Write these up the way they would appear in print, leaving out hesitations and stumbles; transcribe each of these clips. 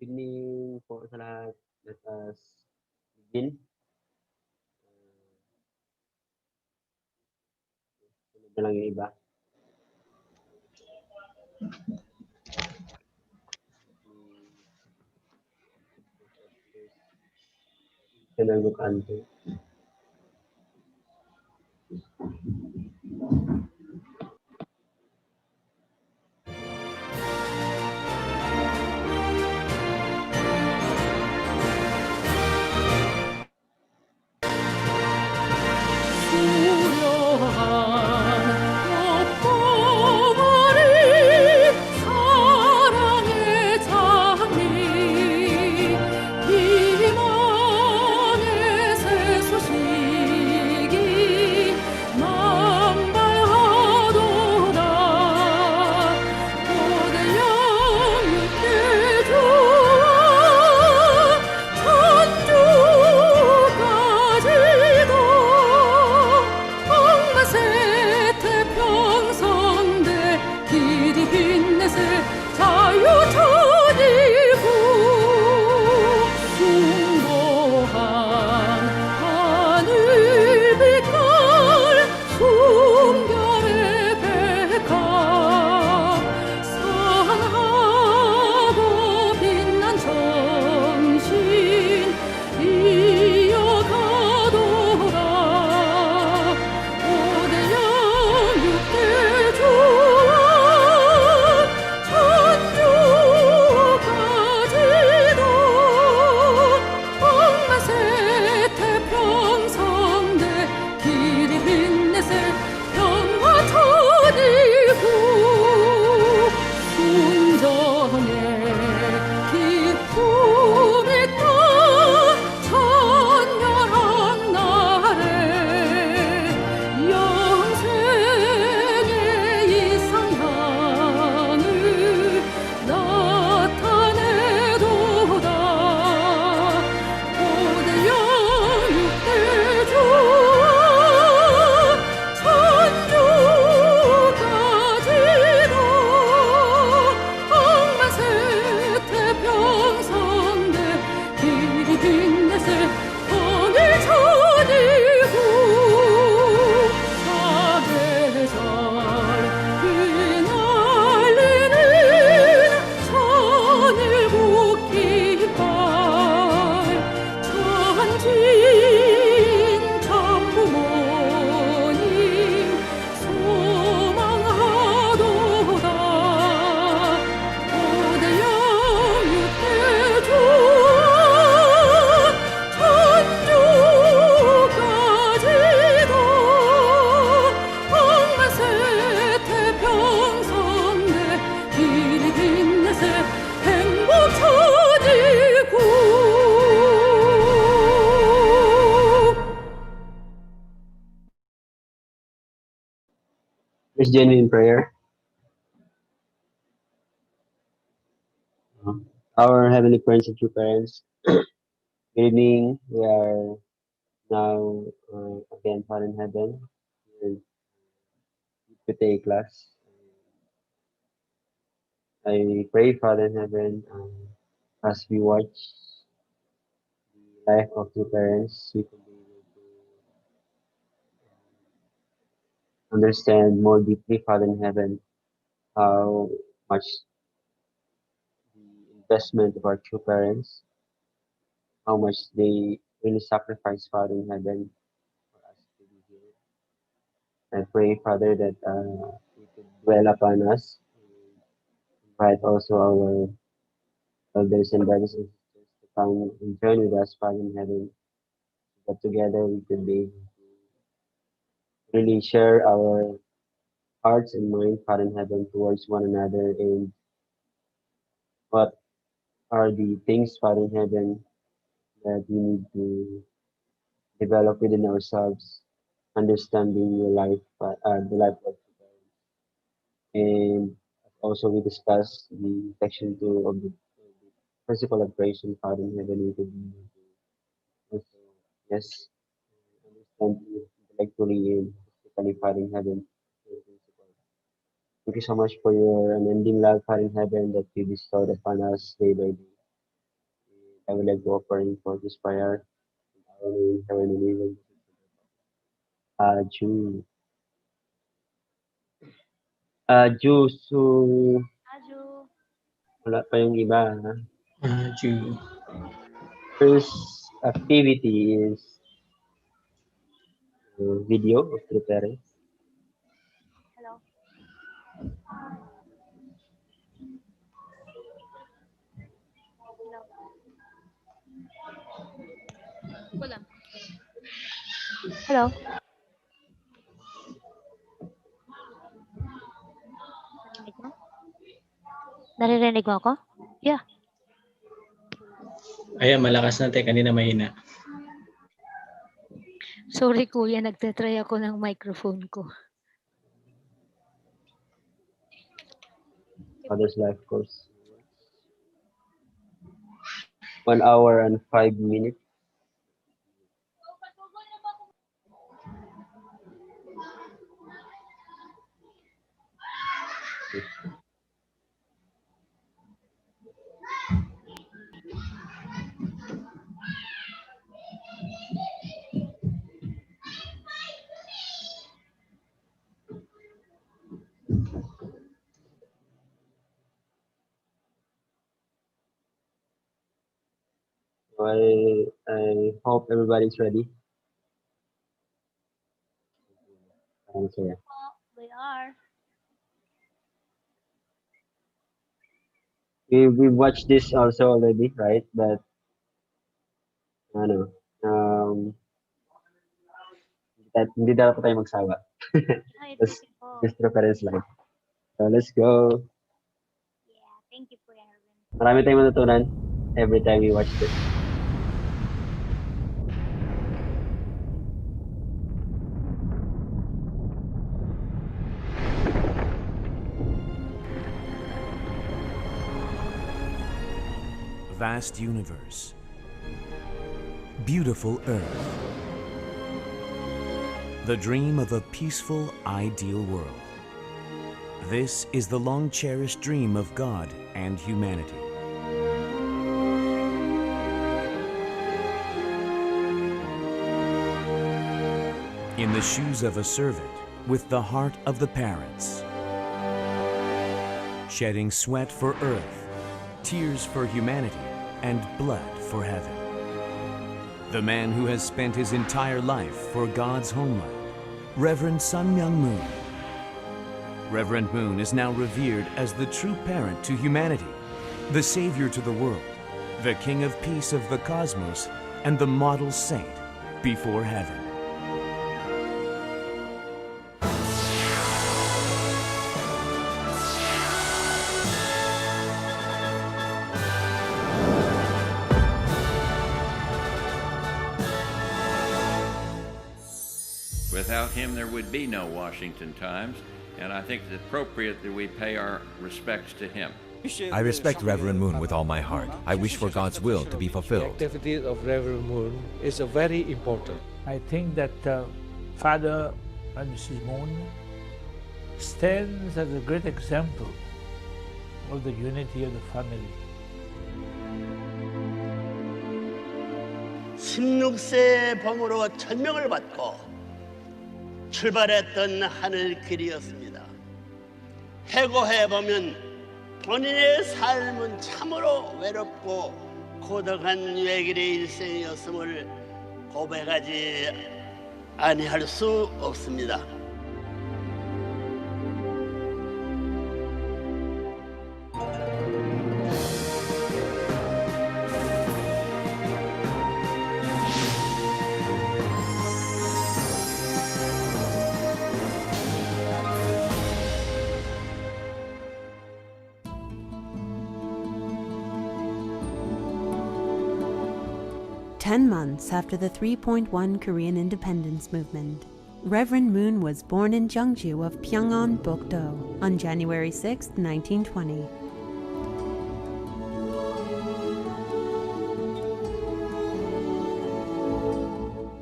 evening po sa lahat. Let us begin. Sunod na lang yung iba. Internal kanto. Let's join in prayer. Our Heavenly Parents and true parents, good evening. We are now again Father in heaven in UPTA class. I pray, Father in heaven, as we watch the life of two parents, we can be able to understand more deeply, Father in heaven, how much the investment of our true parents, how much they really sacrifice, Father in heaven, for us to be here. I pray, Father, that you could dwell upon us, invite also our elders and brothers and sisters to come and join with us, Father in heaven, that together we could be able to really share our hearts and mind, Father in heaven, towards one another, and what are the things, Father in heaven, that we need to develop within ourselves, understanding your life, the life of the parents. And also we discussed the section 2 of the principle of creation, Father in heaven, we could be able to also, yes, understand you intellectually and physically, Father in heaven, your principle. Thank you so much for your unending love, Father in heaven, that you bestowed upon us day by day. I would like to offering for this prayer. Heavenly Living. Ju. Ju, so Aju. wala pa yung iba. Ha? Jew. First activity is video of preparing. Hello. Hello. Wala. Hello. Narinig mo? Naririnig mo ako? Yeah. Ayan, malakas na te. Kanina mahina. Sorry kuya, nagtatry ako ng microphone ko. Father's Life Course. 1 hour and 5 minutes. So I hope everybody's ready. Okay. We are. We watched this also already, right? But ano, hindi dapat tayo magsawa. Hi, Let's thank you po. just Parents Life. So let's go. Yeah, thank you po, Erwin. Marami tayong matutunan every time we watch this. Vast universe, beautiful earth, the dream of a peaceful, ideal world. This is the long-cherished dream of God and humanity. In the shoes of a servant, with the heart of the parents, shedding sweat for earth, tears for humanity, and blood for heaven. The man who has spent his entire life for God's homeland, Reverend Sun Myung Moon. Reverend Moon is now revered as the true parent to humanity, the savior to the world, the king of peace of the cosmos, and the model saint before heaven. Without him, there would be no Washington Times, and I think it's appropriate that we pay our respects to him. I respect Reverend Moon with all my heart. I wish for God's will to be The fulfilled. activity of Reverend Moon is very important. I think that Father and Mrs. Moon stands as a great example of the unity of the family. 16세 범으로 천명을 받고 출발했던 하늘길이었습니다. 해고해보면 본인의 삶은 참으로 외롭고 고독한 외길의 일생이었음을 고백하지 아니할 수 없습니다. Ten months after the 3.1 Korean independence movement, Reverend Moon was born in Jeongju of Pyongan-bokdo on January 6, 1920.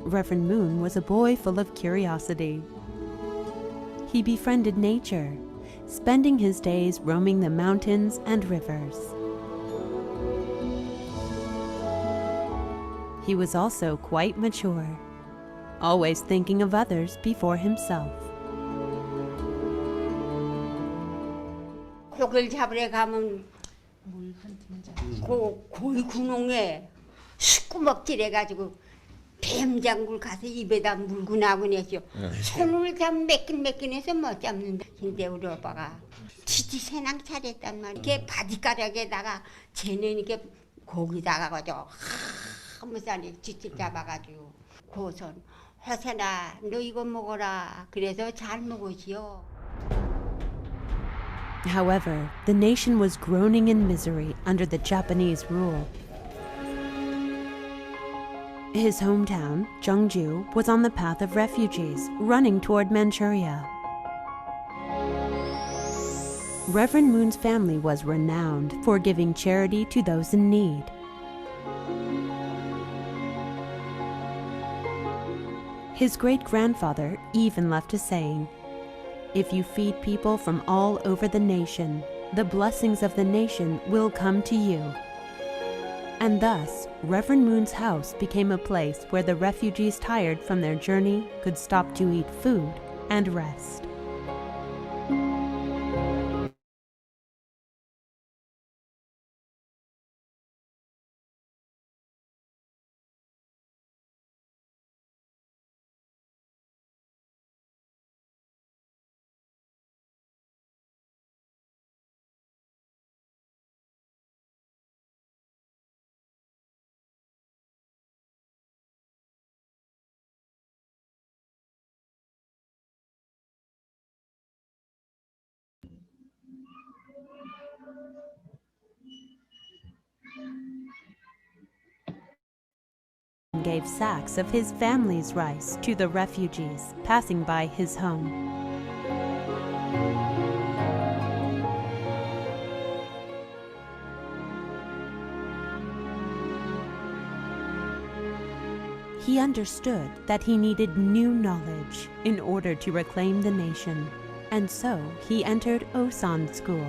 Reverend Moon was a boy full of curiosity. He befriended nature, spending his days roaming the mountains and rivers. he was also quite mature, always thinking of others before himself. 고기를 잡으러 가면 고기 구멍에 식구먹질 해가지고 뱀장굴 가서 입에다 물고 나곤 했죠. 손을 잡 매끈매끈 해서 못 잡는데 근데 우리 오빠가 지지 세낭 차렸단 말이야. 이렇게 바디가락에다가 쟤는 이렇게 고기다가 가지고 한무살이 지질 잡아가지고 고선 허세나 너 이거 먹어라. 그래서 잘 먹으지요. However, the nation was groaning in misery under the Japanese rule. His hometown, Jeongju, was on the path of refugees, running toward Manchuria. Reverend Moon's family was renowned for giving charity to those in need. His great-grandfather even left a saying, "If you feed people from all over the nation, the blessings of the nation will come to you." And thus, Reverend Moon's house became a place where the refugees tired from their journey could stop to eat food and rest. Gave sacks of his family's rice to the refugees passing by his home. He understood that he needed new knowledge in order to reclaim the nation, and so he entered Osan School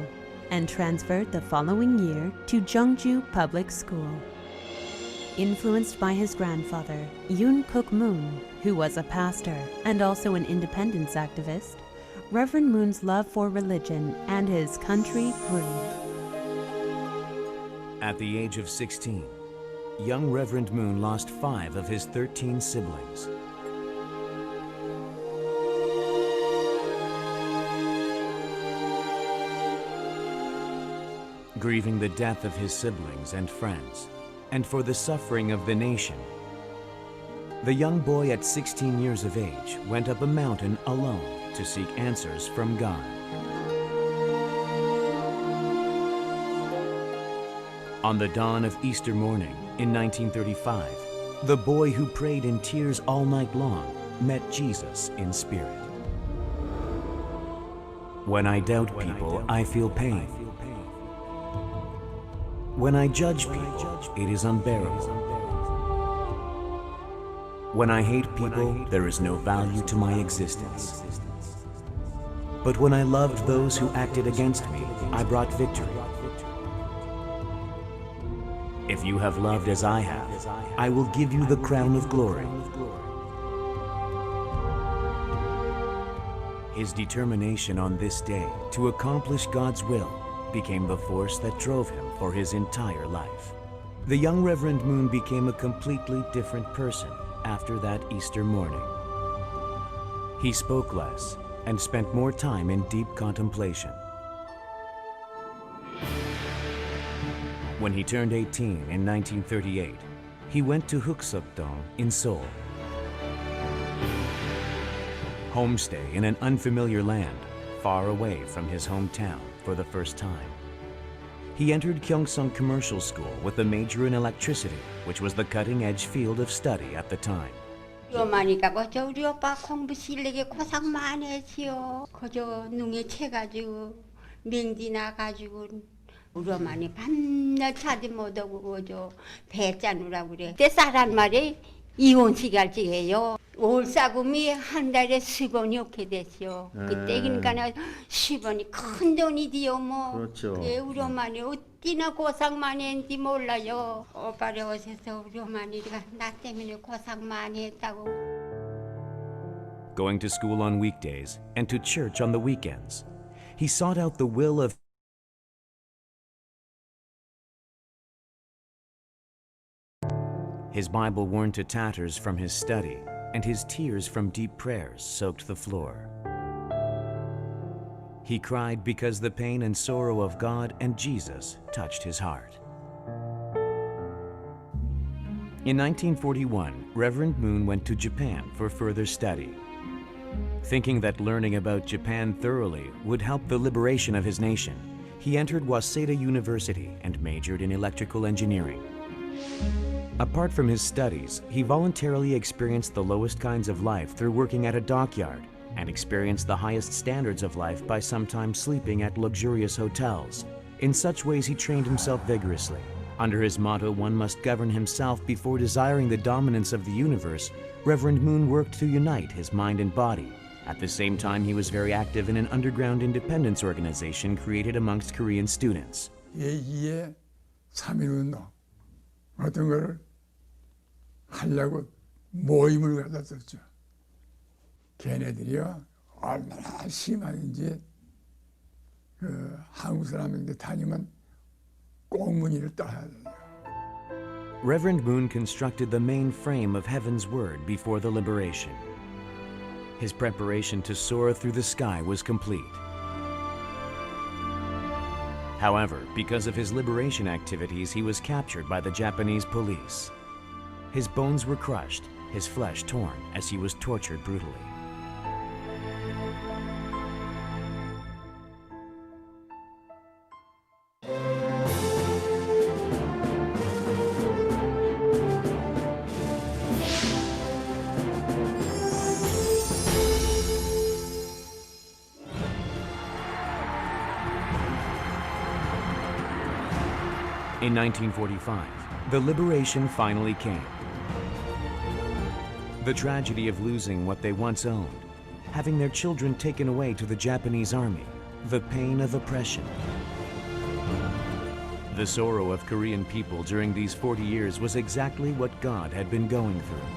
and transferred the following year to Jeongju Public School. Influenced by his grandfather, Yoon Kook Moon, who was a pastor and also an independence activist, Reverend Moon's love for religion and his country grew. At the age of 16, young Reverend Moon lost 5 of his 13 siblings. Grieving the death of his siblings and friends, and for the suffering of the nation, the young boy at 16 years of age went up a mountain alone to seek answers from God. On the dawn of Easter morning in 1935, the boy who prayed in tears all night long met Jesus in spirit. When I doubt people, I feel pain. When I judge people, it is unbearable. When I hate people, there is no value to my existence. But when I loved those who acted against me, I brought victory. If you have loved as I have, I will give you the crown of glory. His determination on this day to accomplish God's will became the force that drove him for his entire life. The young Reverend Moon became a completely different person after that Easter morning. He spoke less and spent more time in deep contemplation. When he turned 18 in 1938, he went to Huksukdong in Seoul. Homestay in an unfamiliar land, far away from his hometown for the first time. He entered Gyeongsang Commercial School with a major in electricity, which was the cutting-edge field of study at the time. 요마니까 그저 우리 오빠 공부 실력에 고생 많이 했지요. 그저 눈에 채가지고 맹지 나가지고 우리 어머니 밤낮 자지 못하고 그저 배 짜누라고 그래. 때 쌀한 마리 이혼식 할지 해요. 월사금이 한 달에 10원이 없게 됐죠. 그때니까는 10원이 큰 돈이디요 뭐. 그렇죠. 그게 우리 어머니 어찌나 고생 많이 했는지 몰라요. 오빠를 오셔서 우리 어머니가 나 때문에 고생 많이 했다고. Going to school on weekdays and to church on the weekends, he sought out the will of his Bible worn to tatters from his study, and his tears from deep prayers soaked the floor. He cried because the pain and sorrow of God and Jesus touched his heart. In 1941, Reverend Moon went to Japan for further study. Thinking that learning about Japan thoroughly would help the liberation of his nation, he entered Waseda University and majored in electrical engineering. Apart from his studies, he voluntarily experienced the lowest kinds of life through working at a dockyard and experienced the highest standards of life by sometimes sleeping at luxurious hotels. In such ways, he trained himself vigorously. Under his motto, "One must govern himself before desiring the dominance of the universe," Reverend Moon worked to unite his mind and body. At the same time, he was very active in an underground independence organization created amongst Korean students. 제2의 3.1운동 어떤 걸 하려고 모임을 가졌었죠. 걔네들이요 얼마나 심한지 그 한국 사람인데 다니면 꽁무니를 따야 돼요. Reverend Moon constructed the main frame of Heaven's Word before the liberation. His preparation to soar through the sky was complete. However, because of his liberation activities, he was captured by the Japanese police. His bones were crushed, his flesh torn as he was tortured brutally. In 1945, the liberation finally came. The tragedy of losing what they once owned, having their children taken away to the Japanese army, the pain of oppression. The sorrow of Korean people during these 40 years was exactly what God had been going through.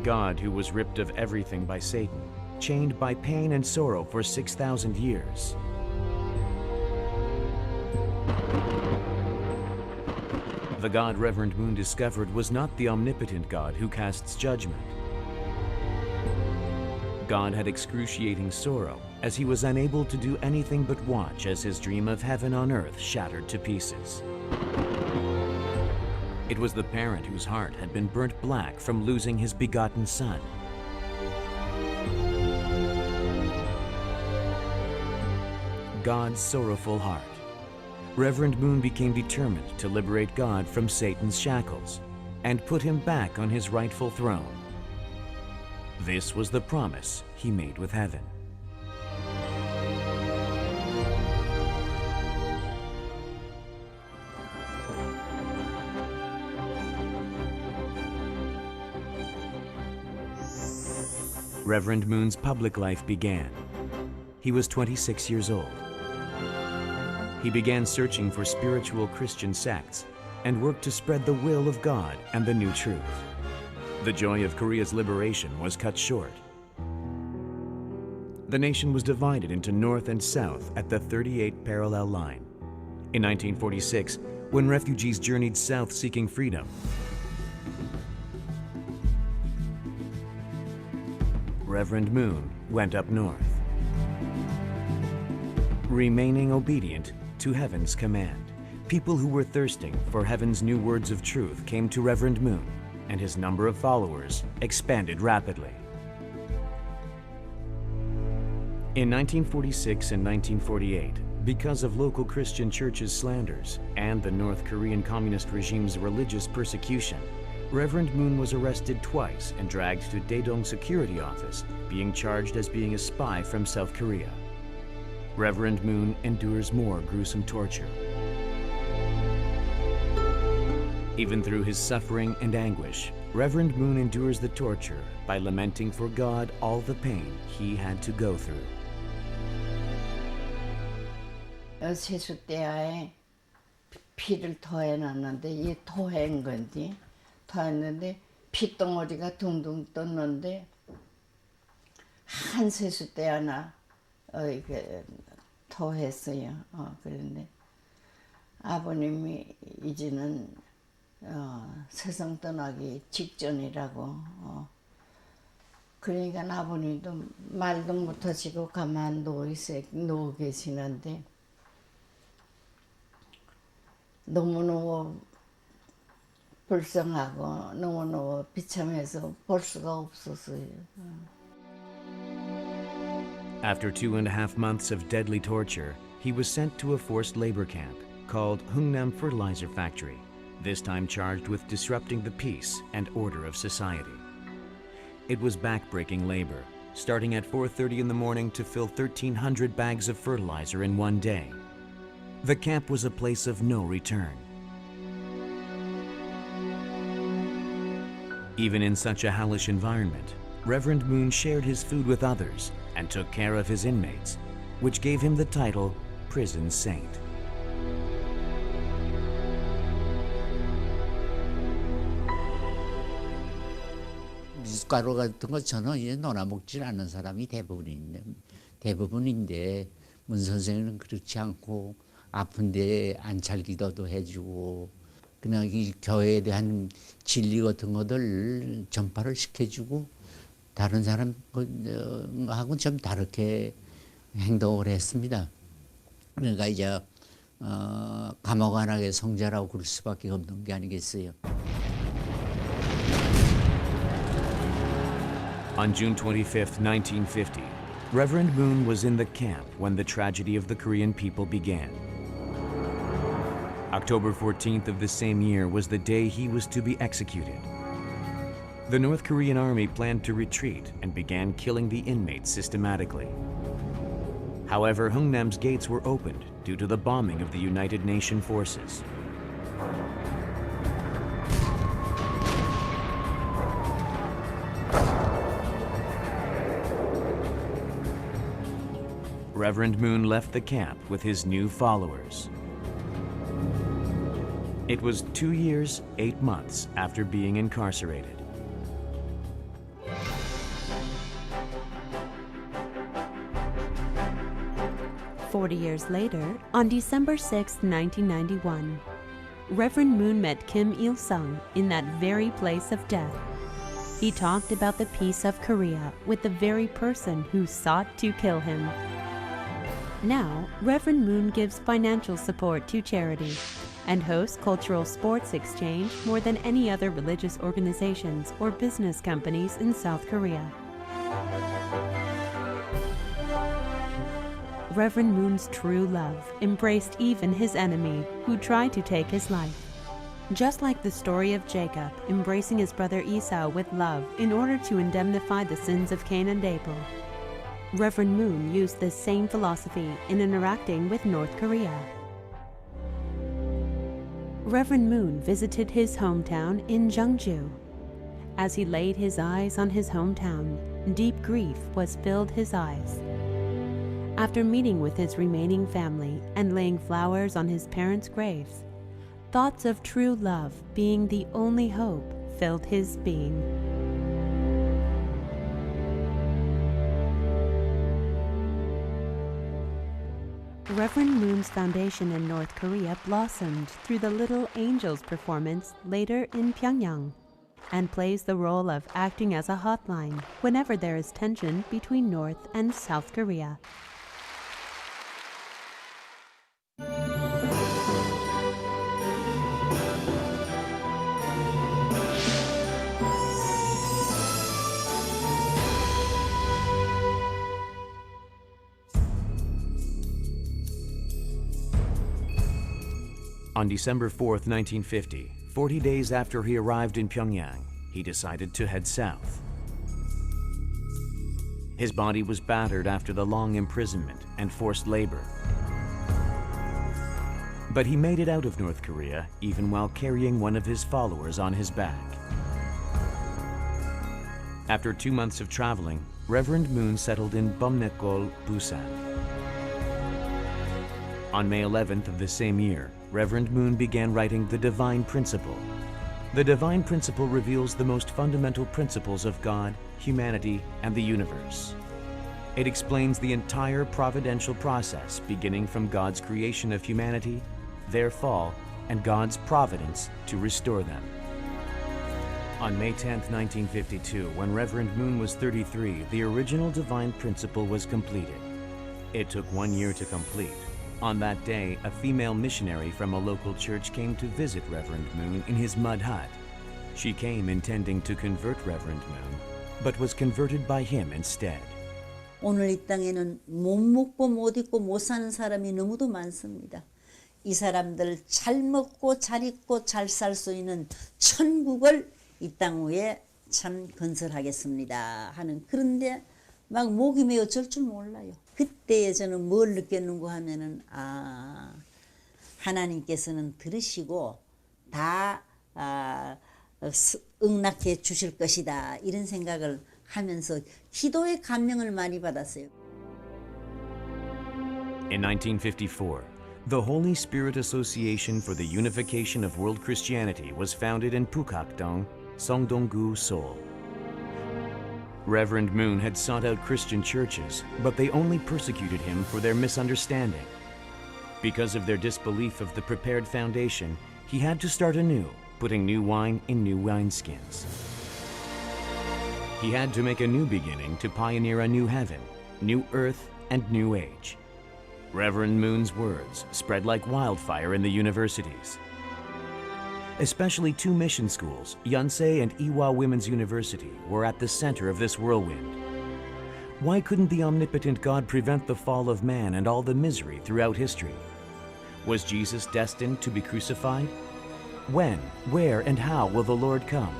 God, who was ripped of everything by Satan, chained by pain and sorrow for 6,000 years. The God Reverend Moon discovered was not the omnipotent God who casts judgment. God had excruciating sorrow as he was unable to do anything but watch as his dream of heaven on earth shattered to pieces. It was the parent whose heart had been burnt black from losing his begotten son. God's sorrowful heart. Reverend Moon became determined to liberate God from Satan's shackles and put him back on his rightful throne. This was the promise he made with heaven. Reverend Moon's public life began. He was 26 years old. He began searching for spiritual Christian sects and worked to spread the will of God and the new truth. The joy of Korea's liberation was cut short. The nation was divided into North and South at the 38th parallel line. In 1946, when refugees journeyed south seeking freedom, Reverend Moon went up north, remaining obedient to heaven's command. People who were thirsting for heaven's new words of truth came to Reverend Moon, and his number of followers expanded rapidly. In 1946 and 1948, because of local Christian churches' slanders and the North Korean Communist regime's religious persecution, Reverend Moon was arrested twice and dragged to Daedong Security Office, being charged as being a spy from South Korea. Reverend Moon endures more gruesome torture. Even through his suffering and anguish, Reverend Moon endures the torture by lamenting for God all the pain he had to go through. 세숫대야에 피를 토해놨는데 이 토해인 건지 토했는데 핏덩어리가 둥둥 떴는데 한 세숫대야나 토했어요. 그런데 아버님이 이제는 세상 떠나기 직전이라고 그러니까 아버님도 말도 못하시고 가만 누워 계시는데 너무너무 불쌍하고 너무너무 비참해서 볼 수가 없었어요. After 2.5 months of deadly torture, he was sent to a forced labor camp called Hungnam Fertilizer Factory, this time charged with disrupting the peace and order of society. It was back-breaking labor, starting at 4:30 in the morning to fill 1,300 bags of fertilizer in one day. The camp was a place of no return. Even in such a hellish environment, Reverend Moon shared his food with others and took care of his inmates, which gave him the title Prison Saint. 미숫가루 같은 거 저는 이제 놀아먹질 않는 사람이 대부분인데 문 선생님은 그렇지 않고 아픈데 안찰 기도도 해주고 그냥 이 교회에 대한 진리 같은 것들 전파를 시켜주고 다른 사람하고는 좀 다르게 행동을 했습니다. 그러니까 이제 감옥 안하게 성자라고 그럴 수밖에 없는 게 아니겠어요. On June 25, 1950, Reverend Moon was in the camp when the tragedy of the Korean people began. October 14th of the same year was the day he was to be executed. The North Korean army planned to retreat and began killing the inmates systematically. However, Hungnam's gates were opened due to the bombing of the United Nations forces. Reverend Moon left the camp with his new followers. It was 2 years, 8 months after being incarcerated. "40 years later, on December 6, 1991, Reverend Moon met Kim Il-sung in that very place of death. He talked about the peace of Korea with the very person who sought to kill him. Now, Reverend Moon gives financial support to charity and hosts cultural sports exchange more than any other religious organizations or business companies in South Korea. Reverend Moon's true love embraced even his enemy who tried to take his life. Just like the story of Jacob embracing his brother Esau with love in order to indemnify the sins of Cain and Abel, Reverend Moon used this same philosophy in interacting with North Korea. Reverend Moon visited his hometown in Jeongju. As he laid his eyes on his hometown, deep grief was filled his eyes. After meeting with his remaining family and laying flowers on his parents' graves, thoughts of true love being the only hope filled his being. Reverend Moon's foundation in North Korea blossomed through the Little Angels performance later in Pyongyang, and plays the role of acting as a hotline whenever there is tension between North and South Korea. On December 4th, 1950, 40 days after he arrived in Pyongyang, he decided to head south. His body was battered after the long imprisonment and forced labor. But he made it out of North Korea even while carrying one of his followers on his back. After 2 months of traveling, Reverend Moon settled in Bumnekol, Busan. On May 11th of the same year, Reverend Moon began writing The Divine Principle. The Divine Principle reveals the most fundamental principles of God, humanity, and the universe. It explains the entire providential process, beginning from God's creation of humanity, their fall, and God's providence to restore them. On May 10, 1952, when Reverend Moon was 33, the original Divine Principle was completed. It took 1 year to complete. On that day, a female missionary from a local church came to visit Reverend Moon in his mud hut. She came intending to convert Reverend Moon, but was converted by him instead. 오늘 이 땅에는 못 먹고 못 입고 못 사는 사람이 너무도 많습니다. 이 사람들 잘 먹고 잘 입고 잘 살 수 있는 천국을 이 땅 위에 참 건설하겠습니다 하는, 그런데 막 목이 메어 절 줄 몰라요. 그때에 저는 뭘 느꼈는고 하면은 하나님께서는 들으시고 다 응낙해 주실 것이다, 이런 생각을 하면서 기도의 감명을 많이 받았어요. In 1954, the Holy Spirit Association for the Unification of World Christianity was founded in Pukakdong, Songdong-gu, Seoul. Reverend Moon had sought out Christian churches, but they only persecuted him for their misunderstanding. Because of their disbelief of the prepared foundation, he had to start anew, putting new wine in new wineskins. He had to make a new beginning to pioneer a new heaven, new earth, and new age. Reverend Moon's words spread like wildfire in the universities. Especially 2 mission schools, Yonsei and Ewha Women's University, were at the center of this whirlwind. Why couldn't the omnipotent God prevent the fall of man and all the misery throughout history? Was Jesus destined to be crucified? When, where, and how will the Lord come?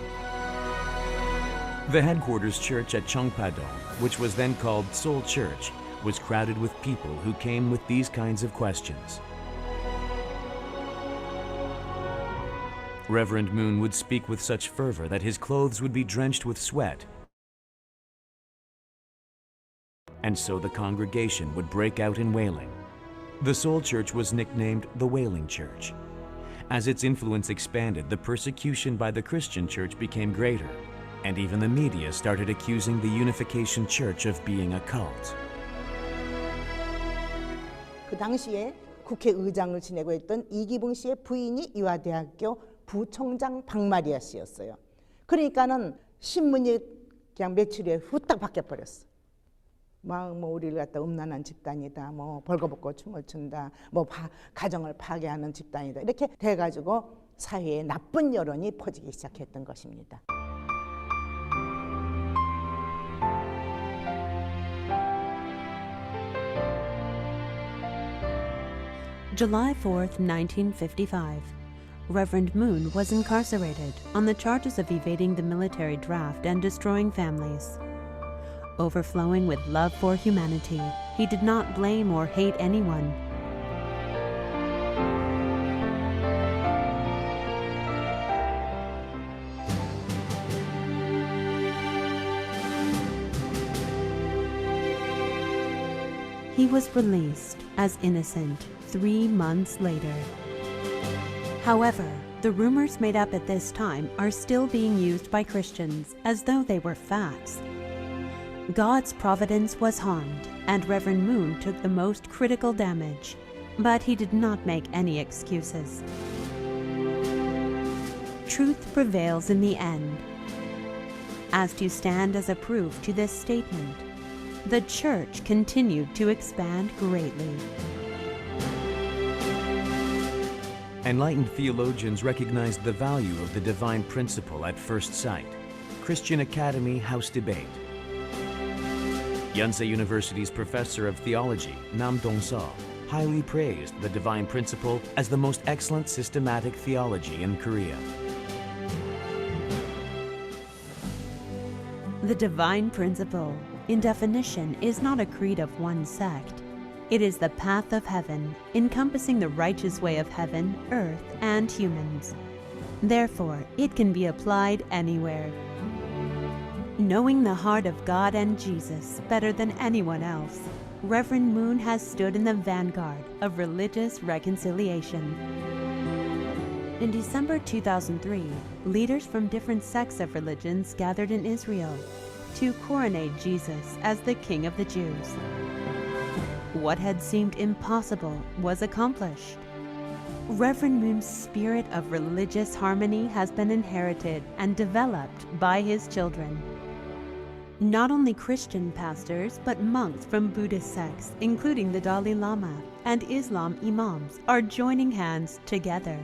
The headquarters church at Chongpadong, which was then called Seoul Church, was crowded with people who came with these kinds of questions. Reverend Moon would speak with such fervor that his clothes would be drenched with sweat, and so the congregation would break out in wailing. The Seoul Church was nicknamed the Wailing Church. As its influence expanded, the persecution by the Christian church became greater, and even the media started accusing the Unification Church of being a cult. 그 당시에 국회의장을 지내고 있던 이기붕 씨의 부인이 이화대학교 부총장 박마리아 씨였어요. 그러니까는 신문이 그냥 며칠 후에 후딱 바뀌어버렸어. 막 우리를 갖다 음란한 집단이다, 벌거벗고 춤을 춘다, 가정을 파괴하는 집단이다, 이렇게 돼가지고 사회에 나쁜 여론이 퍼지기 시작했던 것입니다. July 4th, 1955. Reverend Moon was incarcerated on the charges of evading the military draft and destroying families. Overflowing with love for humanity, he did not blame or hate anyone. He was released as innocent 3 months later. However, the rumors made up at this time are still being used by Christians as though they were facts. God's providence was harmed, and Reverend Moon took the most critical damage, but he did not make any excuses. Truth prevails in the end. As to stand as a proof to this statement, the Church continued to expand greatly. Enlightened theologians recognized the value of the divine principle at first sight. Christian Academy House Debate. Yonsei University's professor of theology, Nam Dong-seo, highly praised the divine principle as the most excellent systematic theology in Korea. The divine principle, in definition, is not a creed of one sect. It is the path of heaven, encompassing the righteous way of heaven, earth, and humans. Therefore, it can be applied anywhere. Knowing the heart of God and Jesus better than anyone else, Reverend Moon has stood in the vanguard of religious reconciliation. In December 2003, leaders from different sects of religions gathered in Israel to coronate Jesus as the King of the Jews. What had seemed impossible was accomplished. Reverend Moon's spirit of religious harmony has been inherited and developed by his children. Not only Christian pastors, but monks from Buddhist sects, including the Dalai Lama, and Islam imams are joining hands together.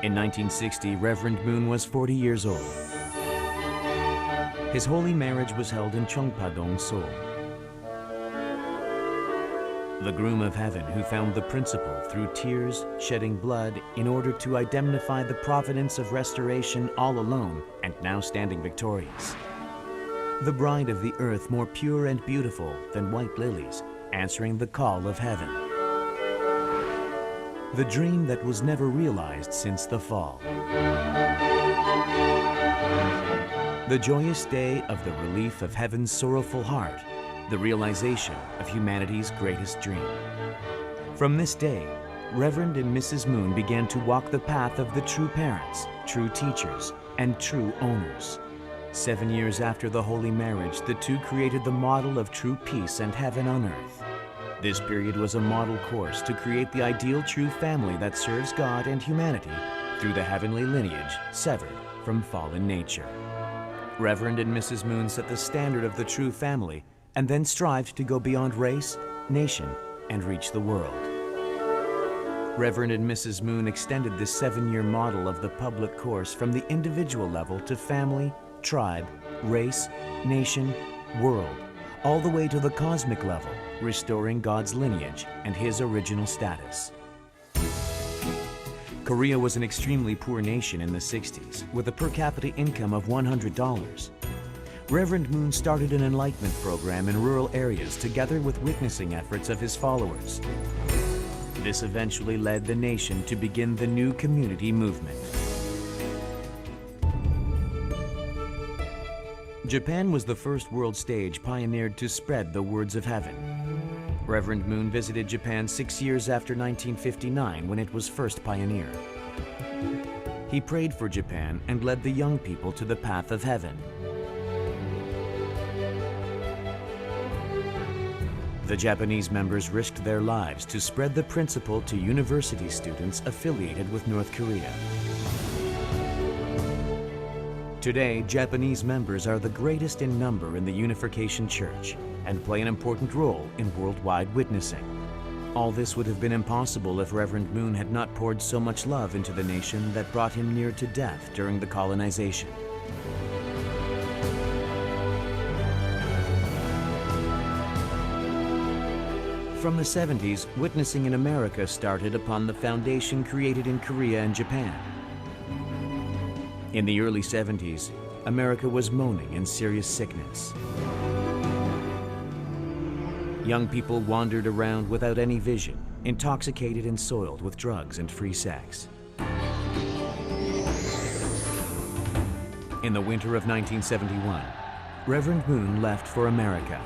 In 1960, Reverend Moon was 40 years old. His holy marriage was held in Chongpadong, Seoul. The groom of heaven who found the principle through tears, shedding blood, in order to indemnify the providence of restoration all alone and now standing victorious. The bride of the earth more pure and beautiful than white lilies, answering the call of heaven. The dream that was never realized since the fall. The joyous day of the relief of heaven's sorrowful heart, the realization of humanity's greatest dream. From this day, Reverend and Mrs. Moon began to walk the path of the true parents, true teachers, and true owners. 7 years after the holy marriage, the two created the model of true peace and heaven on earth. This period was a model course to create the ideal true family that serves God and humanity through the heavenly lineage severed from fallen nature. Reverend and Mrs. Moon set the standard of the true family and then strived to go beyond race, nation, and reach the world. Reverend and Mrs. Moon extended this 7-year model of the public course from the individual level to family, tribe, race, nation, world, all the way to the cosmic level, restoring God's lineage and His original status. Korea was an extremely poor nation in the 60s, with a per capita income of $100. Reverend Moon started an enlightenment program in rural areas together with witnessing efforts of his followers. This eventually led the nation to begin the new community movement. Japan was the first world stage pioneered to spread the words of heaven. Reverend Moon visited Japan 6 years after 1959 when it was first pioneered. He prayed for Japan and led the young people to the path of heaven. The Japanese members risked their lives to spread the principle to university students affiliated with North Korea. Today, Japanese members are the greatest in number in the Unification Church and play an important role in worldwide witnessing. All this would have been impossible if Reverend Moon had not poured so much love into the nation that brought him near to death during the colonization. From the 70s, witnessing in America started upon the foundation created in Korea and Japan. In the early 70s, America was moaning in serious sickness. Young people wandered around without any vision, intoxicated and soiled with drugs and free sex. In the winter of 1971, Reverend Moon left for America.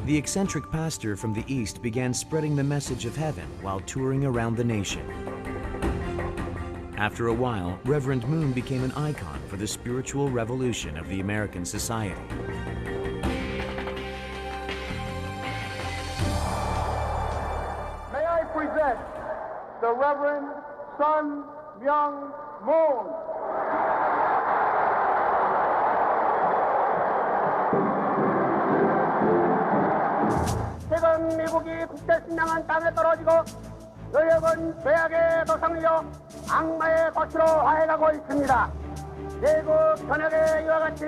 The eccentric pastor from the East began spreading the message of heaven while touring around the nation. After a while, Reverend Moon became an icon for the spiritual revolution of the American society. May I present the Reverend Sun Myung Moon. 지금 미국이 국제 신앙한 땅에 떨어지고 의역은 죄악의 도상이요 악마의 것으로 화해가고 있습니다. 미국 전역에 이와 같이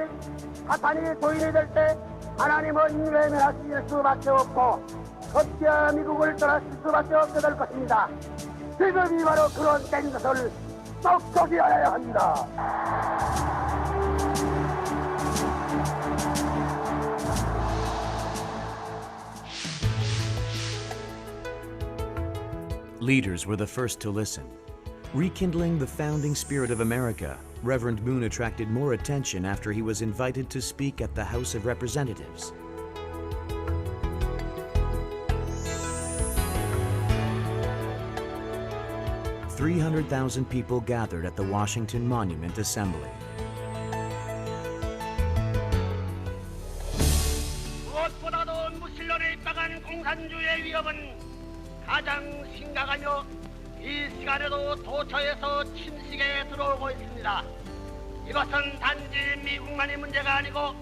사탄이 도인이 될 때 하나님은 외면하실 수밖에 없고 급기야 미국을 떠나실 수밖에 없게 될 것입니다. 지금이 바로 그런 때인 것을 똑똑히 알아야 합니다. Leaders were the first to listen. Rekindling the founding spirit of America, Reverend Moon attracted more attention after he was invited to speak at the House of Representatives. "300,000 people gathered at the Washington Monument Assembly. 무엇보다도 무신론에 입각한 공산주의의 위협은 가장 심각하며 이 시간에도 도처에서 침식에 들어오고 있습니다. 이것은 단지 미국만의 문제가 아니고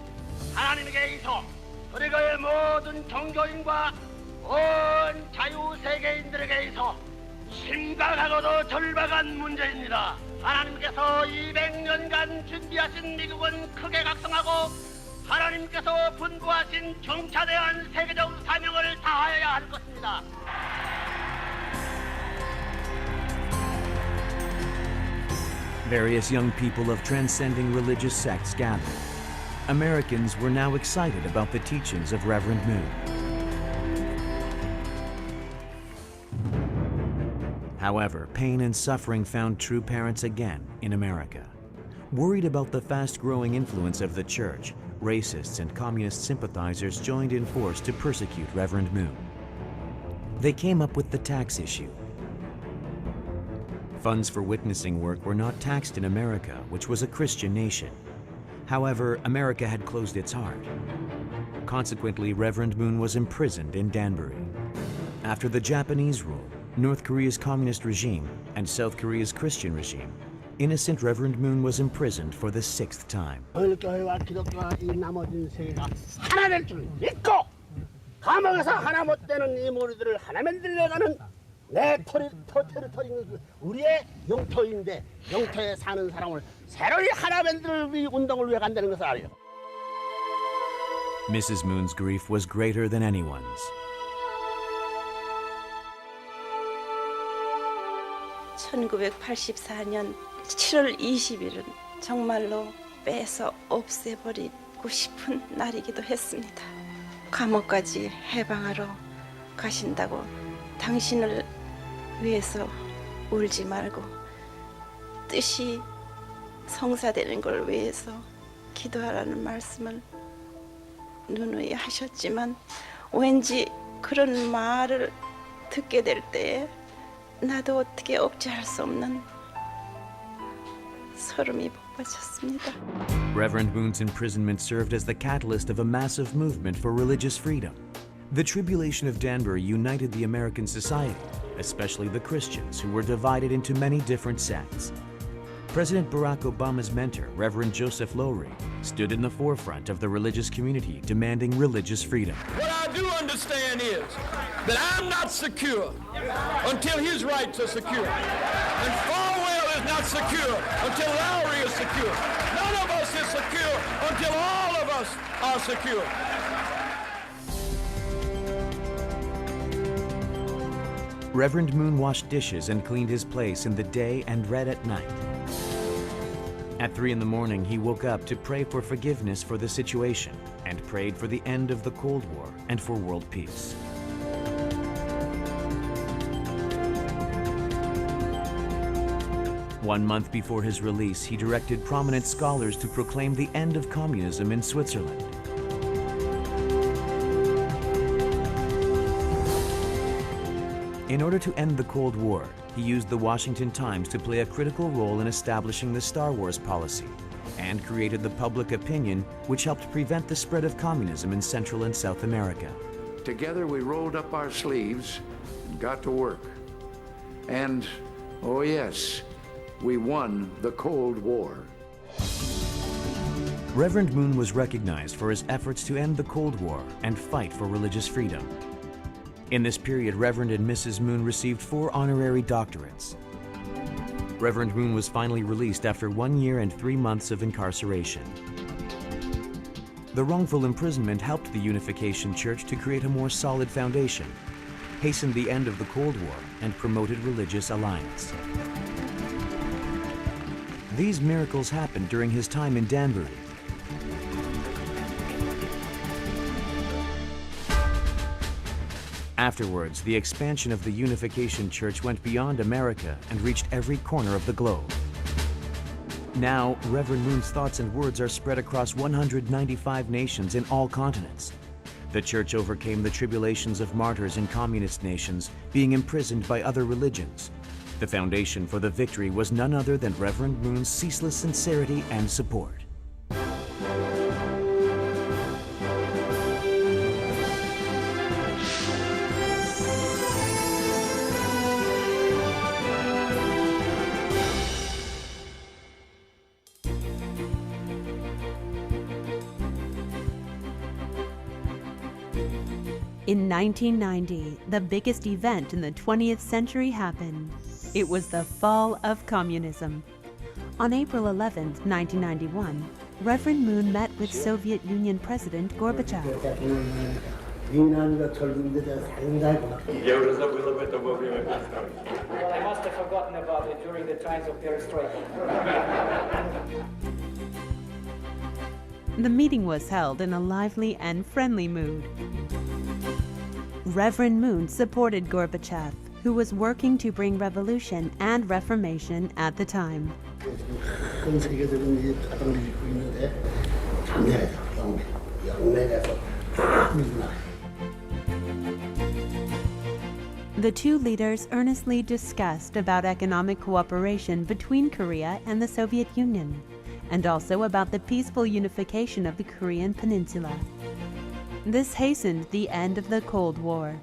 하나님께 있어 그리고의 모든 종교인과 온 자유세계인들에게 있어 심각하고도 절박한 문제입니다. 하나님께서 200년간 준비하신 미국은 크게 각성하고 하나님께서 분부하신 중차대한 세계적 사명을 다하여야 할 것입니다. Various young people of transcending religious sects gathered. Americans were now excited about the teachings of Reverend Moon. However, pain and suffering found true parents again in America. Worried about the fast-growing influence of the church, racists and communist sympathizers joined in force to persecute Reverend Moon. They came up with the tax issue. Funds for witnessing work were not taxed in America, which was a Christian nation. However, America had closed its heart. Consequently, Reverend Moon was imprisoned in Danbury. After the Japanese rule, North Korea's communist regime, and South Korea's Christian regime, innocent Reverend Moon was imprisoned for the 6th time. 교회와 기독교와 이 나머진 세계가 하나 될 줄 믿고 감옥에서 하나 못 되는 이 무리들을 하나 만들려가는 내 테리토리는 우리의 영토인데 영토에 사는 사람을 새로이 하나 만들 운동을 위해 간다는 것을 알아요. Mrs. Moon's grief was greater than anyone's. (1984년 7월 20일은) 정말로 빼서 없애버리고 싶은 날이기도 했습니다. 감옥까지 해방하러 가신다고 당신을 위해서 울지 말고 뜻이 성사되는 걸 위해서 기도하라는 말씀을 누누이 하셨지만 왠지 그런 말을 듣게 될 때에 나도 어떻게 억제할 수 없는 소름이 북받쳤습니다. Reverend Moon's imprisonment served as the catalyst of a massive movement for religious freedom. The tribulation of Danbury united the American society, especially the Christians, who were divided into many different sects. President Barack Obama's mentor, Reverend Joseph Lowry, stood in the forefront of the religious community demanding religious freedom. What I do understand is that I'm not secure until his rights are secure. And Falwell is not secure until Lowry is secure. None of us is secure until all of us are secure. Reverend Moon washed dishes and cleaned his place in the day and read at night. At 3 in the morning, he woke up to pray for forgiveness for the situation and prayed for the end of the Cold War and for world peace. One month before his release, he directed prominent scholars to proclaim the end of communism in Switzerland. In order to end the Cold War, he used the Washington Times to play a critical role in establishing the Star Wars policy and created the public opinion which helped prevent the spread of communism in Central and South America. Together we rolled up our sleeves and got to work. And, oh yes, we won the Cold War. Reverend Moon was recognized for his efforts to end the Cold War and fight for religious freedom. In this period, Reverend and Mrs. Moon received 4 honorary doctorates. Reverend Moon was finally released after 1 year and 3 months of incarceration. The wrongful imprisonment helped the Unification Church to create a more solid foundation, hastened the end of the Cold War, and promoted religious alliance. These miracles happened during his time in Danbury. Afterwards, the expansion of the Unification Church went beyond America and reached every corner of the globe. Now, Reverend Moon's thoughts and words are spread across 195 nations in all continents. The Church overcame the tribulations of martyrs in communist nations, being imprisoned by other religions. The foundation for the victory was none other than Reverend Moon's ceaseless sincerity and support. In 1990, the biggest event in the 20th century happened. It was the fall of communism. On April 11, 1991, Reverend Moon met with Soviet Union President Gorbachev. Well, I must have forgotten about it during the times of perestroika. The meeting was held in a lively and friendly mood. Reverend Moon supported Gorbachev, who was working to bring revolution and reformation at the time. The two leaders earnestly discussed about economic cooperation between Korea and the Soviet Union, and also about the peaceful unification of the Korean peninsula. This hastened the end of the Cold War.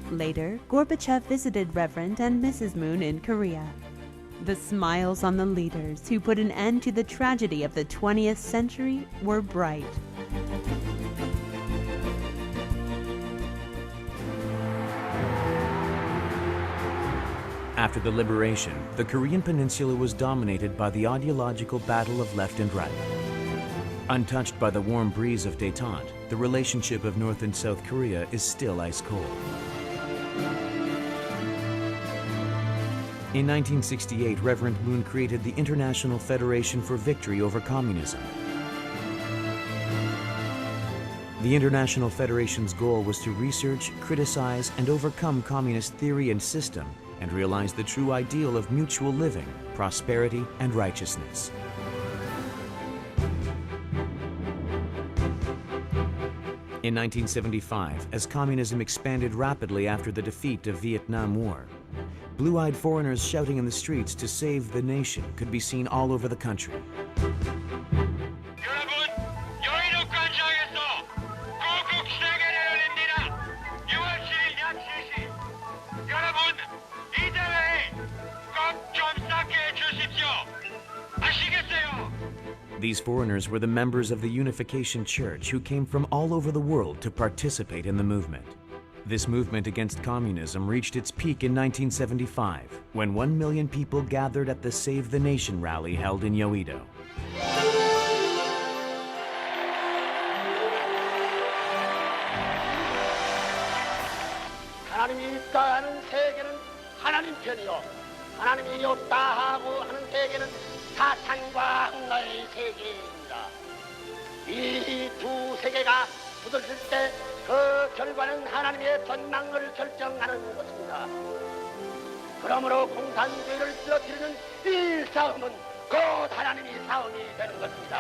Later, Gorbachev visited Reverend and Mrs. Moon in Korea. The smiles on the leaders who put an end to the tragedy of the 20th century were bright. After the liberation, the Korean peninsula was dominated by the ideological battle of left and right. Untouched by the warm breeze of détente, the relationship of North and South Korea is still ice cold. In 1968, Reverend Moon created the International Federation for Victory over Communism. The International Federation's goal was to research, criticize, and overcome communist theory and system, and realize the true ideal of mutual living, prosperity, and righteousness. In 1975, as communism expanded rapidly after the defeat of Vietnam War, blue-eyed foreigners shouting in the streets to save the nation could be seen all over the country. These foreigners were the members of the Unification Church who came from all over the world to participate in the movement. This movement against communism reached its peak in 1975, when 1 million people gathered at the Save the Nation rally held in Yeouido. 하나님이 있다 하는 세계는 하나님 편이요, 하나님이 없다 하고 하는 세계는 사탄과 악마의 세계입니다. 이 두 세계가 부딪힐 때 그 결과는 하나님의 전망을 결정하는 것입니다. 그러므로 공산주의를 쓰러뜨리는 이 싸움은 곧 하나님의 싸움이 되는 것입니다.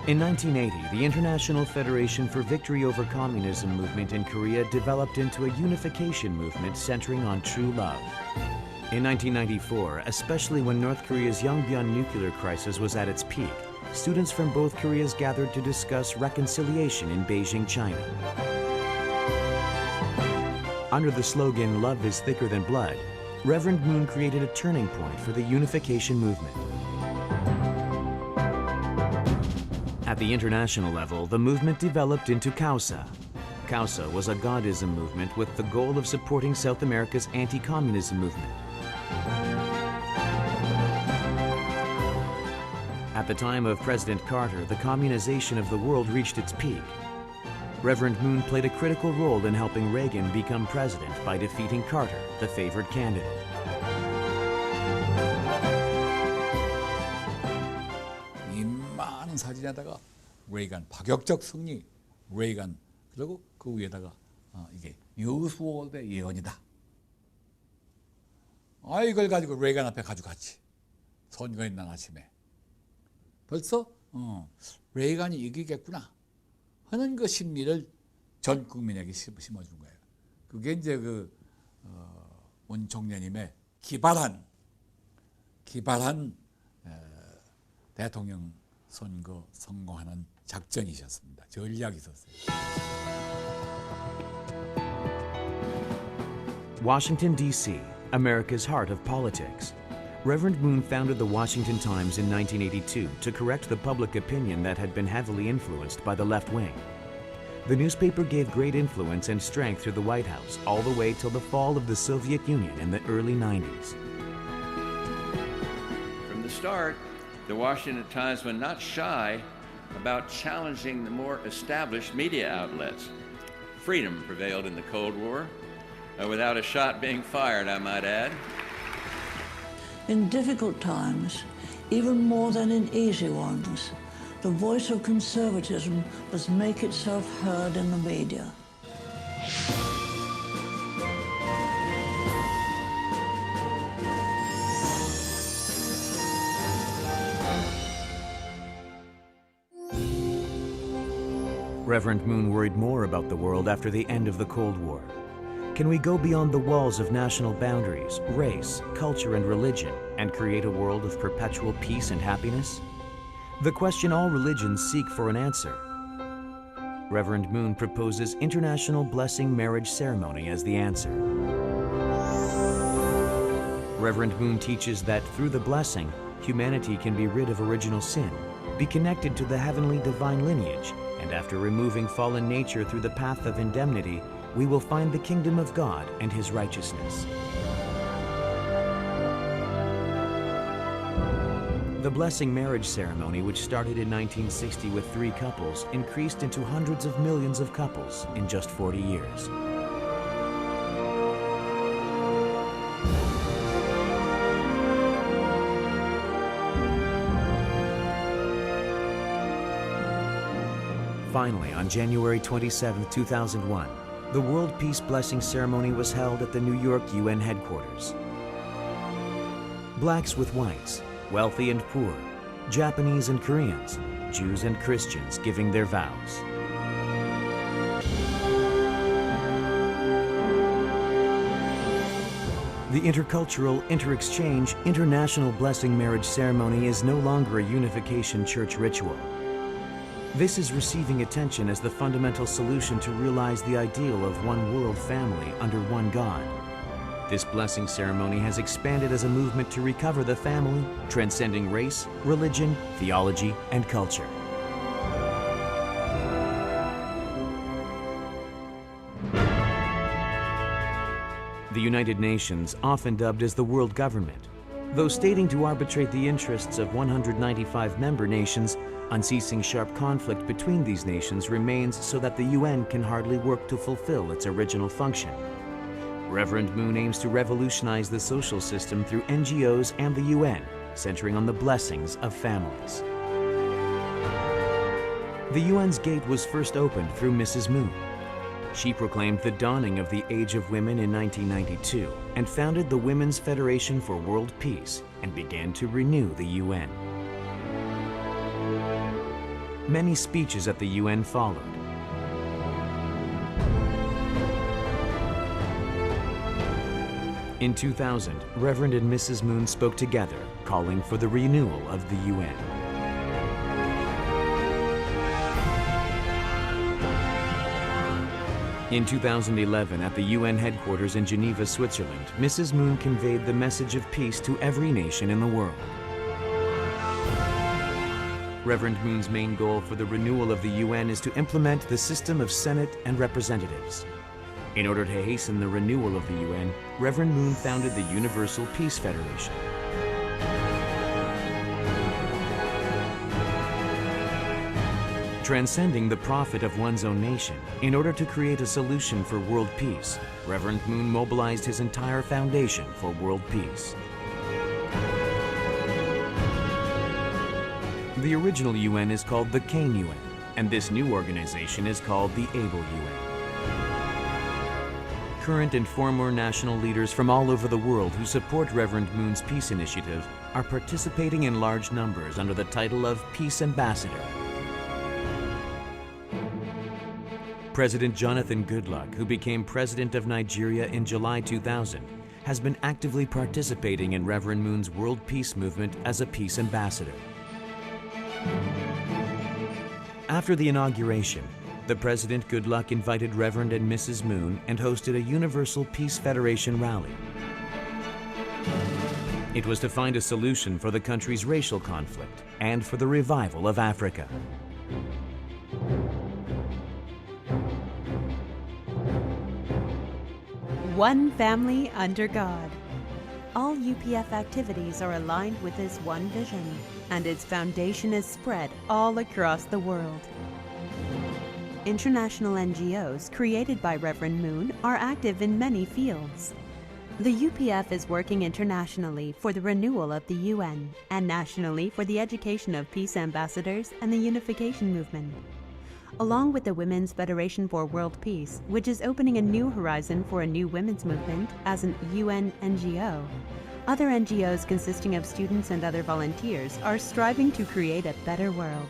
In 1980, the International Federation for Victory Over Communism movement in Korea developed into a unification movement centering on true love. In 1994, especially when North Korea's Yongbyon nuclear crisis was at its peak, students from both Koreas gathered to discuss reconciliation in Beijing, China. Under the slogan, "Love is thicker than blood," Reverend Moon created a turning point for the unification movement. At the international level, the movement developed into Causa. Causa was a Godism movement with the goal of supporting South America's anti-communism movement. At the time of President Carter, the communization of the world reached its peak. Reverend Moon played a critical role in helping Reagan become president by defeating Carter, the favored candidate. 이 많은 사진에다가 레이간 파격적 승리, 레이간 그리고 그 위에다가 이게 뉴스월드의 예언이다. 이걸 가지고 레이간 앞에 가져갔지. 선거인 날 아침에. 벌써 레이간이 이기겠구나 하는 그 심리를 전 국민에게 심어준 거예요. 그게 이제 문 총리님의 기발한 대통령 선거 성공하는 작전이셨습니다. 전략이 있었어요. Washington, D.C., America's heart of politics. Reverend Moon founded the Washington Times in 1982 to correct the public opinion that had been heavily influenced by the left wing. The newspaper gave great influence and strength through the White House all the way till the fall of the Soviet Union in the early 90s. From the start, the Washington Times was not shy about challenging the more established media outlets. Freedom prevailed in the Cold War, without a shot being fired, I might add. In difficult times, even more than in easy ones, the voice of conservatism must make itself heard in the media. Reverend Moon worried more about the world after the end of the Cold War. Can we go beyond the walls of national boundaries, race, culture, and religion, and create a world of perpetual peace and happiness? The question all religions seek for an answer. Reverend Moon proposes International Blessing Marriage Ceremony as the answer. Reverend Moon teaches that through the blessing, humanity can be rid of original sin, be connected to the heavenly divine lineage, and after removing fallen nature through the path of indemnity, we will find the kingdom of God and His righteousness. The blessing marriage ceremony, which started in 1960 with 3 couples, increased into hundreds of millions of couples in just 40 years. Finally, on January 27, 2001, the World Peace Blessing Ceremony was held at the New York UN headquarters. Blacks with whites, wealthy and poor, Japanese and Koreans, Jews and Christians giving their vows. The intercultural, inter-exchange, international blessing marriage ceremony is no longer a unification church ritual. This is receiving attention as the fundamental solution to realize the ideal of one world family under one God. This blessing ceremony has expanded as a movement to recover the family, transcending race, religion, theology, and culture. The United Nations, often dubbed as the world government, though stating to arbitrate the interests of 195 member nations, unceasing sharp conflict between these nations remains so that the UN can hardly work to fulfill its original function. Reverend Moon aims to revolutionize the social system through NGOs and the UN, centering on the blessings of families. The UN's gate was first opened through Mrs. Moon. She proclaimed the dawning of the Age of Women in 1992 and founded the Women's Federation for World Peace and began to renew the UN. Many speeches at the UN followed. In 2000, Reverend and Mrs. Moon spoke together, calling for the renewal of the UN. In 2011, at the UN headquarters in Geneva, Switzerland, Mrs. Moon conveyed the message of peace to every nation in the world. Reverend Moon's main goal for the renewal of the UN is to implement the system of Senate and representatives. In order to hasten the renewal of the UN, Reverend Moon founded the Universal Peace Federation. Transcending the profit of one's own nation, in order to create a solution for world peace, Reverend Moon mobilized his entire foundation for world peace. The original UN is called the Kane UN, and this new organization is called the Able UN. Current and former national leaders from all over the world who support Reverend Moon's peace initiative are participating in large numbers under the title of Peace Ambassador. President Jonathan Goodluck, who became President of Nigeria in July 2000, has been actively participating in Reverend Moon's World Peace Movement as a peace ambassador. After the inauguration, the President Goodluck invited Reverend and Mrs. Moon and hosted a Universal Peace Federation rally. It was to find a solution for the country's racial conflict and for the revival of Africa. One family under God. All UPF activities are aligned with this one vision, and its foundation is spread all across the world. International NGOs created by Reverend Moon are active in many fields. The UPF is working internationally for the renewal of the UN and nationally for the education of peace ambassadors and the unification movement. Along with the Women's Federation for World Peace, which is opening a new horizon for a new women's movement as an UN NGO, other NGOs consisting of students and other volunteers are striving to create a better world.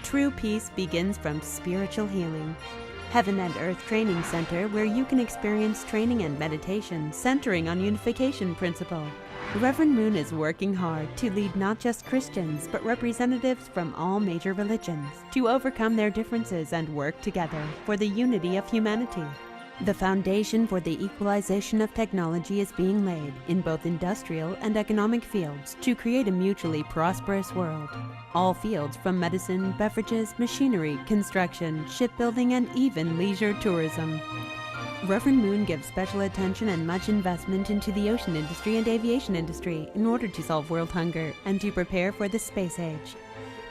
True peace begins from spiritual healing. Heaven and Earth Training Center, where you can experience training and meditation centering on unification principle. Reverend Moon is working hard to lead not just Christians, but representatives from all major religions to overcome their differences and work together for the unity of humanity. The foundation for the equalization of technology is being laid in both industrial and economic fields to create a mutually prosperous world. All fields from medicine, beverages, machinery, construction, shipbuilding, and even leisure tourism. Reverend Moon gives special attention and much investment into the ocean industry and aviation industry in order to solve world hunger and to prepare for the space age.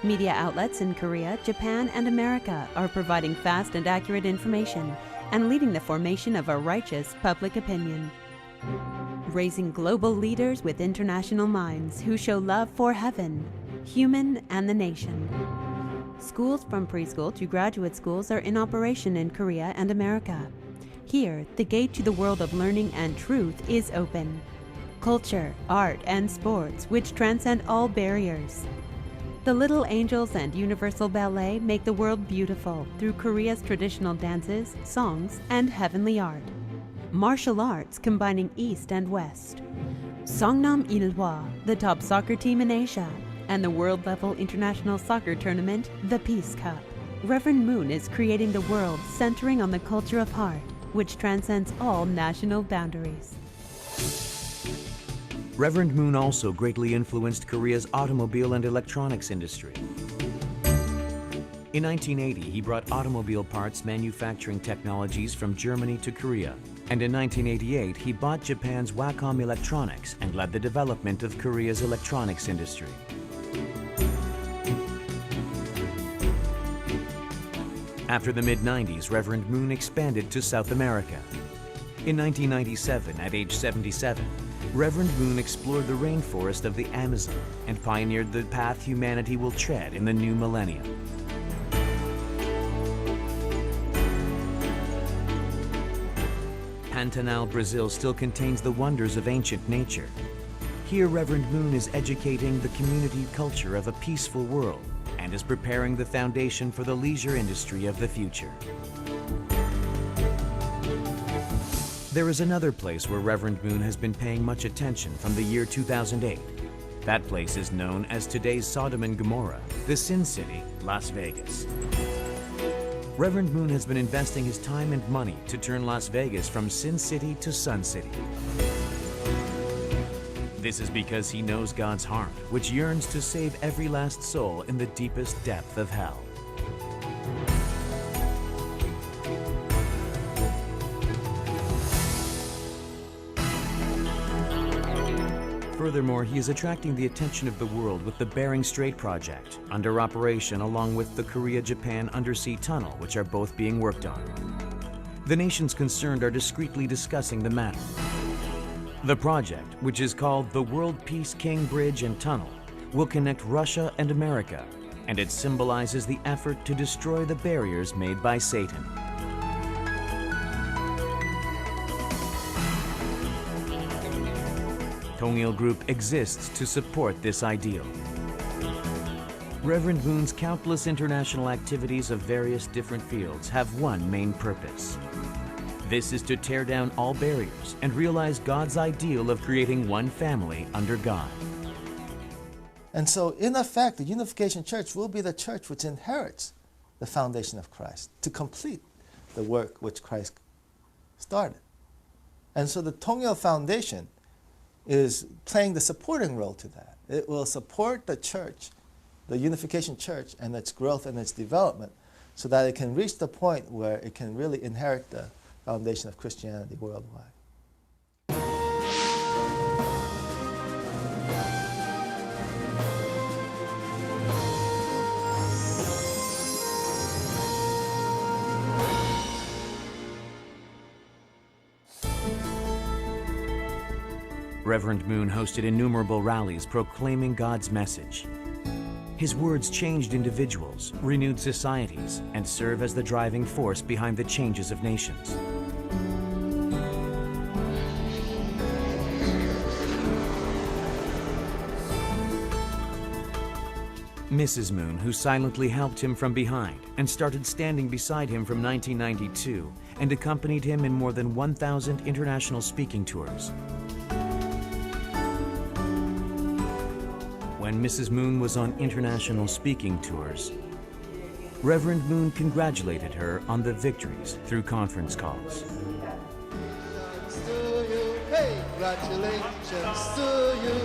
Media outlets in Korea, Japan, and America are providing fast and accurate information and leading the formation of a righteous public opinion. Raising global leaders with international minds who show love for heaven, human, and the nation. Schools from preschool to graduate schools are in operation in Korea and America. Here, the gate to the world of learning and truth is open. Culture, art, and sports which transcend all barriers. The Little Angels and Universal Ballet make the world beautiful through Korea's traditional dances, songs, and heavenly art. Martial arts combining East and West. Songnam Ilhwa, the top soccer team in Asia, and the world-level international soccer tournament, the Peace Cup. Reverend Moon is creating the world centering on the culture of heart, which transcends all national boundaries. Reverend Moon also greatly influenced Korea's automobile and electronics industry. In 1980, he brought automobile parts manufacturing technologies from Germany to Korea. And in 1988, he bought Japan's Wacom Electronics and led the development of Korea's electronics industry. After the mid-90s, Reverend Moon expanded to South America. In 1997, at age 77, Reverend Moon explored the rainforest of the Amazon and pioneered the path humanity will tread in the new millennium. Pantanal, Brazil still contains the wonders of ancient nature. Here, Reverend Moon is educating the community culture of a peaceful world and is preparing the foundation for the leisure industry of the future. There is another place where Reverend Moon has been paying much attention from the year 2008. That place is known as today's Sodom and Gomorrah, the Sin City, Las Vegas. Reverend Moon has been investing his time and money to turn Las Vegas from Sin City to Sun City. This is because he knows God's heart, which yearns to save every last soul in the deepest depth of hell. Furthermore, he is attracting the attention of the world with the Bering Strait project, under operation along with the Korea-Japan undersea tunnel, which are both being worked on. The nations concerned are discreetly discussing the matter. The project, which is called the World Peace King Bridge and Tunnel, will connect Russia and America, and it symbolizes the effort to destroy the barriers made by Satan. Tongil Group exists to support this ideal. Reverend Moon's countless international activities of various different fields have one main purpose. This is to tear down all barriers and realize God's ideal of creating one family under God. And so, in effect, the Unification Church will be the church which inherits the foundation of Christ to complete the work which Christ started. And so the Tongil Foundation is playing the supporting role to that. It will support the church, the Unification Church, and its growth and its development so that it can reach the point where it can really inherit the foundation of Christianity worldwide. Reverend Moon hosted innumerable rallies proclaiming God's message. His words changed individuals, renewed societies, and serve as the driving force behind the changes of nations. Mrs. Moon, who silently helped him from behind and started standing beside him from 1992 and accompanied him in more than 1,000 international speaking tours. When Mrs. Moon was on international speaking tours, Reverend Moon congratulated her on the victories through conference calls. Congratulations to you,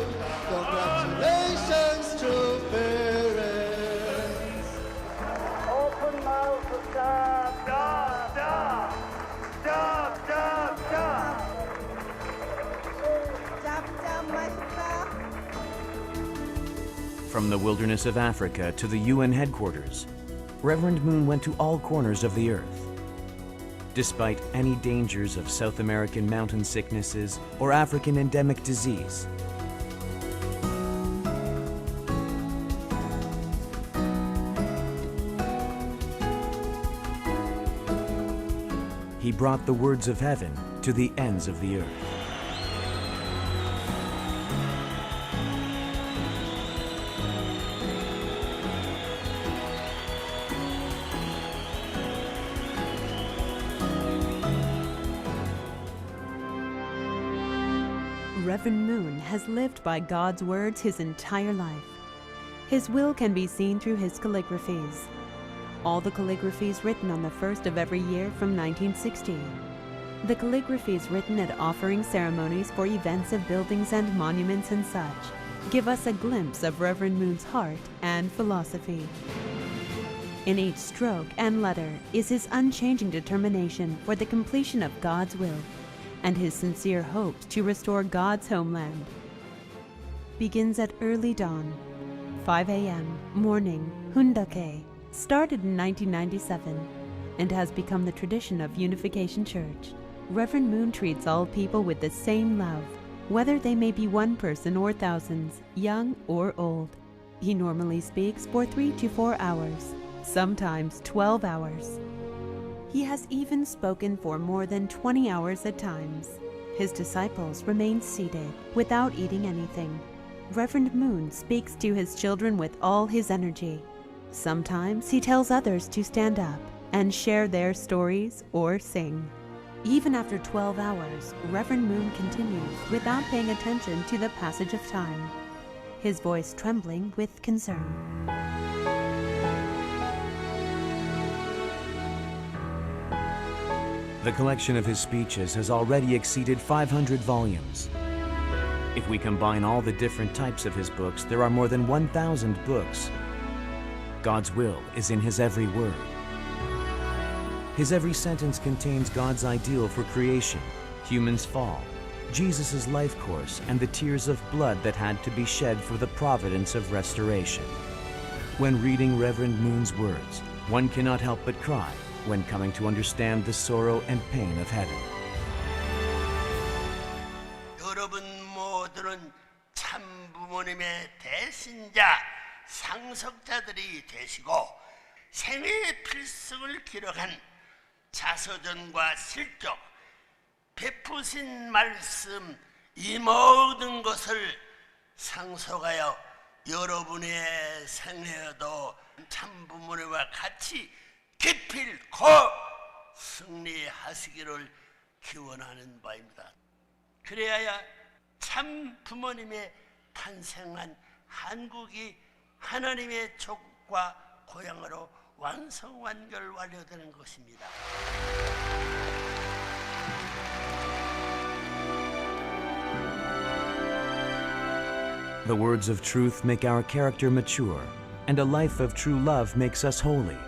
congratulations to parents. Open mouth, job, job, job, job, job, job. From the wilderness of Africa to the UN headquarters, Reverend Moon went to all corners of the earth. Despite any dangers of South American mountain sicknesses or African endemic disease, he brought the words of heaven to the ends of the earth. Reverend Moon has lived by God's words his entire life. His will can be seen through his calligraphies. All the calligraphies written on the first of every year from 1960. The calligraphies written at offering ceremonies for events of buildings and monuments and such give us a glimpse of Reverend Moon's heart and philosophy. In each stroke and letter is his unchanging determination for the completion of God's will and his sincere hopes to restore God's homeland. Begins at early dawn, 5 a.m., morning, Hundake, started in 1997. and has become the tradition of Unification Church. Reverend Moon treats all people with the same love, whether they may be one person or thousands, young or old. He normally speaks for 3 to 4 hours, sometimes 12 hours. He has even spoken for more than 20 hours at times. His disciples remain seated without eating anything. Reverend Moon speaks to his children with all his energy. Sometimes he tells others to stand up and share their stories or sing. Even after 12 hours, Reverend Moon continues without paying attention to the passage of time, his voice trembling with concern. The collection of his speeches has already exceeded 500 volumes. If we combine all the different types of his books, there are more than 1,000 books. God's will is in his every word. His every sentence contains God's ideal for creation, humans' fall, Jesus' life course, and the tears of blood that had to be shed for the providence of restoration. When reading Reverend Moon's words, one cannot help but cry when coming to understand the sorrow and pain of heaven. 여러분 모두는 참 부모님의 대신자, 상속자들이 되시고 생애의 필승을 기록한 자서전과 실적, 베푸신 말씀 이 모든 것을 상속하여 여러분의 생애에도 참 부모님과 같이 기필코 승리하시기를 기원하는 바입니다. 그래야 참 부모님의 탄생한 한국이 하나님의 족과 고향으로 완성완결 완료되는 것입니다. The words of truth make our character mature, and a life of true love makes us holy.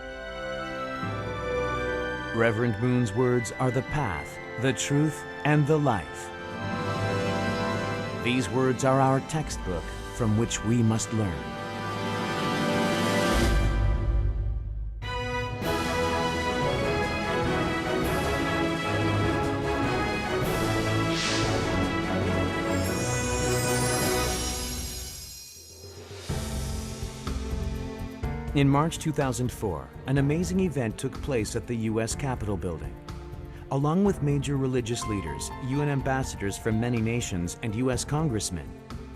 Reverend Moon's words are the path, the truth, and the life. These words are our textbook from which we must learn. In March 2004, an amazing event took place at the U.S. Capitol building. Along with major religious leaders, UN ambassadors from many nations, and U.S. congressmen,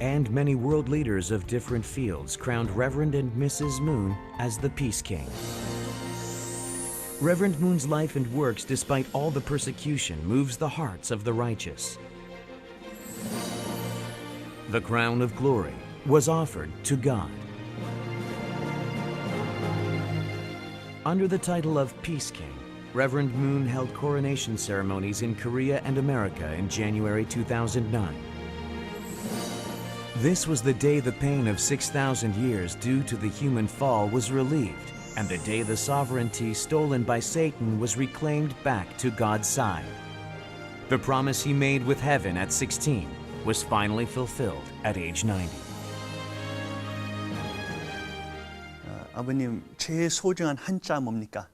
and many world leaders of different fields crowned Reverend and Mrs. Moon as the Peace King. Reverend Moon's life and works, despite all the persecution, moves the hearts of the righteous. The crown of glory was offered to God. Under the title of Peace King, Reverend Moon held coronation ceremonies in Korea and America in January 2009. This was the day the pain of 6,000 years due to the human fall was relieved, and the day the sovereignty stolen by Satan was reclaimed back to God's side. The promise he made with heaven at 16 was finally fulfilled at age 90. 아버님, 제일 소중한 한자 뭡니까?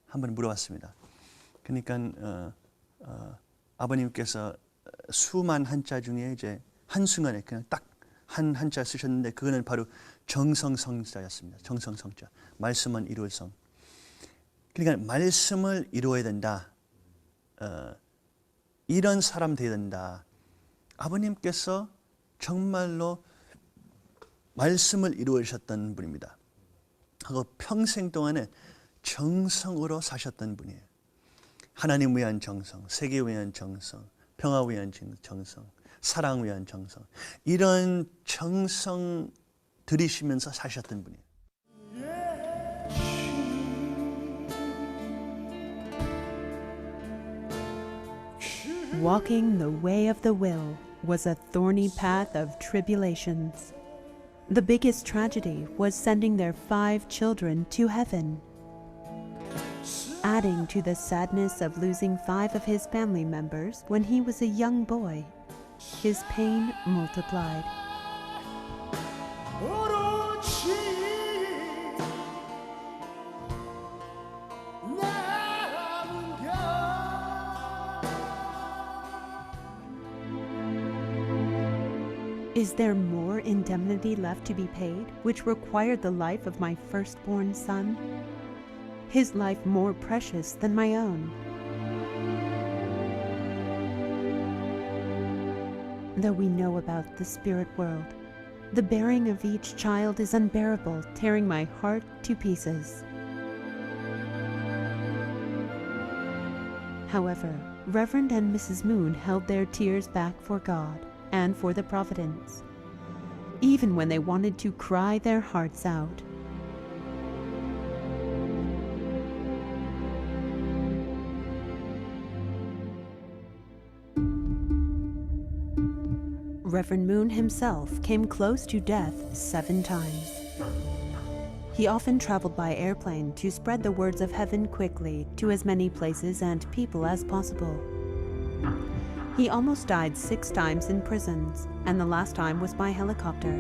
한번 물어봤습니다. 그러니까 아버님께서 수만 한자 중에 이제 한순간에 그냥 딱 한 한자 쓰셨는데 그거는 바로 정성성자였습니다. 정성성자. 말씀은 이룰 성. 그러니까 말씀을 이루어야 된다. 이런 사람 되어야 된다. 아버님께서 정말로 말씀을 이루어주셨던 분입니다. 하고 평생 동안에 정성으로 사셨던 분이에요. 하나님 위한 정성, 세계 위한 정성, 평화 위한 정성, 사랑 위한 정성, 이런 정성 들이시면서 사셨던 분이에요. Walking the way of the will was a thorny path of tribulations. The biggest tragedy was sending their 5 children to heaven. Adding to the sadness of losing 5 of his family members when he was a young boy, his pain multiplied. 오로지 나 Is there more indemnity left to be paid, which required the life of my firstborn son? His life more precious than my own. Though we know about the spirit world, the bearing of each child is unbearable, tearing my heart to pieces. However, Reverend and Mrs. Moon held their tears back for God and for the Providence, even when they wanted to cry their hearts out. Reverend Moon himself came close to death 7 times. He often traveled by airplane to spread the words of heaven quickly to as many places and people as possible. He almost died 6 times in prisons, and the last time was by helicopter.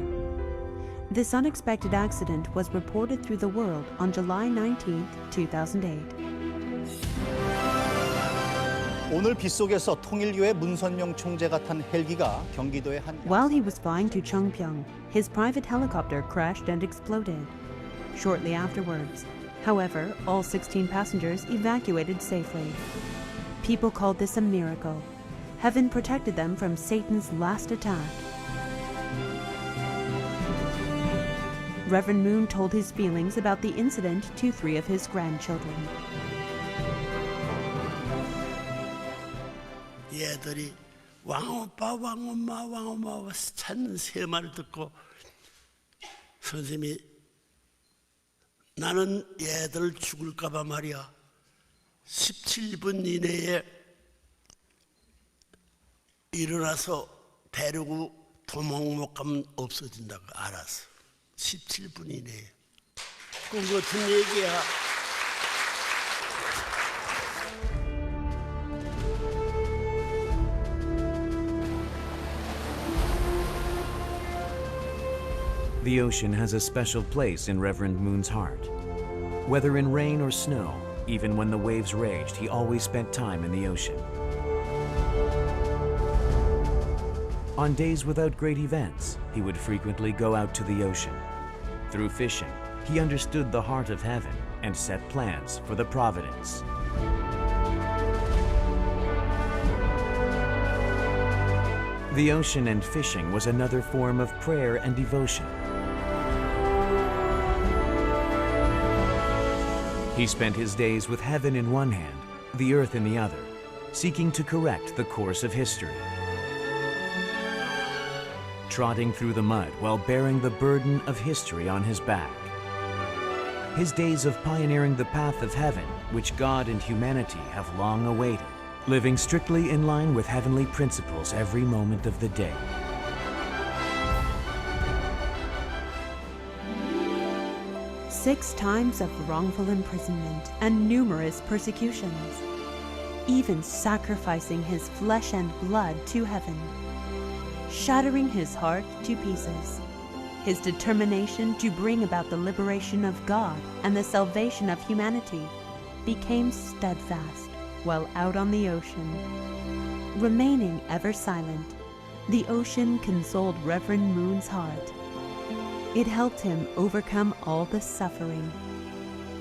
This unexpected accident was reported through the world on July 19, 2008. 오늘 빗속에서 통일교의 문선영 총재가 탄 헬기가 경기도의 한 While he was flying to Cheongpyeong, his private helicopter crashed and exploded. Shortly afterwards, however, all 16 passengers evacuated safely. People called this a miracle. Heaven protected them from Satan's last attack. Reverend Moon told his feelings about the incident to 3 of his grandchildren. 얘들이 왕오빠 왕엄마 왕엄마 찾는 3말을 듣고 선생님이 나는 얘들 죽을까 봐 말이야 17분 이내에 일어나서 데리고 도망 못 가면 없어진다고 알았어 17분 이내에 꿈 같은 얘기야. The ocean has a special place in Reverend Moon's heart. Whether in rain or snow, even when the waves raged, he always spent time in the ocean. On days without great events, he would frequently go out to the ocean. Through fishing, he understood the heart of heaven and set plans for the providence. The ocean and fishing was another form of prayer and devotion. He spent his days with heaven in one hand, the earth in the other, seeking to correct the course of history. Trotting through the mud while bearing the burden of history on his back. His days of pioneering the path of heaven, which God and humanity have long awaited, living strictly in line with heavenly principles every moment of the day. Six times of wrongful imprisonment and numerous persecutions, even sacrificing his flesh and blood to heaven, shattering his heart to pieces. His determination to bring about the liberation of God and the salvation of humanity became steadfast while out on the ocean. Remaining ever silent, the ocean consoled Reverend Moon's heart. It helped him overcome all the suffering.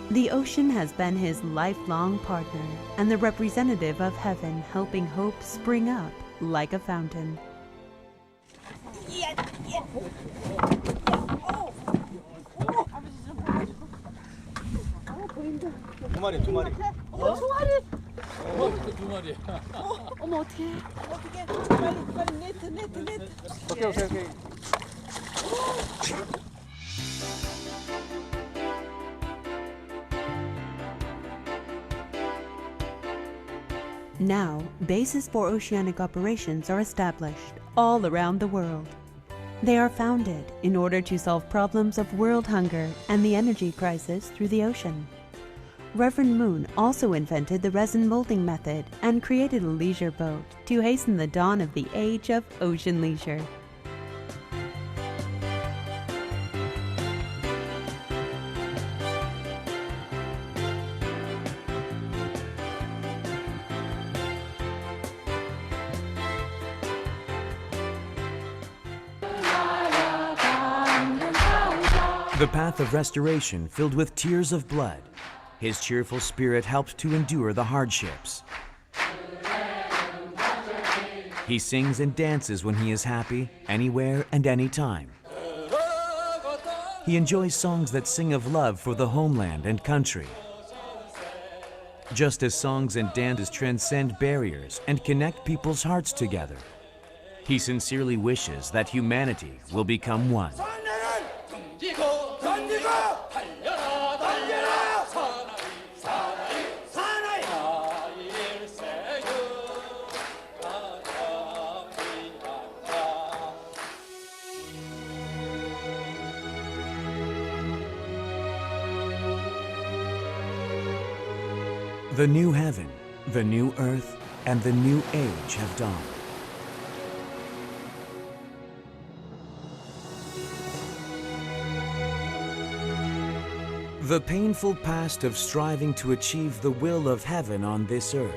The ocean has been his lifelong partner and the representative of heaven, helping hope spring up like a fountain. 두 마리, 두 마리. 두 마리. 두 마리. 어머 어떡해. 어떡해. 빨리 네트. 오케이. Now, bases for oceanic operations are established all around the world. They are founded in order to solve problems of world hunger and the energy crisis through the ocean. Reverend Moon also invented the resin molding method and created a leisure boat to hasten the dawn of the age of ocean leisure. The path of restoration filled with tears of blood, his cheerful spirit helped to endure the hardships. He sings and dances when he is happy, anywhere and anytime. He enjoys songs that sing of love for the homeland and country. Just as songs and dances transcend barriers and connect people's hearts together, he sincerely wishes that humanity will become one. The new heaven, the new earth, and the new age have dawned. The painful past of striving to achieve the will of heaven on this earth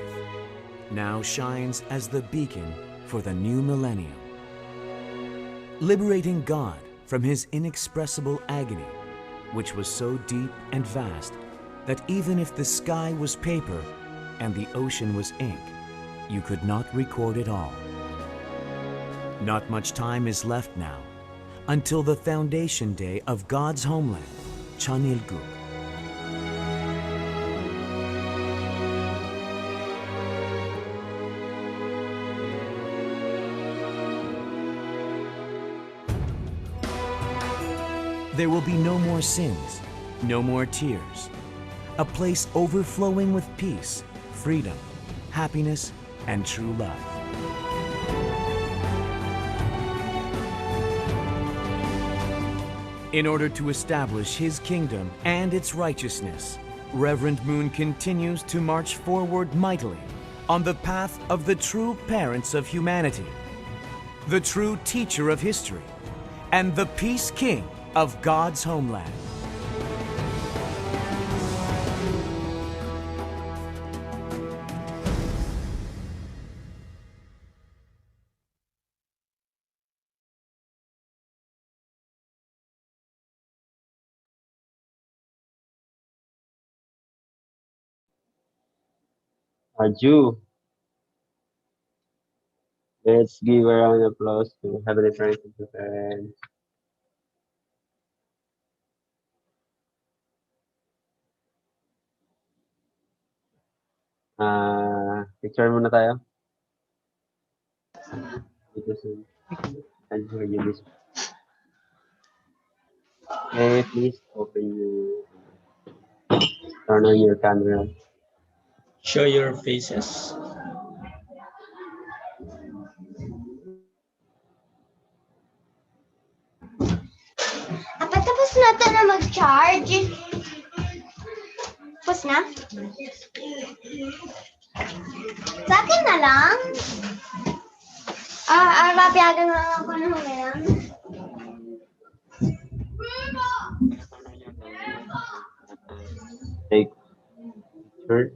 now shines as the beacon for the new millennium. Liberating God from his inexpressible agony, which was so deep and vast that even if the sky was paper and the ocean was ink, you could not record it all. Not much time is left now until the foundation day of God's homeland, Chanilguk. There will be no more sins, no more tears. A place overflowing with peace, freedom, happiness, and true love. In order to establish his kingdom and its righteousness, Reverend Moon continues to march forward mightily on the path of the true parents of humanity, the true teacher of history, and the peace king of God's homeland. Jew. Let's give a round of applause to Heavenly Parents and to parents. Picture muna tayo. Dito sa Okay, please open your, turn on your camera. Show your faces. Tapos na ito na mag-charge. Tapos na? Sa akin na lang? Papayagan na lang ako ng ngayon. Take picture.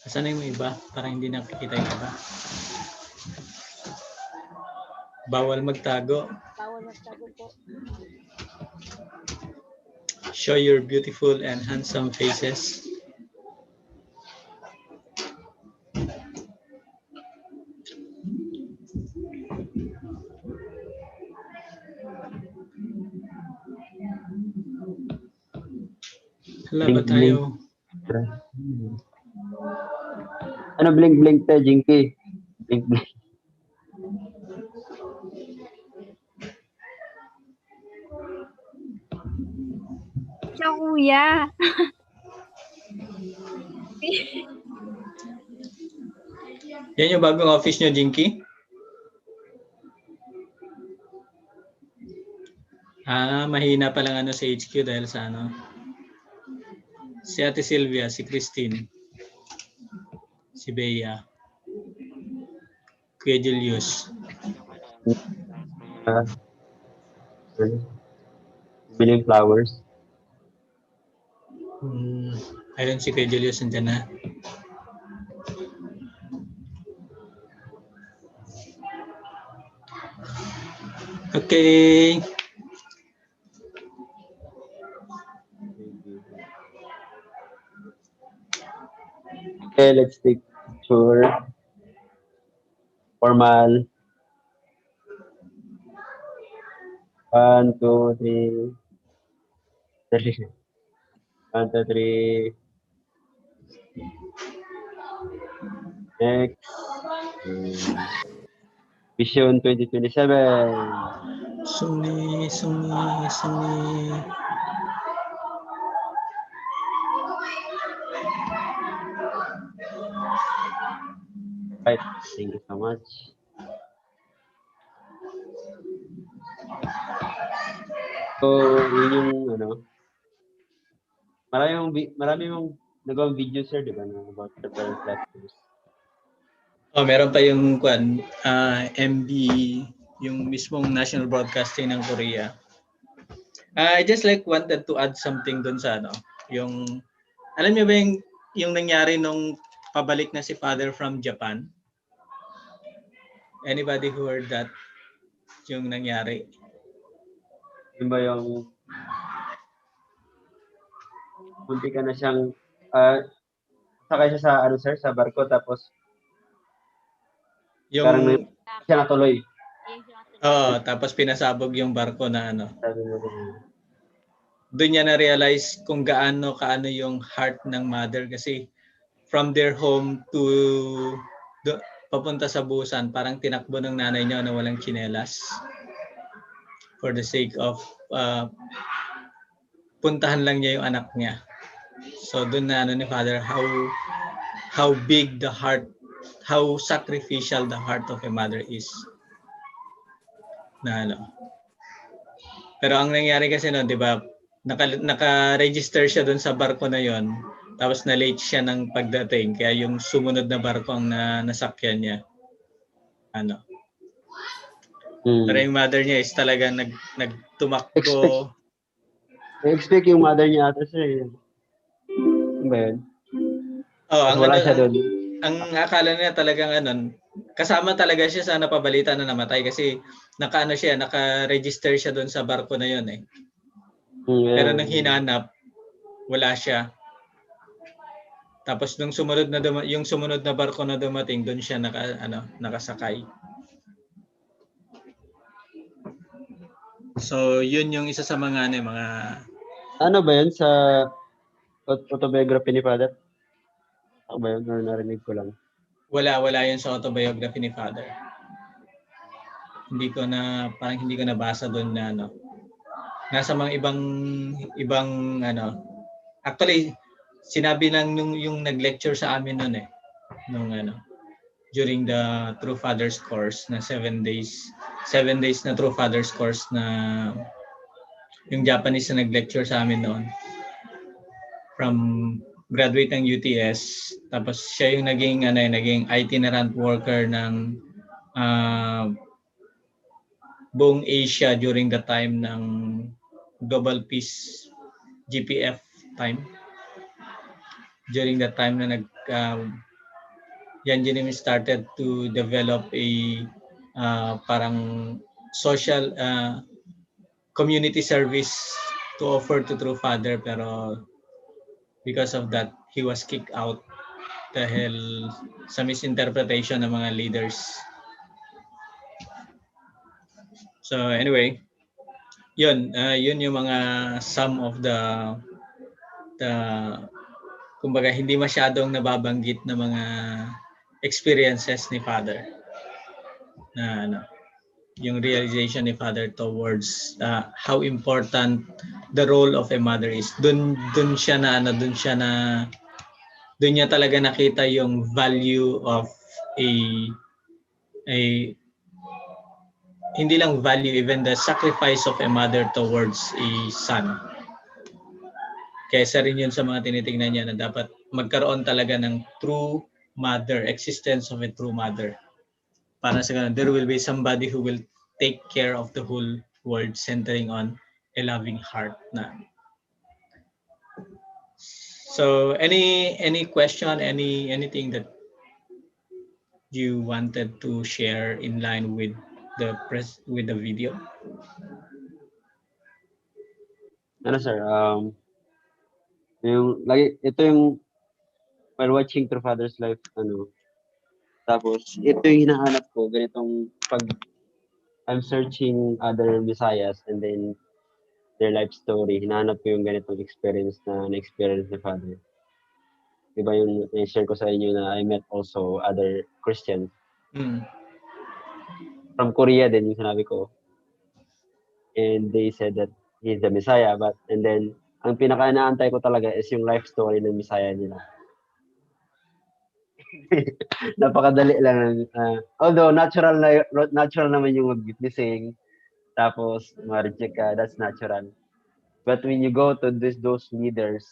Asan na yung iba? Parang hindi nakikita yung iba. Bawal magtago. Bawal magtago po. Show your beautiful and handsome faces. Hala ba tayo? Ano blink tayo, Jinky? Blink. Siya, kuya. Yan yung bagong office nyo, Jinky? Mahina pa lang ano sa HQ dahil sa ano. Si Ate Sylvia, si Christine, si Bea, Kuya Julius. Biling flowers. Ayun si Kuya Julius nandiyan na. Okay. Okay, let's take picture. Formal. 1, 2, 3. 1, 2, 3. Next. Vision 2027. Sungi. Right. Thank you so much. So, yun yung ano. Marami mong nagawang video, sir, di ba, na about preparing classrooms. Oh, meron pa yung MB, yung mismong National Broadcasting ng Korea. I just wanted to add something dun sa yung alam niyo ba yung nangyari nung pabalik na si Father from Japan? Anybody who heard that? Yung nangyari? Yun ba yung munti ka na siyang sakay siya sa sir, sa barko, tapos Yung parang siya natuloy. tapos pinasabog yung barko na Sabi mo doon niya na-realize kung kaano yung heart ng mother kasi from their home to papunta sa Busan, parang tinakbo ng nanay niya na walang tsinelas for the sake of puntahan lang niya yung anak niya. So doon na ni Father how big the heart, how sacrificial the heart of a mother is. Pero ang nangyari kasi noon, 'di ba? Naka-register siya doon sa barko na 'yon. Tapos na-late siya ng pagdating kaya yung sumunod na barko ang nasakyan niya. Pero yung mother niya is talaga nagtumakbo. expect yung mother niya ata, sir. Ano ba yun? Wala siya doon. Ang akala niya talagang kasama talaga siya sa napabalita na namatay kasi naka-register siya doon sa barko na 'yon eh. Pero nang hinanap, wala siya. Tapos nung sumunod na barko na dumating, doon siya nakasakay. So, yun yung isa sa mga ano ba yun sa autobiography ni Father? Ako ba yun? Or narinig ko lang? Wala yun sa autobiography ni Father. Parang hindi ko nabasa doon na nasa mga ibang actually sinabi lang yung nag-lecture sa amin noon nung during the True Fathers course na 7 days na True Fathers course na yung Japanese na nag-lecture sa amin noon from graduate ng UTS, tapos siya yung naging itinerant worker ng buong Asia during the time ng Global Peace GPF time. During that time na Yan Jinim started to develop a parang social community service to offer to True Father, pero because of that, he was kicked out dahil sa misinterpretation ng mga leaders. So anyway, yun yung mga some of the kumbaga hindi masyadong nababanggit na mga experiences ni Father na yung realization ni Father towards how important the role of a mother is. Doon niya talaga nakita yung value of a hindi lang value, even the sacrifice of a mother towards a son. Kaya isa rin yun sa mga tinitingnan niya na dapat magkaroon talaga ng true mother, existence of a true mother. Para sa ganun, there will be somebody who will take care of the whole world, centering on a loving heart. So any question, anything that you wanted to share in line with the video? Ano sir, yung lagi ito yung while watching True Father's Life, tapos ito yung hinahanap ko, ganitong pag I'm searching other messiahs and then their life story, hinahanap ko yung ganitong experience na na-experience ni Father. Diba yung share ko sa inyo na I met also other Christians from Korea din yung sinabi ko. And they said that he's the Messiah, and then ang pinaka-inaantay ko talaga is yung life story ng Messiah nila. Napakadali lang. Although natural naman yung mag-witnessing, tapos ma-reject ka, that's natural. But when you go to those leaders,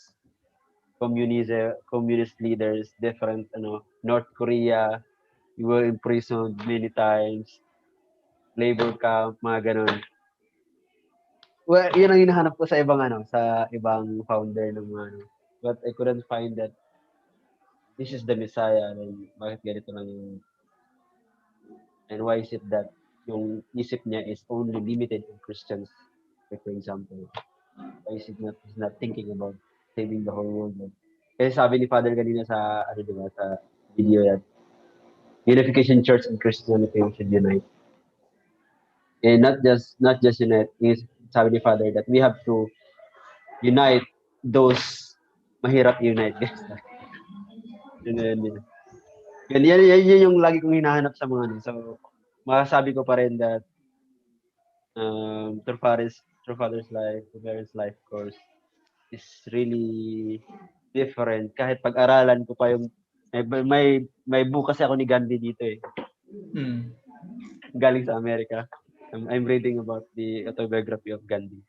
communist leaders, different, North Korea, you were imprisoned many times, labor camp, mga ganun. Well, yun ang hinahanap ko sa ibang founder ng mga But I couldn't find that this is the Messiah, and bakit ganito lang yung, and why is it that yung isip niya is only limited to Christians, like for example. Why is it he's not thinking about saving the whole world? Kasi sabi ni Father kanina sa, sa video yan, Unification Church and Christianity should unite. And not just unite, sabi ni Father that we have to unite those mahirap unite, guys. Yan yung lagi kong hinahanap sa mga So, masasabi ko pa rin that True Father's Life, True Parents Life course is really different. Kahit pag-aralan ko pa yung may book kasi ako ni Gandhi dito eh. Galing sa Amerika. I'm reading about the autobiography of Gandhi.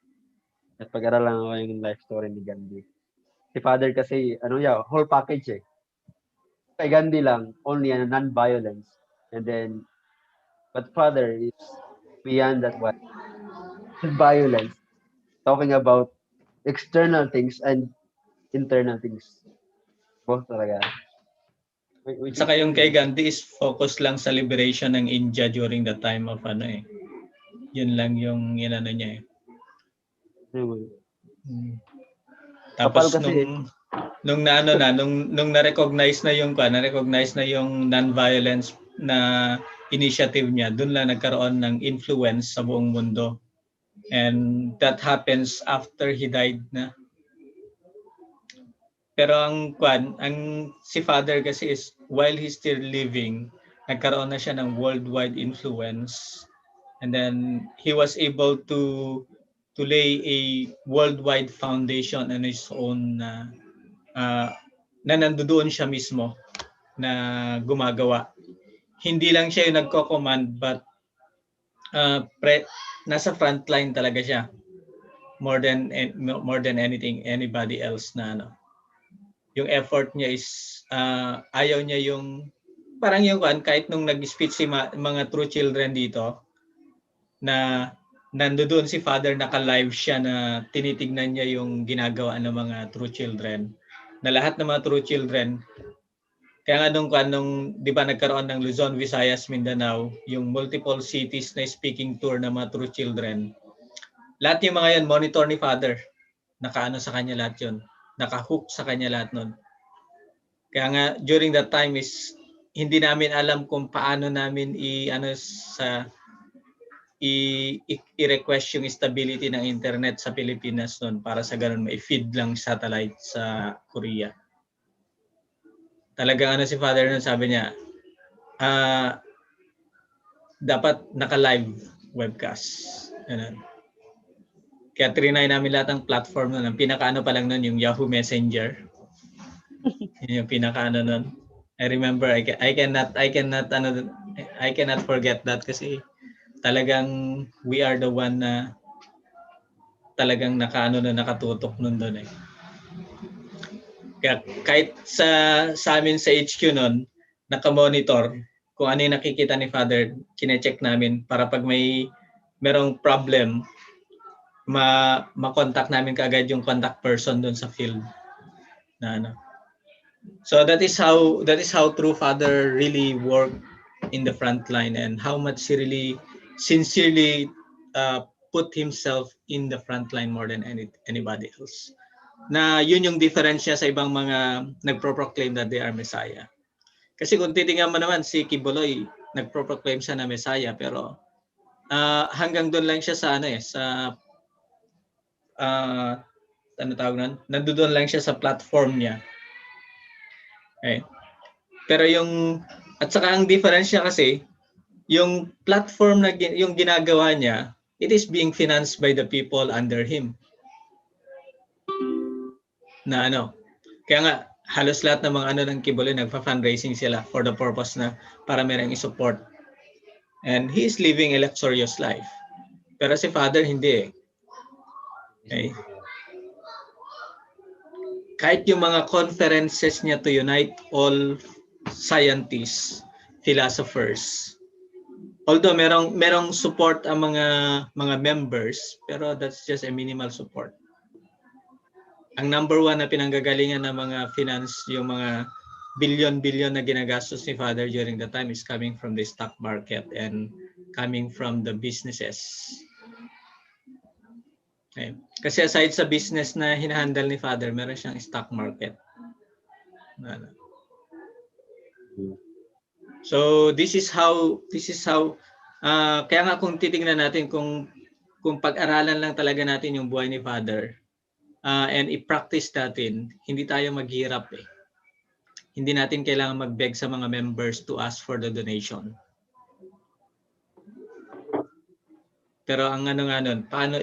At pag-aralan ko yung life story ni Gandhi. Si Father kasi, whole package eh. Kay Gandhi lang, only non-violence. And then, but Father is beyond that one. Violence. Talking about external things and internal things. Both talaga. Saka yung kay Gandhi is focus lang sa liberation ng India during the time of Yun lang yung inano niya eh. Tapos nung na-recognize na yung non-violence na initiative niya, doon lang nagkaroon ng influence sa buong mundo. And that happens after he died na. Pero ang si Father kasi is while he's still living, nagkaroon na siya ng worldwide influence. And then he was able to lay a worldwide foundation on his own na nandoon siya mismo na gumagawa. Hindi lang siya yung nagko-command but nasa front line talaga siya more than anything anybody else na yung effort niya is ayaw niya yung parang yung kahit nung nag-speech si mga true children dito na nandoon si Father, naka-live siya na tinitignan niya yung ginagawa ng mga true children, na lahat ng mga true children. Kaya nga nung di ba nagkaroon ng Luzon, Visayas, Mindanao, yung multiple cities na speaking tour ng mga true children, lahat yung mga yan monitor ni Father. Nakaano sa kanya lahat yun. Naka-hook sa kanya lahat nun. Kaya nga during that time is hindi namin alam kung paano namin i-request yung stability ng internet sa Pilipinas noon para sa ganun ma-feed lang satellite sa Korea. Talagang si Father nun sabi niya, dapat naka-live webcast. Ganun. Kaya trinay namin lahat ng platform nun. Ang pinaka-ano pa lang nun yung Yahoo Messenger. Yun yung pinaka-ano nun. I remember I cannot forget that kasi talagang we are the one na talagang nakatutok nun doon eh. Kaya kahit sa amin sa HQ nun, naka-monitor kung ano yung nakikita ni Father, kine-check namin para pag merong problem, ma-contact namin kaagad yung contact person doon sa field. So that is how True Father really worked in the front line and how much he really sincerely put himself in the front line more than anybody else. Na yun yung difference niya sa ibang mga nagpro-proclaim that they are Messiah. Kasi kung titingnan mo naman si Kibuloy, nagpro-proclaim siya na Messiah, pero hanggang doon lang siya sa ano tawag nun? Nandoon lang siya sa platform niya. Okay. Pero at saka ang difference niya kasi, yung platform na yung ginagawa niya, it is being financed by the people under him. Na kaya nga, halos lahat ng mga ng Kibuloy, nagpa-fundraising sila for the purpose na para merong i-support. And he is living a luxurious life. Pero si Father, hindi eh. Okay. Kahit yung mga conferences niya to unite all scientists, philosophers, although merong support ang mga members, pero that's just a minimal support. Ang number one na pinanggagalingan ng mga finance, yung mga billion na ginagastos ni Father during the time is coming from the stock market and coming from the businesses. Okay. Kasi aside sa business na hinahandle ni Father, meron siyang stock market. So this is how kaya nga kung titingnan natin kung pag-aralan lang talaga natin yung buhay ni Father and i-practice natin, hindi tayo maghirap eh. Hindi natin kailangan mag-beg sa mga members to ask for the donation. Pero ang nun, paano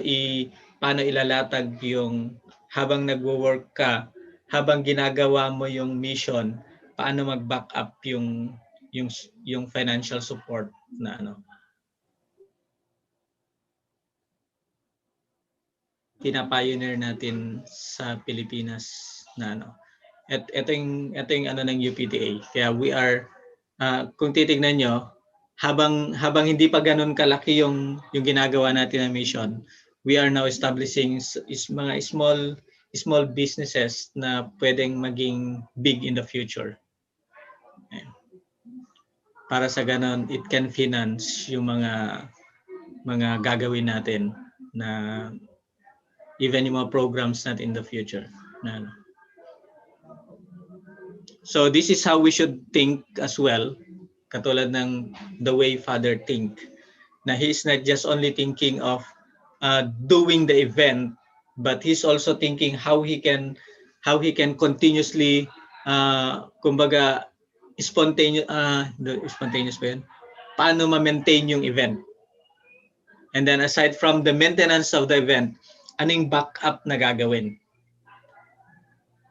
ilalatag yung habang nagwo-work ka, habang ginagawa mo yung mission, paano mag-back up yung financial support na pinapioneer natin sa Pilipinas na At ito yung ng UPTA. Kaya we are kung titingnan nyo, habang hindi pa ganun kalaki yung ginagawa natin na mission, we are now establishing mga small businesses na pwedeng maging big in the future. Para sa ganun, it can finance yung mga gagawin natin na even yung mga programs natin in the future. So this is how we should think as well, katulad ng the way Father think, na he's not just only thinking of doing the event, but he's also thinking how he can continuously kumbaga spontaneous ba yun? Paano ma-maintain yung event. And then aside from the maintenance of the event, anong backup na gagawin?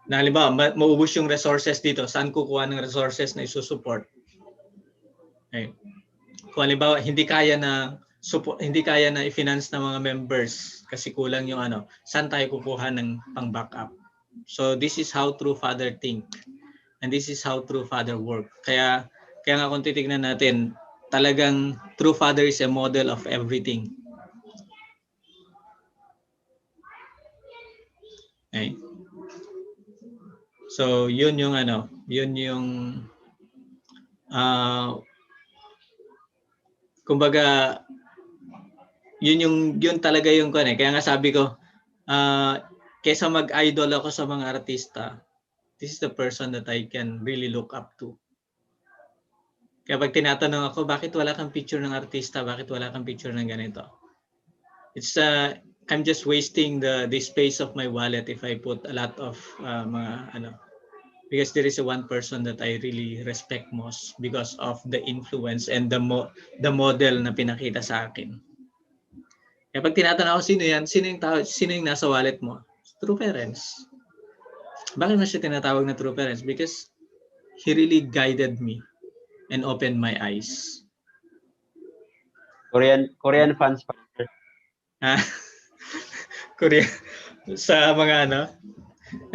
Na halimbawa, maubos yung resources dito, saan kukuha ng resources na isusupport? Okay. Kung halimbawa, hindi kaya na i-finance ng mga members kasi kulang yung saan tayo kukuha ng pang-backup? So this is how true Father think. And this is how true Father work. Kaya nga kung titignan natin, talagang true Father is a model of everything. Okay. So yun yung kumbaga yun talaga yung kaya nga sabi ko kaysa mag-idol ako sa mga artista, this is the person that I can really look up to. Kaya pag tinatanong ako, bakit wala kang picture ng artista, bakit wala kang picture ng ganito, it's I'm just wasting the space of my wallet if I put a lot of mga because there is one person that I really respect most because of the influence and the model na pinakita sa akin. Kaya pag tinatanong ako, sino yan? Sino yung nasa wallet mo? True parents. Bakit mo siya tinatawag na true parents? Because he really guided me and opened my eyes. Korean fans pa. Korean sa mga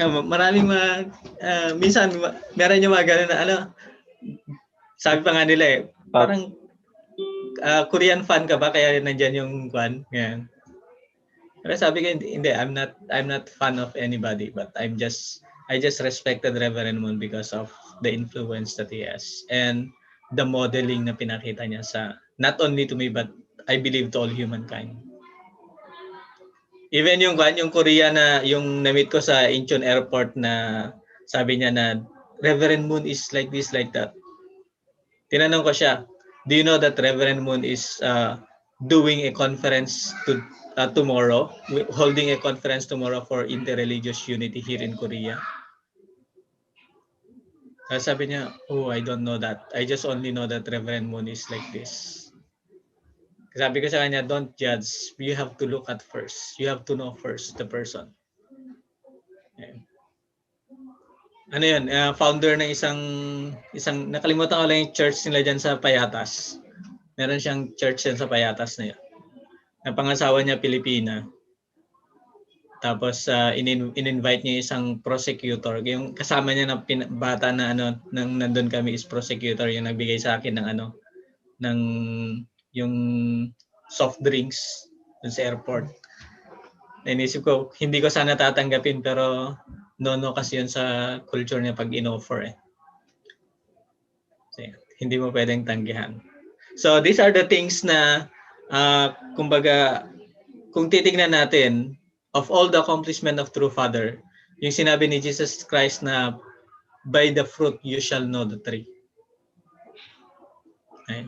maraming minsan meron yung mga ganun na sabi pa nga nila parang Korean fan ka ba kaya nandiyan yung kwan? Yan. Pero sabi ko hindi, I'm not fan of anybody, but I just respected Reverend Moon because of the influence that he has and the modeling na pinakita niya sa not only to me but I believe to all humankind. Even yung Korea na yung na-meet ko sa Incheon Airport na sabi niya na Reverend Moon is like this, like that. Tinanong ko siya, do you know that Reverend Moon is doing a conference tomorrow, holding a conference tomorrow for interreligious unity here in Korea? Sabi niya, oh, I don't know that. I just only know that Reverend Moon is like this. Sabi ko sa kanya, don't judge. You have to look at first. You have to know first the person. Ano yun, founder ng isang nakalimutan ko lang yung church nila dyan sa Payatas. Meron siyang church dyan sa Payatas na yun. Ang pangasawa niya Pilipina. Tapos in-invite niya isang prosecutor. Yung kasama niya na bata na nang nandun kami is prosecutor, yung nagbigay sa akin ng yung soft drinks dun sa airport. Inisip ko, hindi ko sana tatanggapin pero no kasi yun sa culture niya pag in-offer eh. So, hindi mo pwedeng tanggihan. So these are the things na kumbaga kung titingnan natin of all the accomplishment of true father, yung sinabi ni Jesus Christ na by the fruit you shall know the tree. Okay.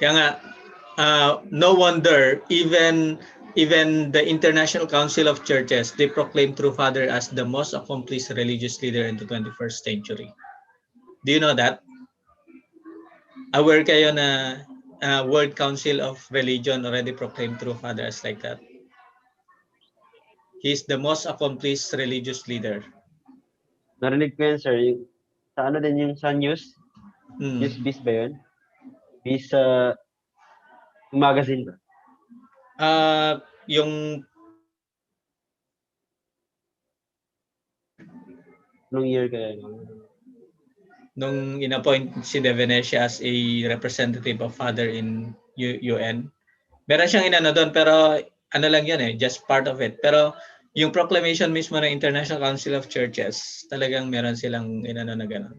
Kaya nga no wonder even the International Council of Churches, they proclaim True Father as the most accomplished religious leader in the 21st century. Do you know that? Aware kayo na World Council of Religion already proclaimed True Father as like that? He is the most accomplished religious leader. Narinig ko yan, sir. Yung, sa ano din yung sa news? News Biz ba yun? Biz magazine ba? Yung Nung year kaya nung inappoint si De Venecia as a representative of Father in UN. Meron siyang inano doon pero ano lang yan just part of it. Pero yung proclamation mismo ng International Council of Churches, talagang meron silang inano na gano'n.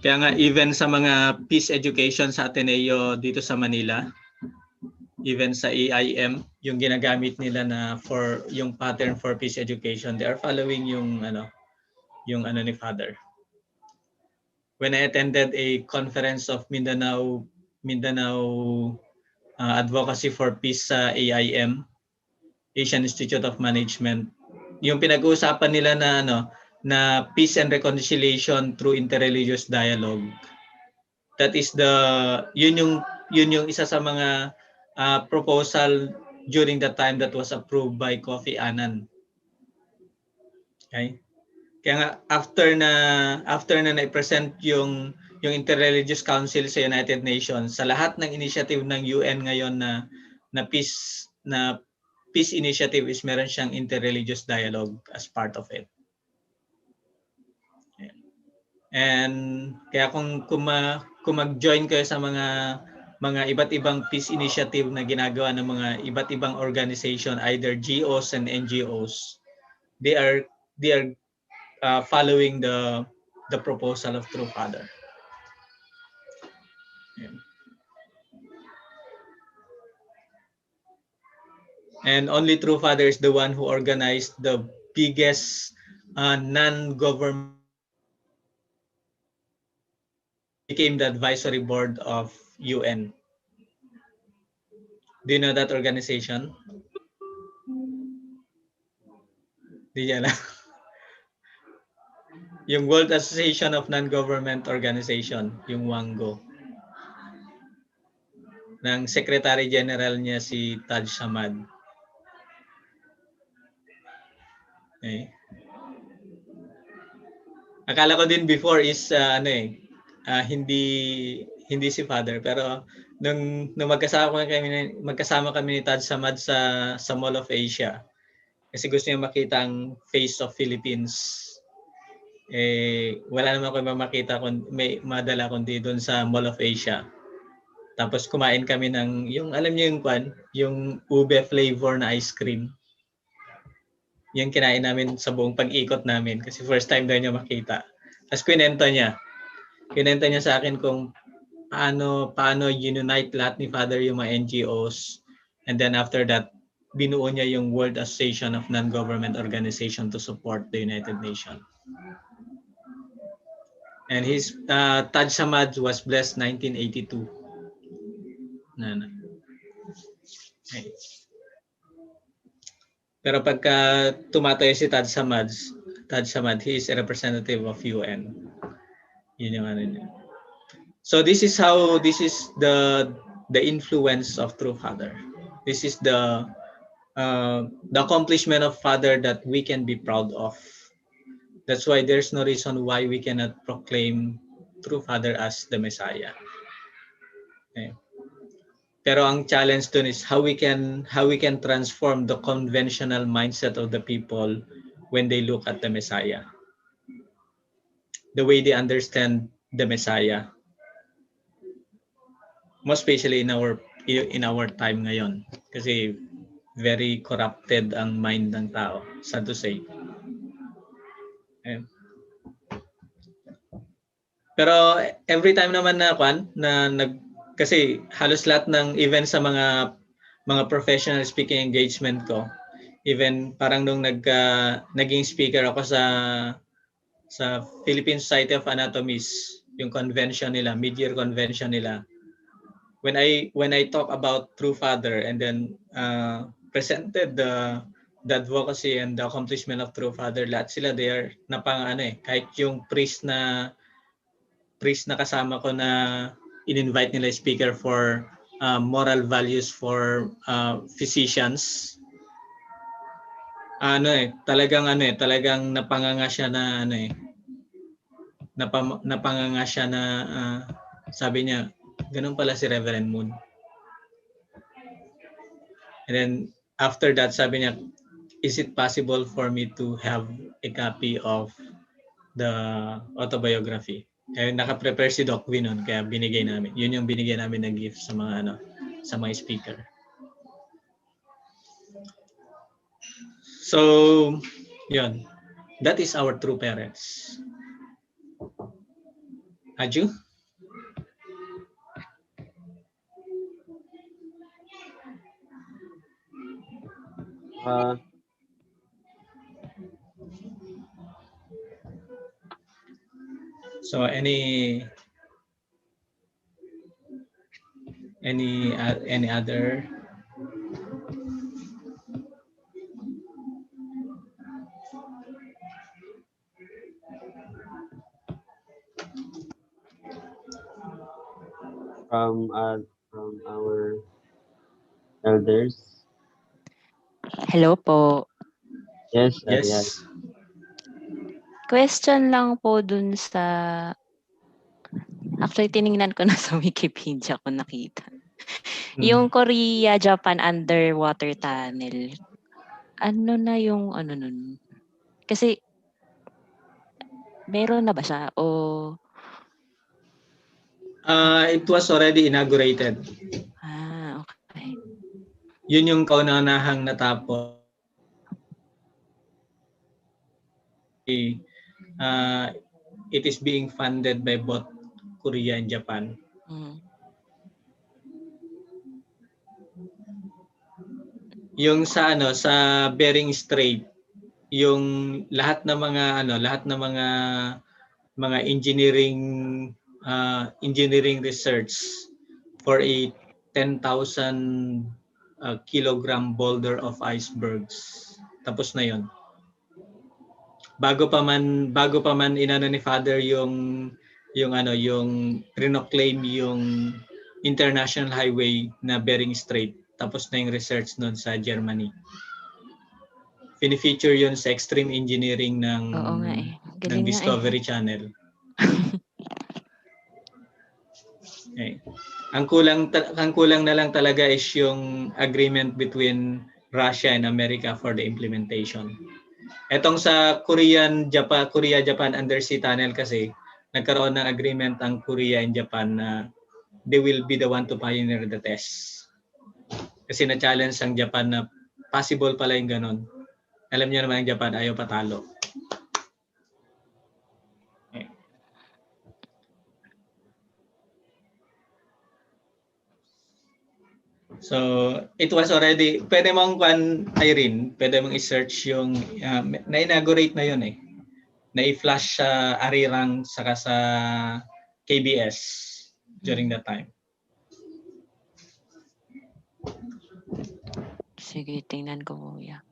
Kaya nga even sa mga peace education sa Ateneo dito sa Manila, even sa AIM, yung ginagamit nila na for yung pattern for peace education, they are following yung ni Father. When I attended a conference of Mindanao Advocacy for Peace sa AIM, Asian Institute of Management, yung pinag-uusapan nila na peace and reconciliation through interreligious dialogue. That is yun yung isa sa mga proposal during the time that was approved by Kofi Annan. Okay? Kaya nga after na na-present yung Interreligious Council sa United Nations, sa lahat ng initiative ng UN ngayon na peace initiative is meron siyang interreligious dialogue as part of it. And kaya kung mag-join kayo sa mga iba't ibang peace initiative na ginagawa ng mga iba't ibang organization, either GOs and NGOs, they are following the proposal of True Father. Yeah. And only True Father is the one who organized the biggest non-government, became the advisory board of UN. Do you know that organization? Di niya alam. Yung World Association of Non-Government Organization, yung WANGO. Ng Secretary General niya si Taj Samad. Okay. Akala ko din before is hindi si Father, pero nung magkasama kami ni Taj Samad sa Mall of Asia, kasi gusto niya makita ang face of Philippines. Wala naman ako makita may madala kundi doon sa Mall of Asia. Tapos kumain kami ng yung alam niyo yung ube flavor na ice cream. Yung kinain namin sa buong pag-ikot namin kasi first time daw niya makita. Tapos kwento niya sa akin kung paano unite lahat ni Father yung mga NGOs, and then after that binuo niya yung World Association of Non-Government Organization to support the United Nations. And his Taj Samad was blessed 1982. Okay. Pero pagka tumatayo si Taj Samad, he is a representative of UN. Yun yung ano niya. So this is the influence of True Father. This is the accomplishment of Father that we can be proud of. That's why there's no reason why we cannot proclaim True Father as the Messiah. Okay. Pero ang challenge dun is how we can transform the conventional mindset of the people when they look at the Messiah. The way they understand the Messiah. Most especially in our time ngayon. Kasi very corrupted ang mind ng tao, sad to say. Okay. Pero every time naman na kasi halos lahat ng event sa mga professional speaking engagement ko, even parang nung naging speaker ako sa Philippine Society of Anatomists, yung convention nila, mid-year convention nila. When I talk about True Father and then presented the advocacy and the accomplishment of True Father, lahat sila there na kahit yung priest na kasama ko na in-invite nila speaker for moral values for physicians. Talagang napanganga siya na napanganga siya na sabi niya, ganun pala si Reverend Moon. And then after that, sabi niya, is it possible for me to have a copy of the autobiography? Kaya naka-prepare si Doc Win nun, kaya binigay namin. Yun yung binigay namin na gift sa mga speaker. So, yun. That is our true parents. Aju? So any other from our elders? Hello po. Yes, yes. yes. Question lang po dun sa... Actually, tiningnan ko na sa Wikipedia ko nakita. Yung Korea-Japan underwater tunnel, ano na yung ano nun? Kasi, meron na ba siya? O... It was already inaugurated. Okay. Yun yung kauna-unahang natapos. It is being funded by both Korea and Japan. Yung sa Bering Strait, yung lahat ng mga engineering research for a 10,000 kilogram boulder of icebergs. Tapos na 'yon. Bago pa man inano ni Father yung reclaim yung international highway na Bering Strait. Tapos na yung research nun sa Germany. Fini-feature yun sa extreme engineering ng Discovery Channel. Okay. Ang kulang na lang talaga is yung agreement between Russia and America for the implementation. Etong sa Korea-Japan Undersea Tunnel kasi, nagkaroon ng agreement ang Korea and Japan na they will be the one to pioneer the test. Kasi na-challenge ang Japan na possible pala yung ganun. Alam niyo naman ang Japan, ayaw patalo. Okay. So, it was already, pwede mong Irene, pwede mong i-search yung, na-inaugurate na yun eh. Na-i-flash sa Arirang saka sa KBS during that time. Sige, tingnan ko, kuya.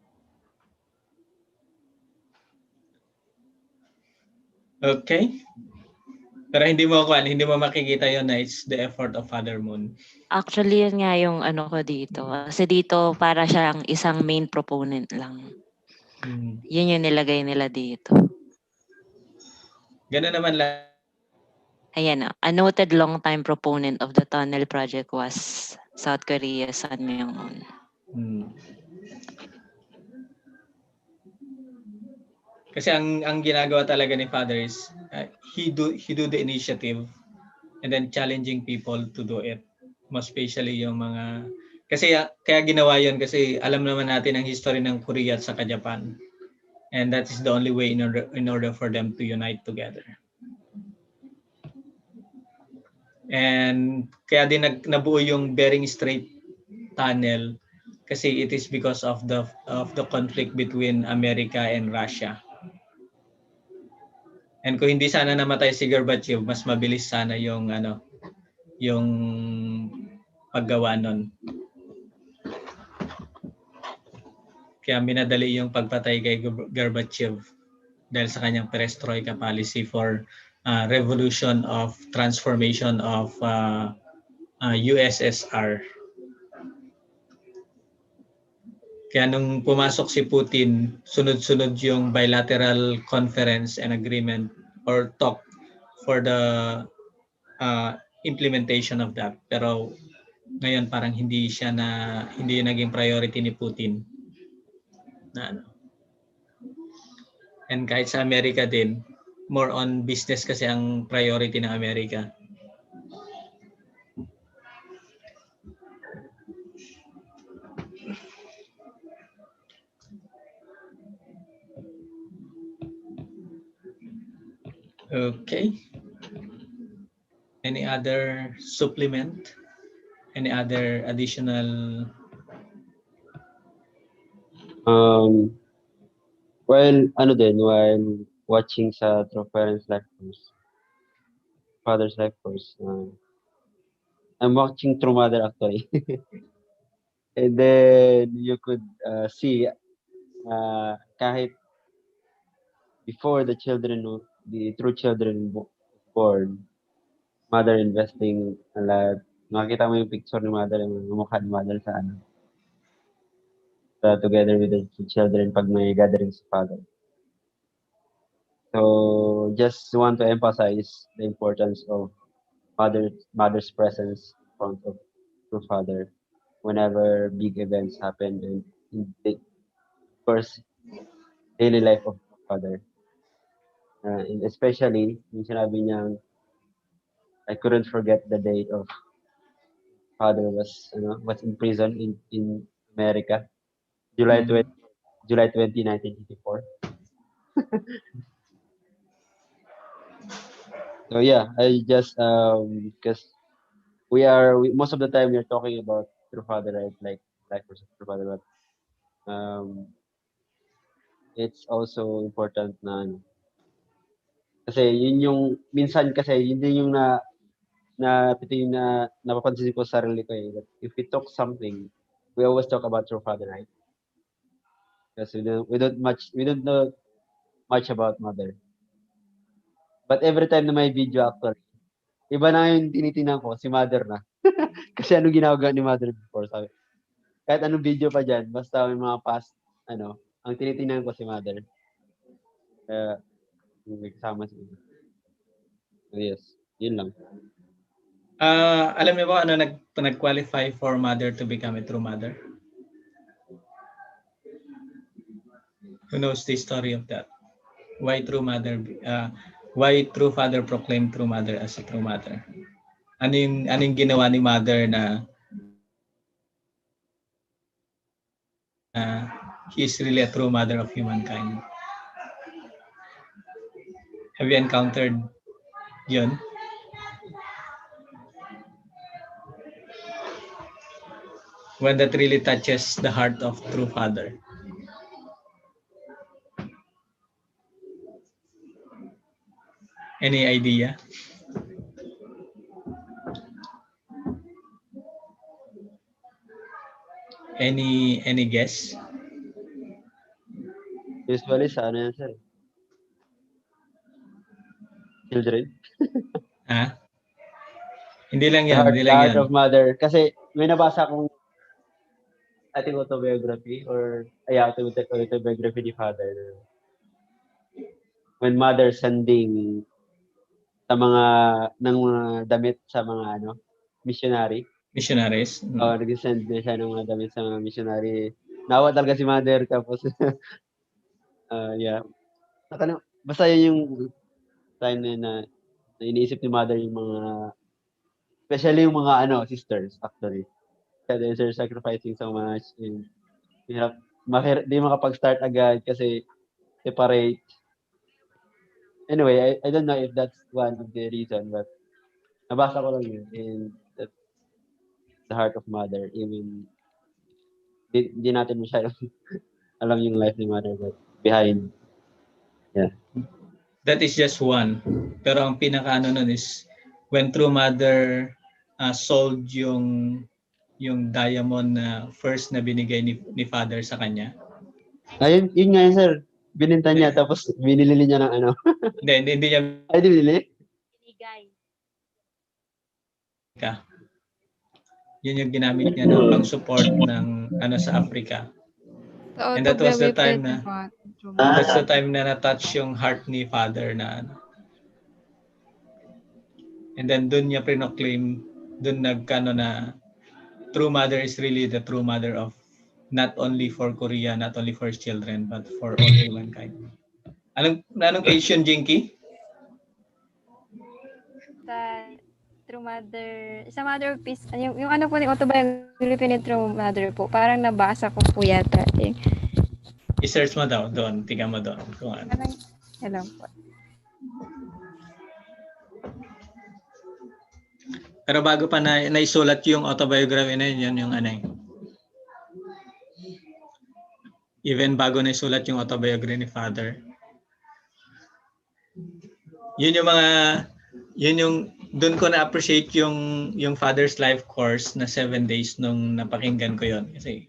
Okay? Pero hindi mo makikita yon na it's the effort of Father Moon. Actually, yun nga yung ano ko dito. Kasi dito, para siyang isang main proponent lang. Yun yung nilagay nila dito. Ganun naman lang. Ayan, a noted long-time proponent of the tunnel project was South Korea's Sun Myung-moon. Kasi ang ginagawa talaga ni Father is he do the initiative and then challenging people to do it. Most especially yung mga kasi kaya ginawa yon kasi alam naman natin ang history ng Korea at saka Japan. And that is the only way in order for them to unite together. And kaya din nabuo yung Bering Strait Tunnel kasi it is because of the conflict between America and Russia. And kung hindi sana namatay si Gorbachev, mas mabilis sana yung paggawa nun. Kaya minadali yung pagpatay kay Gorbachev dahil sa kanyang perestroika policy for revolution of transformation of USSR. Kaya nung pumasok si Putin, sunod-sunod yung bilateral conference and agreement or talk for the implementation of that. Pero ngayon parang hindi naging priority ni Putin. And kahit sa Amerika din, more on business kasi ang priority ng Amerika. Okay. Any other supplement? Any other additional? While watching sa True Parents Life Course, Father's Life Course, I'm watching True Mother actually. And then you could see kahit before the true children born, mother investing a lot. Makita mo yung picture ni mother, yung mukha ni mother together with the children pag may gathering sa father. So just want to emphasize the importance of mother's presence in front of true father whenever big events happen and in the course daily life of father. And especially yung sinabi niyang I couldn't forget the day of father was in prison in America, July 20, 1984. So yeah, I just because most of the time we're talking about true father, right? Like true father, but it's also important na kasi yun yung minsan kasi yun din yung napapansin ko sa sarili ko that if we talk something, we always talk about true father, right? Because we don't know much about mother. But every time na may video actually, iba na yung tinitingnan ko, si mother na. Kasi anong ginagawa ni mother before, sabi. Kahit anong video pa dyan, basta may mga past, ang tinitingnan ko si mother. Kaya, may kasama siya. So yes, yun lang. Alam niyo ba ano nag-qualify for mother to become a true mother? Who knows the story of that? Why true father proclaimed true mother as a true mother? Anong ginawa ni mother na he is really a true mother of humankind? Have you encountered yun? when that really touches the heart of true father? Any idea? Any guess? Usually sa ano yan, sir? Children. Ha? Hindi lang The yan, Heart, hindi The lang Heart yan. of Mother. Kasi may nabasa akong I think autobiography or autobiography ni Father. When Mother sending sa mga mga damit sa mga missionary. Missionaries? Nag-send na siya ng mga damit sa mga missionary. Nawa talaga si Mother tapos yeah. Basta yun yung time na iniisip ni Mother yung mga especially yung mga sisters actually. Kaya they're sacrificing so much and di makapag-start agad kasi separate. Anyway, I don't know if that's one of the reason, but nabasa ko lang yun and that's the heart of Mother. Even di natin masyadong alam yung life ni Mother but behind. Yeah. That is just one. Pero ang pinaka-ano nun is when True Mother sold yung diamond na first na binigay ni Father sa kanya. Ayun, yun nga yun, sir. Bininta niya tapos binili niya ng ano. Hindi niya. Ay, di binili? Yun yung ginamit niya ng pang-support ng sa Africa. And that was the time na that's the time na na-touch yung heart ni Father na and then dun niya proclaim, dun nagkano na True Mother is really the true mother of not only for Korea, not only for his children, but for all humankind. Anong Asian Jinky? True Mother, sa Mother of Peace, yung ano po ni autobiography ni True Mother po, parang nabasa ko po yata. I-search mo daw doon, tingnan mo doon kung ano. Hello po. Pero bago pa naisulat yung autobiography na yun, yung ano even bago naisulat yung autobiography ni Father. Yun yung doon ko na-appreciate yung Father's Life course na 7 days nung napakinggan ko yon kasi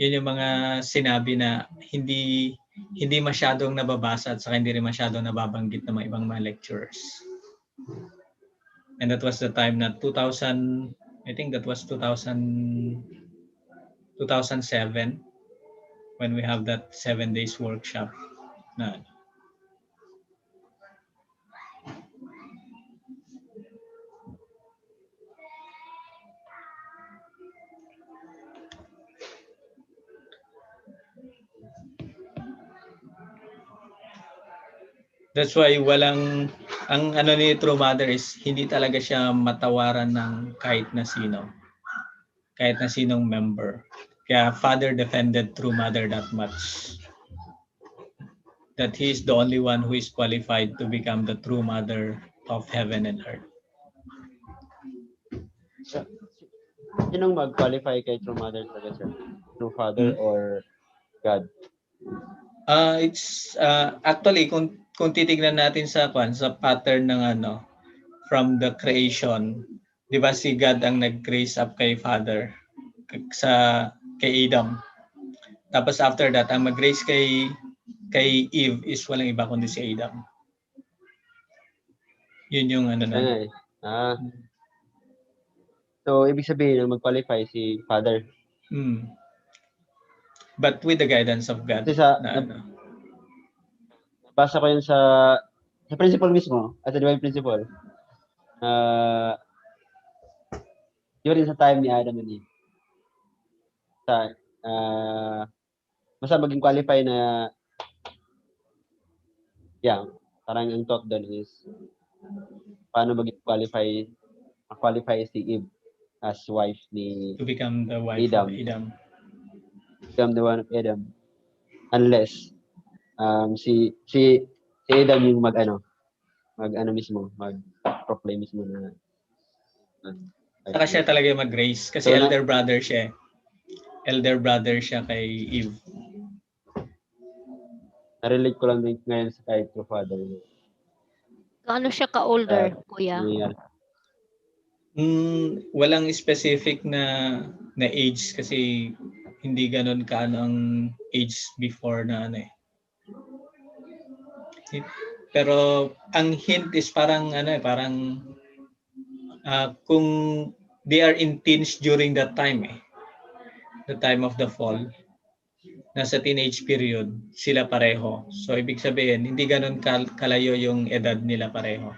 yun yung mga sinabi na hindi masyadong nababasa at saka hindi rin masyadong nababanggit ng mga ibang mga lecturers. And that was the time na 2007 when we have that 7 days workshop na that's why ang ano ni True Mother is hindi talaga siya matawaran ng kahit na sinong member. Kaya Father defended True Mother that much. That he is the only one who is qualified to become the true mother of heaven and earth. Sinong mag-qualify kay True Mother talaga, sir? True Father or God? It's actually kung titignan natin sa pattern ng from the creation, 'di ba si God ang nag-grace up kay Father kay Adam. Tapos after that, ang mag-grace kay Eve is walang iba kundi si Adam. Yun yung ano na. So ibig sabihin mag-qualify si Father. But with the guidance of God. Basa ko yun sa principle mismo, at the divine principle. During sa time ni Adam and Eve. Basta maging qualify na parang ang thought doon is paano maging qualify si Eve as wife ni to become the wife of Adam. Become the one of Adam. Unless si Adam yung mag-proclaim mismo na Saka siya talaga mag-grace kasi elder brother siya. elder brother siya kay Eve. Na-relate ko lang din ngayon sa kay True Father. Gaano siya ka-older, kuya? Walang specific na age kasi hindi ganun kaano ang age before na ano eh. Pero ang hint is parang kung they are in teens during that time the time of the fall, nasa teenage period sila pareho. So ibig sabihin hindi ganun kalayo yung edad nila pareho.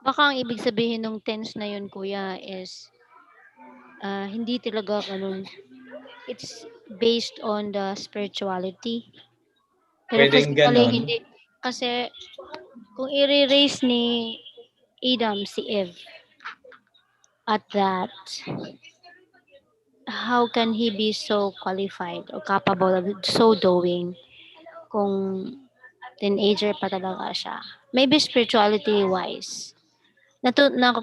Baka ang ibig sabihin ng tense na yun, kuya, is hindi talaga ganun. It's based on the spirituality. Pero Pwedeng physically, ganon. hindi. Kasi kung i-raise ni Adam si Eve at that, how can he be so qualified or capable of so doing kung teenager pa talaga siya? Maybe spirituality wise.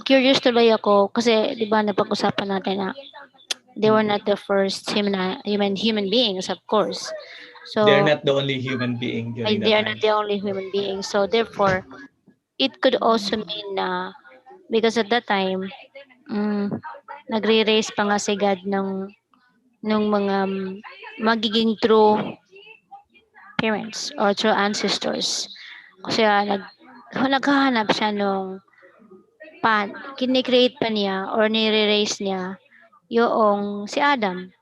Curious tuloy ako kasi 'di ba napag-usapan natin na they were not the first human beings, of course. So They're not the only human being during they that are time. not the only human beings. So therefore, it could also mean na because at that time, nagre-raise pa nga si God ng mga magiging true parents or true ancestors. Kasi naghahanap siya nung kine-create pa niya or nire-raise niya yung si Adam,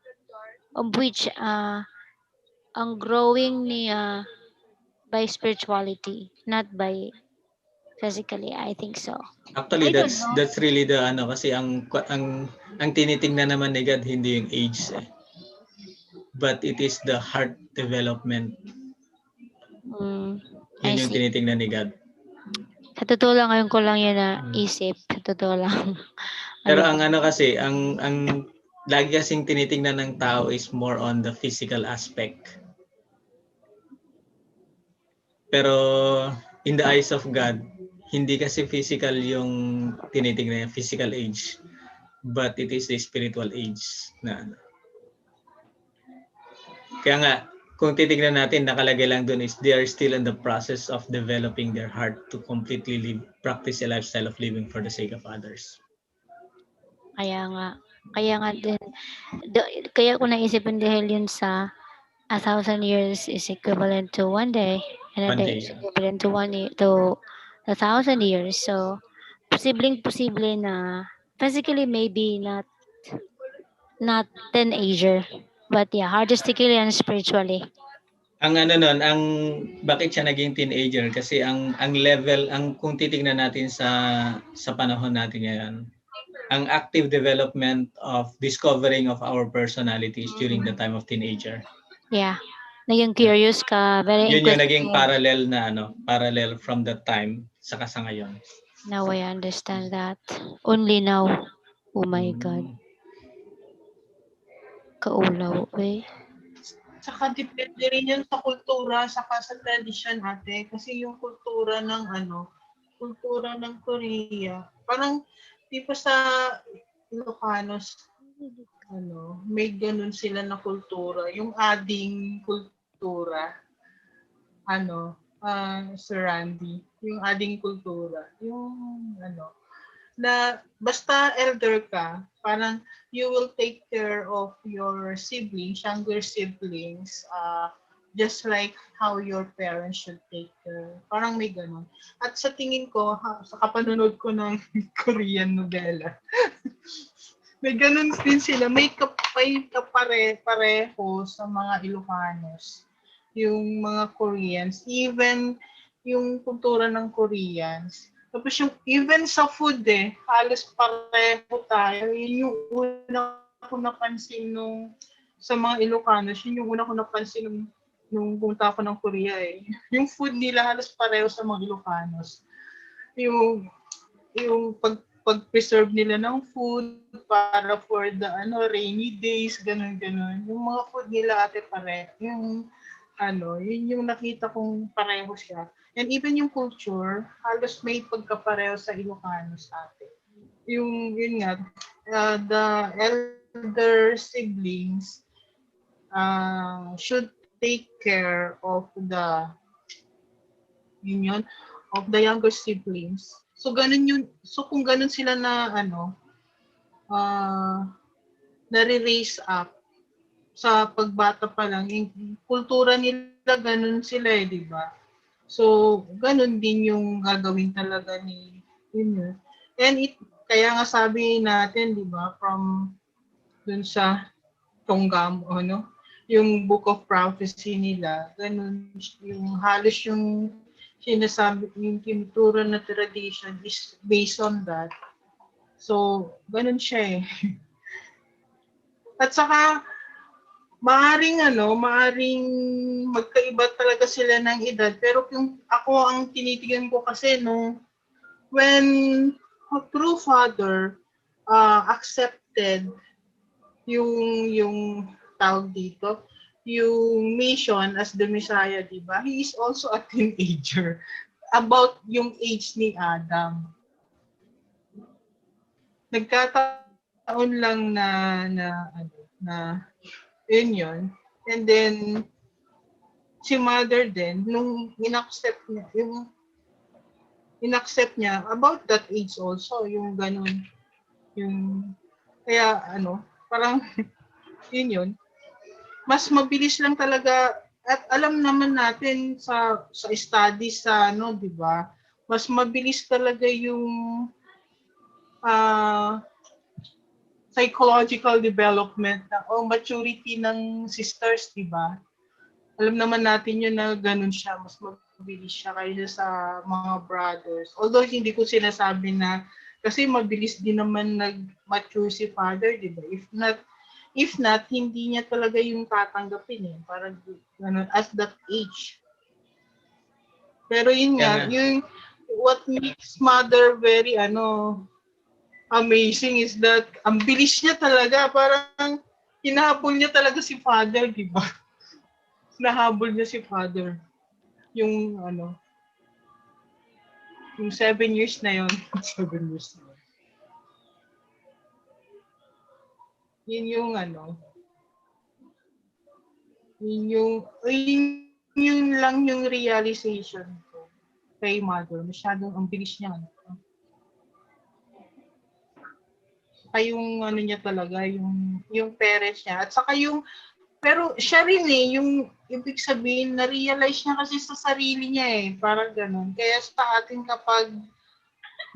of which ang growing niya by spirituality, not by physically. I think so. Actually, I don't know. that's really the kasi ang tinitingnan naman ni God hindi yung age but it is the heart development. Yun yung tinitingnan ni God. Sa totoo lang, ngayon ko lang yun na isip. Sa totoo lang. Pero ang kasi, ang lagi kasing tinitingnan ng tao is more on the physical aspect. Pero in the eyes of God, hindi kasi physical yung tinitingnan niya, physical age. But it is the spiritual age na ano. Kaya nga, kung titignan natin, nakalagay lang dun is they are still in the process of developing their heart to completely practice a lifestyle of living for the sake of others. Kaya nga din, kaya ko naisipin dahil yun sa 1,000 years is equivalent to one day, and a day is equivalent to 1,000 years. So, posible na physically maybe not teenager, but yeah, artistically and spiritually. Ang ang bakit siya naging teenager kasi ang level, kung titingnan natin sa panahon natin ngayon, ang active development of discovering of our personalities during the time of teenager. Yeah. Naging curious ka, very Yun yung inquisitive. naging parallel from that time sa ngayon. Now I understand that. Only now. Oh my God. Kaulaw, eh. Saka depende rin yan sa kultura, saka sa tradisyon ate. Kasi yung kultura ng Korea, parang di pa sa Ilocanos, may ganun sila na kultura. Yung ading kultura, Sir Randy, yung ading kultura, yung na basta elder ka, parang you will take care of your siblings, younger siblings, just like how your parents should take care. Parang may ganun. At sa tingin ko, sa kapanonood ko ng Korean novela, may ganun din sila. May pareho sa mga Ilocanos. Yung mga Koreans, even yung kultura ng Koreans. Tapos yung even sa food halos pareho tayo. Yun yung una ko napansin sa mga Ilocanos. Yun yung una ko napansin nung pumunta ako ng Korea Yung food nila halos pareho sa mga Ilocanos. Yung pag-preserve nila ng food para for the rainy days, ganun. Yung mga food nila ate pareho. Yun yung nakita kong pareho siya. And even yung culture, halos may pagkapareho sa Ilocanos ate. Yun nga, the elder siblings should take care of the union of the younger siblings. So ganun yun. So kung ganun sila na nare-raise up sa pagbata pa lang, yung kultura nila ganun sila di ba? So ganun din yung gagawin talaga ni Yun. And kaya nga sabi natin, di ba, from dun sa Tonggam, yung Book of Prophecy nila, ganun, yung halos yung sinasabi, yung tinuturo na tradition is based on that. So, ganun siya eh. At saka, maaring magkaiba talaga sila ng edad, pero kung ako ang tinitigan ko kasi when a true father accepted yung tawag dito, yung mission as the Messiah, di ba? He is also a teenager about yung age ni Adam. Nagkataon lang na yun. And then si mother din nung inaccept niya about that age also, yung ganun. Yung kaya parang yun. Mas mabilis lang talaga at alam naman natin sa studies di ba? Mas mabilis talaga yung psychological development o maturity ng sisters, di ba? Alam naman natin yun na ganun siya, mas mabilis siya kaysa sa mga brothers. Although hindi ko sinasabi na kasi mabilis din naman nag-mature si father, di ba? If not, hindi niya talaga yung tatanggapin eh. Parang at that age. Pero yun nga, yung what makes mother very amazing is that ang bilis niya talaga. Parang hinahabol niya talaga si father, di ba? Nahabol niya si father. Yung yung 7 years na yun. 7 years na yun. Yun lang yung realization ko kay mother. Masyadong ang bilis niya. Saka yung niya talaga, yung parents niya. At saka pero siya rin yung ibig sabihin, na-realize niya kasi sa sarili niya eh. Parang ganun. Kaya sa atin kapag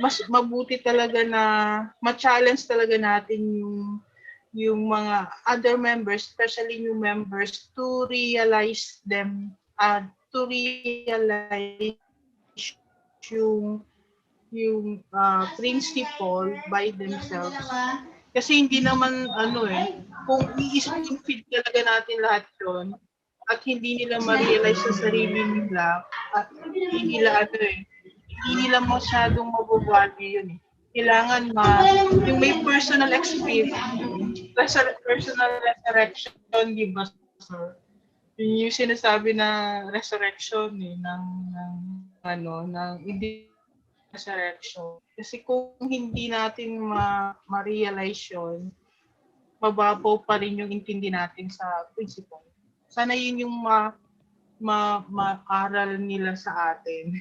mas mabuti talaga na ma-challenge talaga natin yung mga other members, especially new members, to realize yung principle by themselves. Kasi hindi naman kung i-spoon feed talaga natin lahat yun at hindi nila ma-realize sa sarili nila at hindi nila masyadong mabubuhali yun eh. Kailangan yung may personal experience, personal resurrection, di ba, sir? Yung sinasabi na resurrection ng resurrection. Kasi kung hindi natin ma-realize yun, mababaw pa rin yung intindi natin sa principle. Sana yun yung ma-aral nila sa atin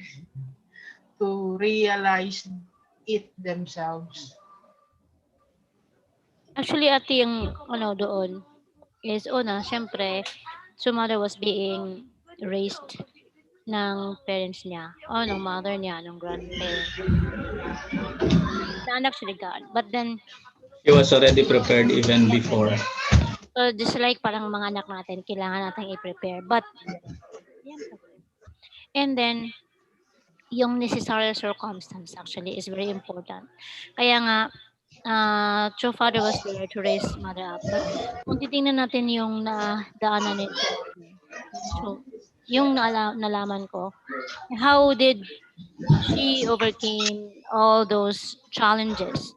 to realize it themselves. Actually, ate, yung doon is syempre, so mother was being raised ng parents niya, ng mother niya, ng grandparents. The anak siya ni God. But then, She was already prepared even before. so just like parang mga anak natin, kailangan natin i-prepare. But, and then, yung necessary circumstance actually is very important. Kaya nga, true father was there to raise mother up. But kung titingnan natin yung daanan ni true mother, so yung nalaman ko, how did she overcame all those challenges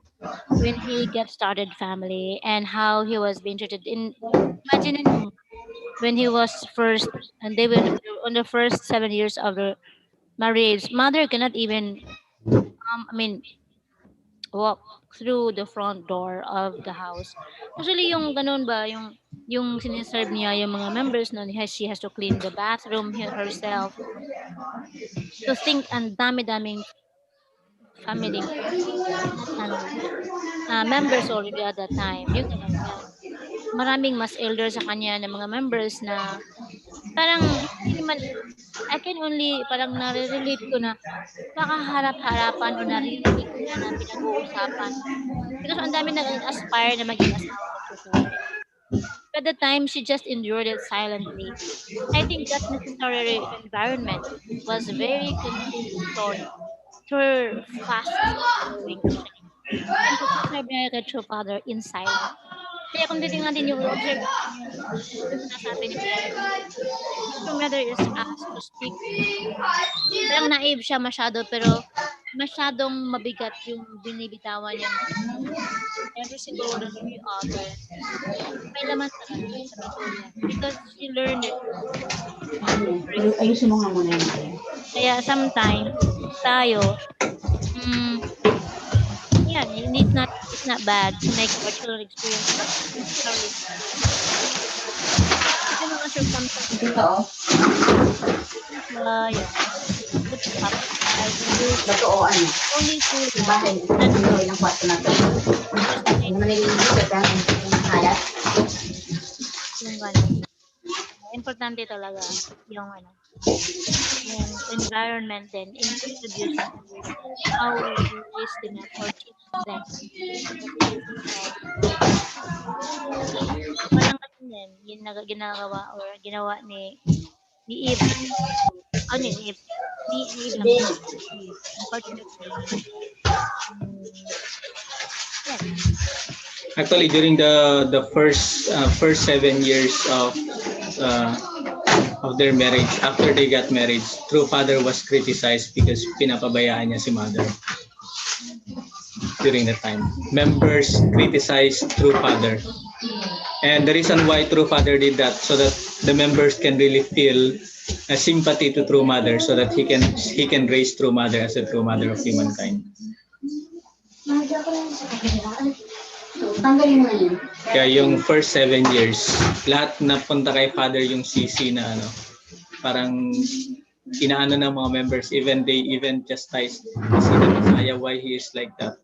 when he get started family and how he was being treated imagine when he was first and they were on the first 7 years of the marriage, mother cannot even walk through the front door of the house. Actually, yung ganun ba, yung siniserve niya yung mga members na she has to clean the bathroom herself. To think ang dami-daming family members already at that time. Yung ganun nga. Maraming mas elder sa kanya na mga members na parang hindi naman I can only parang nare-relate ko na nakaharap-harapan o naririnig niya na pinag-uusapan. Because ang dami nag-aspire na maging asawa ng true father. At the time, she just endured it silently. I think that necessary environment was very contributory to her fast-growing Christianity and to serve the true father in silence. Kaya kung titingnan din yung observe natin yung sinasabi ni Kuya Ed, the true mother is asked to speak. Parang naive siya masyado pero masyadong mabigat yung binibitawan niya na every single word that she uttered. May laman talaga sa bibig niya because she learned it. Ayusin mo nga muna yung Kaya sometimes tayo, yeah, it's not bad to make our children experience not necessarily kasi mga circumstances yeah, good topic. I will do only through love and yung ganun. Importante talaga yung yung environment din in contribution to how we raise them up or teach them what it is called. Parang din, yung ginagawa or ginawa ni Eve sa ni Eve, ni Adam. Unfortunately, yes. Actually, during the first 7 years of their marriage, after they got married, true father was criticized because pinapabayaan niya si mother. During the time, members criticized true father, and the reason why true father did that so that the members can really feel a sympathy to true mother, so that he can raise true mother as a true mother of humankind. Kaya yung first 7 years, lahat napunta kay father yung sisi na parang inaano ng mga members, even they chastise si the Messiah why he is like that.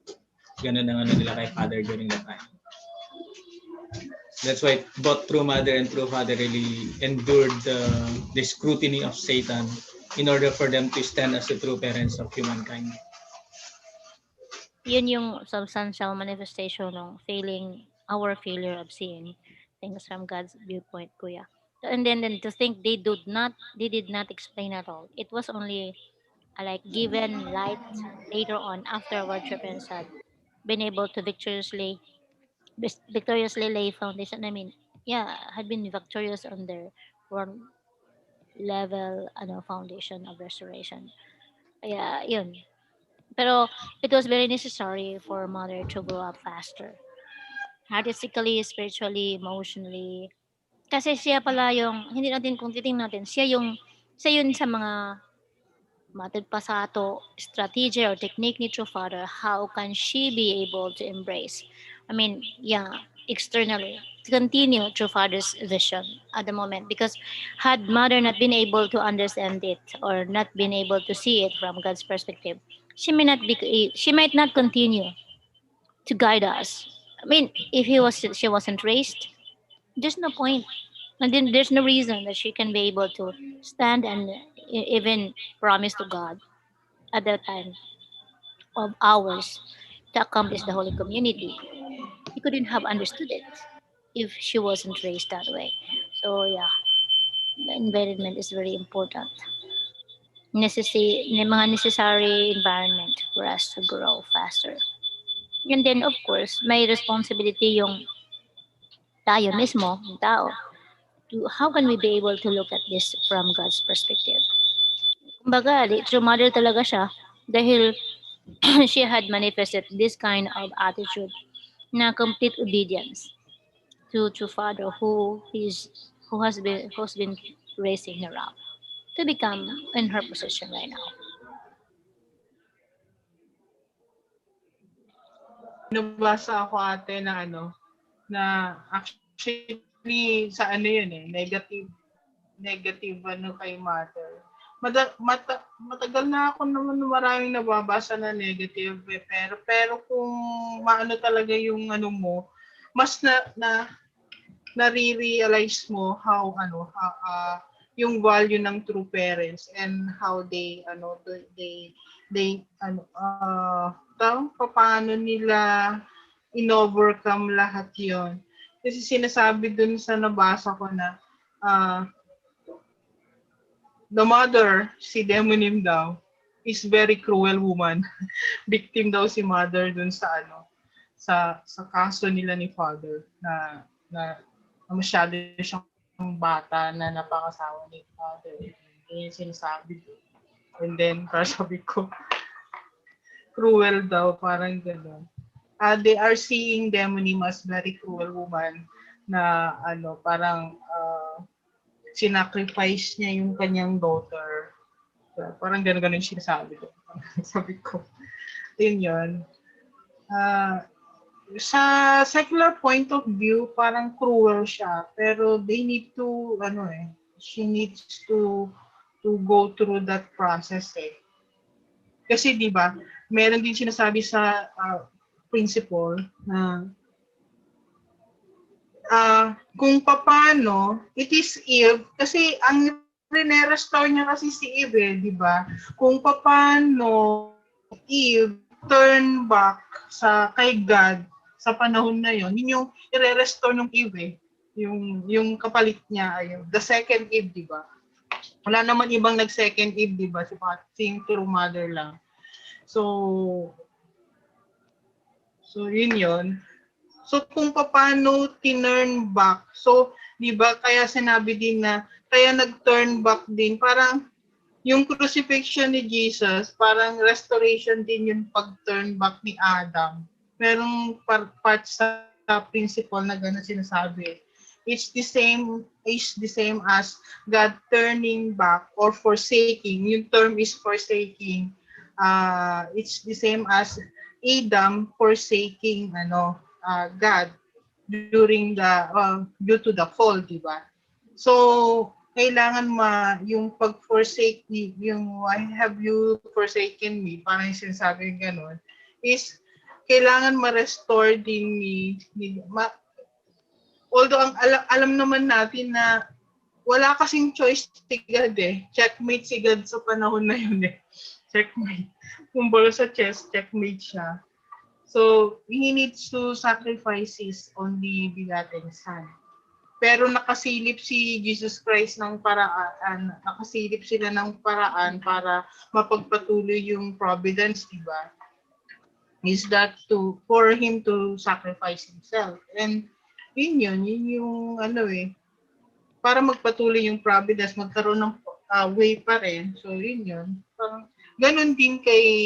Ganun ang nila kay father during that time. That's why both true mother and true father really endured the scrutiny of Satan in order for them to stand as the true parents of humankind. Yun yung substantial manifestation ng our failure of seeing things from God's viewpoint, Kuya. And then to think they did not explain at all. It was only like given light later on after our parents had been able to victoriously lay foundation. I mean, yeah, had been victorious on their one level foundation of restoration. Yeah, yun. Pero it was very necessary for mother to grow up faster. Artistically, spiritually, emotionally. Kasi siya pala yung, hindi natin kung titingnan natin, siya yun sa mga matid pa sa ato, strategy or technique ni true father, how can she be able to embrace? I mean, yeah, externally, to continue true father's vision at the moment. Because had mother not been able to understand it or not been able to see it from God's perspective, she might not continue to guide us. I mean, if she wasn't raised, there's no point. And then there's no reason that she can be able to stand and even promise to God at that time of ours to accomplish the Holy Community. He couldn't have understood it if she wasn't raised that way. So yeah, the environment is very important. Mga necessary environment for us to grow faster. And then of course, may responsibility yung tayo mismo, yung tao, to how can we be able to look at this from God's perspective? Kumbaga, true mother talaga siya dahil she had manifested this kind of attitude na complete obedience to father who's been raising her up to become in her position right now. nabasa ako ate na ano, na actually sa ano yun eh, negative ano kay mother. Matagal na ako naman maraming nababasa na negative eh, pero kung maano talaga yung ano mo, mas nare-realize mo how ano yung value ng true parents and how they paano nila in-overcome lahat yon. Kasi sinasabi dun sa nabasa ko na the mother, si Demonim daw, is very cruel woman. Victim daw si mother dun sa ano sa kaso nila ni father na masyado siyang bata na napakasawa ni father. Yun yung sinasabi ko. And then, para sabi ko, cruel daw, parang gano'n. They are seeing Demonim as very cruel woman na ano, parang sinacrifice niya yung kanyang daughter. So, parang gano'n yung sinasabi ko. Sabi ko, yun yun. Sa secular point of view, parang cruel siya. Pero they need to, she needs to go through that process eh. Kasi di ba, meron din sinasabi sa principle na kung paano, it is Eve, kasi ang rene-restore niya kasi si Eve eh, di ba? Kung paano Eve turn back kay God sa panahon na yon, yun yung i-restore ng Eve eh. Yung kapalit niya, the second Eve, di ba? Wala naman ibang nag-second Eve, di ba? Si true mother lang. So yun yun. So, kung paano tinurn back. So, di ba, kaya sinabi din na, kaya nag-turn back din. Parang, yung crucifixion ni Jesus, parang restoration din yung pag-turn back ni Adam. Merong part sa principle na gano'n sinasabi. It's the same as God turning back or forsaking. Yung term is forsaking. It's the same as Adam forsaking God during due to the fall, di ba? So kailangan yung pag-forsake yung why have you forsaken me, parang yung sinasabi gano'n, is kailangan ma-restore din although alam naman natin na wala kasing choice si God eh. Checkmate si God sa panahon na yun eh. Checkmate. Kumbaga sa chess, checkmate siya. So, he needs to sacrifice his only begotten son. Pero nakasilip si Jesus Christ ng paraan, nakasilip sila ng paraan para mapagpatuloy yung providence, di ba? Is that for him to sacrifice himself. And yun yung para magpatuloy yung providence, magkaroon ng way pa rin. So yun. Parang ganun din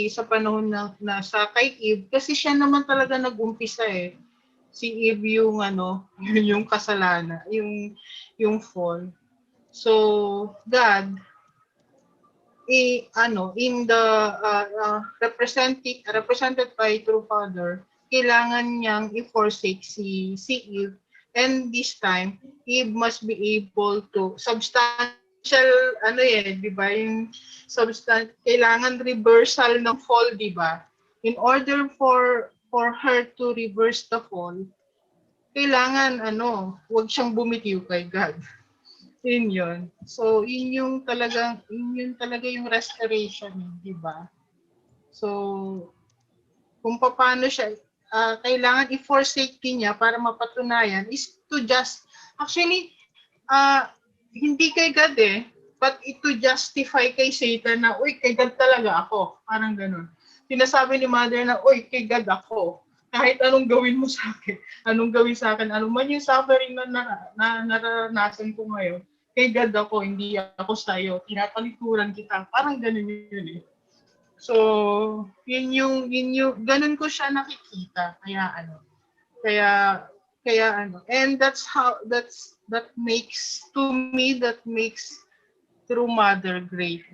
sa panahon na sa kay Eve, kasi siya naman talaga nag-umpisa eh. Si Eve yung yung kasalanan, yung fall. So God in the represented by true Father, kailangan niyang i-forsake si Eve, and this time Eve must be able to substantial di ba, yung kailangan reversal ng fall, di ba? In order for her to reverse the fall, kailangan wag siyang bumitiw kay God. Yun. So yun yung talaga yung restoration, di ba? So kung paano siya kailangan i-forsake niya para mapatunayan is to just actually hindi kay God eh, but to justify kay Satan na uy, kay God talaga ako, parang ganun. Sinasabi ni Mother na uy, kay God ako, kahit anong gawin mo sa akin, anong gawin sa akin, ano man yung suffering na naranasan ko ngayon, kay God ako, hindi ako sa'yo, tinatalikuran kita, parang ganun yun eh. So, yun yung ganun ko siya nakikita. And that makes true mother great.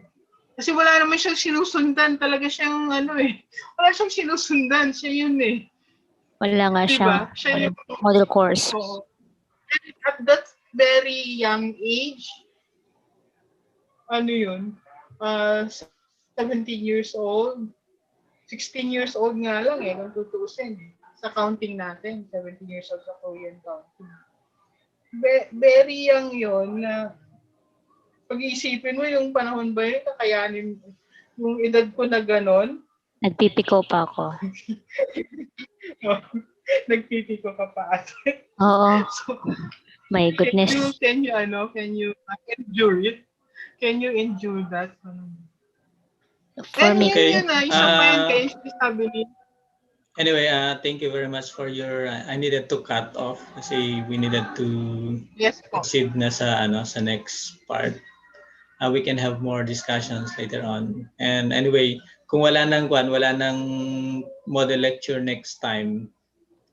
Kasi wala naman siyang sinusundan, talaga siyang wala siyang sinusundan, siya yun eh. Wala nga siyang Diba? Siya yung, model course. oo. At that very young age, ano yun, 17 years old, 16 years old nga lang kung tutusin sa counting natin, 17 years old sa Korean counting. Very young yun na pag-iisipin mo yung panahon ba yun, kakayanin yung edad ko na ganon. Nagpipiko pa ako. Nagpipiko ka pa ate. Oo. So, My goodness. Can you endure it? Can you endure that? For me. Okay. Isa pa yan kayo sabi ni. Anyway, thank you very much for your, I needed to cut off kasi we needed to proceed na sa next part. We can have more discussions later on. And anyway, kung wala nang model lecture next time,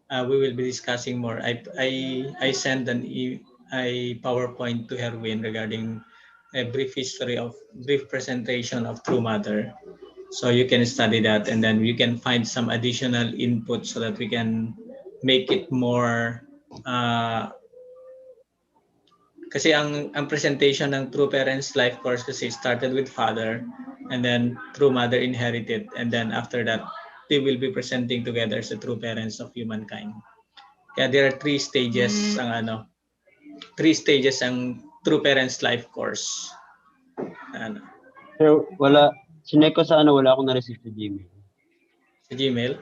we will be discussing more. I sent a PowerPoint to Herwin regarding a brief presentation of True Mother. So you can study that, and then you can find some additional input so that we can make it more. Kasi ang presentation ng True Parents Life Course kasi started with Father, and then True Mother inherited, and then after that, they will be presenting together as the True Parents of Humankind. Kaya there are 3 stages ang 3 stages ang True Parents Life Course. Pero wala, sinek ko sa wala akong na-receive sa Gmail. Sa Gmail?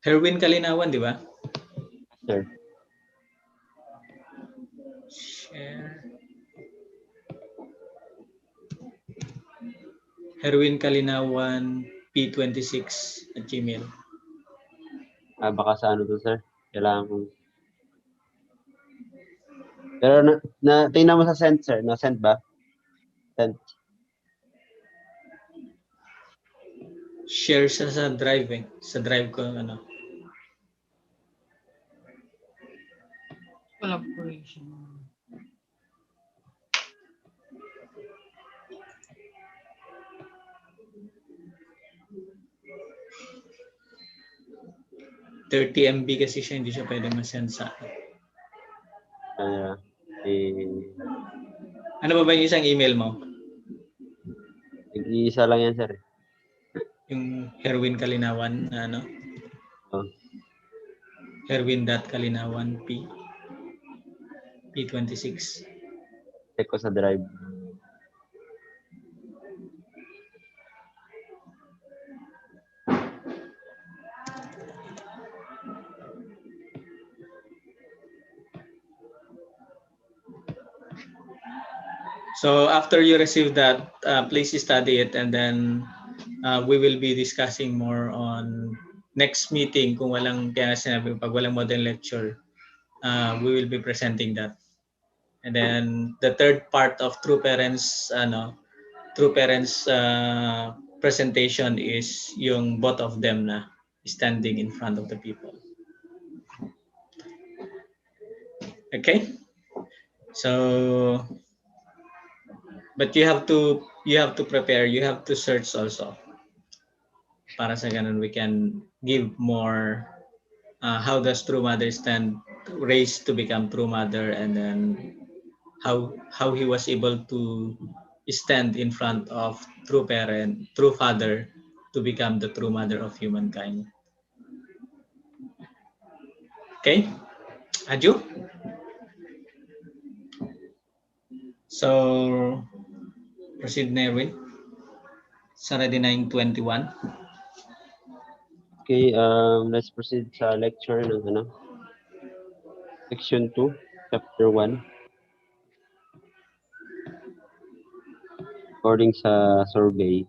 Herwin Kalinawan, di ba? Sir. Share. Herwin Kalinawan P26 at Gmail. Baka sa to, sir. Kailangan ko. Pero tingnan mo sa send, sir. Na-send ba? Send. Share sa drive Sa drive ko Collaboration. $30 MB kasi siya, hindi siya pwede ma-send sa akin. Ano ba yung isang email mo? Nag-iisa lang yan, sir. Yung Herwin Kalinawan na Herwin.Kalinawan P26. Check ko sa drive. So after you receive that, please study it, and then we will be discussing more on next meeting. Kung kaya sinabi, pag walang model lecture, we will be presenting that. And then the third part of True Parents presentation is yung both of them na standing in front of the people. Okay? So, but you have to prepare, you have to search also. Para sa ganun, we can give more how does True Mother stand raised to become True Mother, and then how he was able to stand in front of True Father to become the True Mother of humankind. Okay? Aju? So, proceed na Erwin. Sa ready 9:21. Okay, let's proceed sa lecture ng Section 2, Chapter 1. According sa survey.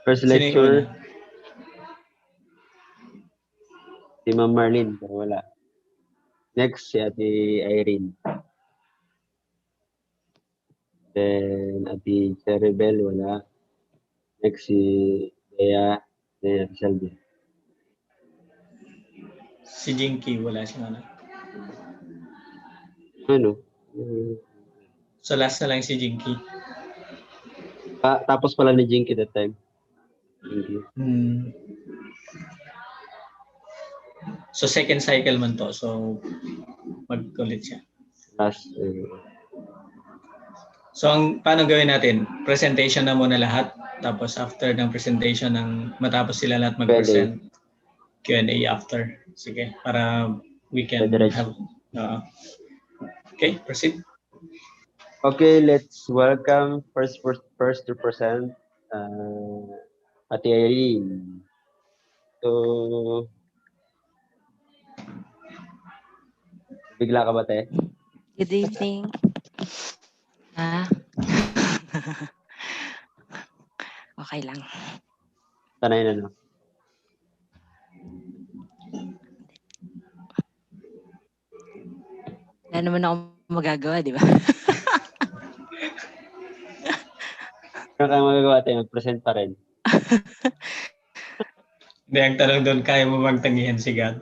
First lecture, si Ma'am Marlene, pero wala. Next, si Ate Irene. Then, Ate Cerebel, wala. Next, si Dea Salve. Si Jinky, wala siyang Ano? So last na lang si Jinky. Tapos pala ni Jinky that time. Jinky. So second cycle man to. So mag-ulit siya. Last. So paano gawin natin? Presentation na muna lahat. Tapos after ng presentation, matapos sila lahat mag-present, Q&A after. Sige, para we can have... Okay, proceed. Okay, let's welcome first to present Ate Irene. So, bigla ka ba, te? Good evening. Okay lang. Sanay na, no? Wala naman ako magagawa, di ba? Ano kaya magagawa, te? Mag-present pa rin. Hindi, ang tanong doon, kaya mo bang tangihan si God?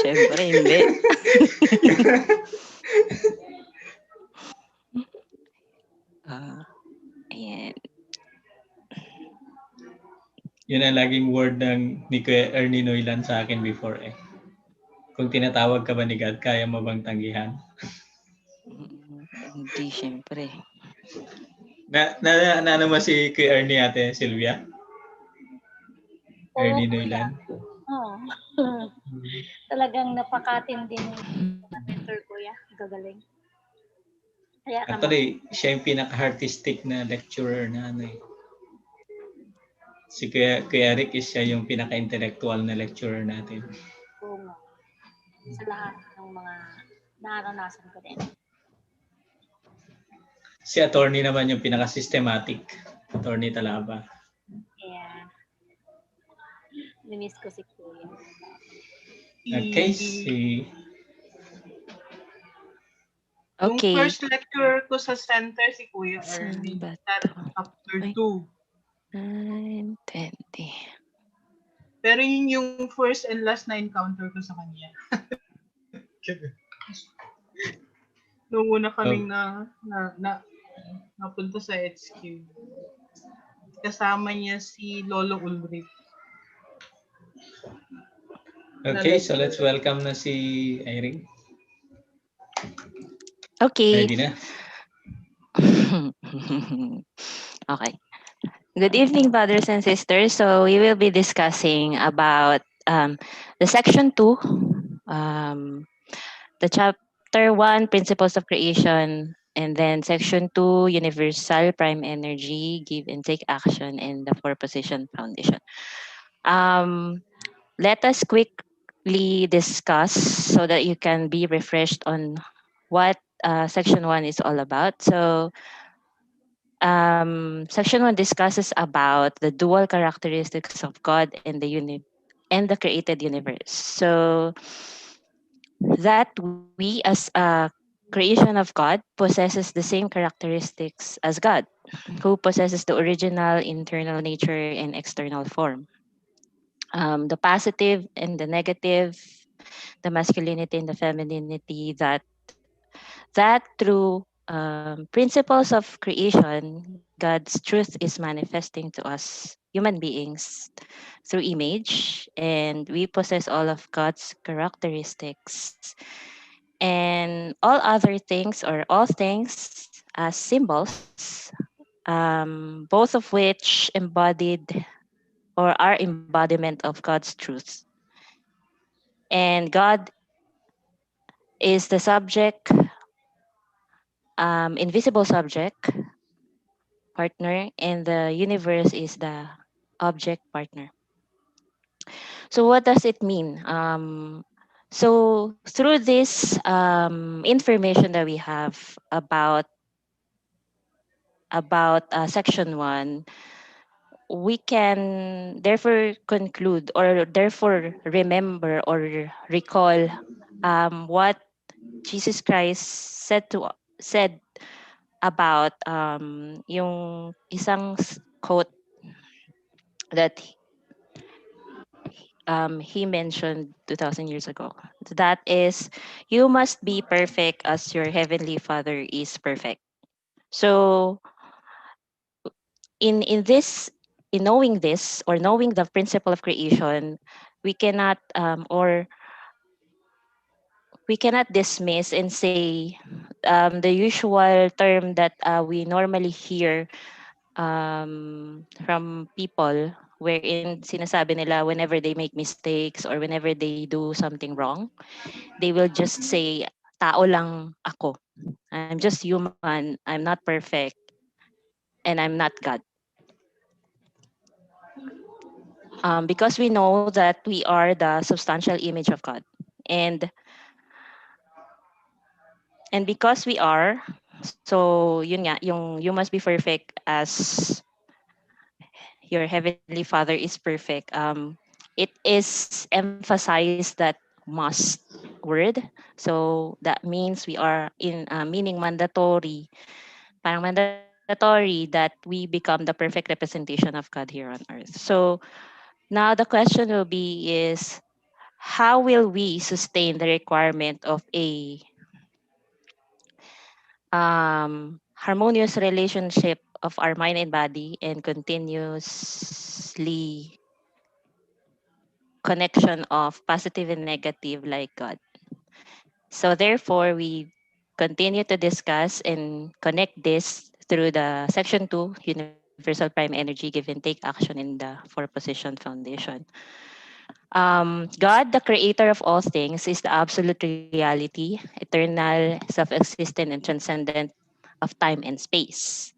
Siyempre, hindi. Ayan. Yun ang laging word ni Kuya Ernie Noylan sa akin before eh. Kung tinatawag ka ba ni God, kaya mo bang tanggihan? Hindi, siyempre. Na mo si Kuya Ernie, Ate Sylvia? Ernie Noylan? Oo. Talagang napakatindi ng mentor kuya. Gagaling. Kaya Actually, siya yung pinaka-artistic na lecturer na ano eh. Si Kuya Eric is siya yung pinaka-intellectual na lecturer natin. Oo nga. Sa lahat ng mga naranasan ko din. Si attorney naman yung pinaka-systematic. Attorney Talaba. Yeah. Namiss ko si Kuya. Okay, Yung first lecturer ko sa center, si Kuya Ernie. Chapter 2. 9, 20. Pero yun yung first and last na encounter ko sa kanya. Noong una kaming napunta sa HQ. Kasama niya si Lolo Ulrich. Okay, so let's welcome na si Irene. Okay. Ready na? Okay. Good evening, brothers and sisters. So we will be discussing about the section 2, the chapter 1, principles of creation, and then section 2, universal prime energy, give and take action, and the 4-position foundation. Let us quickly discuss so that you can be refreshed on what section 1 is all about. So section 1 discusses about the dual characteristics of God and the created universe. So that we as a creation of God possesses the same characteristics as God, who possesses the original internal nature and external form. The positive and the negative, the masculinity and the femininity, that through principles of creation, God's truth is manifesting to us human beings through image, and we possess all of God's characteristics. And all other things, or all things, as symbols, both of which embodied or are embodiment of God's truth. And God is the subject, invisible subject, partner, and the universe is the object partner. So what does it mean? So through this information that we have about section 1, we can therefore conclude, or therefore remember or recall what Jesus Christ said about yung isang quote that he mentioned 2,000 years ago. That is, you must be perfect as your heavenly Father is perfect. So, in knowing this or knowing the principle of creation, we cannot or we cannot dismiss and say the usual term that we normally hear from people wherein sinasabi nila whenever they make mistakes or whenever they do something wrong, they will just say, tao lang ako. I'm just human. I'm not perfect. And I'm not God. Because we know that we are the substantial image of God. And because we are, so yun nga, you must be perfect as your heavenly Father is perfect. It is emphasized that must word. So that means we are in meaning mandatory, parang mandatory that we become the perfect representation of God here on earth. So now the question will be is how will we sustain the requirement of a harmonious relationship of our mind and body and continuously connection of positive and negative like God. So therefore, we continue to discuss and connect this through the section 2, universal prime energy give and take action in the four position foundation. God, the creator of all things, is the absolute reality, eternal, self-existent, and transcendent of time and space.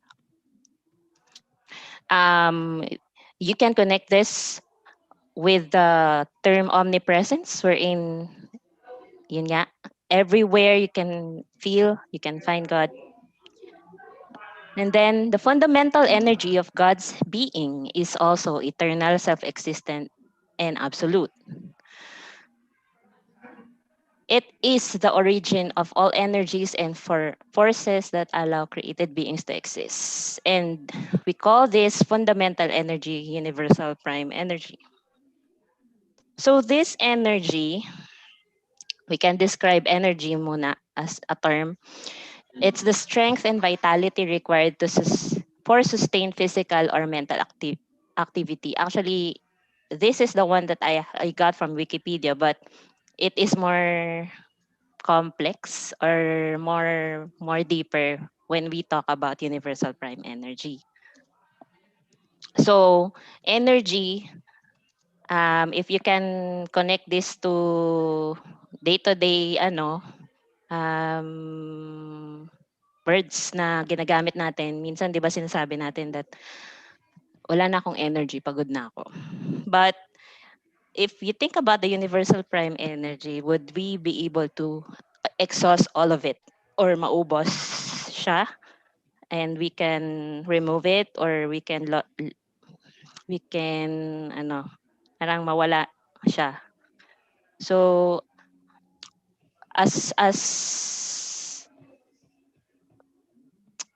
You can connect this with the term omnipresence, wherein yun nga, everywhere you can feel, you can find God. And then the fundamental energy of God's being is also eternal, self-existent, and absolute. It is the origin of all energies and for forces that allow created beings to exist. And we call this fundamental energy universal prime energy. So this energy, we can describe energy muna as a term. It's the strength and vitality required for sustained physical or mental activity. Actually, this is the one that I got from Wikipedia, but it is more complex or more deeper when we talk about universal prime energy. So energy, if you can connect this to day-to-day um, words na ginagamit natin, minsan 'di ba sinasabi natin that wala na akong energy, pagod na ako. But if you think about the universal prime energy, would we be able to exhaust all of it or maubos siya and we can remove it or we can parang mawala siya. So as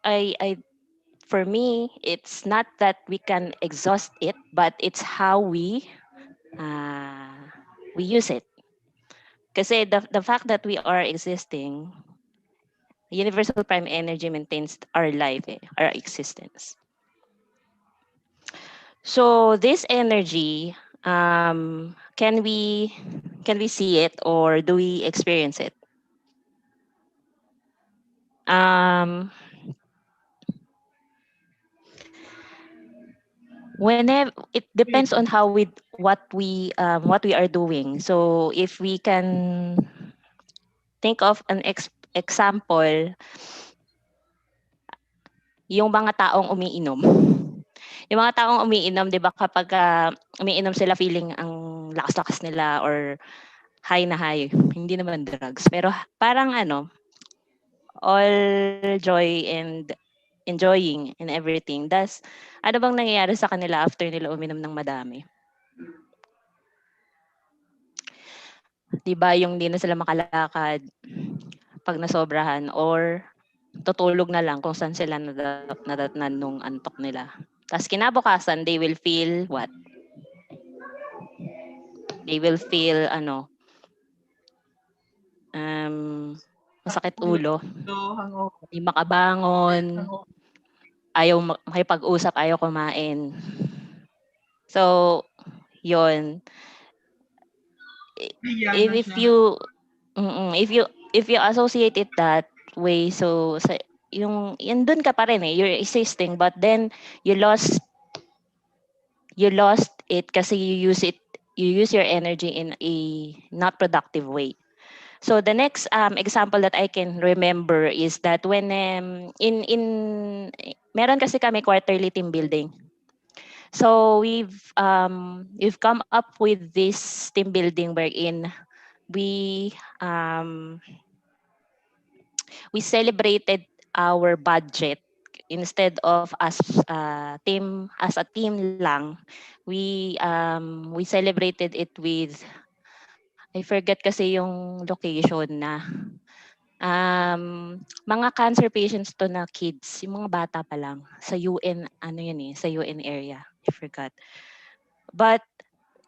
I for me, it's not that we can exhaust it, but it's how uh, we use it. Kasi the fact that we are existing, universal prime energy maintains our life, our existence. So this energy, can we see it or do we experience it? Um, Whenever it depends on how what we are doing. So if we can think of an example, yung mga taong umiinom. Yung mga taong umiinom, 'di ba kapag umiinom sila feeling ang lakas-lakas nila or high na high. Hindi naman drugs, pero parang all joy and enjoying and everything. Ano bang nangyayari sa kanila after nila uminom ng madami? 'Di ba yung hindi na sila makalakad pag nasobrahan or tutulog na lang kung saan sila nadatnan nung antok nila. Tapos kinabukasan, they will feel what? They will feel masakit ulo, hangover. hindi makabangon, ayaw makipag-usap, ayaw kumain. So, yon. Hiya na If siya. you if you associate it that way, so sa yung dun ka pa rin you're existing, but then you lost it kasi you use your energy in a not productive way. So the next example that I can remember is that when in meron kasi kami quarterly team building. So we've come up with this team building wherein we we celebrated our budget instead of as a team lang. We celebrated it with, I forget kasi yung location na mga cancer patients to na kids, yung mga bata pa lang sa UN, sa UN area. I forgot. But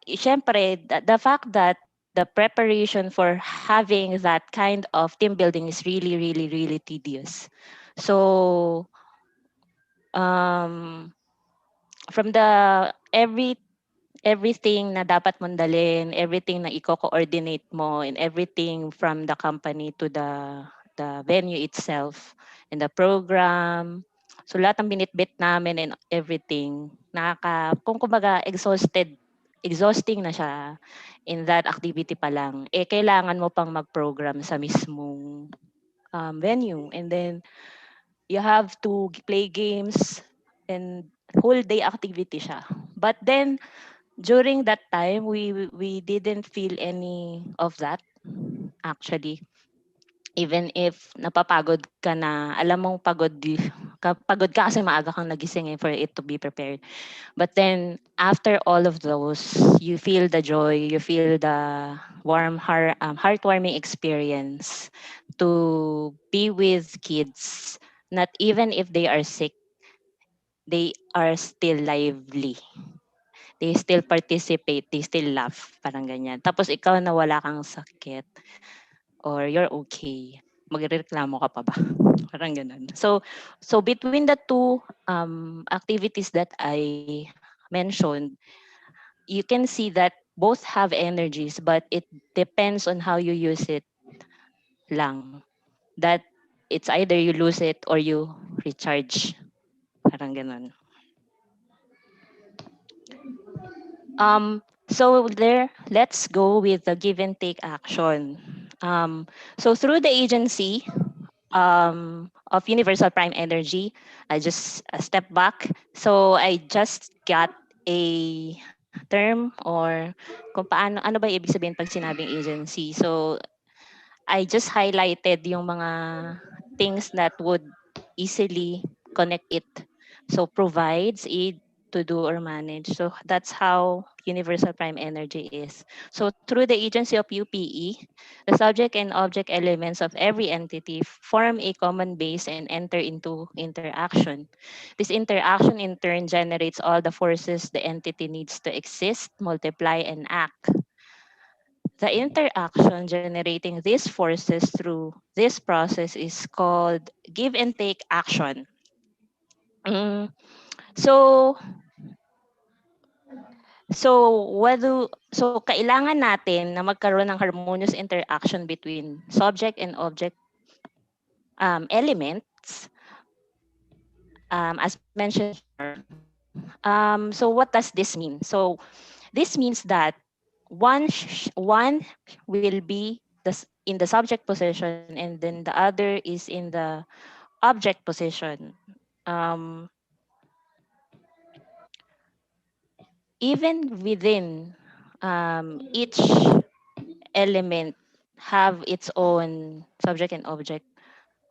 syempre, the fact that the preparation for having that kind of team building is really, really, really tedious. So, from the everything na dapat mong dalhin, everything na i-coordinate mo, and everything from the company to the venue itself, and the program. So lahat ng binitbit namin and everything, kung kumbaga exhausting na siya in that activity pa lang. Kailangan mo pang mag-program sa mismong venue. And then, you have to play games and whole day activity siya. But then, during that time, we didn't feel any of that actually. Even if napapagod ka na, alam mong pagod ka kasi maaga kang nagising for it to be prepared. But then after all of those, you feel the joy, you feel the heartwarming experience to be with kids. Not even if they are sick, they are still lively. They still participate, they still laugh, parang ganyan. Tapos ikaw na wala kang sakit or you're okay, magrereklamo ka pa ba? Parang ganun. So between the two activities that I mentioned, you can see that both have energies, but it depends on how you use it lang. That it's either you lose it or you recharge. Parang ganun. So there, let's go with the give and take action. So through the agency of Universal Prime Energy, I just step back. So I just got a term or kung ano ba ibig sabihin pag sinabing agency. So I just highlighted yung mga things that would easily connect it. So provides, aid, to do or manage. So that's how Universal Prime Energy is. So through the agency of UPE, the subject and object elements of every entity form a common base and enter into interaction. This interaction in turn generates all the forces the entity needs to exist, multiply, and act. The interaction generating these forces through this process is called give and take action. So kailangan natin na magkaroon ng harmonious interaction between subject and object elements, as mentioned here. So what does this mean? So this means that one will be in the subject position, and then the other is in the object position. Even within each element have its own subject and object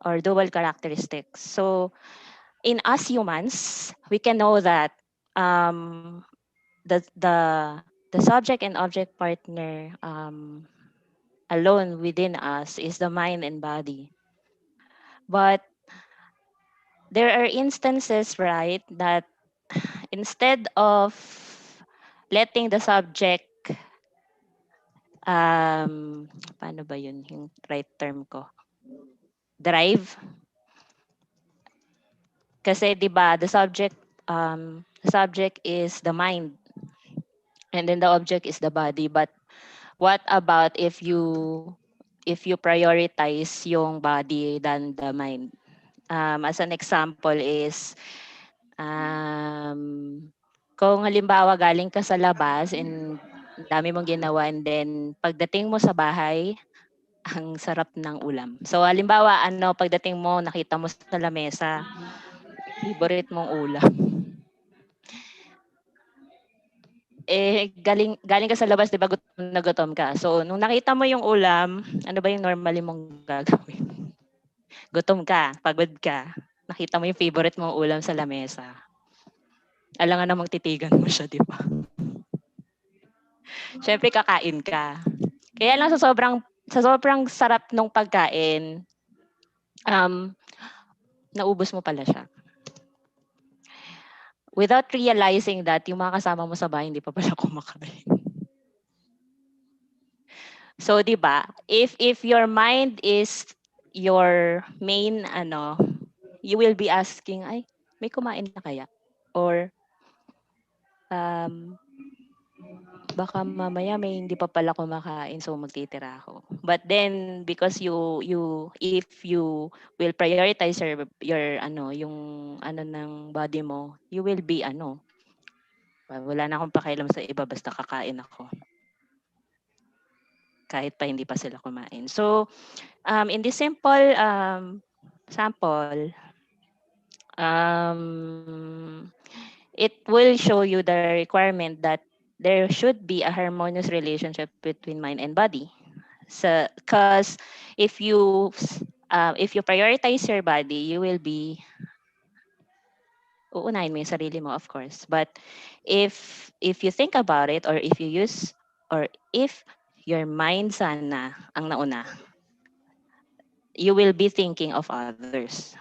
or dual characteristics. So in us humans, we can know that the the subject and object partner alone within us is the mind and body. But there are instances, right, that instead of letting the subject paano ba yun yung right term ko? Drive. Kasi 'di ba the subject is the mind and then the object is the body. But what about if you prioritize yung body than the mind? As an example is kung halimbawa galing ka sa labas and ang dami mong ginawa and then pagdating mo sa bahay, ang sarap ng ulam. So halimbawa pagdating mo nakita mo sa lamesa, favorite mong ulam. Galing galing ka sa labas 'di ba gutom na gutom ka. So nung nakita mo yung ulam, ano ba yung normally mong gagawin? Gutom ka, pagod ka, nakita mo yung favorite mong ulam sa lamesa. Alangan namang titigan mo siya, 'di ba? Siyempre kakain ka. Kaya lang sa sobrang sarap nung pagkain, naubos mo pala siya. Without realizing that, yung mga kasama mo sa bahay hindi pa pala kumakain. So, 'di ba? If your mind is your main you will be asking, ay, may kumain na kaya? Or baka mamaya may hindi pa pala kumakain so magtitira ako. But then because if you will prioritize your yung ng body mo, you will be wala na akong pakialam sa iba basta kakain ako. Kahit pa hindi pa sila kumain. So in this simple sample, it will show you the requirement that there should be a harmonious relationship between mind and body. So, because if you prioritize your body, you will be uunahin mo yung sarili mo, of course. But if you think about it, or if your mind sana ang nauna, you will be thinking of others.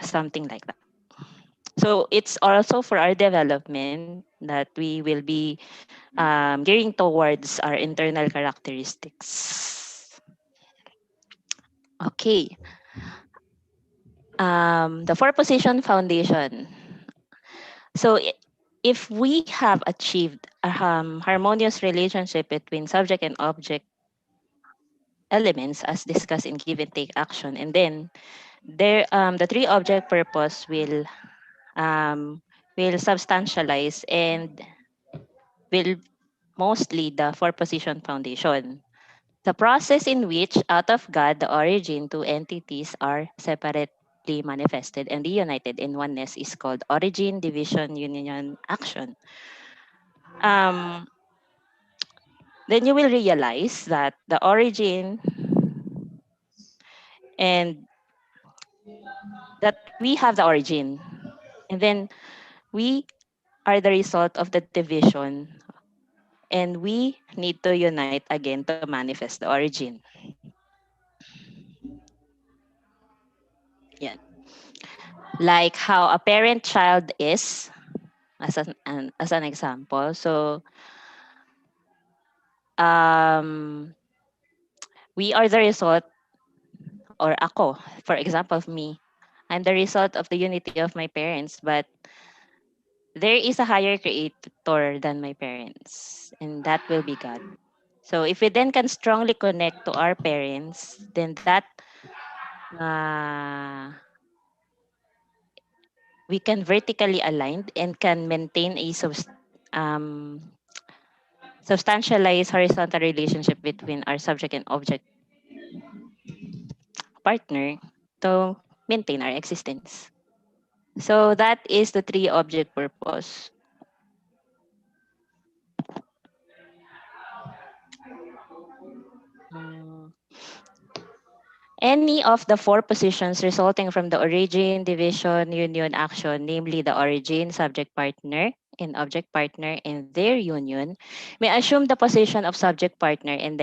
Something like that. So it's also for our development that we will be gearing towards our internal characteristics. Okay. The four position foundation. So if we have achieved a harmonious relationship between subject and object elements as discussed in give and take action, and then the three object purpose will substantialize and will mostly the four position foundation. The process in which out of God the origin two entities are separately manifested and reunited in oneness is called origin, division, union, action. Then you will realize that the origin and that we have the origin, and then we are the result of the division, and we need to unite again to manifest the origin. Yan. Like how a parent child is, as an example. So we are the result, or ako, for example of me, I'm the result of the unity of my parents, but there is a higher creator than my parents, and that will be God. So if we then can strongly connect to our parents, then that we can vertically aligned and can maintain a substantialized horizontal relationship between our subject and object partner to maintain our existence. So that is the three object purpose. Any of the four positions resulting from the origin, division, union, action, namely the origin, subject partner, and object partner and their union, may assume the position of subject partner and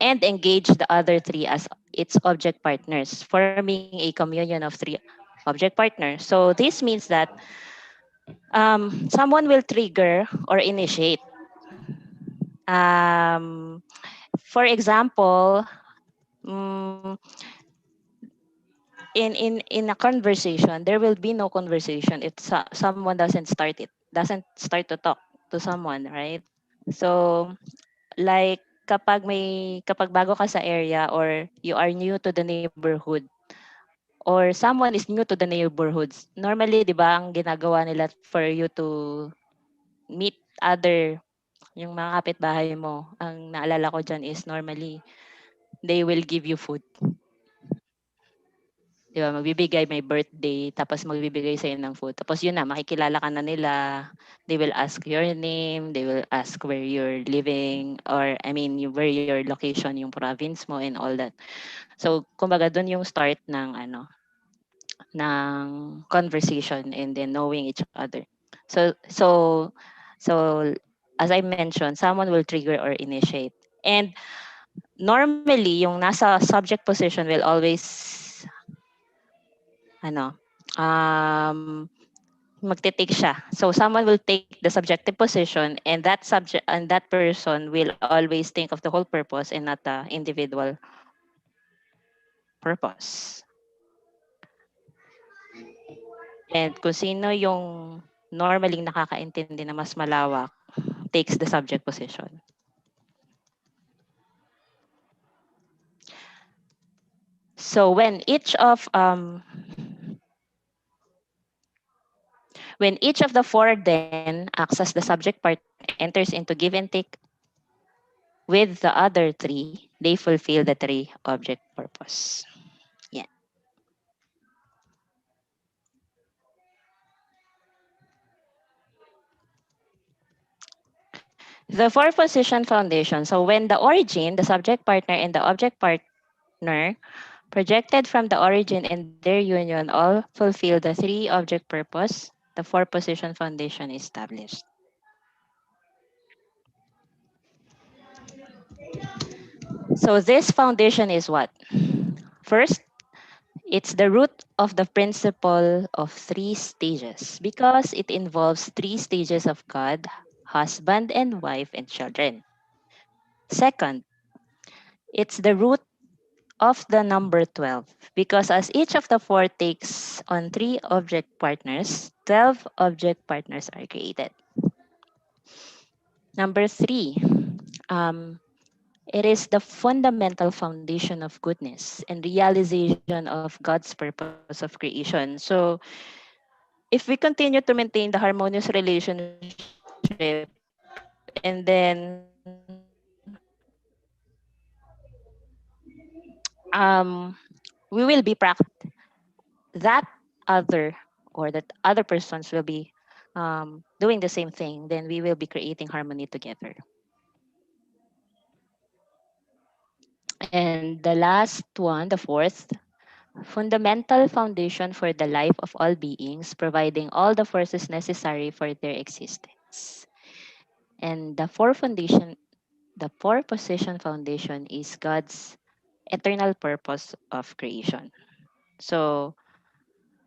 engage the other three as its object partners, forming a communion of three object partners. So this means that someone will trigger or initiate For example, mm, in a conversation, there will be no conversation if someone doesn't start to talk to someone, right? So, like kapag bago ka sa area or you are new to the neighborhood or someone is new to the neighborhoods, normally, 'di ba, ang ginagawa nila for you to meet other yung mga kapitbahay mo, ang naalala ko diyan is normally they will give you food. 'Di ba, magbibigay, may birthday, tapos magbibigay sa'yo ng food. Tapos yun na, makikilala ka na nila. They will ask your name, they will ask where you're living, or I mean, where your location, yung province mo and all that. So, kumbaga dun yung start ng ng conversation and then knowing each other. So, so, so, as I mentioned, someone will trigger or initiate. And normally, yung nasa subject position will always ano, um, magte-take siya. So someone will take the subjective position and that person will always think of the whole purpose and not the individual purpose. And kung sino yung normally nakakaintindi na mas malawak takes the subject position. So when each of the four then acts as the subject part enters into give and take with the other three, they fulfill the three object purpose. Yeah. The four position foundation. So when the origin, the subject partner, and the object partner projected from the origin and their union all fulfill the three object purpose, the four position foundation is established. So this foundation is what? First, it's the root of the principle of three stages because it involves three stages of God, husband and wife and children. Second, it's the root of the number 12 because as each of the four takes on three object partners, 12 object partners are created. Number 3, it is the fundamental foundation of goodness and realization of God's purpose of creation. So, if we continue to maintain the harmonious relationship and then we will be that other or that other persons will be doing the same thing, then we will be creating harmony together. And the last one, the fourth, fundamental foundation for the life of all beings, providing all the forces necessary for their existence. And the four position foundation is God's eternal purpose of creation. So,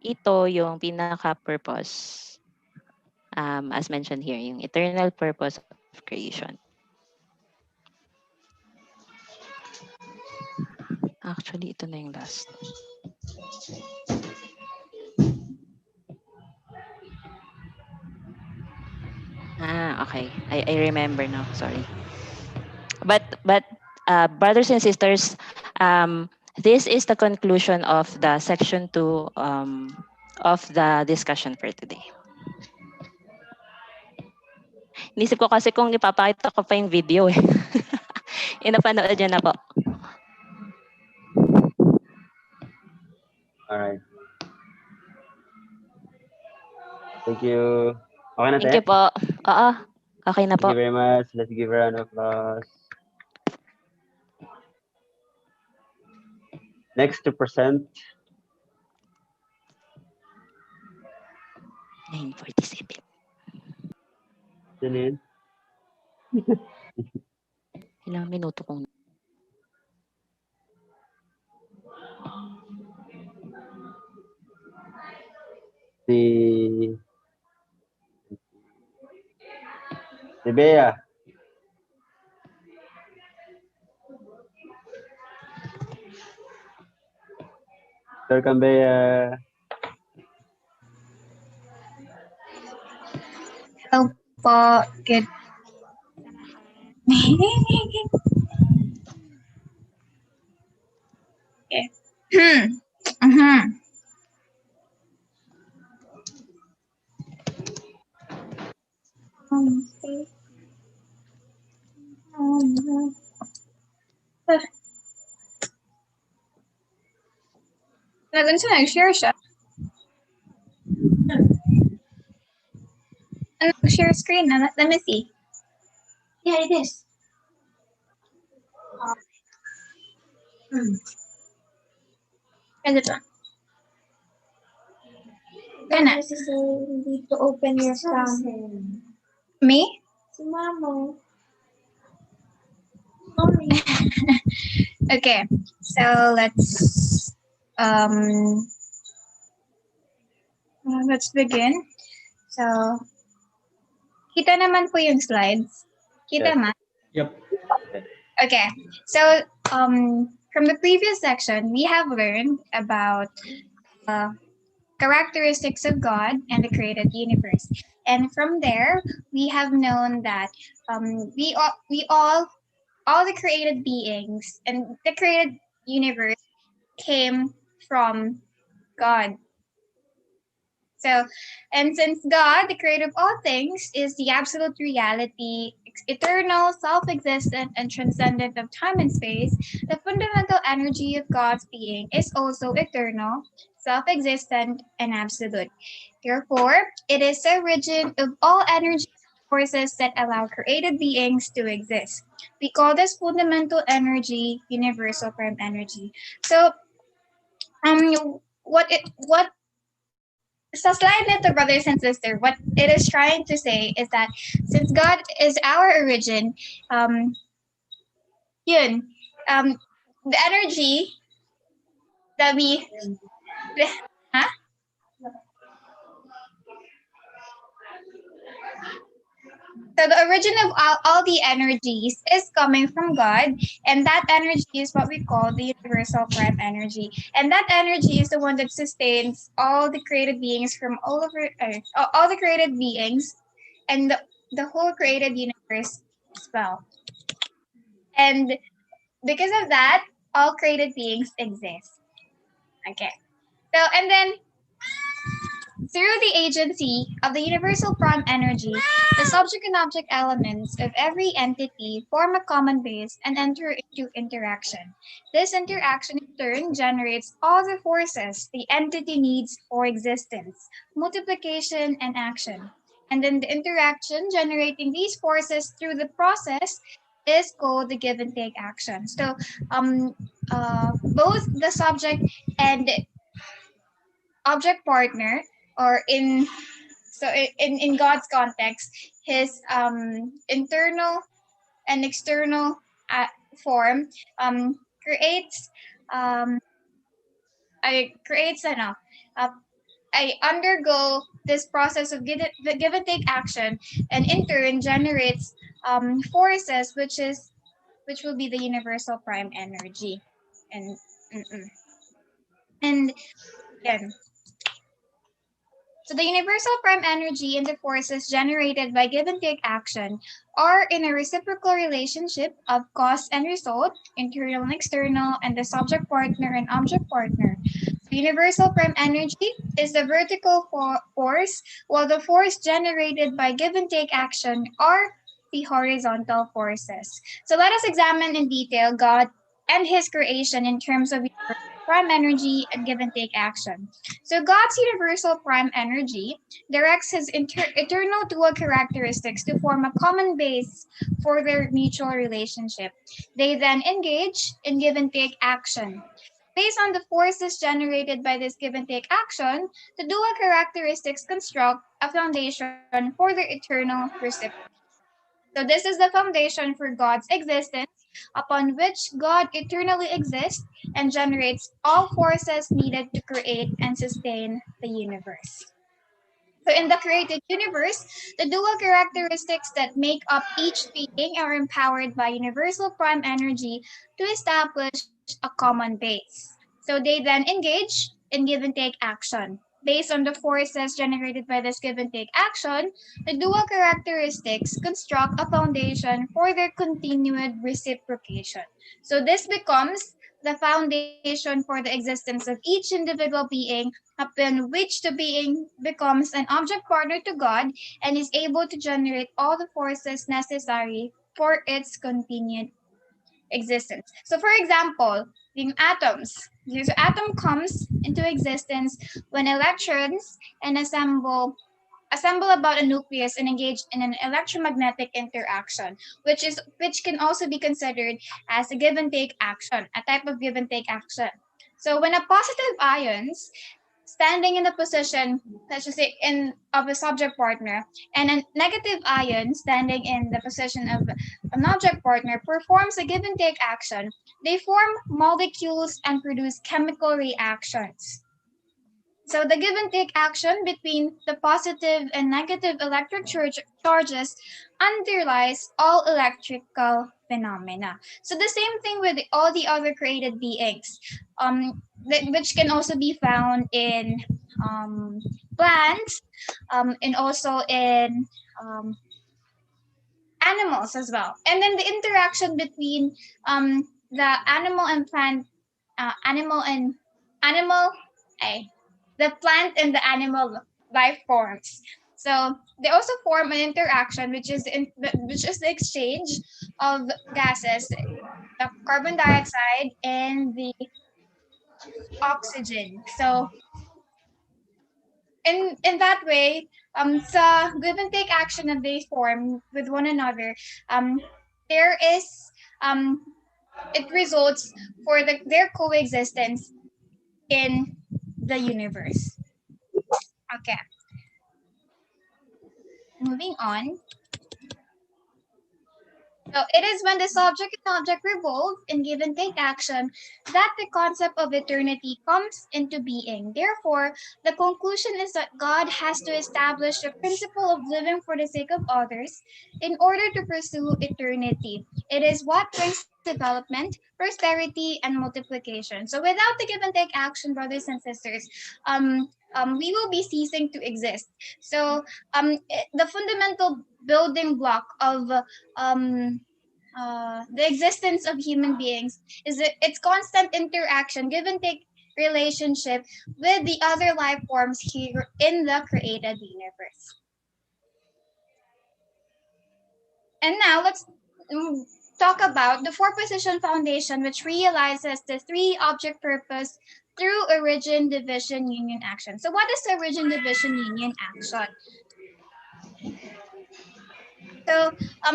ito yung pinaka-purpose, as mentioned here, yung eternal purpose of creation. Actually, ito na yung last. Okay. I remember now. Sorry. But brothers and sisters, this is the conclusion of the section 2 of the discussion for today. Inisip ko kasi kung ipapakita ko pa yung video eh. Inapanood niyo na po. Alright. Thank you. Okay na, Thank you po. Oo. Okay na po. Thank you very much. Let's give a round of applause. Next to present. 9:47. Sino yun? Ilang minuto kong Si Bea. Sir Cambea. Hello po. Good. Okay. Mhm. Okay. Nandun siya, nag-share siya. Nag-share screen. Let me see. Yeah, it is. Is it? Gana. You need to open your cam. Me? Si Mamo. Okay, so let's begin. So, kita naman po yung slides. Kita Yes. man? Yep. Okay, so from the previous section, we have learned about characteristics of God and the created universe. And from there, we have known that all the created beings and the created universe came from God. So, and since God, the creator of all things, is the absolute reality, eternal, self-existent, and transcendent of time and space, the fundamental energy of God's being is also eternal, self-existent, and absolute. Therefore, it is the origin of all energy forces that allow created beings to exist. We call this fundamental energy universal prime energy. So, what sa slide nito, brothers and sisters, what it is trying to say is that since God is our origin, yun, the energy that we, huh? So the origin of all the energies is coming from God, and that energy is what we call the universal prime energy. And that energy is the one that sustains all the created beings from all over Earth, all the created beings, and the whole created universe as well. And because of that, all created beings exist. Okay. So, and then through the agency of the universal prime energy, the subject and object elements of every entity form a common base and enter into interaction. This interaction in turn generates all the forces the entity needs for existence, multiplication, and action. And then the interaction generating these forces through the process is called the give and take action. So, both the subject and object partner, or in God's context, his internal and external form creates I creates I undergo this process of give and take action, and in turn generates forces, which will be the universal prime energy, and and again. So the universal prime energy and the forces generated by give and take action are in a reciprocal relationship of cause and result, internal and external, and the subject partner and object partner. The universal prime energy is the vertical force, while the force generated by give and take action are the horizontal forces. So let us examine in detail God and his creation in terms of prime energy and give and take action. So God's universal prime energy directs his eternal dual characteristics to form a common base for their mutual relationship. They then engage in give and take action. Based on the forces generated by this give and take action, the dual characteristics construct a foundation for their eternal reciprocity. So this is the foundation for God's existence, upon which God eternally exists and generates all forces needed to create and sustain the universe. So in the created universe, the dual characteristics that make up each being are empowered by universal prime energy to establish a common base. So they then engage in give and take action. Based on the forces generated by this give and take action, the dual characteristics construct a foundation for their continued reciprocation. So this becomes the foundation for the existence of each individual being, upon which the being becomes an object partner to God and is able to generate all the forces necessary for its continued existence. So for example, the atoms. The atom comes into existence when electrons and assemble about a nucleus and engage in an electromagnetic interaction, which can also be considered as a give and take action, a type of give and take action. So when a positive ions standing in the position, let's just say in of a subject partner, and a negative ion standing in the position of an object partner performs a give and take action, they form molecules and produce chemical reactions. So the give and take action between the positive and negative electric charges underlies all electrical phenomena. So the same thing with all the other created beings, which can also be found in plants, and also in animals as well. And then the interaction between the animal and plant, animal and animal, the plant and the animal life forms. So they also form an interaction, which is the exchange of gases, the carbon dioxide and the oxygen. So in that way, sa give and take action that they form with one another, there is it results for their coexistence in the universe. Okay. Moving on. So it is when the subject and object revolve in give and take action that the concept of eternity comes into being. Therefore, the conclusion is that God has to establish the principle of living for the sake of others in order to pursue eternity. It is what brings development, prosperity, and multiplication. So without the give and take action, brothers and sisters, we will be ceasing to exist. So the fundamental building block of the existence of human beings is its constant interaction, give and take relationship with the other life forms here in the created universe. And now let's talk about the four-position foundation, which realizes the three object purpose through origin, division, union, action. So what is origin, division, union, action? So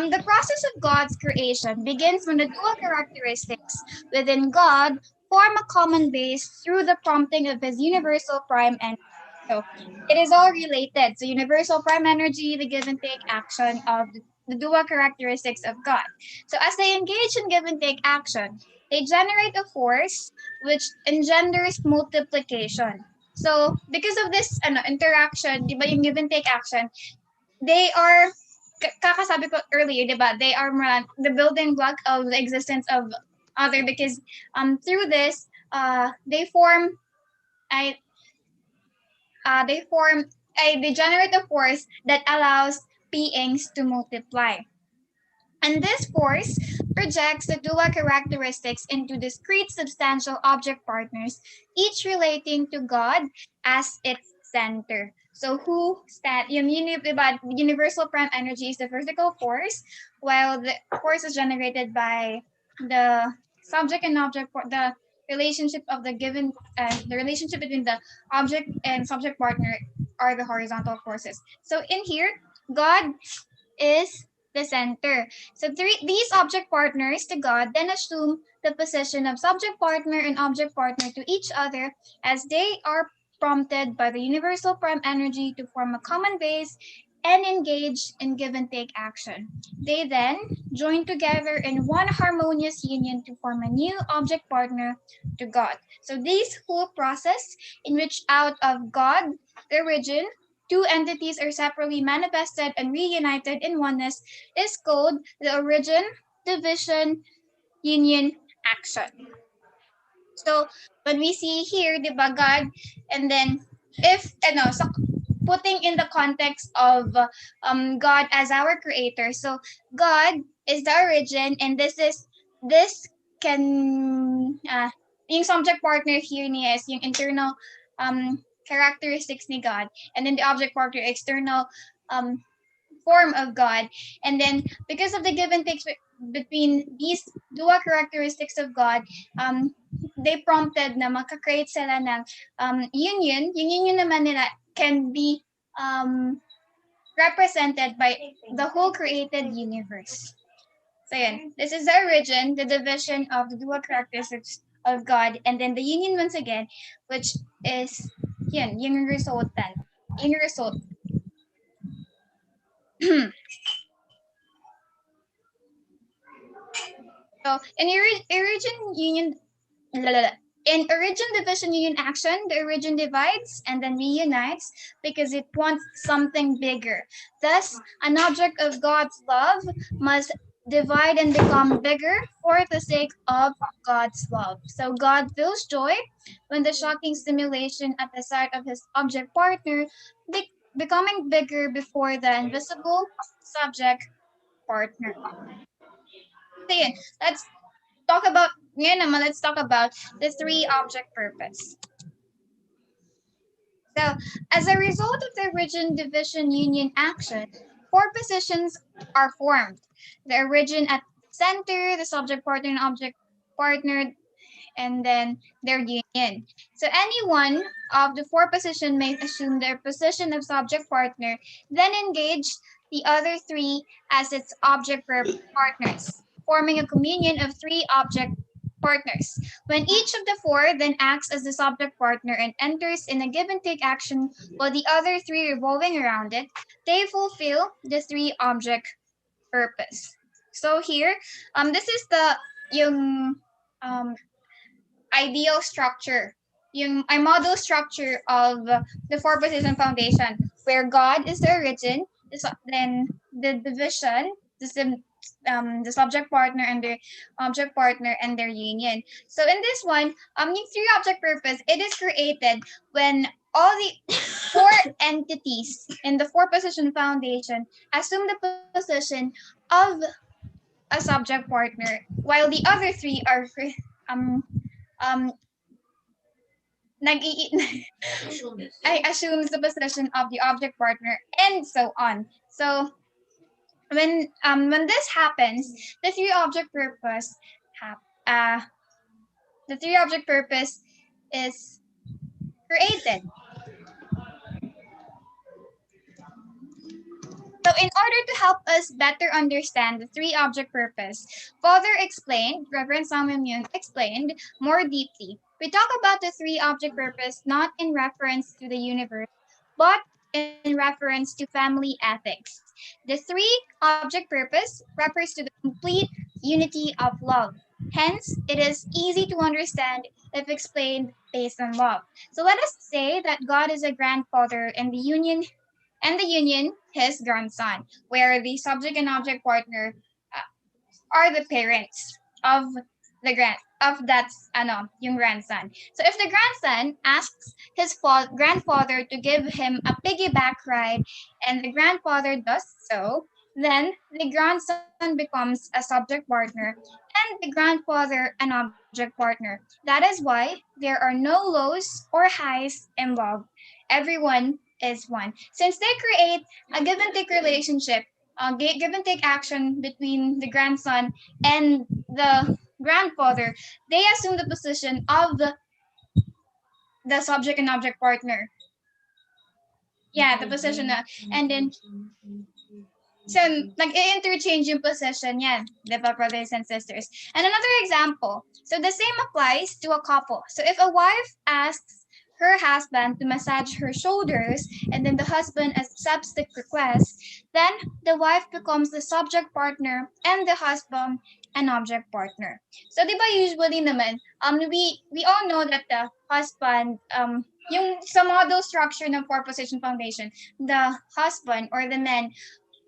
the process of God's creation begins when the dual characteristics within God form a common base through the prompting of his universal prime energy. So it is all related. So universal prime energy, the give and take action of the dual characteristics of God. So as they engage in give and take action, they generate a force which engenders multiplication. So because of this interaction, di ba, yung give and take action, they are kakasabi ko earlier, diba? They are the building block of the existence of other, because through this they form a they generate a force that allows beings to multiply. And this force projects the dual characteristics into discrete substantial object partners, each relating to God as its center. So universal prime energy is the vertical force, while the force is generated by the subject and object, the relationship of the relationship between the object and subject partner are the horizontal forces. So in here, God is the center. So these object partners to God then assume the position of subject partner and object partner to each other as they are prompted by the universal prime energy to form a common base and engage in give and take action. They then join together in one harmonious union to form a new object partner to God. So this whole process in which out of God, the origin, two entities are separately manifested and reunited in oneness is called the origin, division, union, action. So when we see here, di ba, God, and then if so putting in the context of God as our creator. So God is the origin, and this can yung subject partner here niya is yung internal characteristics ni God, and then the object partner external um, form of God. And then because of the give and takes between these dual characteristics of God, they prompted na makakreate sila ng union. Yung union naman nila can be represented by the whole created universe. So yun, this is the origin, the division of the dual characteristics of God, and then the union once again, which is yun, yung resultant, yung result. So in origin division union action, the origin divides and then reunites because it wants something bigger. Thus, an object of God's love must divide and become bigger for the sake of God's love. So God feels joy when the shocking stimulation at the sight of his object partner becoming bigger before the invisible subject partner. So yeah, let's talk about the three object purpose. So, as a result of the origin division union action, four positions are formed. The origin at center, the subject partner and object partner, and then their union. So any one of the four positions may assume their position of subject partner, then engage the other three as its object partners, forming a communion of three object partners. When each of the four then acts as the subject partner and enters in a give and take action while the other three revolving around it, they fulfill the three object purpose. So here, this is the yung ideal structure, yung a model structure of the four position foundation, where God is the origin, then the division, the subject partner and the object partner and their union. So in this one, yung three object purpose, it is created when all the four entities in the four position foundation assume the position of a subject partner, while the other three are um um I assumes the position of the object partner, and so on. So when this happens, the three object purpose uh the three object purpose is created. So in order to help us better understand the three object purpose, Reverend Samuel Myung explained more deeply. We talk about the three object purpose not in reference to the universe, but in reference to family ethics. The three object purpose refers to the complete unity of love. Hence, it is easy to understand if explained based on love. So let us say that God is a grandfather and the union his grandson, where the subject and object partner are the parents of that yung grandson. So if the grandson asks his grandfather to give him a piggyback ride and the grandfather does so, then the grandson becomes a subject partner and the grandfather an object partner. That is why there are no lows or highs in love. Everyone is one. Since they create a give and take relationship, give and take action between the grandson and the grandfather, they assume the position of the subject and object partner. Yeah, the position and then so nag-interchange yung position yan, di ba, brothers and sisters? And another example, so the same applies to a couple. So if a wife asks her husband to massage her shoulders and then the husband accepts the request, then the wife becomes the subject partner and the husband an object partner. So di ba usually naman, we all know that the husband, yung sa model structure ng four position foundation, the husband or the man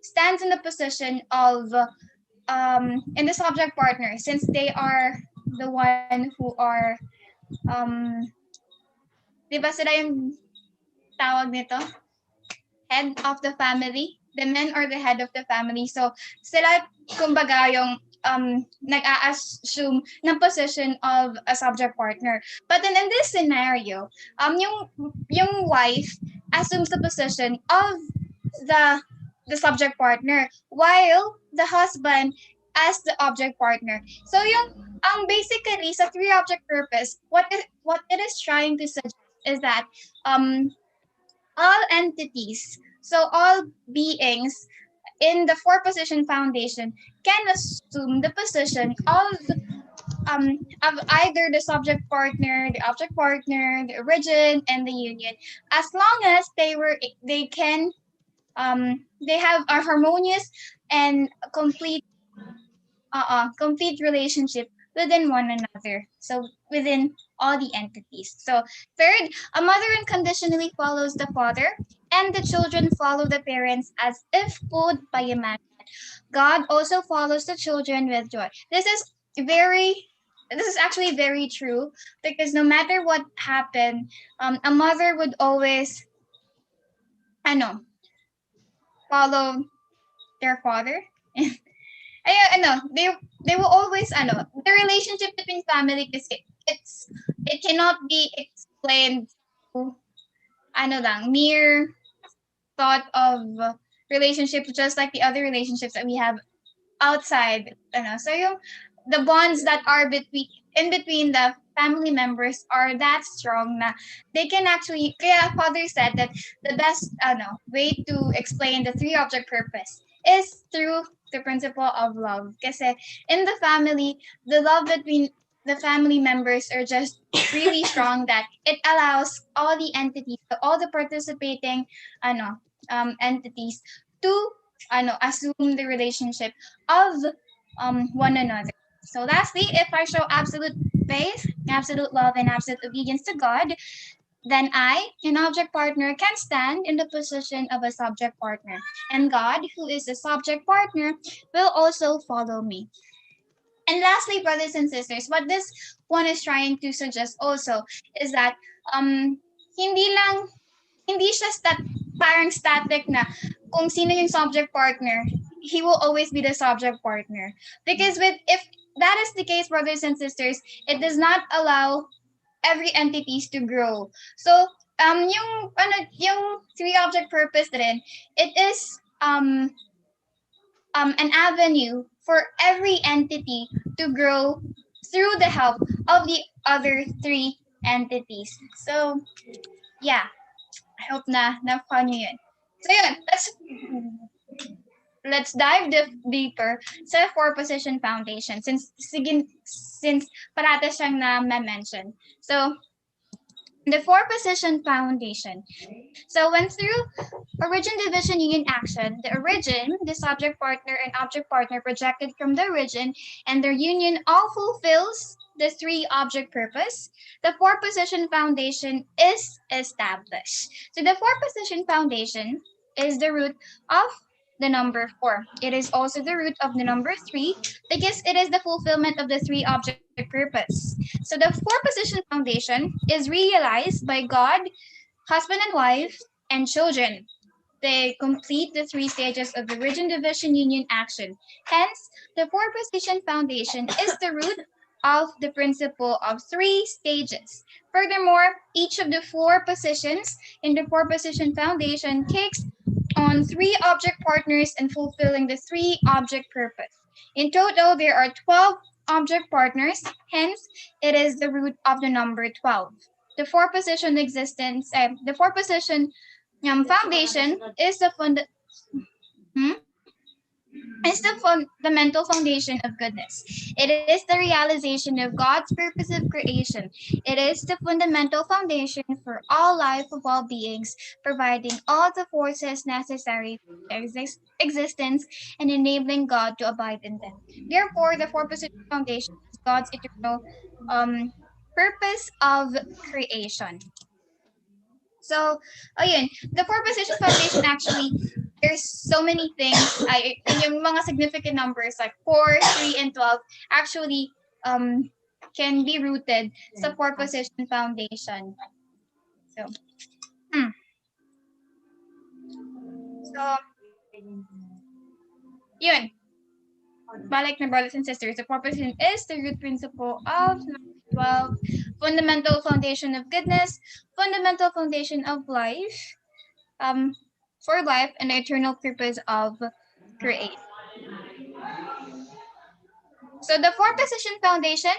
stands in the position of in the subject partner, since they are the one who are di ba sila yung tawag nito? Head of the family. The men are the head of the family. So, sila, kumbaga, yung nag-a-assume ng position of a subject partner. But then in this scenario, yung wife assumes the position of the subject partner while the husband as the object partner. So basically sa three object purpose, what it is trying to suggest is that all entities, so all beings in the four position foundation can assume the position of either the subject partner, the object partner, the origin, and the union, as long as they have a harmonious and complete relationship within one another. So within all the entities. So third, a mother unconditionally follows the father, and the children follow the parents as if pulled by a magnet. God also follows the children with joy. This is actually very true, because no matter what happened, a mother would always follow their father. They will always the relationship between family is it cannot be explained to mere thought of relationships, just like the other relationships that we have outside. So the bonds that are between the family members are that strong na they can actually, kaya father said that the best way to explain the three object purpose is through the principle of love. Kasi in the family, the love between the family members are just really strong that it allows all the entities, all the participating entities to assume the relationship of one another. So lastly, if I show absolute faith, absolute love, and absolute obedience to God, then I, an object partner, can stand in the position of a subject partner. And God, who is the subject partner, will also follow me. And lastly, brothers and sisters, what this one is trying to suggest also is that hindi siya parang static na kung sino yung subject partner, he will always be the subject partner. Because if that is the case, brothers and sisters, it does not allow every entities to grow. So yung three object purpose din, it is an avenue for every entity to grow through the help of the other three entities. So yeah, I hope na fun yun. So yun, let's dive deeper sa four position foundation since parata siyang na-mention. So the four position foundation. So when through origin division union action, the origin, the subject partner and object partner projected from the origin and their union all fulfills the three object purpose, the four position foundation is established. So the four position foundation is the root of the number 4. It is also the root of the number 3 because it is the fulfillment of the three object purpose. So the four position foundation is realized by God, husband and wife, and children. They complete the three stages of the origin division union action. Hence, the four position foundation is the root of the principle of three stages. Furthermore, each of the four positions in the four position foundation takes on three object partners and fulfilling the three object purpose. In total, there are 12 object partners, hence it is the root of the number 12. The four position foundation is the fundamental foundation of goodness. It is the realization of God's purpose of creation. It is the fundamental foundation for all life of all beings, providing all the forces necessary for their existence and enabling God to abide in them. Therefore, the four position foundation is God's eternal purpose of creation. So, ayun, the four position foundation actually, there's so many things. Yung mga significant numbers like 4, 3, and 12 actually can be rooted sa four-position foundation. So, so, yun. Balik na brothers and sisters, the four-position is the root principle of 12, fundamental foundation of goodness, fundamental foundation of life, for life, and the eternal purpose of creation. So the four-position foundation,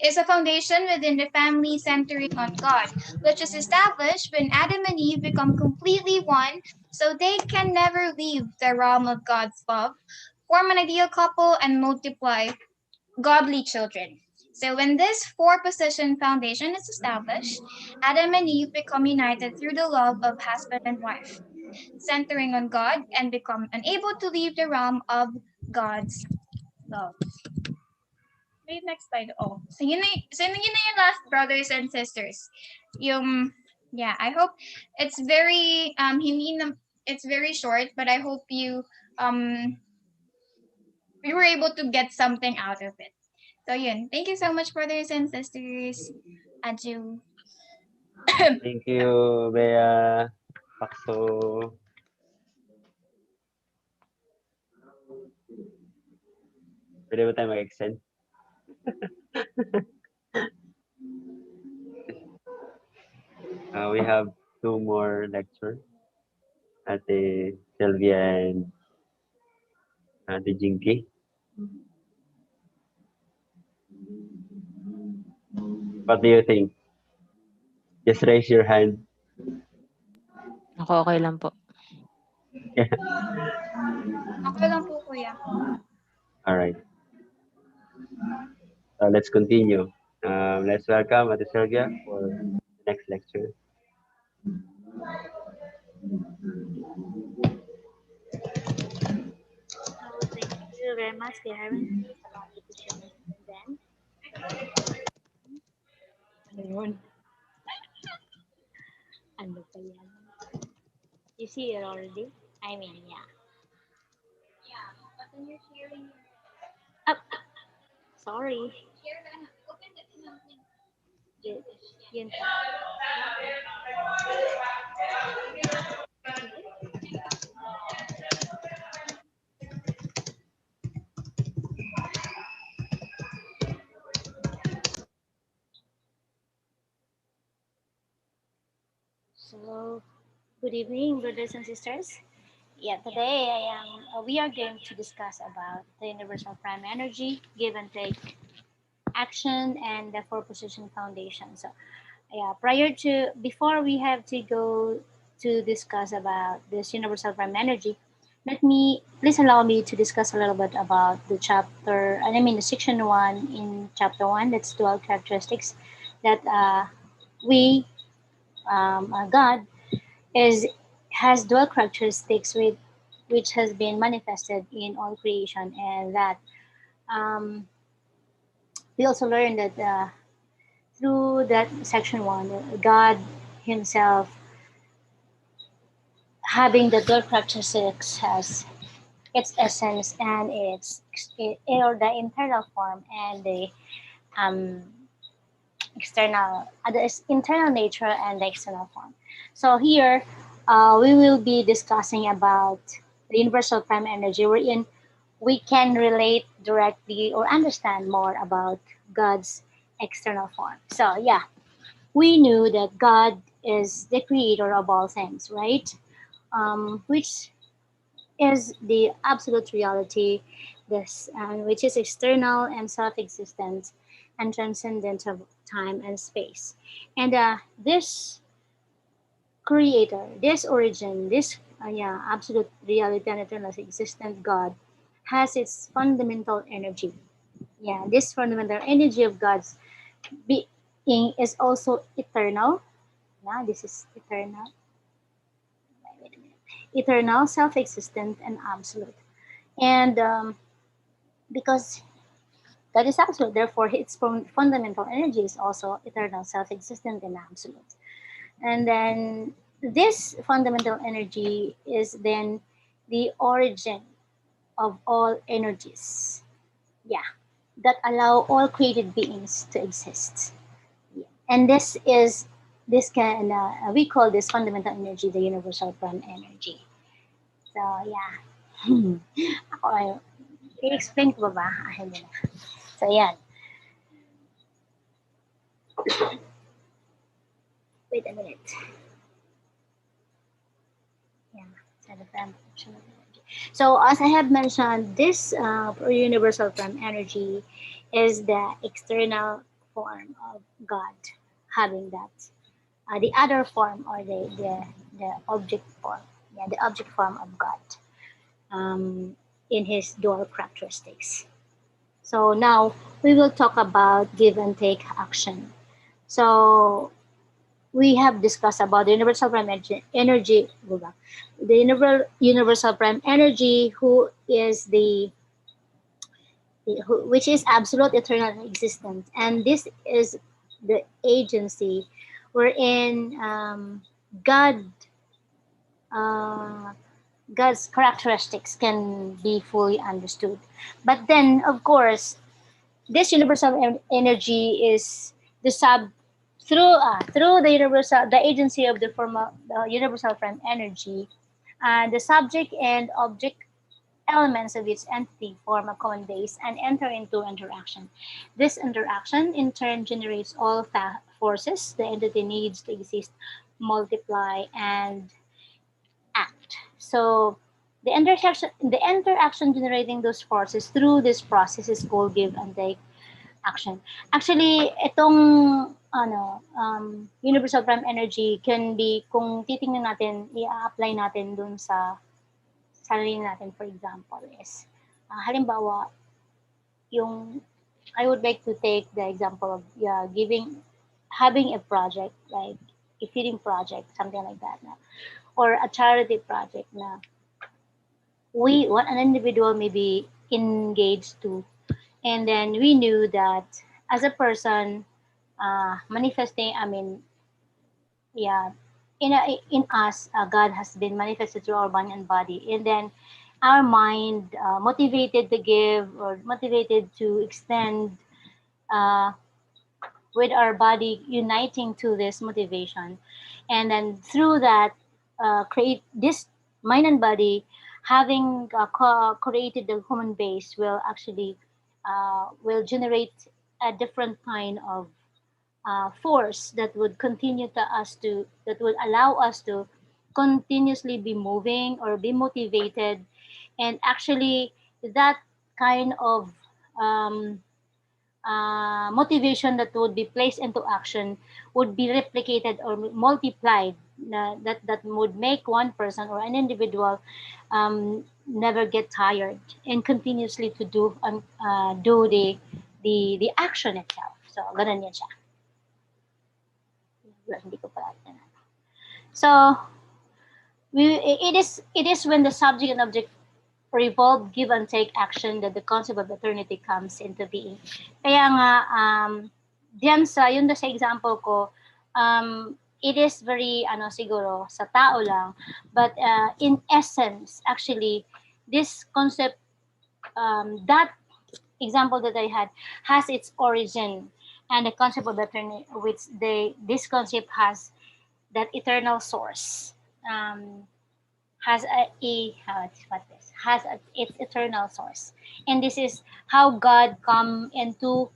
is a foundation within the family centering on God, which is established when Adam and Eve become completely one, so they can never leave the realm of God's love, form an ideal couple, and multiply godly children. So when this four-position foundation is established, Adam and Eve become united through the love of husband and wife, centering on God, and become unable to leave the realm of God's love. Wait, next slide. Oh, so yun na yung last, brothers and sisters. Yeah, I hope it's very it's very short, but I hope you were able to get something out of it. So yun, thank you so much, brothers and sisters. Aju. Thank you, Bea. Pakso. Pwede ba tayo mag-extend? We have 2 more lectures. Ate Sylvia and Ate Jinky. What do you think? Just raise your hand. Ako, okay lang po. Okay lang po, kuya. All right. So let's continue. Let's welcome Ate Sylvia for the next lecture. Thank you very much, dear Aaron. Allow me to share my screen then. Ano yun? Ano pa yan? You see it already? I mean, yeah. Yeah, but then you're sharing. Sorry. Yun. So, good evening, brothers and sisters. Yeah, today we are going to discuss about the universal prime energy, give and take action, and the four position foundation. So, yeah, before we have to go to discuss about this universal prime energy, please allow me to discuss a little bit about the the section 1 in chapter 1, that's 12 characteristics that God has dual characteristics which has been manifested in all creation, and that um, we also learned that through that section 1, God himself having the dual characteristics has its essence and or the internal form and the um, internal nature and the external form. So here we will be discussing about the universal prime energy, wherein we can relate directly or understand more about God's external form. So yeah, we knew that God is the creator of all things, right? Which is the absolute reality, which is external and self-existent and transcendent of time and space. And this creator, this origin, this absolute reality and eternal existent God has its fundamental energy. Yeah, this fundamental energy of God's being is also eternal. Yeah, this is eternal. Wait a minute. Eternal, self-existent, and absolute. And because God is absolute, therefore its fundamental energy is also eternal, self-existent, and absolute. And then this fundamental energy is then the origin of all energies. yeah, that allow all created beings to exist. Yeah. And this can we call this fundamental energy the universal prime energy. So yeah. Ako ay i-explain ko ba? Ahin na. So yan. Wait a minute. Yeah. So the prime energy. So as I have mentioned, this universal prime energy is the external form of God having that. The other form or the object form, yeah, the object form of God in his dual characteristics. So now we will talk about give and take action. So we have discussed about the universal prime energy, the universal prime energy, who is which is absolute eternal existence, and this is the agency wherein God uh, God's characteristics can be fully understood. But then, of course, this universal energy is the sub through the agency of the formal the universal prime energy, the subject and object elements of its entity form a common base and enter into interaction. This interaction in turn generates all forces the entity needs to exist, multiply, and act. So the interaction generating those forces through this process is called give and take action. Actually, itong universal prime energy can be, kung titingnan natin, i-apply natin dun sa sarili natin, for example, is halimbawa, yung I would like to take the example of having a project like a feeding project, something like that, or a charity project na an individual may be engaged to, and then we knew that as a person manifesting, I mean, yeah, in us, God has been manifested through our mind and body, and then our mind motivated to give or motivated to extend, uh, with our body uniting to this motivation, and then through that create this mind and body having created the human base will actually will generate a different kind of force that would continue to us to that would allow us to continuously be moving or be motivated, and actually that kind of um, motivation that would be placed into action would be replicated or multiplied, that would make one person or an individual never get tired and continuously to do the action itself. So ganun yan siya. Hindi ko pala so it is when the subject and object revolve, give and take action that the concept of eternity comes into being. Kaya nga, diyan yun sa example ko, it is very, siguro, sa tao lang, but in essence, actually, this concept, that example that I had, has its origin, and the concept of eternity, this concept has that eternal source. Has its eternal source, and this is how God come into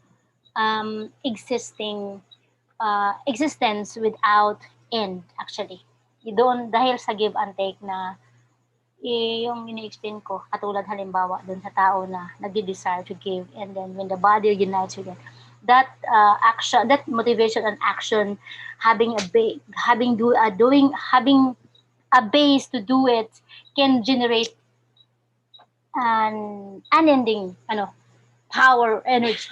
existence without end. Actually, doon dahil sa give and take na yung ini-explain ko, katulad halimbawa dun sa tao na nagde-desire to give, and then when the body unites with it, that action, that motivation and action, having a base to do it, can generate an unending power, energy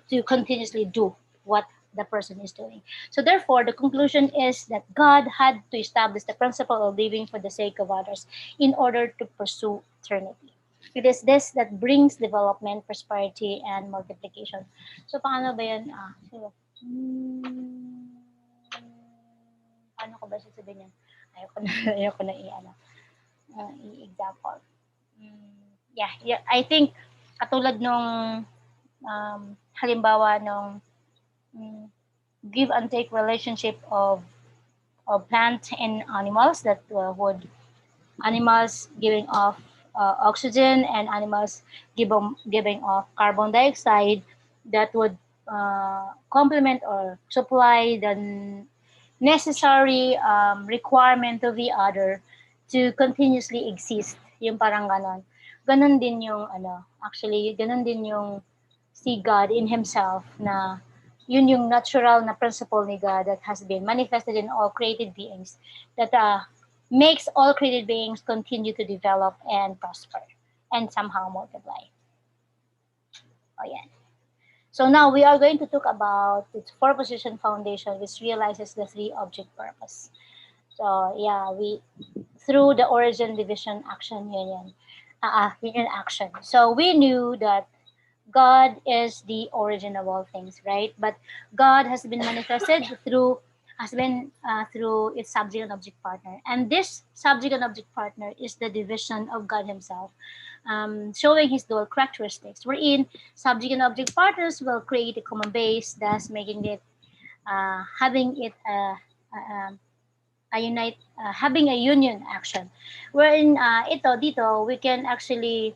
to continuously do what the person is doing. So therefore, the conclusion is that God had to establish the principle of living for the sake of others in order to pursue eternity. It is this that brings development, prosperity, and multiplication. So paano ba yan? Paano ko ba sasabihin yan? Ayoko na i-example. Yeah, I think katulad nung halimbawa nung give and take relationship of plant and animals that would animals giving off oxygen and animals giving off carbon dioxide that would complement or supply the necessary requirement of the other to continuously exist. Yung parang ganon. Ganon din yung actually ganon din yung si God in himself na yun yung natural na principle ni God that has been manifested in all created beings that makes all created beings continue to develop and prosper and somehow multiply. Oh, yeah. So now we are going to talk about the four position foundation, which realizes the three object purpose. So yeah, we through the origin, division, action, union action. So we knew that God is the origin of all things, right? But God has been manifested through its subject and object partner, and this subject and object partner is the division of God Himself, showing His dual characteristics. Wherein subject and object partners will create a common base, thus making it having it having a union action. Wherein dito we can actually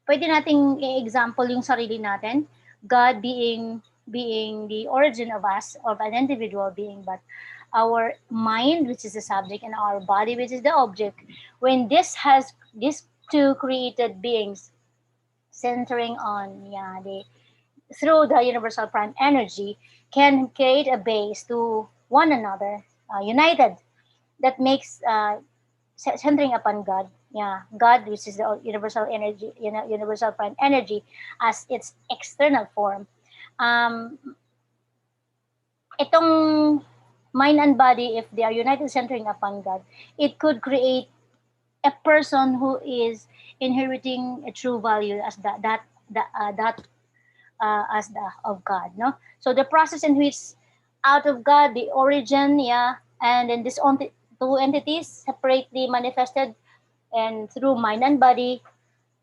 pwede nating i-example yung sarili natin, God being the origin of us, of an individual being, but our mind, which is the subject, and our body, which is the object, when these two created beings centering on through the universal prime energy can create a base to one another, united, that makes centering upon God, God, which is the universal energy, universal prime energy, as its external form. Itong mind and body, if they are united centering upon God, it could create a person who is inheriting a true value as that as the of God, no? So the process in which out of God, the origin, and then these two entities separately manifested and through mind and body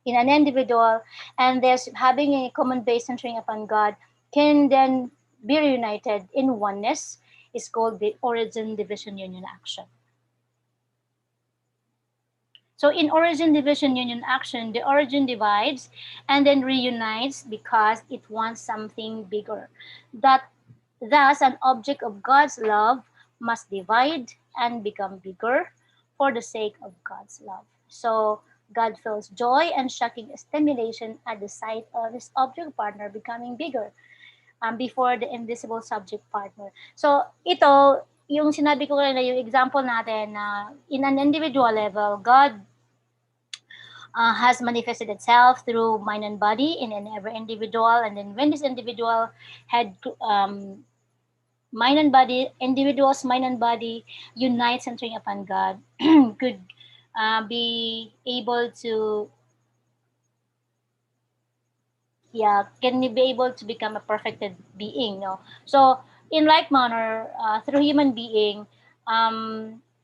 in an individual, and there's having a common base centering upon God, can then be reunited in oneness, is called the origin, division, union action. So in origin, division, union action, the origin divides and then reunites because it wants something bigger. Thus, an object of God's love must divide and become bigger for the sake of God's love. So God feels joy and shocking stimulation at the sight of his object partner becoming bigger before the invisible subject partner. So ito, yung sinabi ko kanina, yung example natin na in an individual level, God has manifested itself through mind and body in every individual, and then when this individual had mind and body, individuals, mind and body unite centering upon God, could be able to can be able to become a perfected being, no? So in like manner, through human being,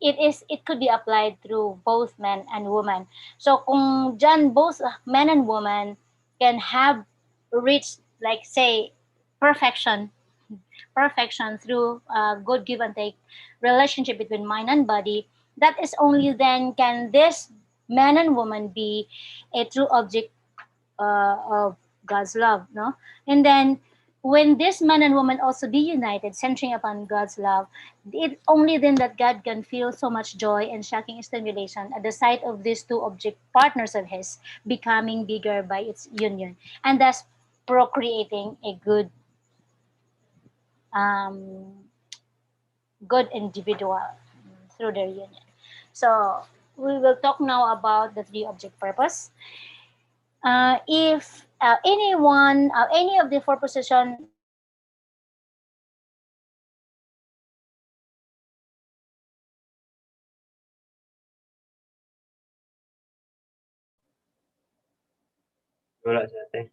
it could be applied through both men and women. So kung dyan both men and women can have reached, like say, perfection through good give and take relationship between mind and body, that is only then can this man and woman be a true object of God's love, no? And then when this man and woman also be united, centering upon God's love, it only then that God can feel so much joy and shocking stimulation at the sight of these two object partners of his becoming bigger by its union, and thus procreating a good individual through their union. So we will talk now about the three object purpose. If any of the four position Wala sa ate.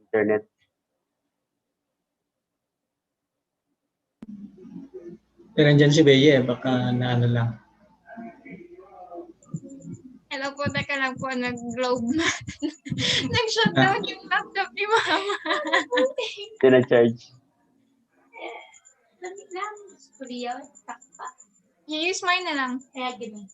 Internet. Pero nandyan si Bea, baka naano lang. Hello? teka lang po, nag-globe na. Nag-shutdown yung laptop ni Mama. Tina-charge. I-use mine na lang. Kaya gini.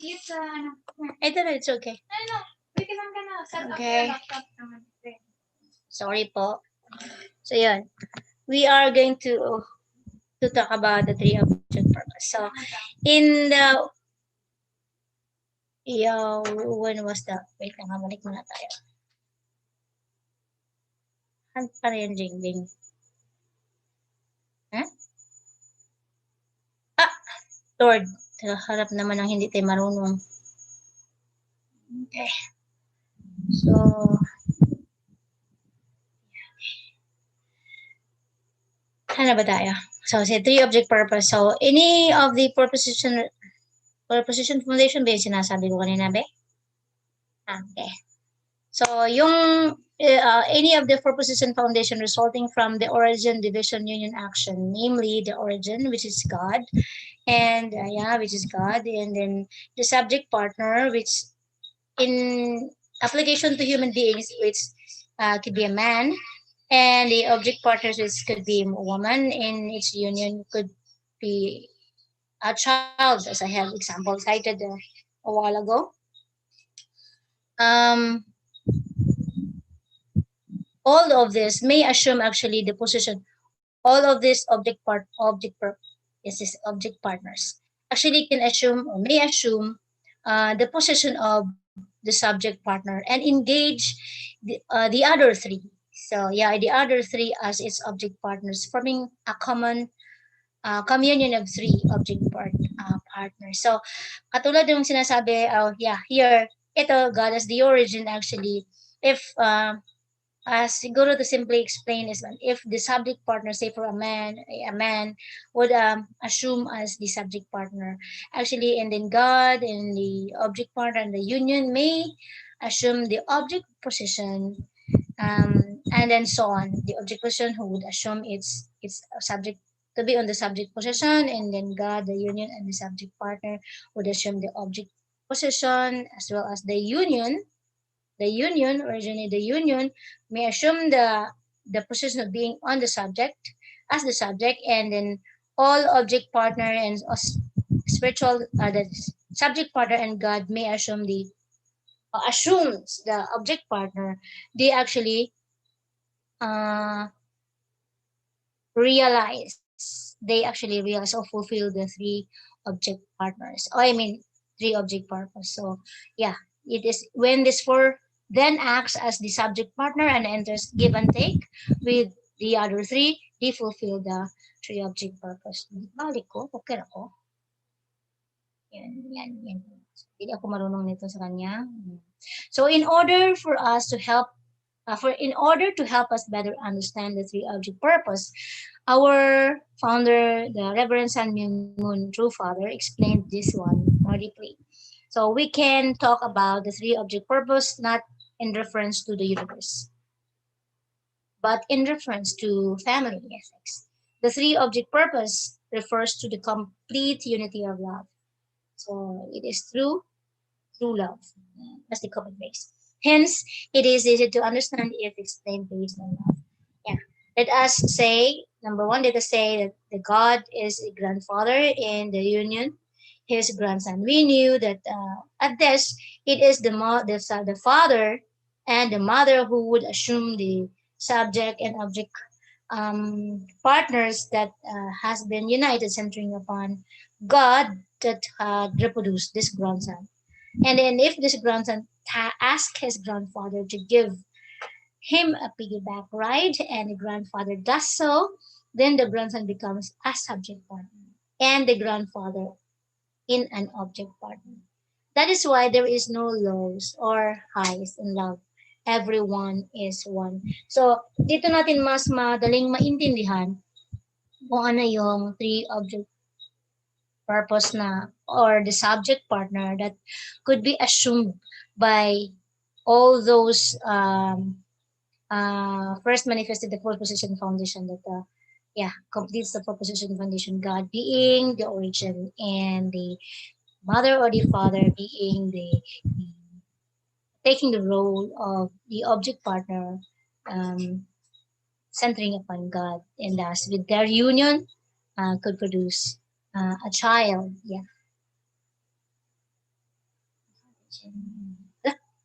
It's Ito na, it's okay. No. Wait lang ka na. Set up Okay. your laptop naman. Sorry po. So, yun. We are going to talk about the three object purpose. So, in the when was that? Wait lang, balik muna tayo. Han pa rin, Jing Jing. Huh? Lord, harap naman ng hindi tayo marunong. Okay. So, ano ba tayo? So, say three object purpose. So, any of the proposition foundation ba yung sinasabi ko kanina, be? Okay. So, yung any of the proposition foundation resulting from the origin, division, union, action, namely the origin, which is God, and which is God, and then the subject partner, which in application to human beings, which could be a man, and the object partners, which could be a woman, in its union could be a child, as I have example cited a while ago. All of this may assume actually the position. All of these object partners actually can assume or may assume the position of the subject partner and engage the other three. So the other three as its object partners, forming a common communion of three object partners. So katulad yung sinasabi, here, ito, God as the origin actually, if siguro to simply explain is if the subject partner, say for a man would assume as the subject partner actually, and then God and the object partner and the union may assume the object position, and then so on. The object position who would assume its subject to be on the subject position, and then God, the union, and the subject partner would assume the object position, as well as the union. Originally the union may assume the position of being on the subject as the subject, and then all object partner and spiritual the subject partner and God may assume the assumes the object partner. They actually realize or fulfill the three object partners. Three object partners. So it is when this four then acts as the subject partner and enters give and take with the other three, they fulfill the three object purpose. Balik ko, okay ako. Yan. Hindi ako marunong nito sa kanya. So in order for us to help us better understand the three object purpose, our founder, the Reverend San Myung Moon, True Father, explained this one more deeply. So we can talk about the three object purpose not in reference to the universe, but in reference to family ethics. The three object purpose refers to the complete unity of love. So it is through love as the common base. Hence, it is easy to understand if explained based on love. Yeah. Let us say, number one, let us say that the God is a grandfather in the union, his grandson. We knew that at this, it is the father and the mother who would assume the subject and object partners that has been united centering upon God that reproduced this grandson. And then if this grandson asks his grandfather to give him a piggyback ride and the grandfather does so, then the grandson becomes a subject partner and the grandfather in an object partner. That is why there is no lows or highs in love. Everyone is one. So, dito natin mas madaling maintindihan kung ano yung three object purpose na or the subject partner that could be assumed by all those first manifested the four position foundation that completes the four position foundation, God being the origin and the mother or the father being the taking the role of the object partner, um, centering upon God, and thus with their union could produce a child. Yeah.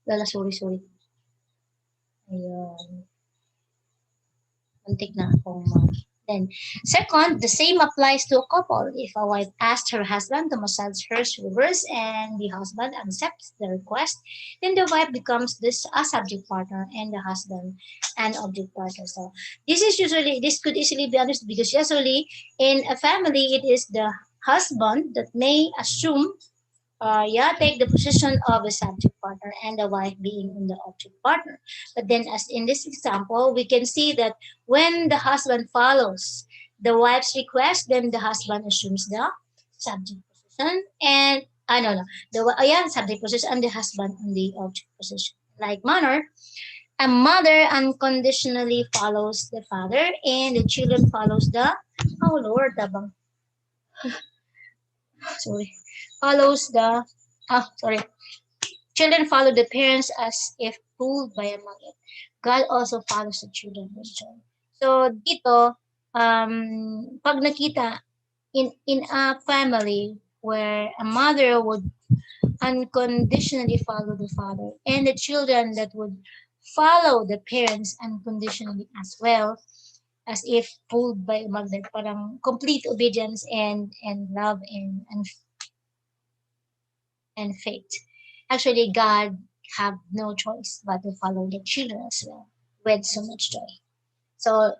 Sorry. Ayun. Muntik na akong Then, second, the same applies to a couple. If a wife asks her husband to massage her shoulders and the husband accepts the request, then the wife becomes a subject partner and the husband an object partner. So this could easily be understood because usually in a family it is the husband that may assume take the position of a subject partner and the wife being in the object partner. But then, as in this example, we can see that when the husband follows the wife's request, then the husband assumes the subject position, and I no no subject position and the husband on the object position. Like manner, a mother unconditionally follows the father, and the children follows the tabang sorry follows the sorry children follow the parents as if pulled by a magnet. God also follows the children with joy. So dito, pag nakita in a family where a mother would unconditionally follow the father and the children that would follow the parents unconditionally as well, as if pulled by a magnet, parang complete obedience and love and faith. Actually, God have no choice but to follow the children as well with so much joy. So,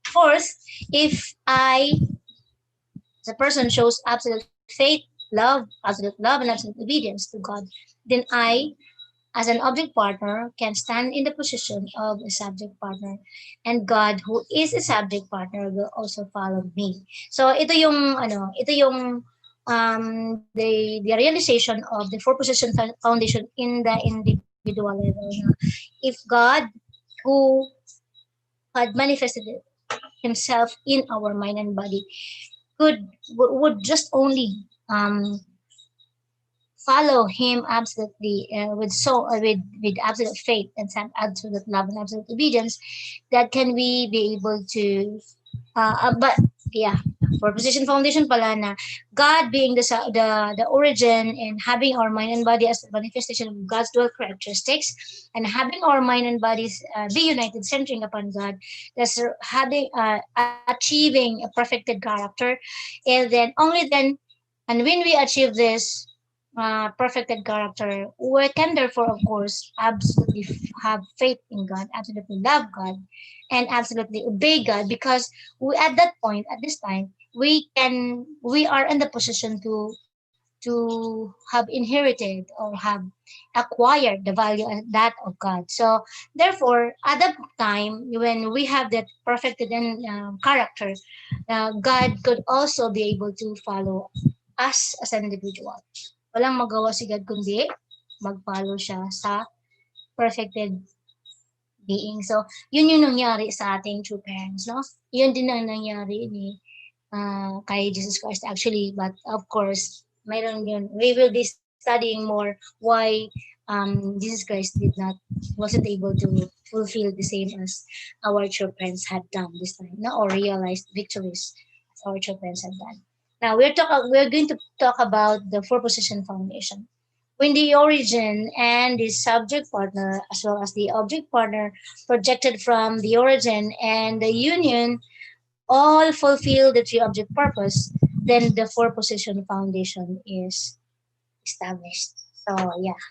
fourth, if the person shows absolute faith, absolute love, and absolute obedience to God, then I, as an object partner, can stand in the position of a subject partner, and God, who is a subject partner, will also follow me. So ito yung the realization of the four position foundation in the individual level. If God, who had manifested Himself in our mind and body, would just only follow him absolutely with absolute faith and some absolute love and absolute obedience, that can we be able to but yeah, for position foundation pala na God being the origin and having our mind and body as the manifestation of God's dual characteristics, and having our mind and bodies be united centering upon God, that's having achieving a perfected character, and then only then, and when we achieve this perfected character, we can therefore, of course, absolutely have faith in God, absolutely love God, and absolutely obey God, because at that point, at this time, we are in the position to have inherited or have acquired the value and that of God. So therefore, at that time, when we have that perfected character, God could also be able to follow us as an individual. Walang magawa si God kundi mag-follow siya sa perfected being. So, yun yung nangyari sa ating true parents, no? Yun din ang nangyari ni kay Jesus Christ actually, but of course, mayroon yun. We will be studying more why Jesus Christ wasn't able to fulfill the same as our true parents had done this time, no? Or realized victories as our true parents had done. Now, we're going to talk about the four position foundation. When the origin and the subject partner as well as the object partner projected from the origin and the union all fulfill the three object purpose, then the four position foundation is established. So yeah,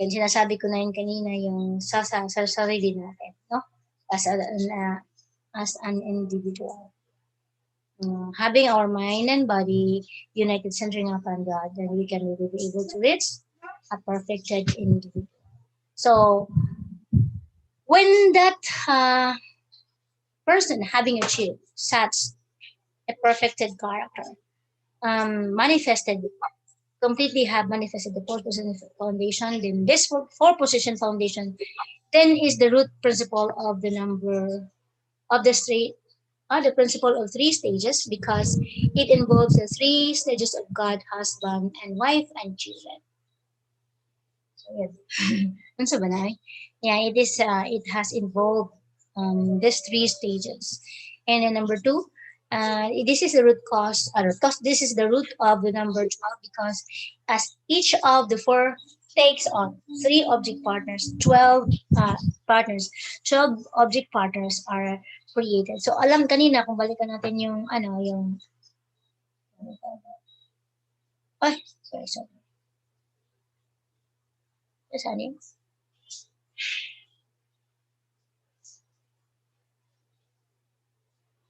yan sinasabi ko na yun kanina yung sa sarili natin, no? As an individual. Having our mind and body united centering upon God, then we can really be able to reach a perfected individual. So when that person having achieved such a perfected character, completely have manifested the four position foundation, then this four position foundation then is the root principle of the number of the principle of three stages because it involves the three stages of God, husband and wife and children. So yeah, it has involved these three stages. And then number two, this is the root cause, this is the root of the number 12 because as each of the four takes on three object partners, 12 partners, 12 object partners are created. So alam kanina kung balikan natin yung sorry. Saan yun?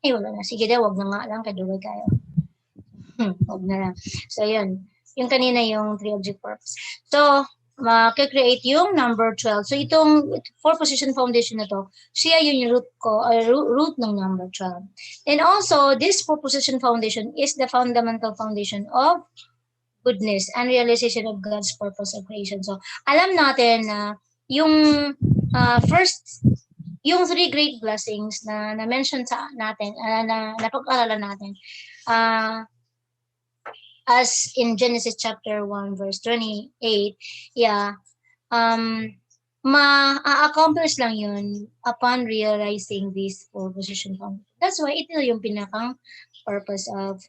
Wala na. Sige daw, wag na nga lang. Kaduwag kayo. Wag na lang. So, yun. Yung kanina yung three object purpose. So, makikreate yung number 12. So, itong four position foundation na to, siya yung root ng number 12. And also, this four position foundation is the fundamental foundation of goodness and realization of God's purpose of creation. So, alam natin na yung first, yung three great blessings na na-mention sa natin, na napag-aralan natin, as in Genesis chapter 1 verse 28, yeah, ma-accomplish lang yun upon realizing this four position foundation. That's why ito yung pinakang purpose of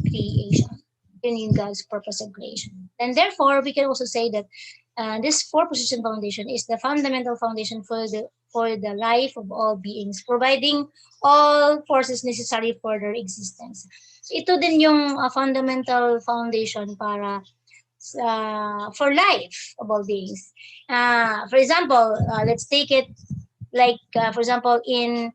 creation. Yun yung God's purpose of creation. And therefore, we can also say that this four position foundation is the fundamental foundation for the life of all beings, providing all forces necessary for their existence. So ito din yung fundamental foundation para for life of all beings. For example, let's take it like, for example, in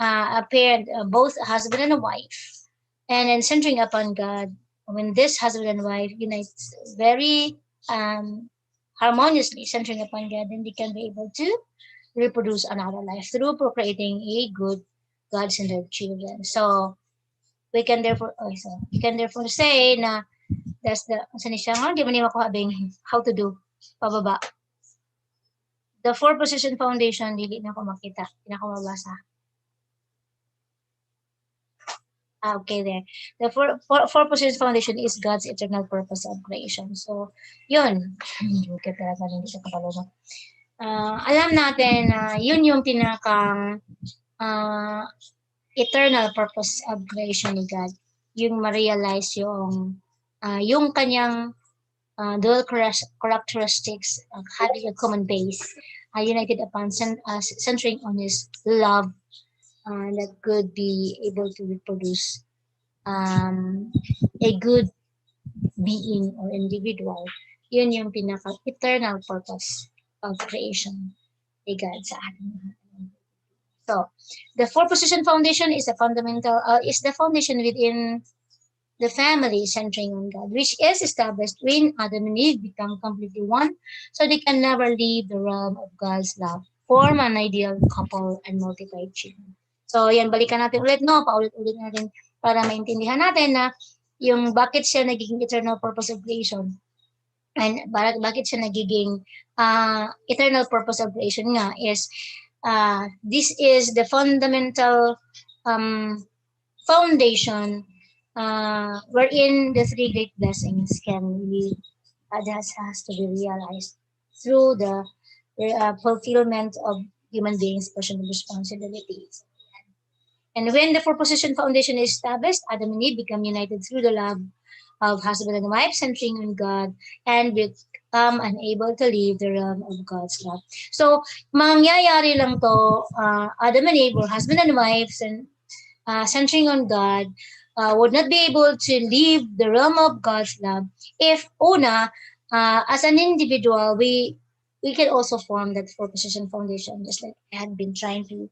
a parent, both a husband and a wife, and then centering upon God. When this husband and wife unites very harmoniously, centering upon God, then they can be able to reproduce another life through procreating a good God-centered children. So we can therefore say na that's the how to do pababa. The four position foundation, dili na ko makita, hindi na ko mabasa. Okay, there. The four position foundation is God's eternal purpose of creation. So, yun. Alam natin na yun yung pinakang eternal purpose of creation ni God. Yung ma-realize yung kanyang dual characteristics of having a common base, united upon centering on His love, that could be able to reproduce a good being or individual. Yun yung pinaka-eternal purpose of creation ni God sa atin. So, the four position foundation is the foundation within the family centering on God, which is established when Adam and Eve become completely one, so they can never leave the realm of God's love, form an ideal couple, and multiply children. So, yan, balikan natin ulit, no? Paulit-ulit natin para maintindihan natin na yung bakit siya nagiging eternal purpose of creation. And bakit siya nagiging eternal purpose of creation nga is this is the fundamental foundation wherein the three great blessings can be has to be realized through the fulfillment of human beings' personal responsibilities. And when the four-position foundation is established, Adam and Eve become united through the love of husband and wife, centering on God, and become unable to leave the realm of God's love. So, mangyayari lang to, Adam and Eve, or husband and wife, centering on God, would not be able to leave the realm of God's love if, una, as an individual, we can also form that four-position foundation, just like I had been trying to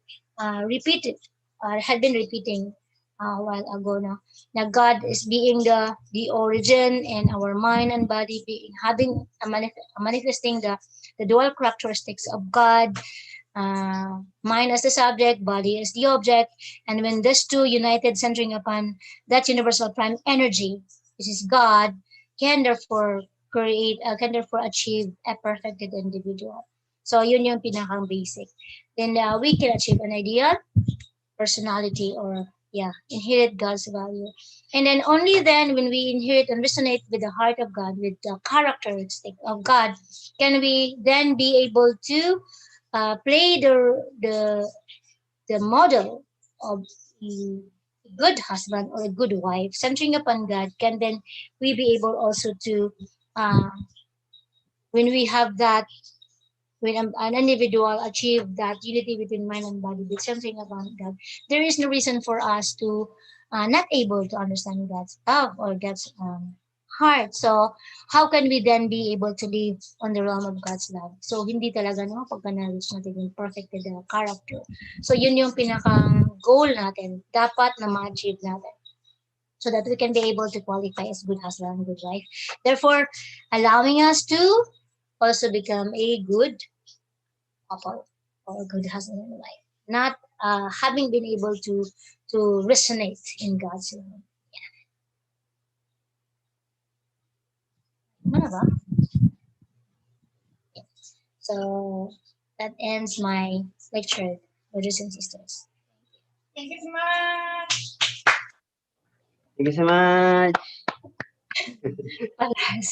repeat it, had been repeating a while ago now. Now God is being the origin, and our mind and body being having manifesting the dual characteristics of God. Mind as the subject, body as the object, and when these two united, centering upon that universal prime energy, which is God, can therefore can therefore achieve a perfected individual. So yun yung pinakang basic. Then we can achieve an ideal personality, or inherit God's value. And then only then when we inherit and resonate with the heart of God, with the characteristic of God, can we then be able to play the model of a good husband or a good wife, centering upon God. Can then we be able also to when we have that, when an individual achieve that unity between mind and body, with something about God, there is no reason for us to not able to understand God's love or God's heart. So, how can we then be able to live on the realm of God's love? So, hindi talaga no, pagka na-reach natin yung perfected character. So, yun yung pinakang goal natin, dapat na ma-achieve natin, so that we can be able to qualify as good husband and good wife. Therefore, allowing us to also become a good couple or a good husband and wife. Not having been able to resonate in God's love. Ano ba? So that ends my lecture, brothers and sisters. Thank you so much. Thank you so much. Alas.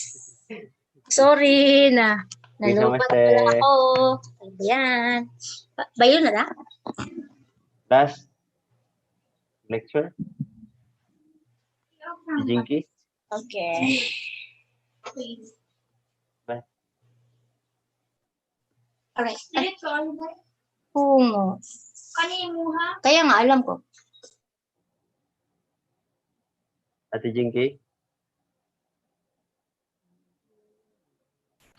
Sorry na. Thank you so much, Nalupat pala te. ako. Ano ba yan? Bayo na lang? Last lecture, Jinky. Okay. Please. Bye. Alright. Pungo. Kaya nga, alam ko. Ate Jinky.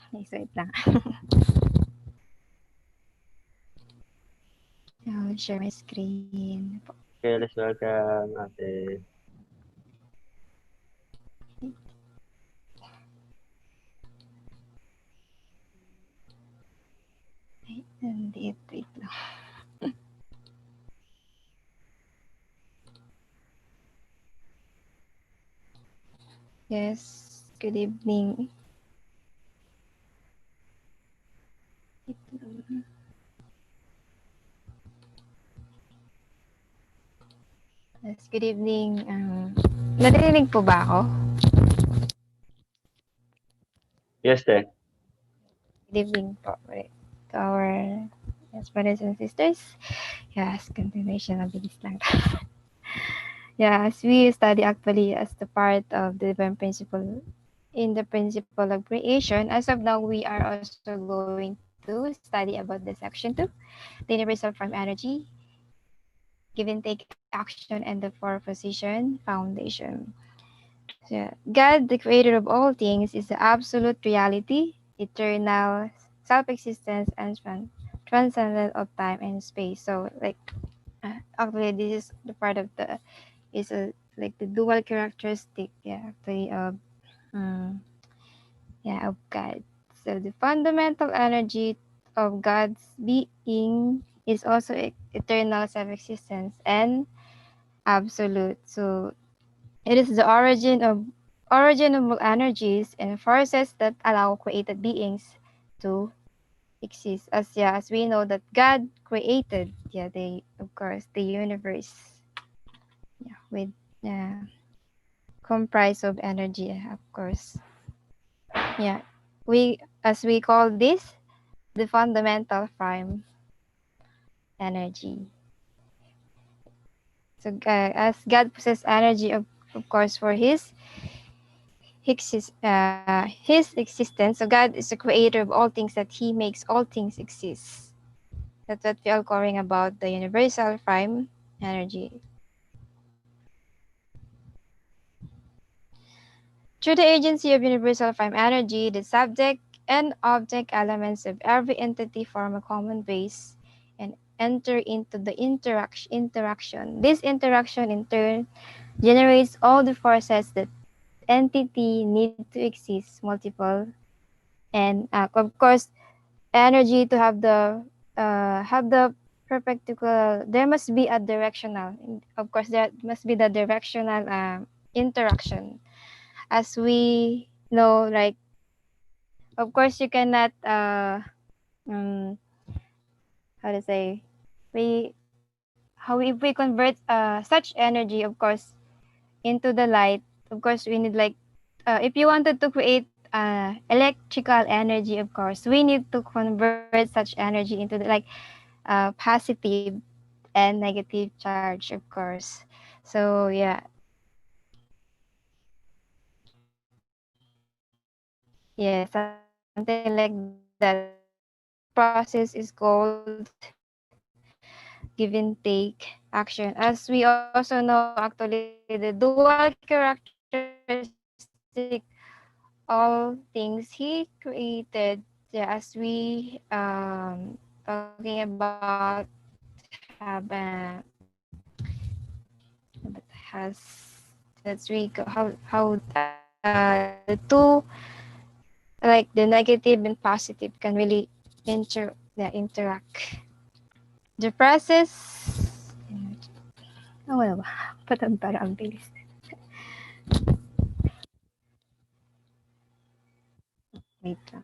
Nice, wait lang. I'll share my screen. Okay, let's welcome Ate. Wait lang. Yes, good evening. Yes, good evening. Naririnig po ba ako? Yes, te. Good evening po. Right. To our brothers and sisters. Yes, continuation of this lang. Yes, we study actually as the part of the divine principle in the principle of creation. As of now, we are also going to study about the section 2, the universal form energy, give and take action, and the four position foundation. So, God, the creator of all things, is the absolute reality, eternal, self-existence, and transcendent of time and space. So, like, actually, this is the part of the is a like the dual characteristic, actually of God. So the fundamental energy of God's being is also eternal self-existence and absolute. So It is the origin of all energies and forces that allow created beings to exist. As we know that God created the universe with comprised of energy, of course. We call this the fundamental prime energy. So as God possesses energy, of course, for his existence. So God is the creator of all things, that He makes all things exist. That's what we are calling about the universal prime energy. Through the agency of universal prime energy, the subject and object elements of every entity form a common base and enter into the interaction. This interaction in turn generates all the forces that entity need to exist multiple, and of course energy to have the perpendicular. There must be a directional, of course there must be the directional interaction, as we know, like of course you cannot how to say, we how if we convert such energy, of course, into the light. Of course we need, like if you wanted to create electrical energy, of course we need to convert such energy into the, like positive and negative charge, of course. So yeah, something like that. This process is called give and take action. As we also know, actually, the dual characteristic, all things He created, as we talking about have has that's we how the two, like the negative and positive, can really interact. The process, wala ba? Patantara ang bilis. Wait lang.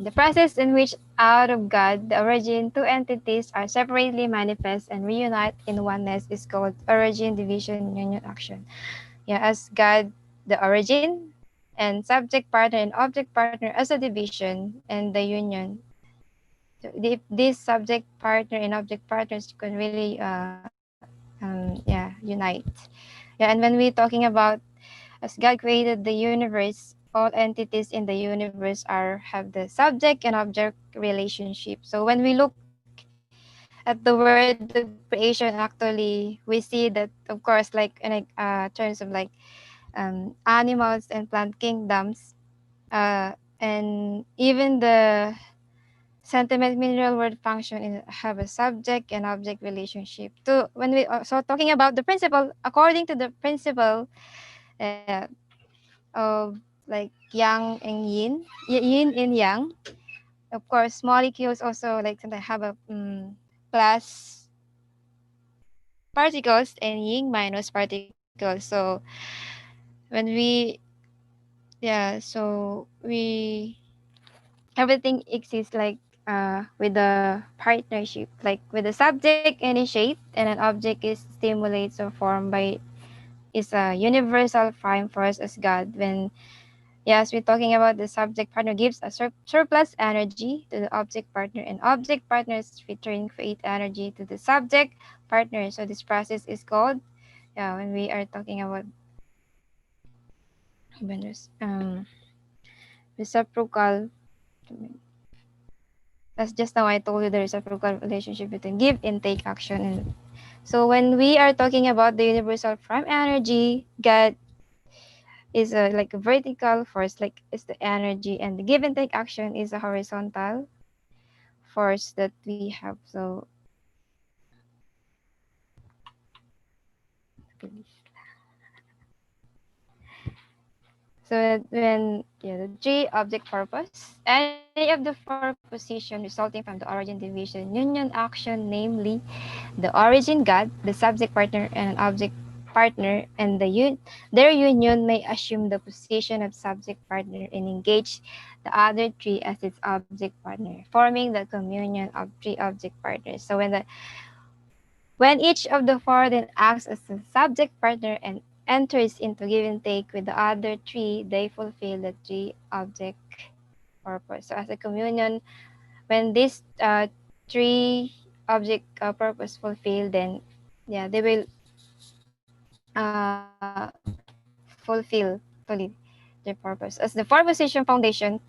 The process in which out of God, the origin, two entities are separately manifest and reunite in oneness is called origin, division, union, action. As God, the origin, and subject partner and object partner as a division, and the union. So this subject partner and object partners can really unite. And when we're talking about, as God created the universe, all entities in the universe have the subject and object relationship. So when we look at the word of creation, actually we see that, of course, like in terms of like animals and plant kingdoms, and even the sentiment mineral word function have a subject and object relationship. To when we so talking about the principle, according to the principle of like yang and yin and yang. Of course, molecules also like sometimes have a plus particles and yin minus particles. So when we everything exists like with the partnership, like with the subject initiate and an object is stimulates or formed by is a universal prime force as God. When yes, we're talking about the subject partner gives a surplus energy to the object partner, and object partners return create energy to the subject partner. So this process is called, when we are talking about reciprocal. That's just now I told you the reciprocal relationship between give and take action. And so when we are talking about the universal prime energy, God is like a vertical force, like is the energy, and the give and take action is a horizontal force that we have. So when the three object purpose, any of the four position resulting from the origin division union action, namely the origin God, the subject partner, and an object partner, and their union may assume the position of subject partner and engage the other three as its object partner, forming the communion of three object partners. So when each of the four then acts as a subject partner and enters into give and take with the other three, they fulfill the three object purpose. So as a communion, when these three object purpose fulfill, then they will fulfill fully their purpose. As the four position foundation,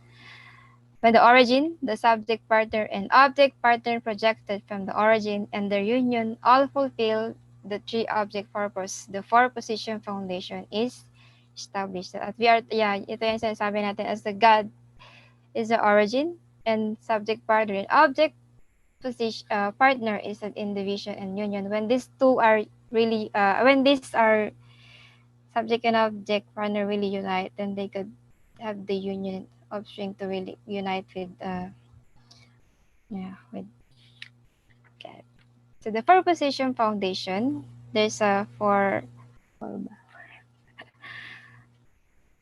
when the origin, the subject partner, and object partner projected from the origin and their union all fulfill the three object purpose, the four position foundation is established. At we are, ito yung sinasabi natin as the God is the origin and subject partner and object position partner is an individual and union. When these two are really, when these are subject and object partner really unite, then they could have the union of string to really unite with God. So the four position foundation, there's a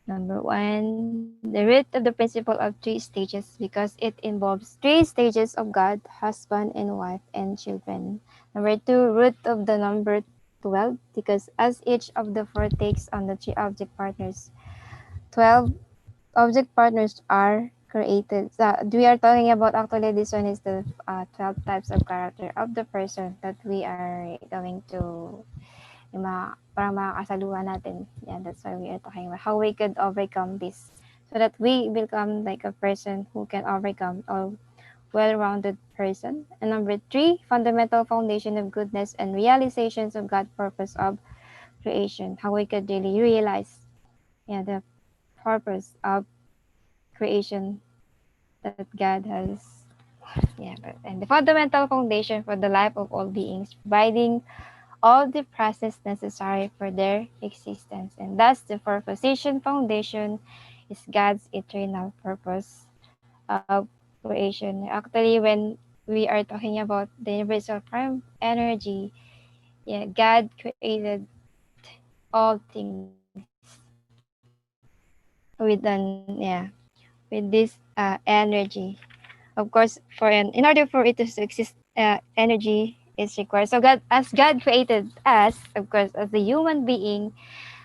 number one, the root of the principle of three stages because it involves three stages of God, husband and wife and children. Number two, root of the number 12 because as each of the four takes on the three object partners, 12 object partners are created. So we are talking about actually this one is the 12 types of character of the person that we are going to parang makakasaluhan natin. Yeah, that's why we are talking about how we could overcome this so that we become like a person who can overcome a well-rounded person. And number three, fundamental foundation of goodness and realizations of God's purpose of creation. How we could really realize the purpose of creation that God has. And the fundamental foundation for the life of all beings, providing all the process necessary for their existence. And thus, the four-position foundation is God's eternal purpose of creation. Actually, when we are talking about the universal prime energy, God created all things with this energy. Of course, in order for it to exist, energy is required. So as God created us, of course, as a human being,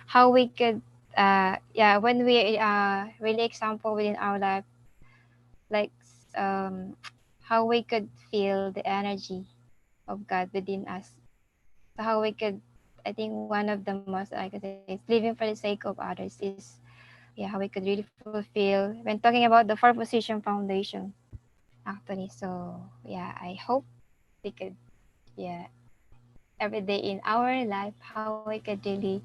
how we could, when we really example within our life, like how we could feel the energy of God within us. So how we could, I think one of the most I could say is living for the sake of others is, how we could really fulfill when talking about the four position foundation. Actually, so I hope we could, every day in our life, how we could really,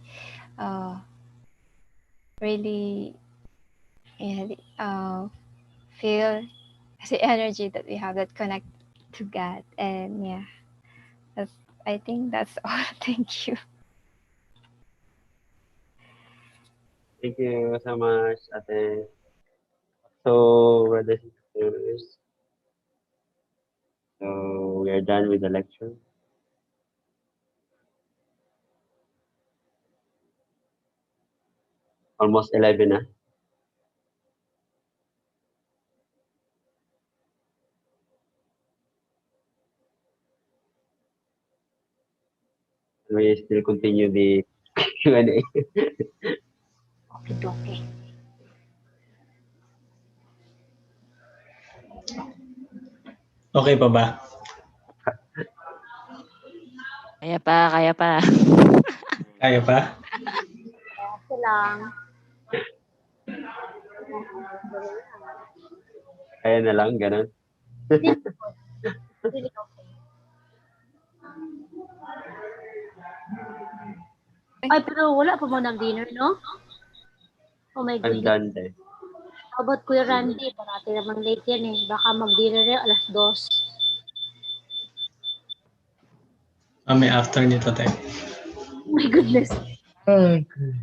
really, feel the energy that we have that connect to God, and that's, I think that's all. Thank you. Thank you so much, Ate. So, brothers and sisters, so we are done with the lecture. Almost 11 na. We still continue the Q&A. Okay. Okay pa ba? Kaya pa, kaya pa. Kaya pa? Kasi lang. Kaya na lang, ganun. Really okay. Ay, pero wala pa mo nag-dinner, no? Oh my I'm goodness. done there. How about Kuya Randy? Parati naman late yan eh. Baka mag-dinner rin alas 2. May after nito tayo. Oh my goodness. Oh my God.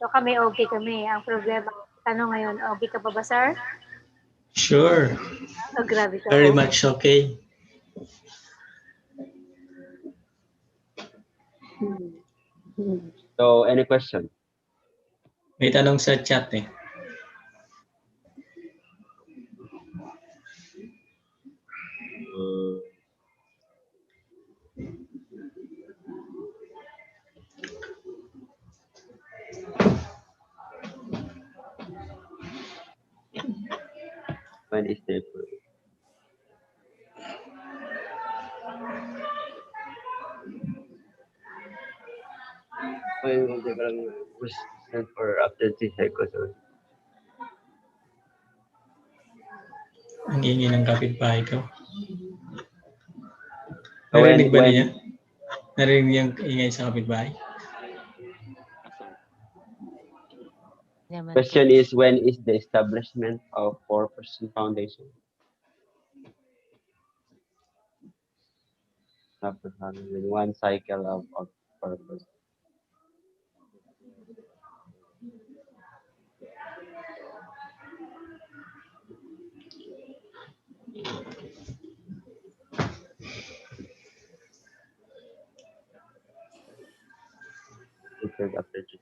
So kami okay kami. Ang problema, tanong ngayon, okay ka pa ba, sir? Sure. Oh, grabe ka. Very Oh. much okay. So, any question? May tanong sa chat eh. When is the when will the was sent for after 3 cycles? Ang ingay ng kapitbahay ko. So Narinig ba when niya? Narinig niya ang ingay sa kapitbahay? question is when is the establishment of 4% foundation? After having one cycle of purpose. After 3.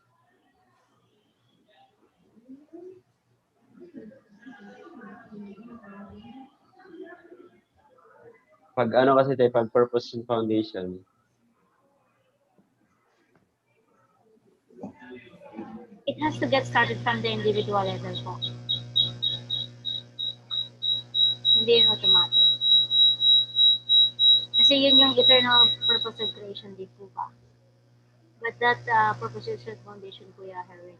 Pag ano kasi tayo, pag purpose and foundation, It has to get started from the individual level po. Hindi yun automatic. Kasi yun yung eternal purpose of creation, di po ba? But that proposition foundation, Kuya Herwin,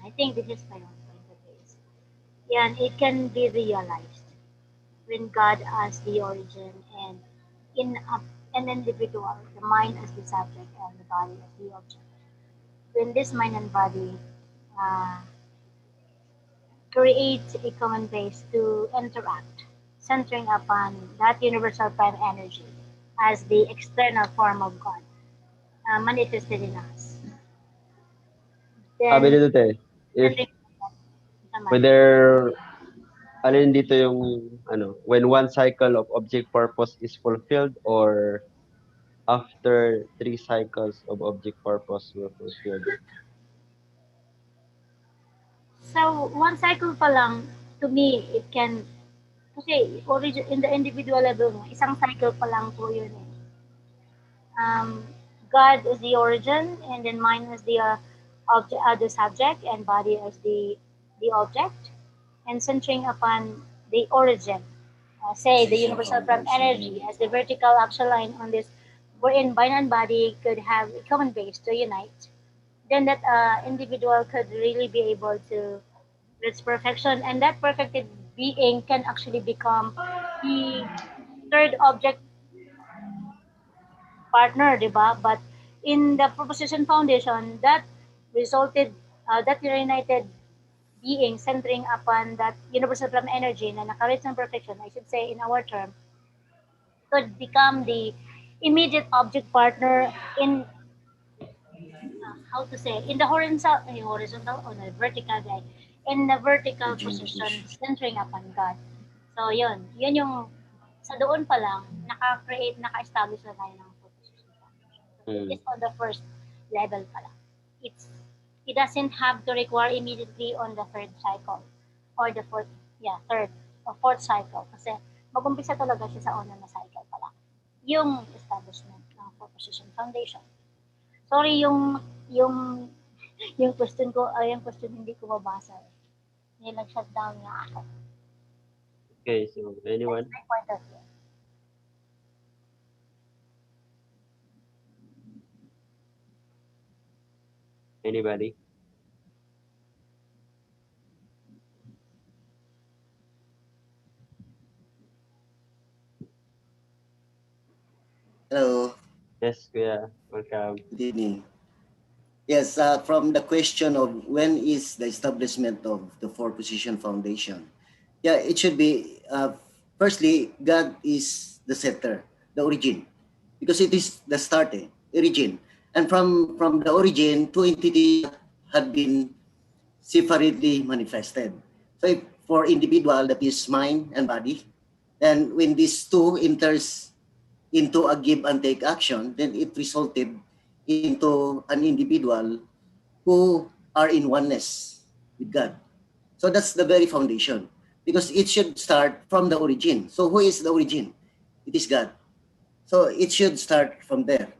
I think this is my own point of view. Yeah, it can be realized when God as the origin and in an individual, the mind as the subject and the body as the object. When this mind and body create a common base to interact, centering upon that universal prime energy as the external form of God manifested in us. sabi Then, dito te, if whether alin dito yung ano, when one cycle of object purpose is fulfilled or after 3 cycles of object purpose were fulfilled. So, one cycle pa lang, to me, it can, kasi in the individual level, isang cycle pa lang po yun eh. God is the origin, and then mind is the the subject, and body as the object, and centering upon the origin, say the universal prime energy as the vertical action line on this, wherein mind and body could have a common base to unite. Then that individual could really be able to reach perfection, and that perfected being can actually become the third object partner, di ba? But in the proposition foundation, that resulted, that united being centering upon that universal plum energy na nakareach ng perfection, I should say in our term, could become the immediate object partner in, how to say, in the horizontal or the vertical guy, in the vertical position centering upon God. So yun yung sa doon pa lang naka-establish na tayo ng proposition foundation. So it is on the first level pa lang. It doesn't have to require immediately on the third cycle or the third or fourth cycle kasi mag-umpisa talaga siya sa una na cycle pa lang. Yung establishment ng proposition foundation. Sorry, yung question ko, yung question hindi ko mabasa. Nag-shut down nga ako. Okay, so anyone? That's my point of view. Anybody? Hello. Yes, Kuya. Welcome. Good evening. Yes, from the question of when is the establishment of the four-position foundation? Yeah, it should be, firstly, God is the center, the origin, because it is the start, origin. And from the origin, two entities had been separately manifested. So if for individual, that is mind and body, then when these two enters into a give and take action, then it resulted into an individual who are in oneness with God. So that's the very foundation, because it should start from the origin. So who is the origin? It is God. So it should start from there.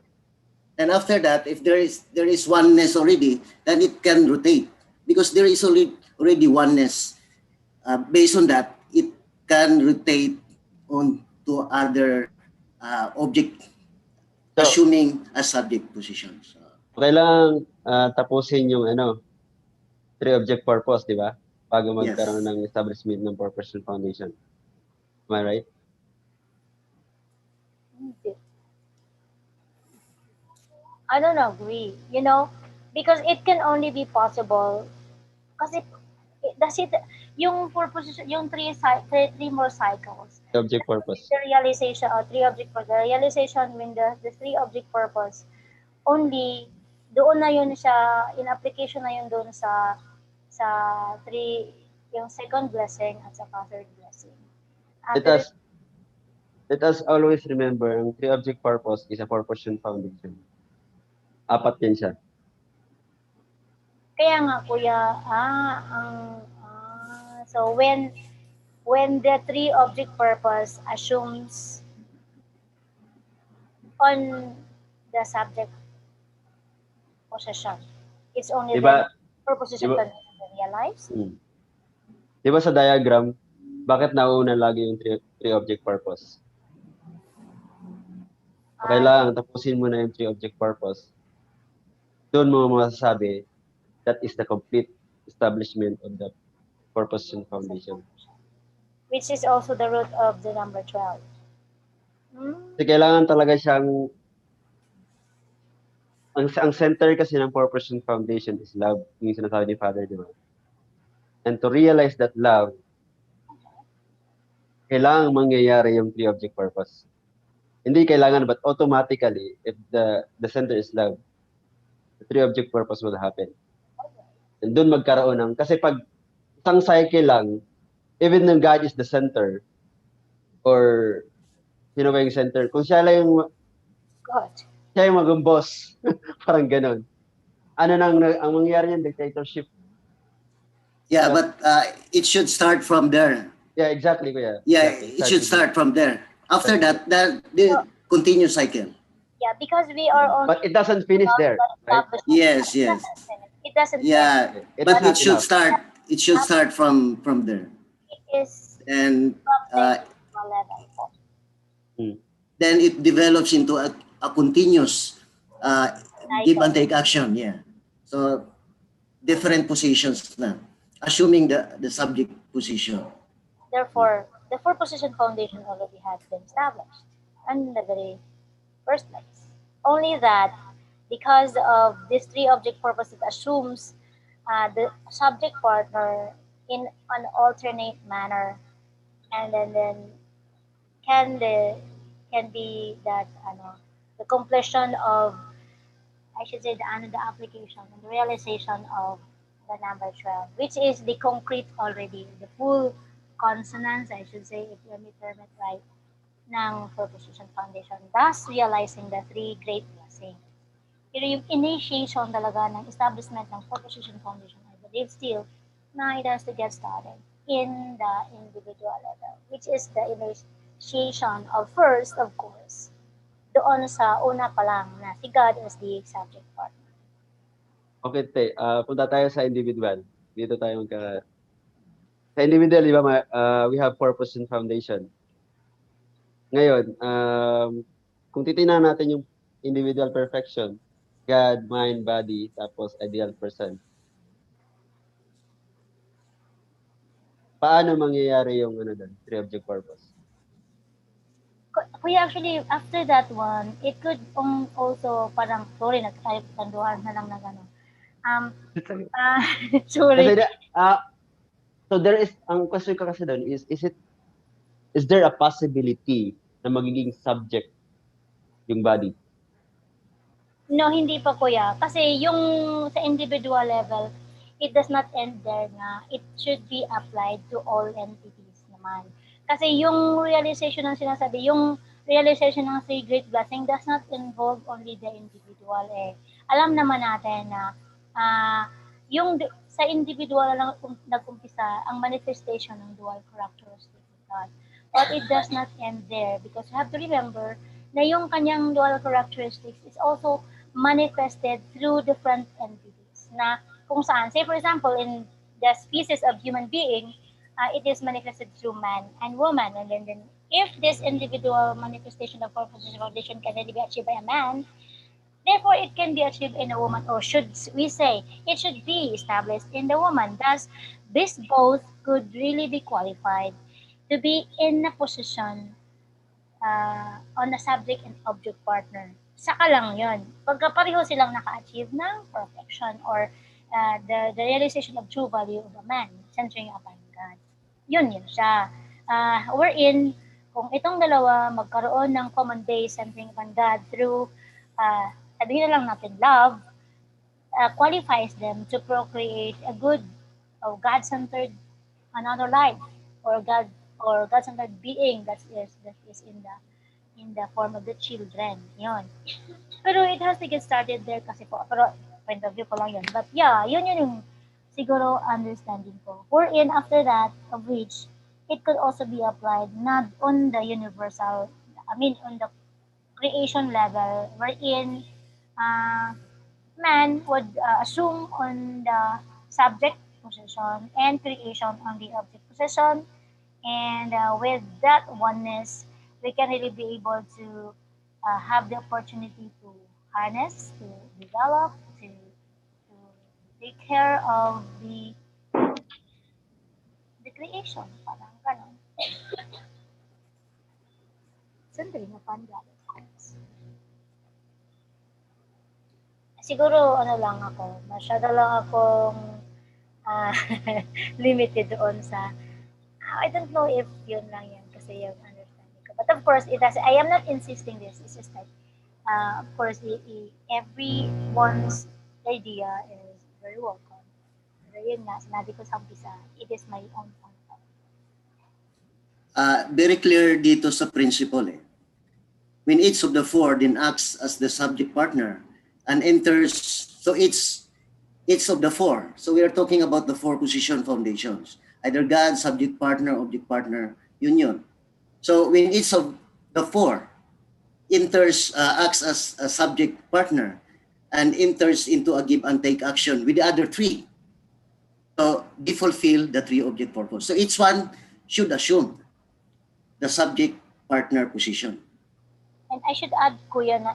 And after that, if there is oneness already, then it can rotate, because there is already oneness. Based on that, it can rotate on to other object, assuming a subject position. So, Kailangan tapusin yung three object purpose, di ba? Bago magkaroon Yes. ng establishment ng purpose and foundation. Am I right? I don't agree, because it can only be possible kasi does it yung purpose yung three more cycles. Three object purpose. The realization or three object purpose. The realization when the three object purpose only doon na yun siya in application na yun doon sa three yung second blessing at saka third blessing. Let us always remember ang three object purpose is a purpose and foundation. Apat yan siya. Kaya nga kuya, so when the three object purpose assumes on the subject possession, it's only Diba, the proposition diba, can realize. Di ba sa diagram, bakit nauuna lagi yung three object purpose? Kailangan tapusin mo na yung three object purpose. Doon mo masasabi that is the complete establishment of the purpose and foundation. Which is also the root of the number 12. Kasi kailangan talaga siyang ang center kasi ng purpose and foundation is love, yung sinasabi ni Father, di ba? And to realize that love, kailangan mangyayari yung three object purpose. Hindi kailangan, but automatically, if the center is love, the three object purpose will happen. And doon magkaroon ng, kasi pag isang cycle lang, even when God is the center, or sino ba yung center? Kung siya lang yung God. Siya yung mag-boss. Parang ganun. Ang mangyayari niyan, dictatorship. Yeah, but it should start from there. Yeah, exactly, kuya. Yeah, exactly. it should start from there. After that, the continuous cycle. Yeah, because we are on. But it doesn't finish there, right? Yes. It doesn't. Yeah, but it should start. It should start from there. It is. And level. then it develops into a continuous give and take action. Yeah. So different positions na, assuming the subject position. Therefore, the four position foundation already has been established in the very first place. Only that because of this three object purpose, it assumes the subject partner in an alternate manner, and then can be that the completion of, I should say, the application and the realization of the number 12, which is the concrete already, the full consonants, I should say, if let me term it right, ng proposition foundation, thus realizing the three great blessings. Pero yung initiation talaga ng establishment ng proposition foundation, I believe still, na it has to get started in the individual level, which is the initiation of first, of course, doon sa una pa lang na si God as the subject partner. Okay, te. Punta tayo sa individual. Dito tayo sa individual, di ba, we have purpose and foundation. Ngayon, kung titingnan natin yung individual perfection, God, mind, body, tapos ideal person. Paano mangyayari yung doon, three object purpose? Kuya, actually, after that one, it could also parang, sorry, nagtanduhan na lang na gano'n. Sorry. Kasi, so there is, ang question ko kasi doon is there a possibility na magiging subject yung body? No, hindi pa kuya. Kasi yung sa individual level, it does not end there nga. It should be applied to all entities naman. Kasi yung realization ng sinasabi, yung realization ng three great blessing does not involve only the individual eh. Alam naman natin na sa individual lang nag-umpisa ang manifestation ng dual characteristic of God. But it does not end there because you have to remember na yung kanyang dual characteristics is also manifested through different entities na kung saan, say for example, in the species of human being, it is manifested through man and woman. And then if this individual manifestation of purpose foundation can really be achieved by a man, therefore it can be achieved in a woman, or should we say, it should be established in the woman. Thus, this both could really be qualified to be in a position on a subject and object partner. Saka lang yun. Pagka pareho silang naka-achieve ng perfection or the realization of true value of a man, centering upon God. Yun siya. Wherein, kung itong dalawa magkaroon ng common base centering upon God through, sabihin na lang natin, love, qualifies them to procreate a good or God-centered another life or God-centered being that is in the form of the children. Yun. Pero it has to get started there kasi po. Pero point of view ko lang yun. But yeah, yun yung siguro understanding ko. Wherein after that, of which, it could also be applied not on the universal, on the creation level, wherein man would assume on the subject position and creation on the object position. And with that oneness, we can really be able to have the opportunity to harness, to develop, to take care of the creation. Parang ganon. Siyempre, napanggap, of course. Siguro, lang ako, masyado lang akong limited doon sa, I don't know if yun lang yan kasi yung understanding ko. But of course, I am not insisting this. It's just that, of course, everyone's idea is very welcome. Pero yun nga, sinabi ko sa umpisa, it is my own point. Very clear dito sa principle eh. When each of the four then acts as the subject partner and enters, so it's each of the four. So we are talking about the four position foundations. Either God, subject partner, object partner, union. So when each of the four acts as a subject partner and enters into a give and take action with the other three, so they fulfill the three object purpose. So each one should assume the subject partner position. And I should add, Kuya, na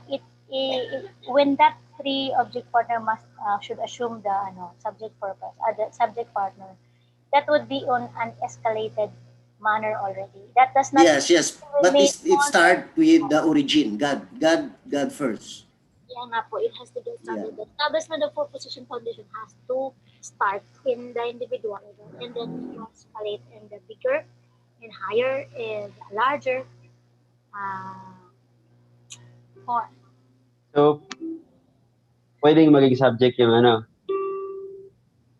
when that three object partner should assume the subject purpose, the subject partner, that would be on an escalated manner already. That does not. Yes. But it starts with the origin, God first. Yeah nga po, it has to get started. The establishment of four position foundation has to start in the individual level and then escalate in the bigger and higher and larger form. So, pwedeng maging subject yung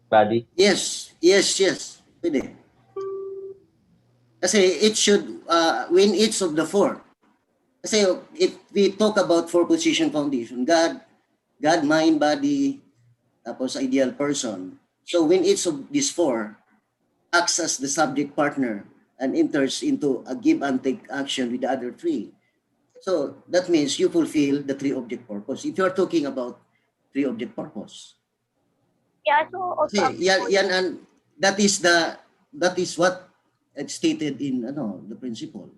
body? Yes. Pwede. Kasi it should win each of the four. Kasi if we talk about four position foundation, God, mind, body, tapos ideal person. So when each of these four acts as the subject partner and enters into a give and take action with the other three, so that means you fulfill the three object purpose. If you are talking about three object purpose. Yeah, so also and that is what stated in the principle.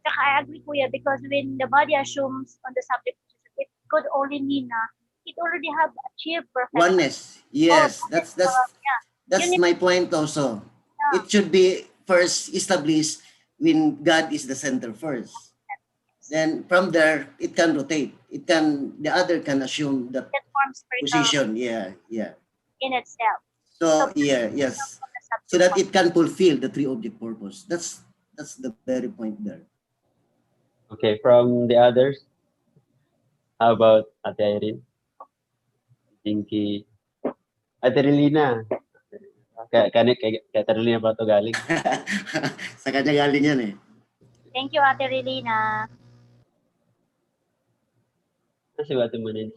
I agree, Kuya, because when the body assumes on the subject, it could only mean na it already have achieved perfection. Oneness. Yes, that's my point also. Yeah. It should be first established when God is the center first. Then from there, it can rotate. The other can assume that position. Yeah. In itself. So yes. So that it can fulfill the three object purpose. That's the very point there. Okay, from the others, How about Ate Irene? Pinky. Ate Relina. Kay Ate Relina pa ito galing. Sa kanya galing yan eh. Thank you, Ate Relina. Kasi Ate Manins.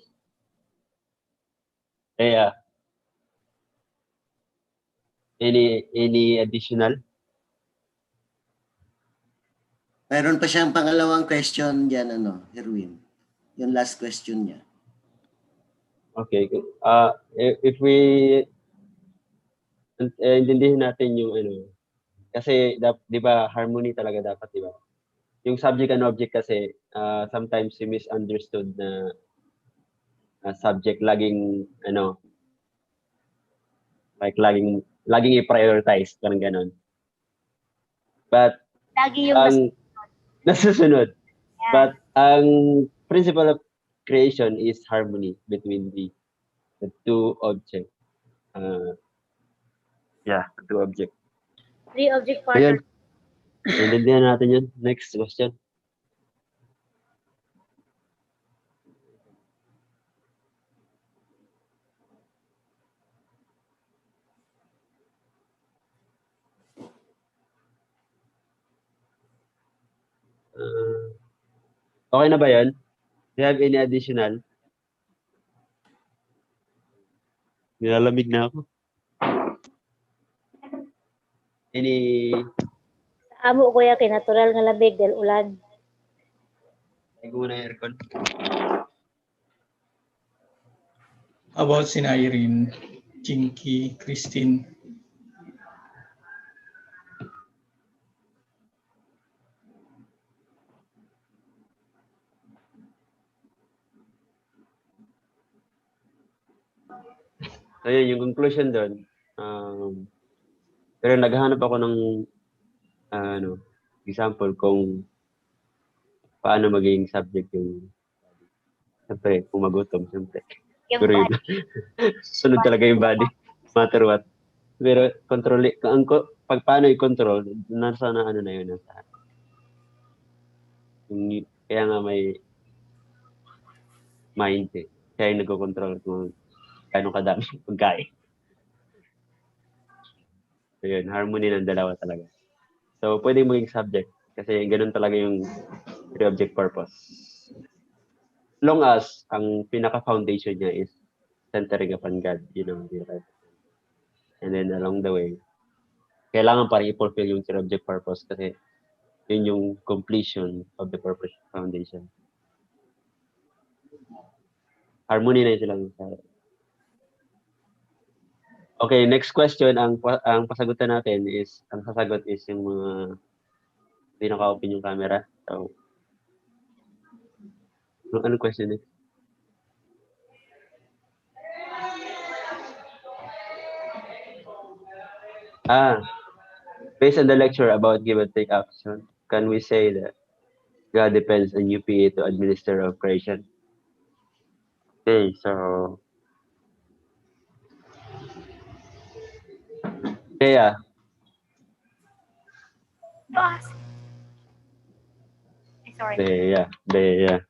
Kaya, any additional? Mayroon pa siyang pangalawang question diyan, Erwin. Yung last question niya. Okay. If we intindihin natin yung kasi di ba harmony talaga dapat, di ba? Yung subject and object kasi sometimes you misunderstood na subject laging like laging i-prioritize parang ganon. But Lagi yung nasusunod. Yeah. But ang principle of creation is harmony between the two objects. The two objects. Three object Ayun. pattern. Intindihan natin yun. Next question. Okay na ba yun? Do you have any additional? Nilalamig na ako. Any... Amo kuya kay natural nga labig dahil ulan. Ay ko muna yung aircon. About si Irene, Jinky, Christine. So yun, yung conclusion doon. Pero naghahanap ako ng example kung paano magiging subject yung siyempre, kung magutom, siyempre. Pero yun, sunod talaga yung body, matter what. Pero pag paano i-control, nasa na na yun. Kaya nga may mind eh. Kaya yung nagko-control kung gano'ng kadami pagkain. So yun, harmony ng dalawa talaga. So, pwede maging subject kasi ganun talaga yung three-object purpose. Long as ang pinaka-foundation niya is centering upon God, right? And then along the way, kailangan pa rin i-fulfill yung three-object purpose kasi yun yung completion of the purpose foundation. Harmony na yun silang Okay, next question. Ang pasagutan natin is, ang sasagot is yung mga hindi naka-open yung camera. So, anong question is? Based on the lecture about give and take action, can we say that God depends on UPA to administer of creation? Okay, so Kaya. Boss. Sorry. Bea.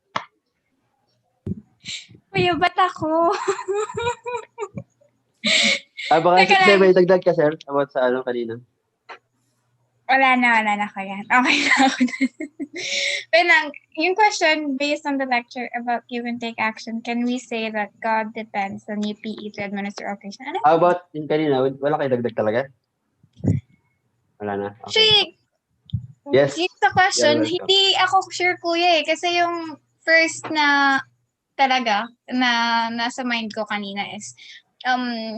Kuya, ba't ako? Baka may dagdag ka, sir, about sa kanina. Wala na kuya. Okay na ako. Pero yung question, based on the lecture about give and take action, can we say that God depends on UPE to administer operation? Ano? How about yung kanina? Wala kayo dagdag talaga? Wala na? Okay. Yes. Yung sa question, Yeah, hindi ako sure kuya eh. Kasi yung first na talaga na nasa mind ko kanina is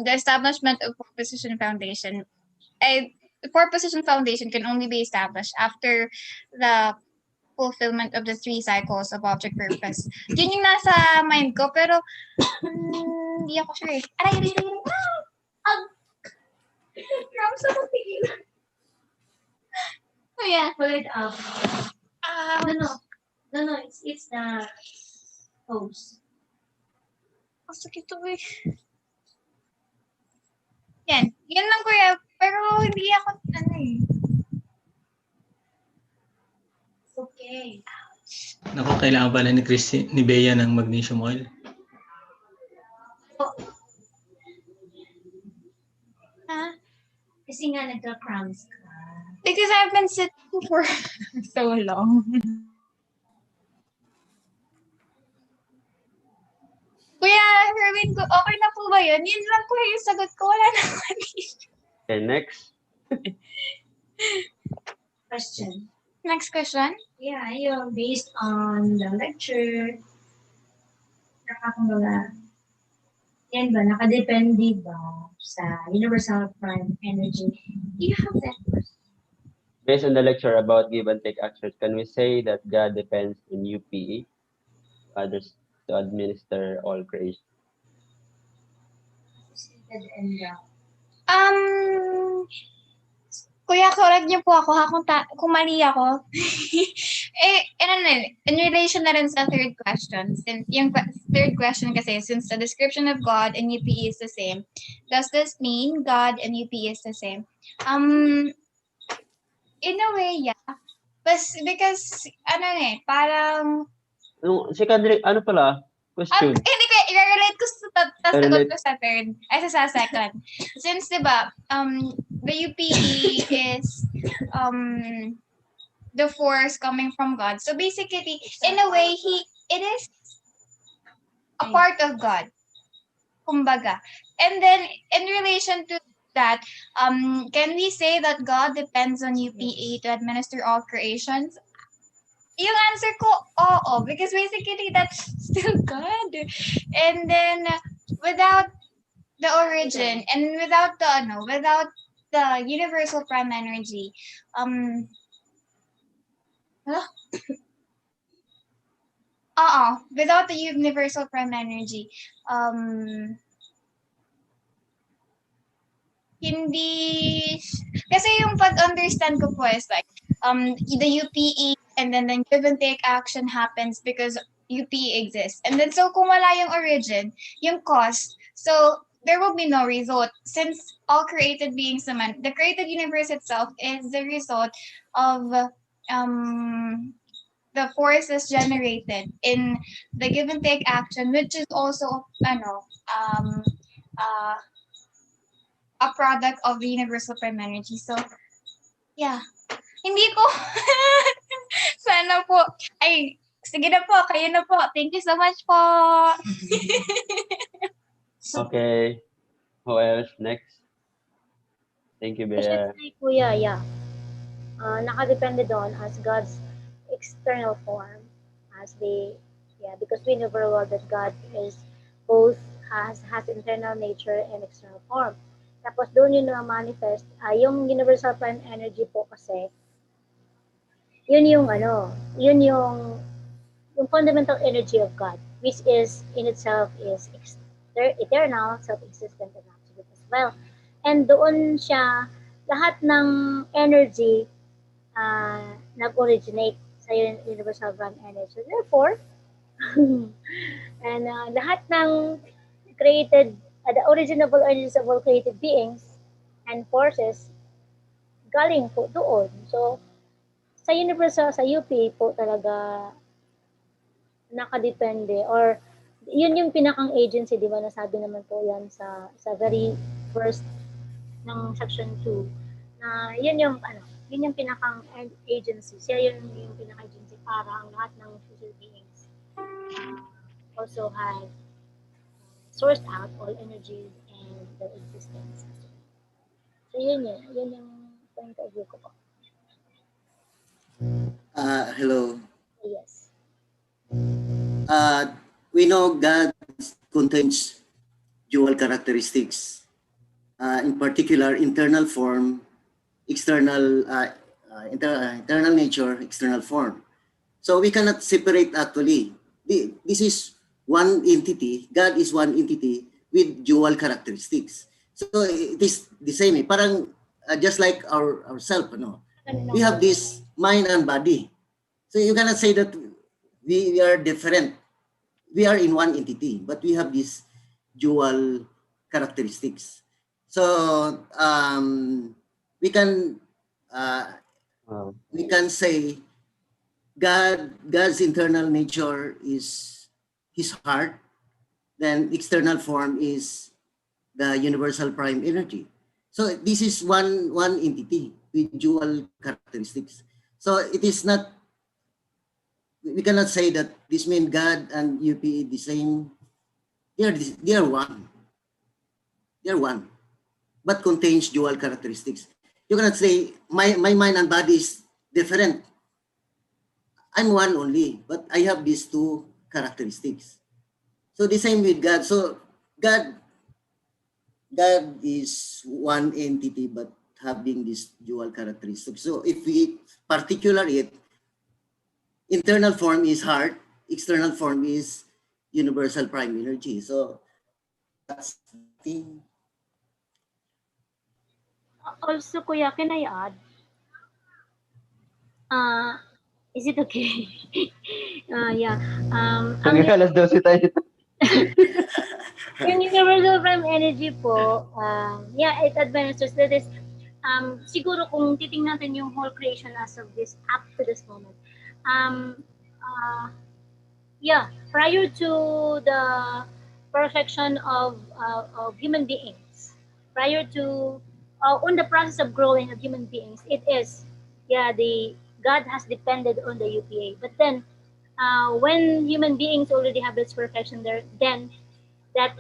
the establishment of proposition foundation. The proposition foundation can only be established after the fulfillment of the 3 cycles of object purpose. Yun yung nasa mind ko, pero hindi ako sure eh. I'm so confused. Oh yeah. Pull it up. No, it's the hose. Ang sakit to eh. Yan lang kuya. Pero hindi ako, Okay. Naku, kailangan pala ni Bea ng magnesium oil. Huh? Kasi nga nagka-cramps ka. Because I've been sitting for so long. Kuya Herwin, okay na po ba yun? Yun lang po yung sagot ko. Wala na ako. Okay, next. Question. Next question? Yeah, yung based on the lecture, nakakumbaga, yan ba, nakadepende ba sa universal prime energy? Do you have that question? Based on the lecture about give and take actions, can we say that God depends on UPE, others to administer all creation? Kuya, correct niyo po ako ha kung mali ako. In relation na rin sa third question, since yung third question kasi, since the description of God and UPE is the same, does this mean God and UPE is the same? In a way, yeah. Because, parang... Secondary, ano pala? Question. Hindi ko, i-relate ko sa sagot ko sa third, ay sa second. Since, diba, the UPE is the force coming from God. So basically, in a way, it is a part of God. Kumbaga. And then, in relation to that, can we say that God depends on UPE to administer all creations? Yung answer ko, oo, because basically that's still God. And then without the origin and without the universal prime energy, without the universal prime energy, hindi, kasi yung pag-understand ko po is like, the UPE and then the give and take action happens because UPE exists. And then so kung wala yung origin, yung cause, so there will be no result. Since all created beings naman, the created universe itself is the result of the forces generated in the give and take action, which is also a product of the universal prime energy. So, yeah. Hindi ko. Sana po. Ay, sige na po. Kayo na po. Thank you so much po. Okay. Who else? Next. Thank you, I should Bea. say, Kuya, yeah. Nakadepende doon as God's external form. Because we know very well that God is both has internal nature and external form. Tapos doon yun na-manifest, yung universal prime energy po kasi, yun yung fundamental energy of God, which is in itself is eternal, self-existent, and absolute as well. And doon siya, lahat ng energy nag-originate sa universal prime energy. Therefore, and lahat ng created, the original energies of all created beings and forces galing po doon. So, sa universal, sa UP po talaga nakadepende or yun yung pinakang agency, di ba? Nasabi naman po yan sa very first ng section 2 na yun yung pinakang agency. Siya yun yung pinakang agency para ang lahat ng future beings also have sourced out all energies and their existence. So yun yung point of view ko po. Hello. Yes. We know God contains dual characteristics. In particular, internal form, internal nature, external form. So we cannot separate actually. This is one entity. God is one entity with dual characteristics. So it is the same. Parang just like ourselves, no? We have this mind and body. So you cannot say that we are different. We are in one entity, but we have these dual characteristics. So we can say God's internal nature is his heart, then external form is the universal prime energy. So this is one entity with dual characteristics. So it is not, we cannot say that this means God and UPE the same. They are one. They are one, but contains dual characteristics. You cannot say my mind and body is different. I'm one only, but I have these two characteristics. So the same with God. So God is one entity, but having this dual characteristics. So if we particular it, internal form is heart, external form is universal prime energy. So that's the thing. Also, Kuya, can I add? Is it okay? Yeah. Ang Hanggang alas 12 tayo. yung universal prime energy po, yeah, it administers that is, siguro kung titingnan natin yung whole creation as of this, up to this moment, yeah, prior to the perfection of human beings, prior to, on the process of growing of human beings, it is, yeah, the God has depended on the UPA. But then, when human beings already have its perfection there, then that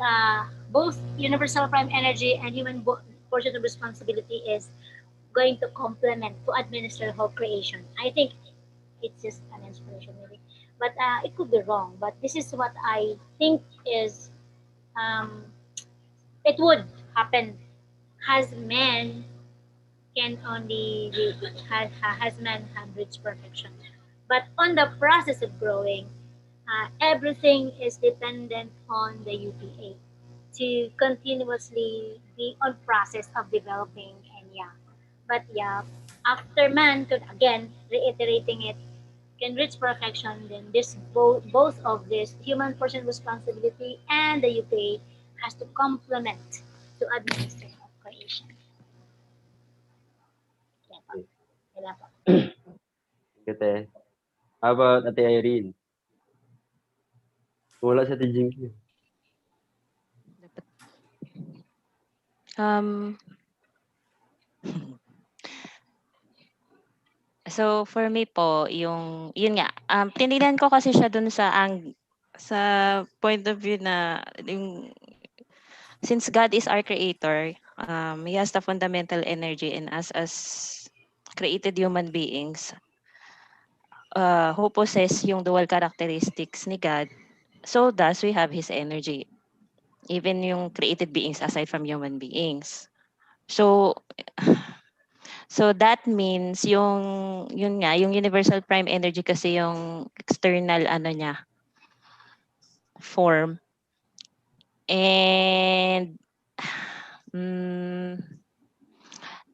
both universal prime energy and human portion of responsibility is going to complement to administer the whole creation. I think it's just an inspiration maybe, but it could be wrong. But this is what I think is, um, it would happen, has man can only has man have reached perfection. But on the process of growing, everything is dependent on the UPA to continuously be on process of developing, and yeah. But yeah, after man could, again reiterating it, can reach perfection, then this both of this human portion responsibility and the UPA has to complement to administer of creation. Yan po. Wala po. Kete. How about Ate Irene? Wala sa Ate Jinky. So for me po, yun nga, tinignan ko kasi siya dun sa point of view na since God is our creator, he has the fundamental energy in us as created human beings, who possess yung dual characteristics ni God. So thus we have his energy, even yung created beings aside from human beings. So that means yun nga, yung universal prime energy kasi yung external niya, form. And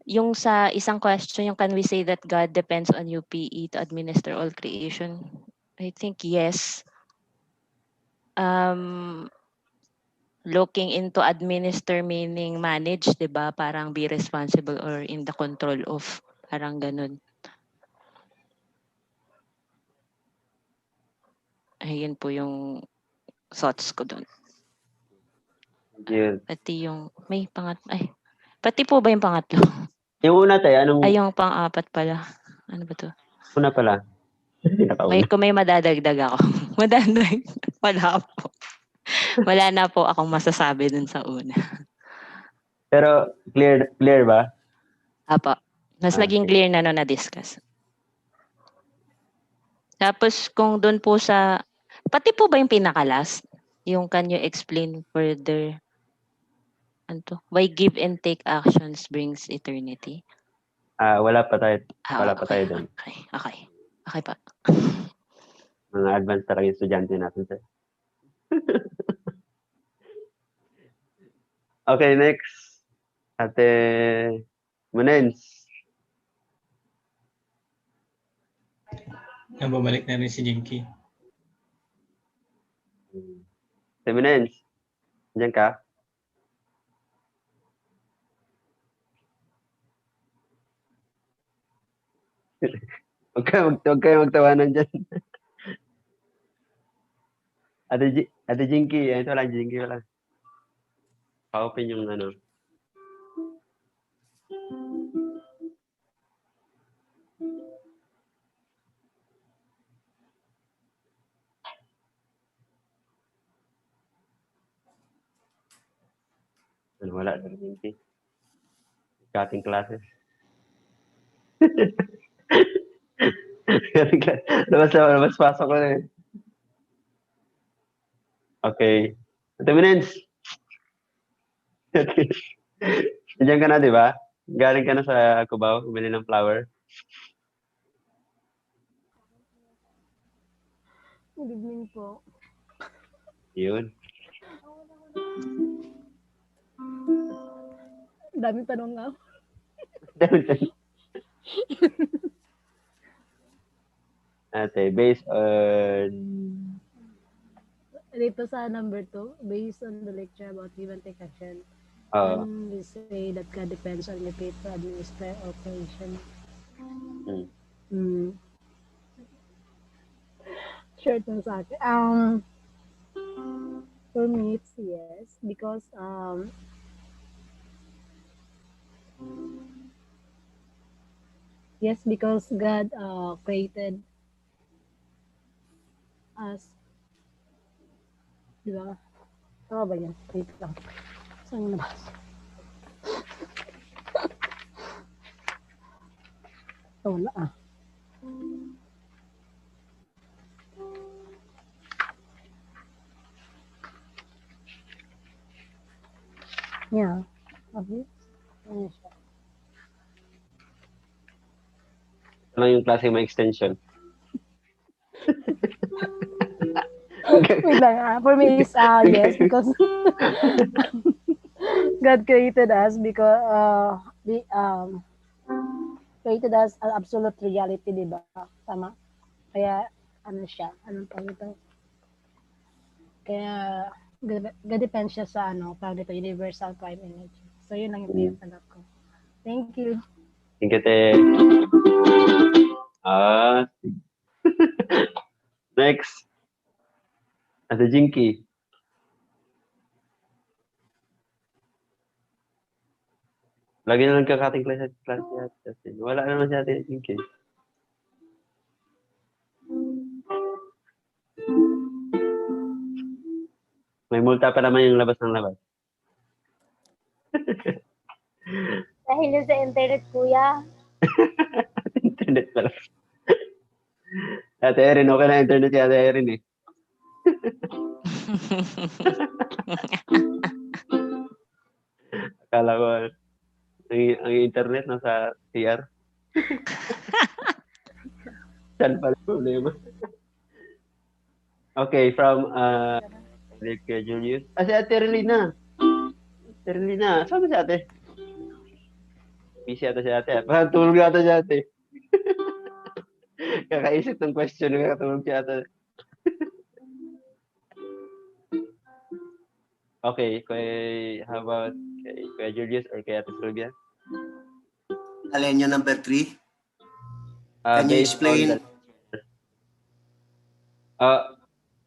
yung sa isang question, yung can we say that God depends on UPE to administer all creation? I think yes. Looking into administer meaning manage, 'di ba? Parang be responsible or in the control of, parang ganun. Ayun po yung thoughts ko doon. Yun. Pati yung pati po ba yung pangatlo? Yung una tayo, anong... Ay, yung pang-apat pala. Ano ba to? Una pala. Kung may madadagdag ako. Wala po. Wala na po akong masasabi dun sa una. Pero clear ba? Apo. Mas naging clear na na-discuss. Tapos kung dun po sa, pati po ba yung pinaka-last? Yung can you explain further? Why give and take actions brings eternity? Wala pa tayo. Wala pa tayo doon. Okay pa. Mga advanced talaga yung estudyante natin, sir. Okay, next. Ate Munens. Bumalik na rin si Jinky. Ate Munens, diyan ka? Huwag kayo magtawanan dyan. Ate Jinky, ito lang, Jinky wala. Pa-open yung ano. Wala, Ate Jinky. Cutting classes. Labas pasok ko na eh. Okay. 2 minutes. Okay. Diyan ka na, di ba? Galing ka na sa Cubao, bumili ng flower. Good evening po. Yun. Daming tanong nga. Ate, based on... Dito sa number 2, based on the lecture about give and take action, can we say that God depends on the faith to administer operation? Sure to sa akin. For me, it's yes, because God created us. Di ba? Tama ba yan? Wait lang. Saan yung nabas? Wala ah. Yeah. Okay. Ano siya? Ano yung klase mo extension? Wait lang. For me, it's yes, because God created us because created us an absolute reality, di ba? Tama? Kaya, ano siya? Anong pang ito? Kaya, God depends siya sa pang ito, universal prime energy. So, yun lang yung pinagtanggap ko. Thank you. Thank you, Te. Next. Ate Jinky. Lagi na lang kakating class natin. Wala naman si Ate Jinky. May multa pa naman yung labas ng labas. Dahil yun sa internet, kuya. Internet pala. Ate Erin, okay na internet si Ate Erin eh. Akala ko, ang internet nasa CR. Saan pala problema? Okay, from Julius. Si Ate Relina. Ate Relina, saan ba si Ate? Busy ata si Ate. Parang tulog ata si Ate. Kakaisip ng question, nakatulog si Ate. Okay, how about kay Julius or kay Ate Sylvia? Alin yung number 3? Can you explain?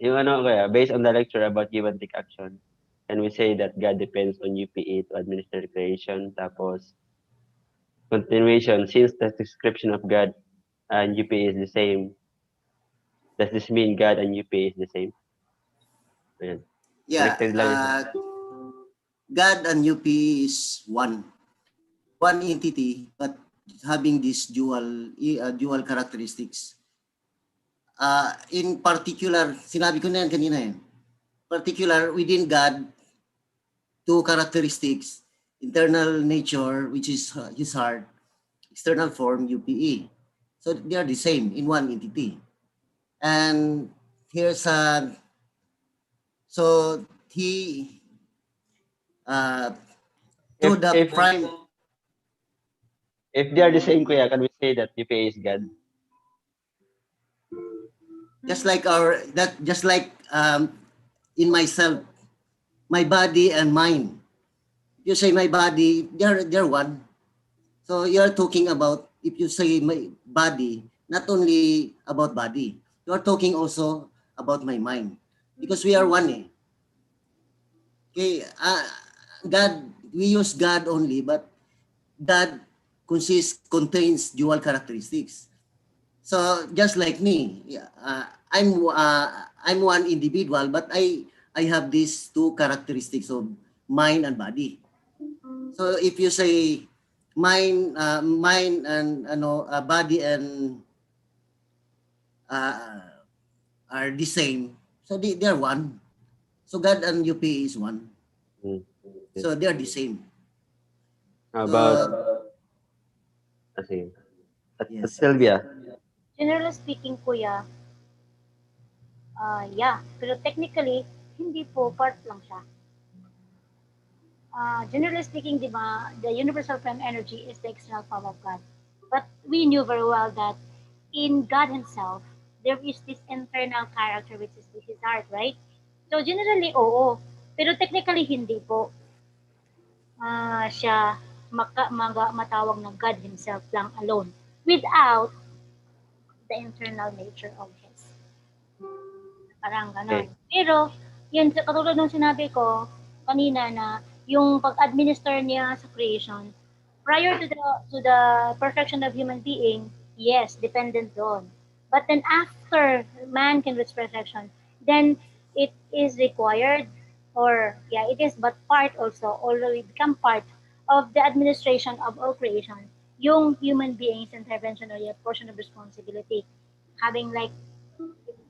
Yung based on the lecture about give and take action, can we say that God depends on UPA to administer creation? Tapos, continuation, since the description of God and UPA is the same, does this mean God and UPA is the same? Ayan. Yeah, God and UPA is one entity, but having these dual characteristics. In particular, sinabi ko na yan kanina eh. Particular, within God, 2 characteristics: internal nature, which is his heart; external form, UPE. So they are the same in one entity. And here's so he to the prime. If they are the same, kuya, can we say that UPA is God? Just like in myself, my body and mind. You say my body, they're one. So you're talking about, if you say my body, not only about body. You are talking also about my mind. Because we are one eh. Okay, God, we use God only, but God contains dual characteristics. So just like me, I'm one individual, but I have these two characteristics of mind and body. So if you say mind and body and are the same, so they are one. So God and UPA is one. So they are the same. How about Yes. Sylvia? Generally speaking, kuya, yeah. Pero technically, hindi po, part lang siya. Generally speaking, di ba, the universal prime energy is the external power of God. But we knew very well that in God Himself, there is this internal character which is His heart, right? So generally, oo. Pero technically, hindi po siya matawag na God Himself lang alone without the internal nature of His. Parang ganon. Pero, yun, katulad ng sinabi ko kanina na yung pag-administer niya sa creation, prior to the perfection of human being, yes, dependent doon. But then after man can reach perfection, then it is required or yeah, it is but part also, already become part of the administration of all creation, yung human beings intervention or yung portion of responsibility. Having like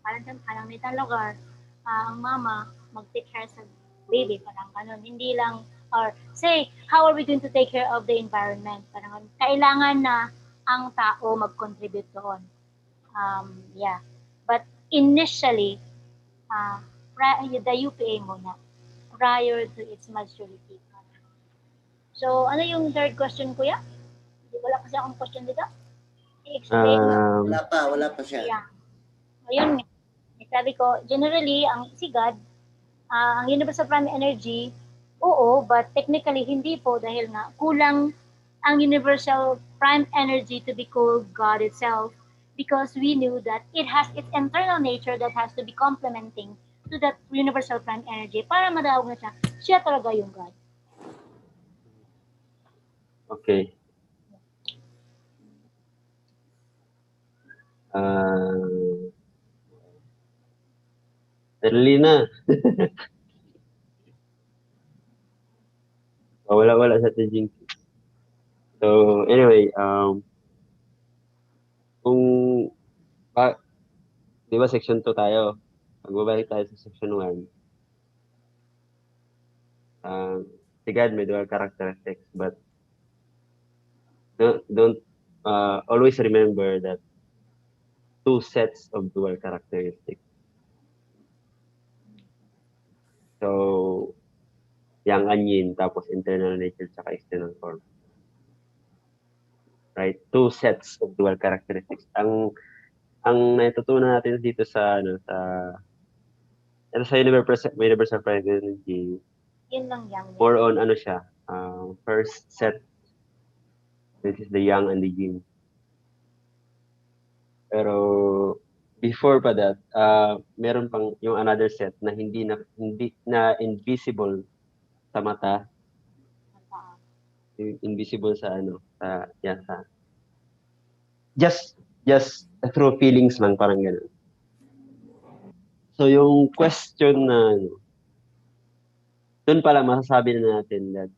parang nitang lugar, ang mama mag-take care sa baby, parang ganun. Hindi lang, or say, how are we going to take care of the environment? Parang kailangan na ang tao mag-contribute doon. Yeah. But initially, the UPA muna, prior to its maturity. So, ano yung third question, kuya? Wala kasi akong question dito. I-explain. Wala pa siya. Yeah. Ayun, sabi ko, generally, ang si God, ang universal prime energy, oo, but technically hindi po dahil nga kulang ang universal prime energy to be called God itself because we knew that it has its internal nature that has to be complementing to that universal prime energy para madawag na siya talaga yung God. Okay. Early na. Wala sa teaching. So anyway, kung di ba section 2 tayo? Magbabalik tayo sa section 1. Si God may dual characteristics, but don't always remember that two sets of dual characteristics. So, yang and yin, tapos internal nature, tsaka external form. Right? Two sets of dual characteristics. Ang natutunan natin dito sa universal prime energy, Yun lang yang. more on siya, first set, this is the yang and the yin. Pero before pa that, meron pang yung another set na hindi na invisible sa mata. Invisible sa sa just through feelings lang, parang gano'n. So yung question na doon pala masasabi na natin that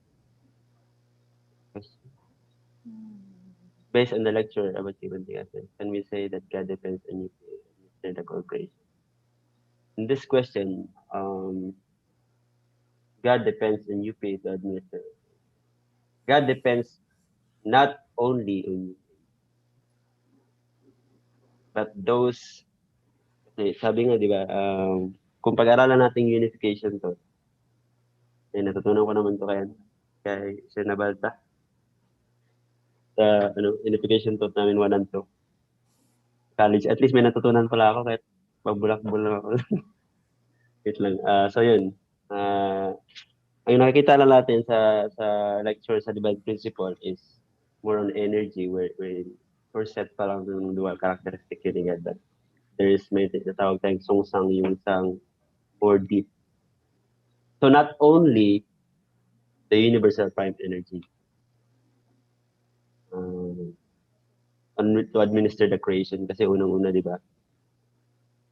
based on the lecture about human being, can we say that God depends on you in the cooperation? In this question, God depends on you to administer. God depends not only on you, but those, sabi nga, di ba, kung pag-aralan natin unification to, natutunan ko naman to kay Sir Nabalta, sa unification to namin 1 and 2. College, at least may natutunan pala ako kahit pabulak-bulak ako. Wait lang. So yun, ang nakikita lang natin sa lecture sa divine principle is more on energy, where or set pa lang ng dual characteristic yun agad. But there is may tinatawag tayong sungsang yung isang more deep. So not only the universal prime energy to administer the creation, kasi unang-una, di ba?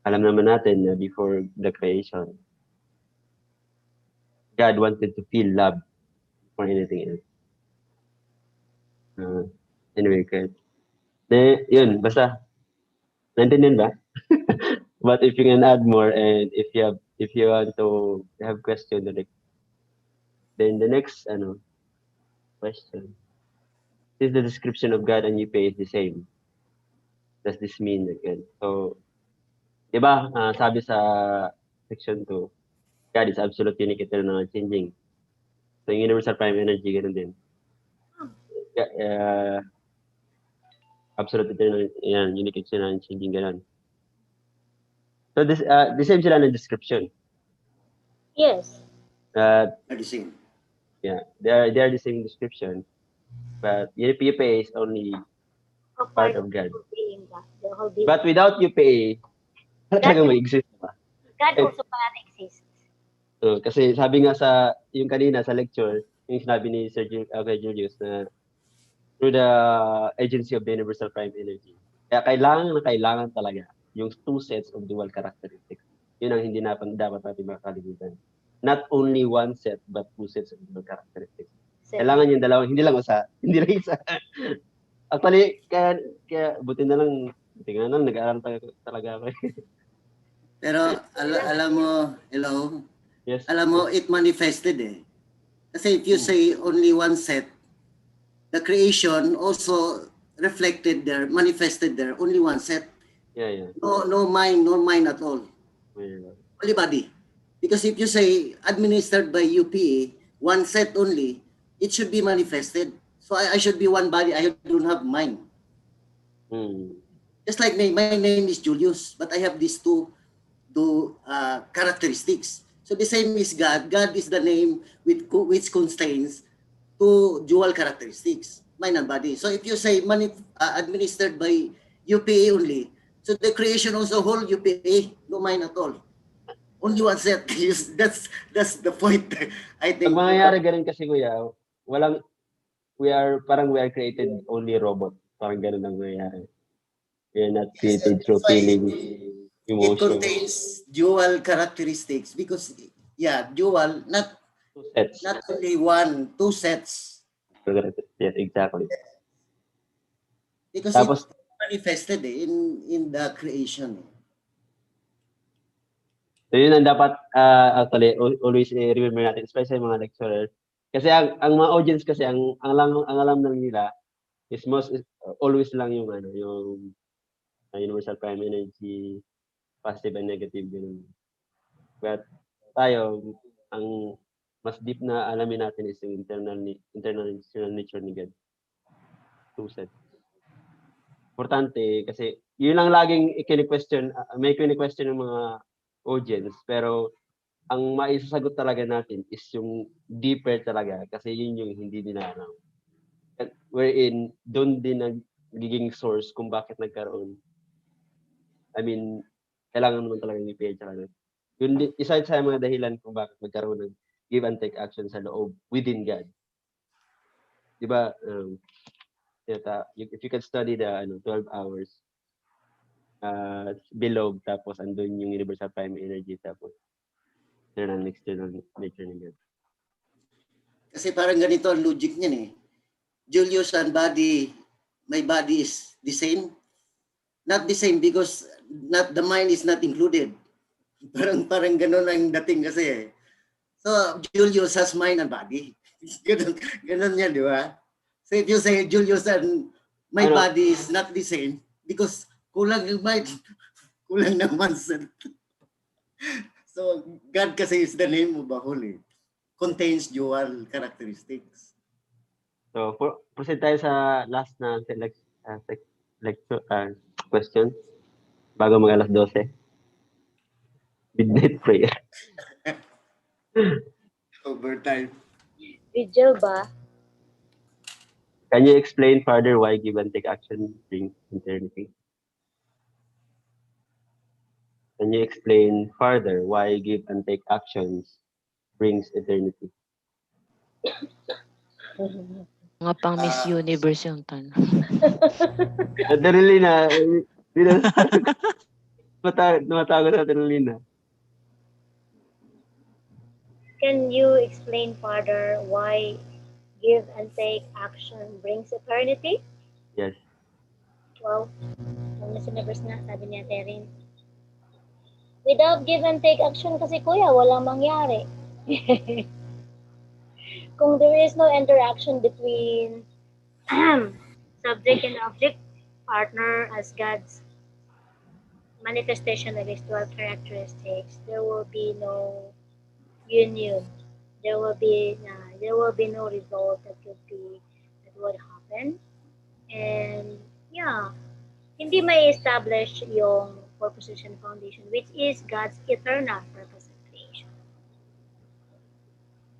Alam naman natin na before the creation, God wanted to feel love for anything else. Anyway, yun, basta, naintindihan ba? But if you can add more, and if you want to have question, then the next question is the description of God and UPA is the same. Does this mean again? So, diba, sabi sa section 2, God is absolute, unique, eternal, and changing. So, yung universal prime energy, ganun din. Absolute, eternal, yan, unique, eternal, and changing, ganun. So, the same sila ng description. Yes. They're the same. Yeah, they are the same description, but UPA is only part of God. But without UPA, wala talagang mag-exist ba? God also cannot exist. Kasi sabi nga sa yung kanina sa lecture, yung sinabi ni Sir Julius na through the agency of the universal prime energy. Kaya kailangan talaga yung two sets of dual characteristics. Yun ang hindi dapat natin makakalimutan. Not only one set, but two sets of dual characteristics. Kailangan yung dalawang, hindi lang isa. Actually, kaya buti na lang nag-aaral talaga ako. Pero alam mo, hello? Yes. Alam mo, it manifested eh. Kasi if you say only one set, the creation also reflected there, manifested there, only one set. Yeah. No mind at all. Yeah. Only body. Because if you say administered by UPA, one set only, it should be manifested. So I should be one body, I don't have mind. Just like my name is Julius, but I have these two characteristics. So the same is God. God is the name which contains two dual characteristics, mind and body. So if you say administered by UPA only, so the creation also whole UPA, no mind at all. Only one set. That's the point. I think. Pag mangyayari ganun kasi kuya, we are created only robot. Parang ganun ang mangyayari. We are not created through feelings, emotion. It contains dual characteristics because dual, not two sets. Not only one, two sets. Yes, exactly. Because tapos, it manifested in the creation. So yun ang dapat actually always remember natin, especially mga lecturers. Kasi ang mga audience kasi ang alam lang nila is always lang yung yung universal prime energy, positive and negative ganun. But tayo ang mas deep na alamin natin is yung internal nature ni God. Two sets. Importante kasi yun lang laging i-question, may question ng mga audience, pero ang maisasagot talaga natin is yung deeper talaga kasi yun yung hindi nila alam. Wherein doon din nagiging source kung bakit nagkaroon. I mean, kailangan naman talaga i-pay talaga. Yun isa sa mga dahilan kung bakit magkaroon ng give and take action sa loob within God. Diba? If you can study the 12 hours below, tapos andun yung universal prime energy, tapos external nature ni God. Kasi parang ganito ang logic niyan eh. Julius and my body is the same. Not the same because the mind is not included. Parang ganun ang dating kasi eh. So Julius has mind and body. ganun yan, di ba? So if you say Julius and my body is not the same because kulang yung mind, kulang ng mindset. So God kasi is the name of the Holy. Contains dual characteristics. So, proceed tayo sa last na question bago mag alas 12. Midnight prayer. Overtime. Vigil ba? Can you explain further why give and take action brings eternity? Can you explain further why give and take actions brings eternity? Mga pang Miss Universe yung tanong. Nadali na. Matago na nadali na. Can you explain further why give and take action brings eternity? Yes. Wow. Ang Miss Universe na, sabi niya Terin. Without give and take action kasi kuya, walang mangyari. Kung there is no interaction between subject and object, partner as God's manifestation of his 12 characteristics, there will be no union. There will be no result that would happen. And yeah, hindi may establish yung proposition foundation, which is God's eternal purpose of creation.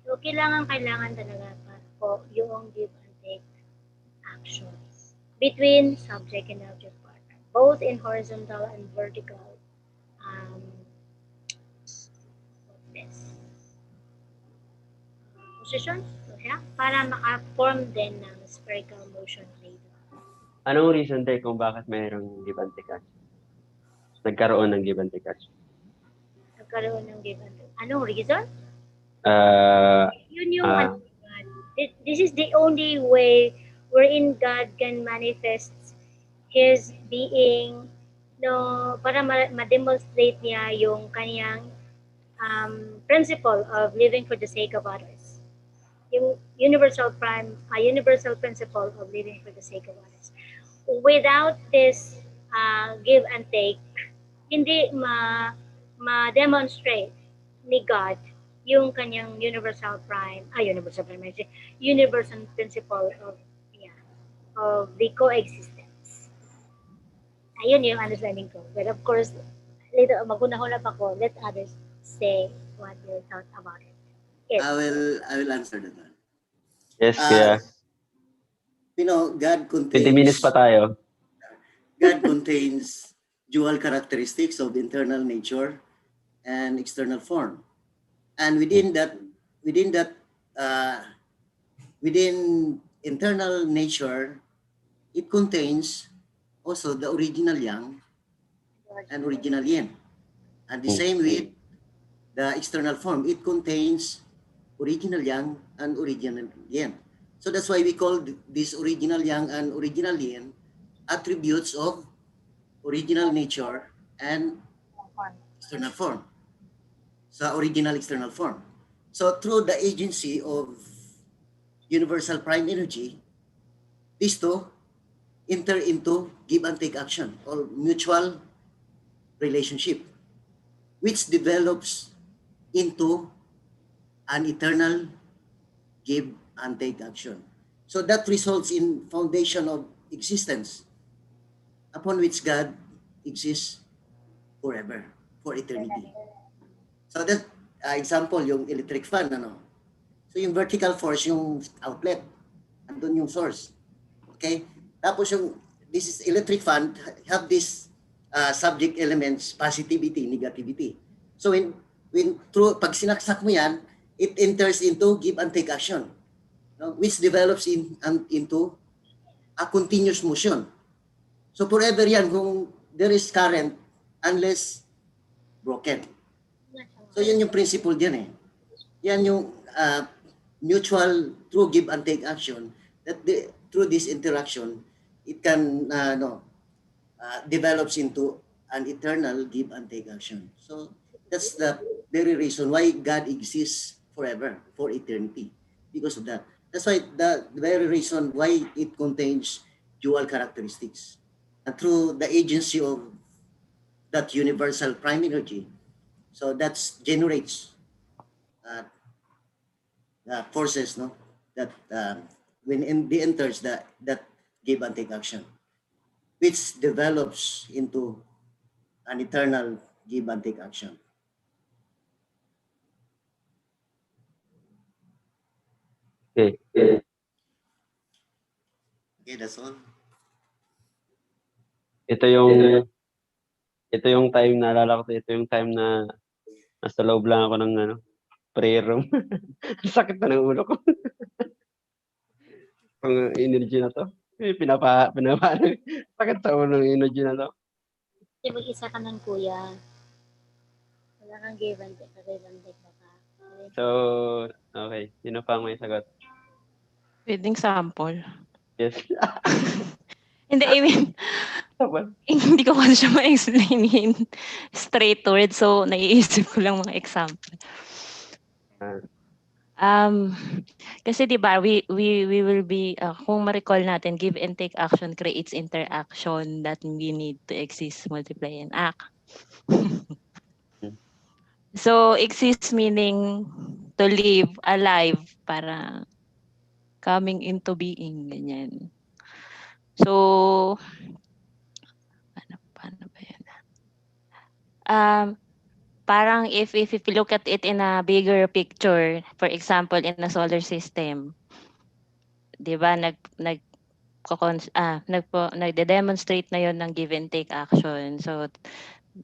So kailangan talaga po yung give and take actions between subject and object partner, both in horizontal and vertical position, so, yeah, para maka-form din ng spherical motion later. Anong reason tayo kung bakit mayroong give and take action? Nagkaroon ng give and take action? Nagkaroon ng give and take. Anong reason? Yun yung this is the only way wherein God can manifest His being, no, para ma-demonstrate niya yung kanyang principle of living for the sake of others. Yung universal principle of living for the sake of others. Without this give and take, hindi ma-demonstrate ni God yung kanyang universal principle of the coexistence. Ayun yung understanding ko. But of course, later magunahulap ako, let others say what they thought about it. Yes. I will answer that one. Yes, kaya. You know, God contains 20 minutes pa tayo. God contains dual characteristics of internal nature and external form. And within internal nature, it contains also the original yang and original yin. And the same with the external form, it contains original yang and original yin. So that's why we call this original yang and original yin attributes of original nature and external form. So original external form. So through the agency of universal prime energy, these two enter into give and take action or mutual relationship, which develops into an eternal give and take action. So that results in foundation of existence upon which God exists forever, for eternity. So that example, yung electric fan, ano? So yung vertical force, yung outlet, andun yung source. Okay? Tapos yung, this is electric fan, have this subject elements, positivity, negativity. So pag sinaksak mo yan, it enters into give and take action, no? Which develops into a continuous motion. So forever yan, kung there is current, unless broken. So yan yung principle diyan eh. Yan yung mutual through give and take action, that through this interaction, it can develops into an eternal give and take action. So that's the very reason why God exists forever, for eternity, because of that. That's why the very reason why it contains dual characteristics. And through the agency of that universal prime energy, so that generates forces, no, that when the enters that give and take action, which develops into an eternal give and take action. Okay. Okay, that's all. Ito yung time, naalala ko, ito yung time na nasa loob lang ako ng prayer room. Ang sakit na ng ulo ko. Ang energy na to. Sakit sa ulo ng energy na to. Kasi mag-isa ka ng kuya. Wala kang give and take. Baka. So, okay. Sino pa ang may sagot? Pwedeng sample. Yes. Hindi, I mean, hindi ko kasi siya ma-explain in straight words. So, naiisip ko lang mga example. Kasi 'di ba we will be kung ma-recall natin, give and take action creates interaction that we need to exist, multiply and act. So exist meaning to live, alive, para coming into being, ganyan. So paano ba yan? Parang if you look at it in a bigger picture, for example in a solar system, 'di ba nagde-demonstrate na yon ng give and take action. So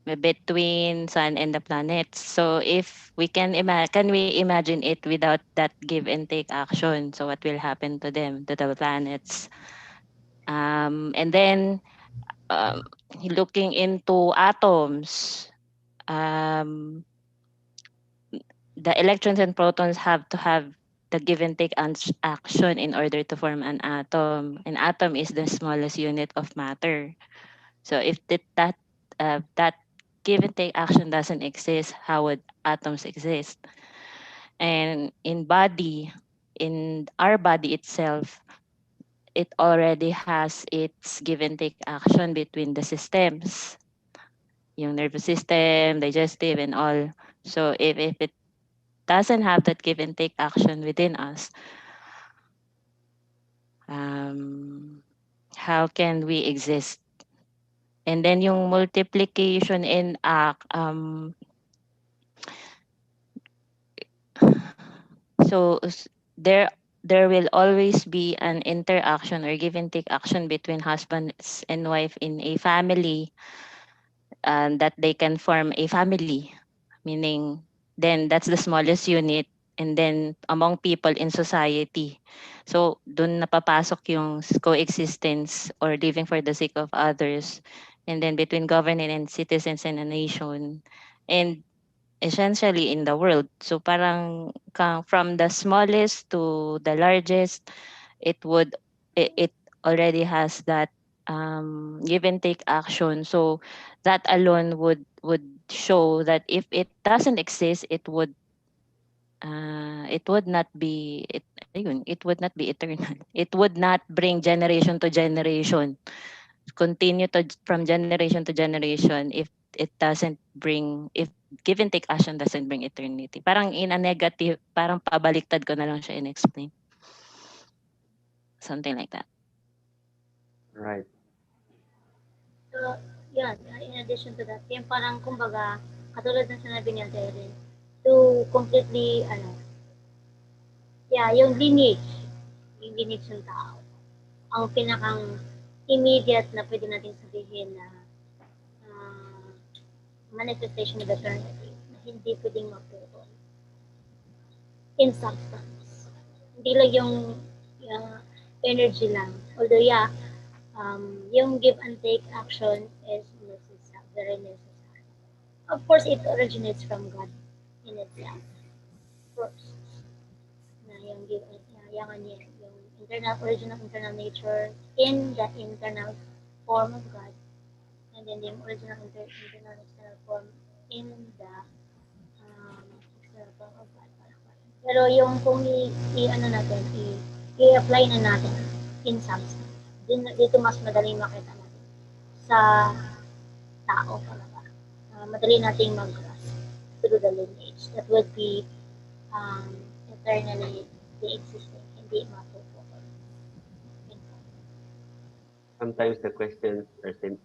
between sun and the planets. So if we can we imagine it without that give and take action? So what will happen to them, to the planets? And then looking into atoms, the electrons and protons have to have the give and take action in order to form an atom. An atom is the smallest unit of matter. So if that give and take action doesn't exist, how would atoms exist? And in our body itself, it already has its give and take action between the systems, yung nervous system, digestive, and all. So if it doesn't have that give and take action within us, how can we exist? And then yung multiplication and act, so there will always be an interaction or give and take action between husbands and wife in a family, that they can form a family, meaning then that's the smallest unit, and then among people in society. So dun napapasok yung coexistence or living for the sake of others, and then between government and citizens in a nation, and essentially in the world. So parang from the smallest to the largest, it already has that give and take action. So that alone would show that if it doesn't exist, it would not be it would not be eternal. It would not bring generation to generation, continue to from generation to generation, if give and take action doesn't bring eternity. Parang in a negative, parang pabaliktad ko na lang siya in-explain. Something like that. Right. So, yan, in addition to that, yung parang kumbaga, katulad ng sinabi niya, Terry, to completely, yung lineage ng tao, ang pinakang immediate na pwede natin sabihin na manifestation of eternity na hindi pwedeng maputol in substance. Hindi lang yung energy lang. Although, yung give and take action is necessary, very necessary. Of course, it originates from God in itself. First, na yung give and yung original internal nature in the internal form of God, and then the original internal external form in the external form of God. Pero yung kung i-apply na natin in substance, dito mas madaling makita natin sa tao talaga. Madali nating mag-grasp through the lineage that would be eternally the existing, hindi mapuputol. Sometimes the questions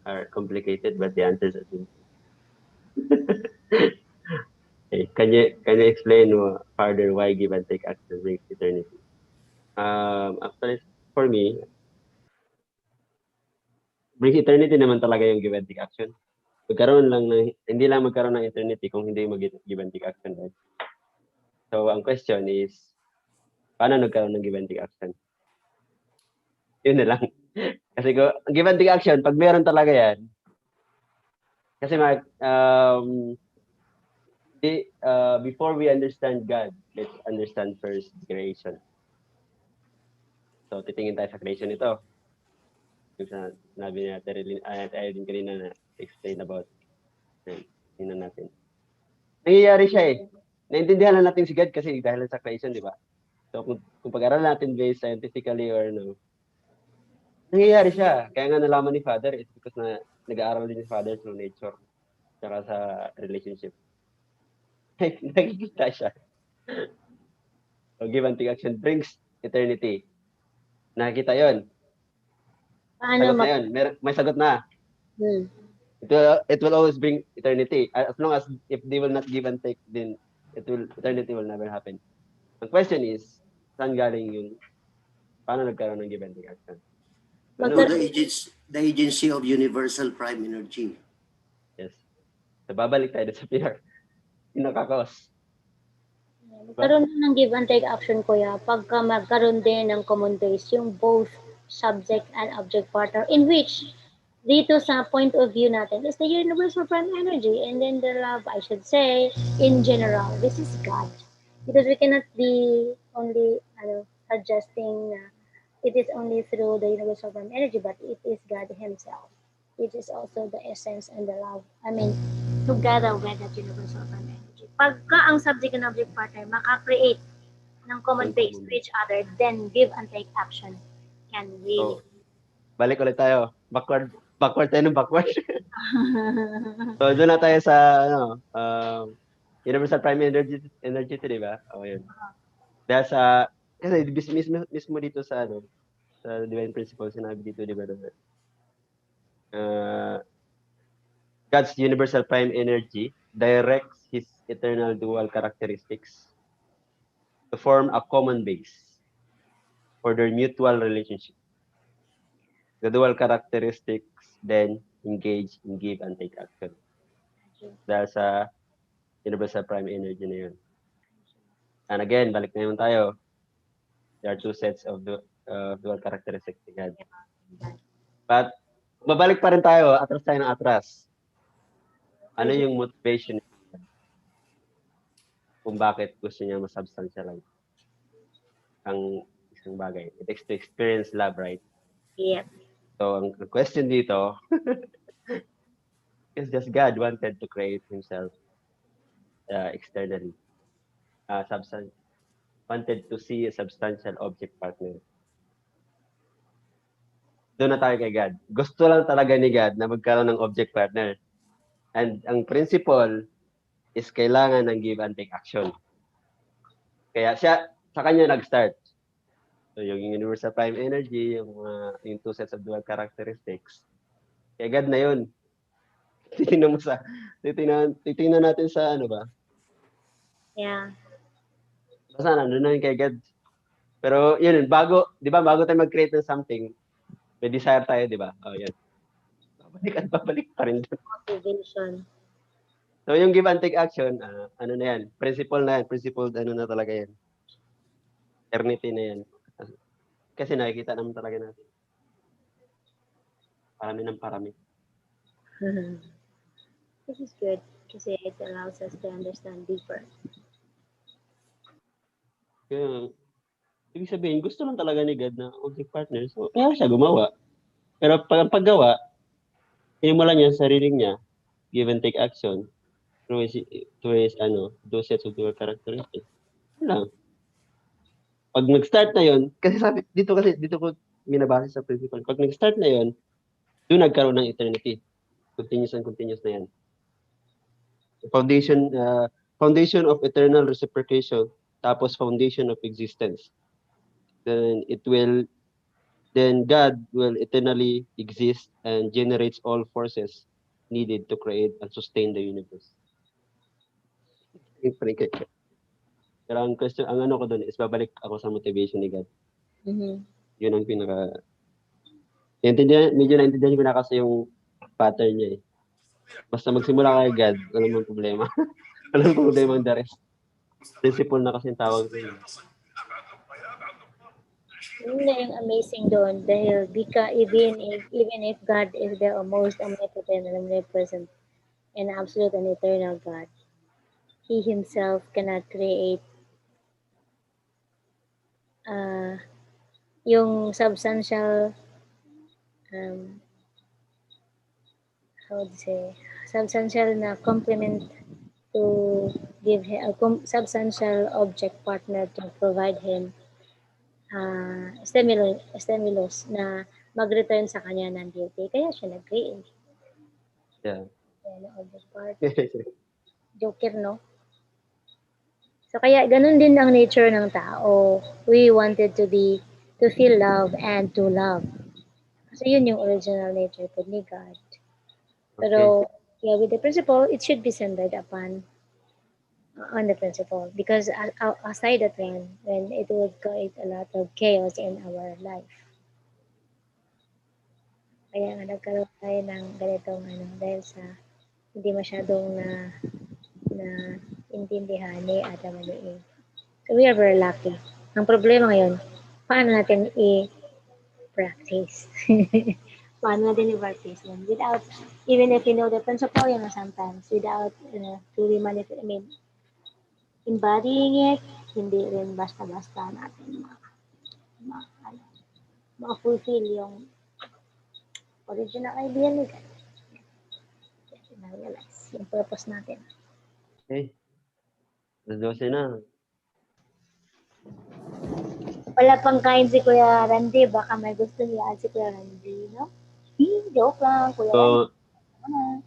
are complicated, but the answers are simple. Okay. Can you explain further why give and take action brings eternity? Actually, for me, brings eternity naman talaga yung give and take action. Hindi lang magkaroon ng eternity kung hindi mag-give and take action, right? So, ang question is, paano nagkaroon ng give and take action? Yun na lang. Kasi ang give and take action, pag meron talaga yan, kasi before we understand God, let's understand first creation. So, titingin tayo sa creation ito. Yung sinabi natin din kanina na explain about tingnan natin. Nangyayari siya eh. Naintindihan lang natin si God kasi dahil sa creation, di ba? So, kung pag-aralan natin based scientifically or no, nangyayari siya. Kaya nga nalaman ni Father is because nag-aaral din ni Father through nature tsaka sa relationship. Nakikita siya. So, give and take action brings eternity. Nakikita yon. Sagot na yun. May sagot na. It will always bring eternity. As long as if they will not give and take, then eternity will never happen. Ang question is, saan galing yung paano nagkaroon ng give and take action? The agency of universal prime energy. Yes. So, babalik tayo sa pinaka-cause. Magkaroon ng give and take action, kuya, pagka magkaroon din ng common base yung both subject and object partner, in which dito sa point of view natin is the universal prime energy, and then the love, I should say, in general, this is God. Because we cannot be only suggesting it is only through the universal prime energy, but it is God Himself, which is also the essence and the love. I mean, together with that universal prime energy. Pagka ang subject and object partner maka-create ng common base to each other, then give and take action can really. Balik ulit tayo. Backward tayo ng backward. So, doon na tayo sa universal prime energy, di ba? O, yun. Dahil kasi mismo dito sa sa divine principle, sinabi dito, di ba? God's universal prime energy directs his eternal dual characteristics to form a common base for their mutual relationship. The dual characteristics then engage in give and take action. Dahil sa universal prime energy na yun. And again, balik na yun tayo. There are two sets of dual characteristics to God. But, babalik pa rin tayo, atras tayo ng atras. Ano yung motivation niya? Kung bakit gusto niya masubstantialize ang isang bagay. It takes to experience love, right? Yep. So, ang question dito is just God wanted to create Himself externally. Wanted to see a substantial object partner. Doon na tayo kay God. Gusto lang talaga ni God na magkaroon ng object partner. And ang principle is kailangan ng give and take action. Kaya sa kanya nag-start. So, yung universal prime energy, yung two sets of dual characteristics. Kaya God na yun. Titingnan natin sa ano ba? Yeah. Basta nandun na yun kay God. Pero yun, di ba, bago tayo mag-create ng something, may desire tayo, di ba? Oh, yun. Babalik pa rin doon. Motivation. So, yung give and take action, ano na yan? Principle na yan. Principle, ano na talaga yan? Eternity na yan. Kasi nakikita naman talaga natin. Parami ng parami. This is good kasi it allows us to understand deeper. Kaya, ibig sabihin, gusto lang talaga ni God na object partner. So, kaya siya gumawa. Pero pag ang paggawa, inimula niya sa sarili niya, give and take action, through his those sets of dual characteristics. Yun lang. Pag nag-start na yun, kasi dito ko minabasa sa principle. Pag nag-start na yun, doon nagkaroon ng eternity. Continuous na yan. Foundation of eternal reciprocation, tapos foundation of existence. Then God will eternally exist and generates all forces needed to create and sustain the universe. Pero ang question, ang ano ko doon is babalik ako sa motivation ni God. Mm-hmm. Yun ang pinaka Medyo naintindihan ko na kasi yung pattern niya eh. Basta magsimula kay God, walang mong problema. Walang problema ang the rest. Principle na kasi yung tawag rin. Yun na yung amazing doon dahil even if God is the most omnipotent and omnipresent and absolute and eternal God, He Himself cannot create yung substantial how to say substantial na complement to give him a substantial object partner to provide him stimulus na mag-return sa kanya ng beauty. Kaya siya nag-create. Yeah. Kaya object partner. Joker, no? So kaya ganun din ang nature ng tao. We wanted to feel love and to love. Kasi yun yung original nature po ni God. Pero yeah, with the principle, it should be centered upon on the principle because aside that one, when it would create a lot of chaos in our life. Kaya nga nagkaroon tayo ng ganitong dahil sa hindi masyadong na intindihan ni Adam and Eve. So we are very lucky. Ang problema ngayon, paano natin i-practice? Paano natin i-practice yun? Without, even if you know the principle, sometimes, without truly embodying it, hindi rin basta-basta natin ma-fulfill yung original idea ni God. Na-realize yung purpose natin. Okay. 12 na. Wala pang kain si Kuya Randy. Baka may gusto niya si Kuya Randy, no? Joke lang, Kuya Randy. So,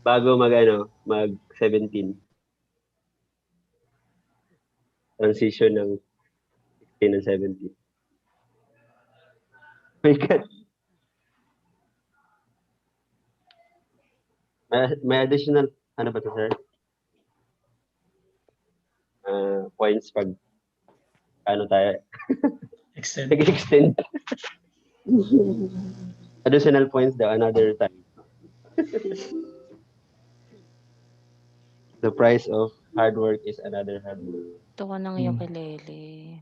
bago mag-17. Transition ng 16 and 17. My God. May additional, ano ba ito, sir? Points pag, ano tayo? Extend. Additional points daw, another time. The price of hard work is another hard work. Ito ko ng ukulele.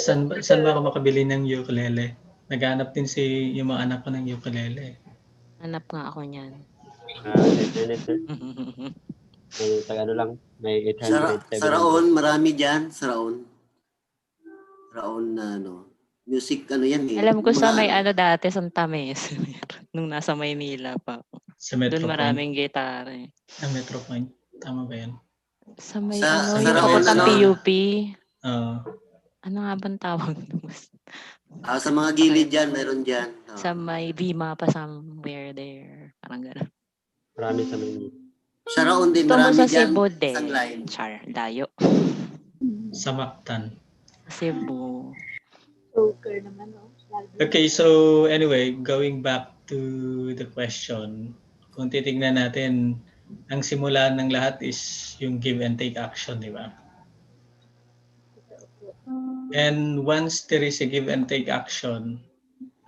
Saan ba ako makabili ng ukulele? Naghanap din yung mga anak ko ng ukulele. Hanap nga ako niyan. Sa internet, sir? May lang, may 800, 700. Sa Raon, marami dyan. Sa Raon. Raon na music yan eh. Alam ko sa may dati, Santa Mesa. Nung nasa Maynila pa ako. Sa Metro Doon maraming gitara eh. Metro Point. Tama ba yan? Sa may sa yung Raon, papuntang PUP. Ano nga bang tawag? Sa mga gilid dyan, meron dyan. Sa may Bima pa somewhere there. Parang gano'n. Marami sa Maynila. Sa Raon din, Ito mo marami sa dyan. Cebu din. Char, layo. Sa Mactan. Cebu. Joker naman, no? Okay, so anyway, going back to the question, kung titignan natin, ang simula ng lahat is yung give and take action, di ba? And once there is a give and take action,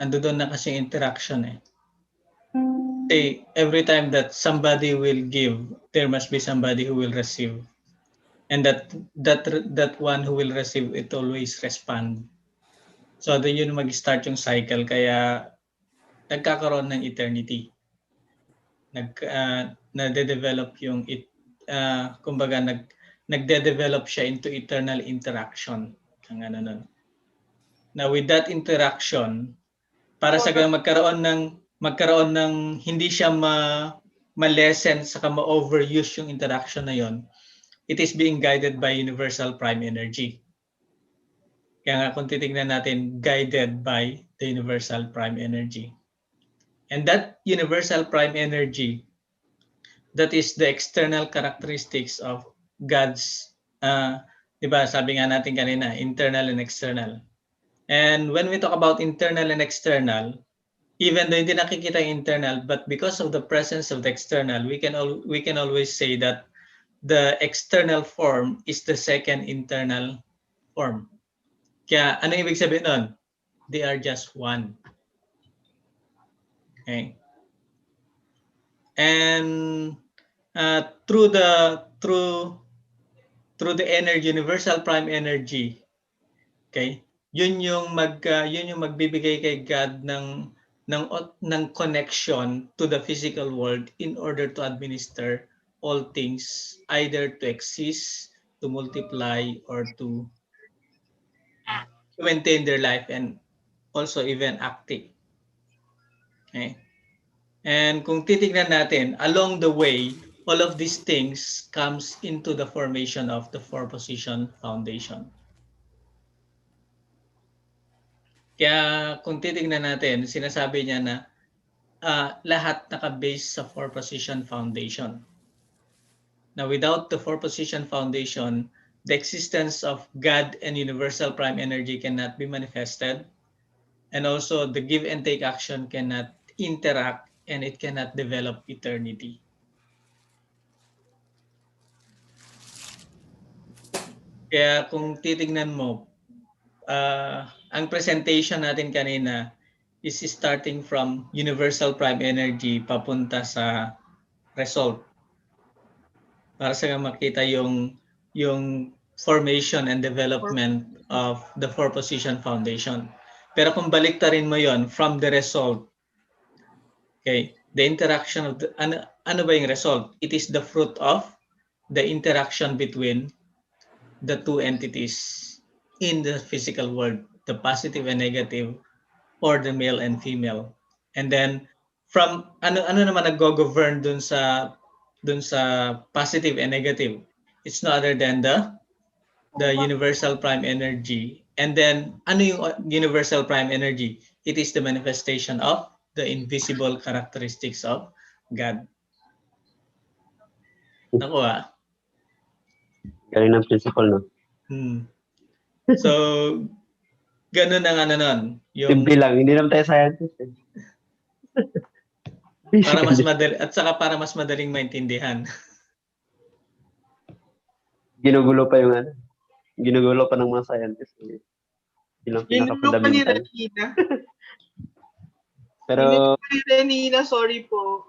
ando doon na kasi interaction eh. Say, every time that somebody will give, there must be somebody who will receive. And that one who will receive, it always respond. So doon yun mag-start yung cycle, kaya nagkakaroon ng eternity. Nade-develop yung kumbaga nagde-develop siya into eternal interaction. Ang ano nun. Now with that interaction, para sa magkaroon ng hindi siya ma-lessen saka ma-overuse yung interaction na yon, it is being guided by universal prime energy. Kaya nga kung titignan natin, guided by the universal prime energy. And that universal prime energy, that is the external characteristics of God's, di ba, sabi nga natin kanina, internal and external. And when we talk about internal and external, even though hindi nakikita yung internal, but because of the presence of the external, we can always say that the external form is the second internal form. Kaya ano ibig sabihin nun? They are just one. Okay. And through the energy, universal prime energy, okay, yun yung magbibigay kay God ng connection to the physical world in order to administer all things, either to exist, to multiply, or to maintain their life, and also even acting. Okay. And kung titignan natin, along the way, all of these things comes into the formation of the four-position foundation. Kaya kung titignan natin, sinasabi niya na lahat naka-base sa four-position foundation. Now, without the four-position foundation, the existence of God and universal prime energy cannot be manifested. And also, the give and take action cannot interact, and it cannot develop eternity. Kaya kung titignan mo, ang presentation natin kanina is starting from universal prime energy papunta sa result. Para sa makita yung formation and development of the four-position foundation. Pero kung baliktarin mo yon from the result, okay, the interaction of the, ano ba yung result? It is the fruit of the interaction between the two entities in the physical world, the positive and negative, or the male and female. And then from ano naman nag-govern dun sa positive and negative? It's no other than the universal prime energy. And then ano yung universal prime energy? It is the manifestation of the invisible characteristics of God. Naku Galing ng principle, no? So, ganun ang ano nun. Simple lang, hindi naman tayo scientist. Para mas madali, at saka para mas madaling maintindihan. Ginugulo pa yung ginugulo pa ng mga scientist. Ilang pinaka-fundamental. Pero, Nina, sorry po.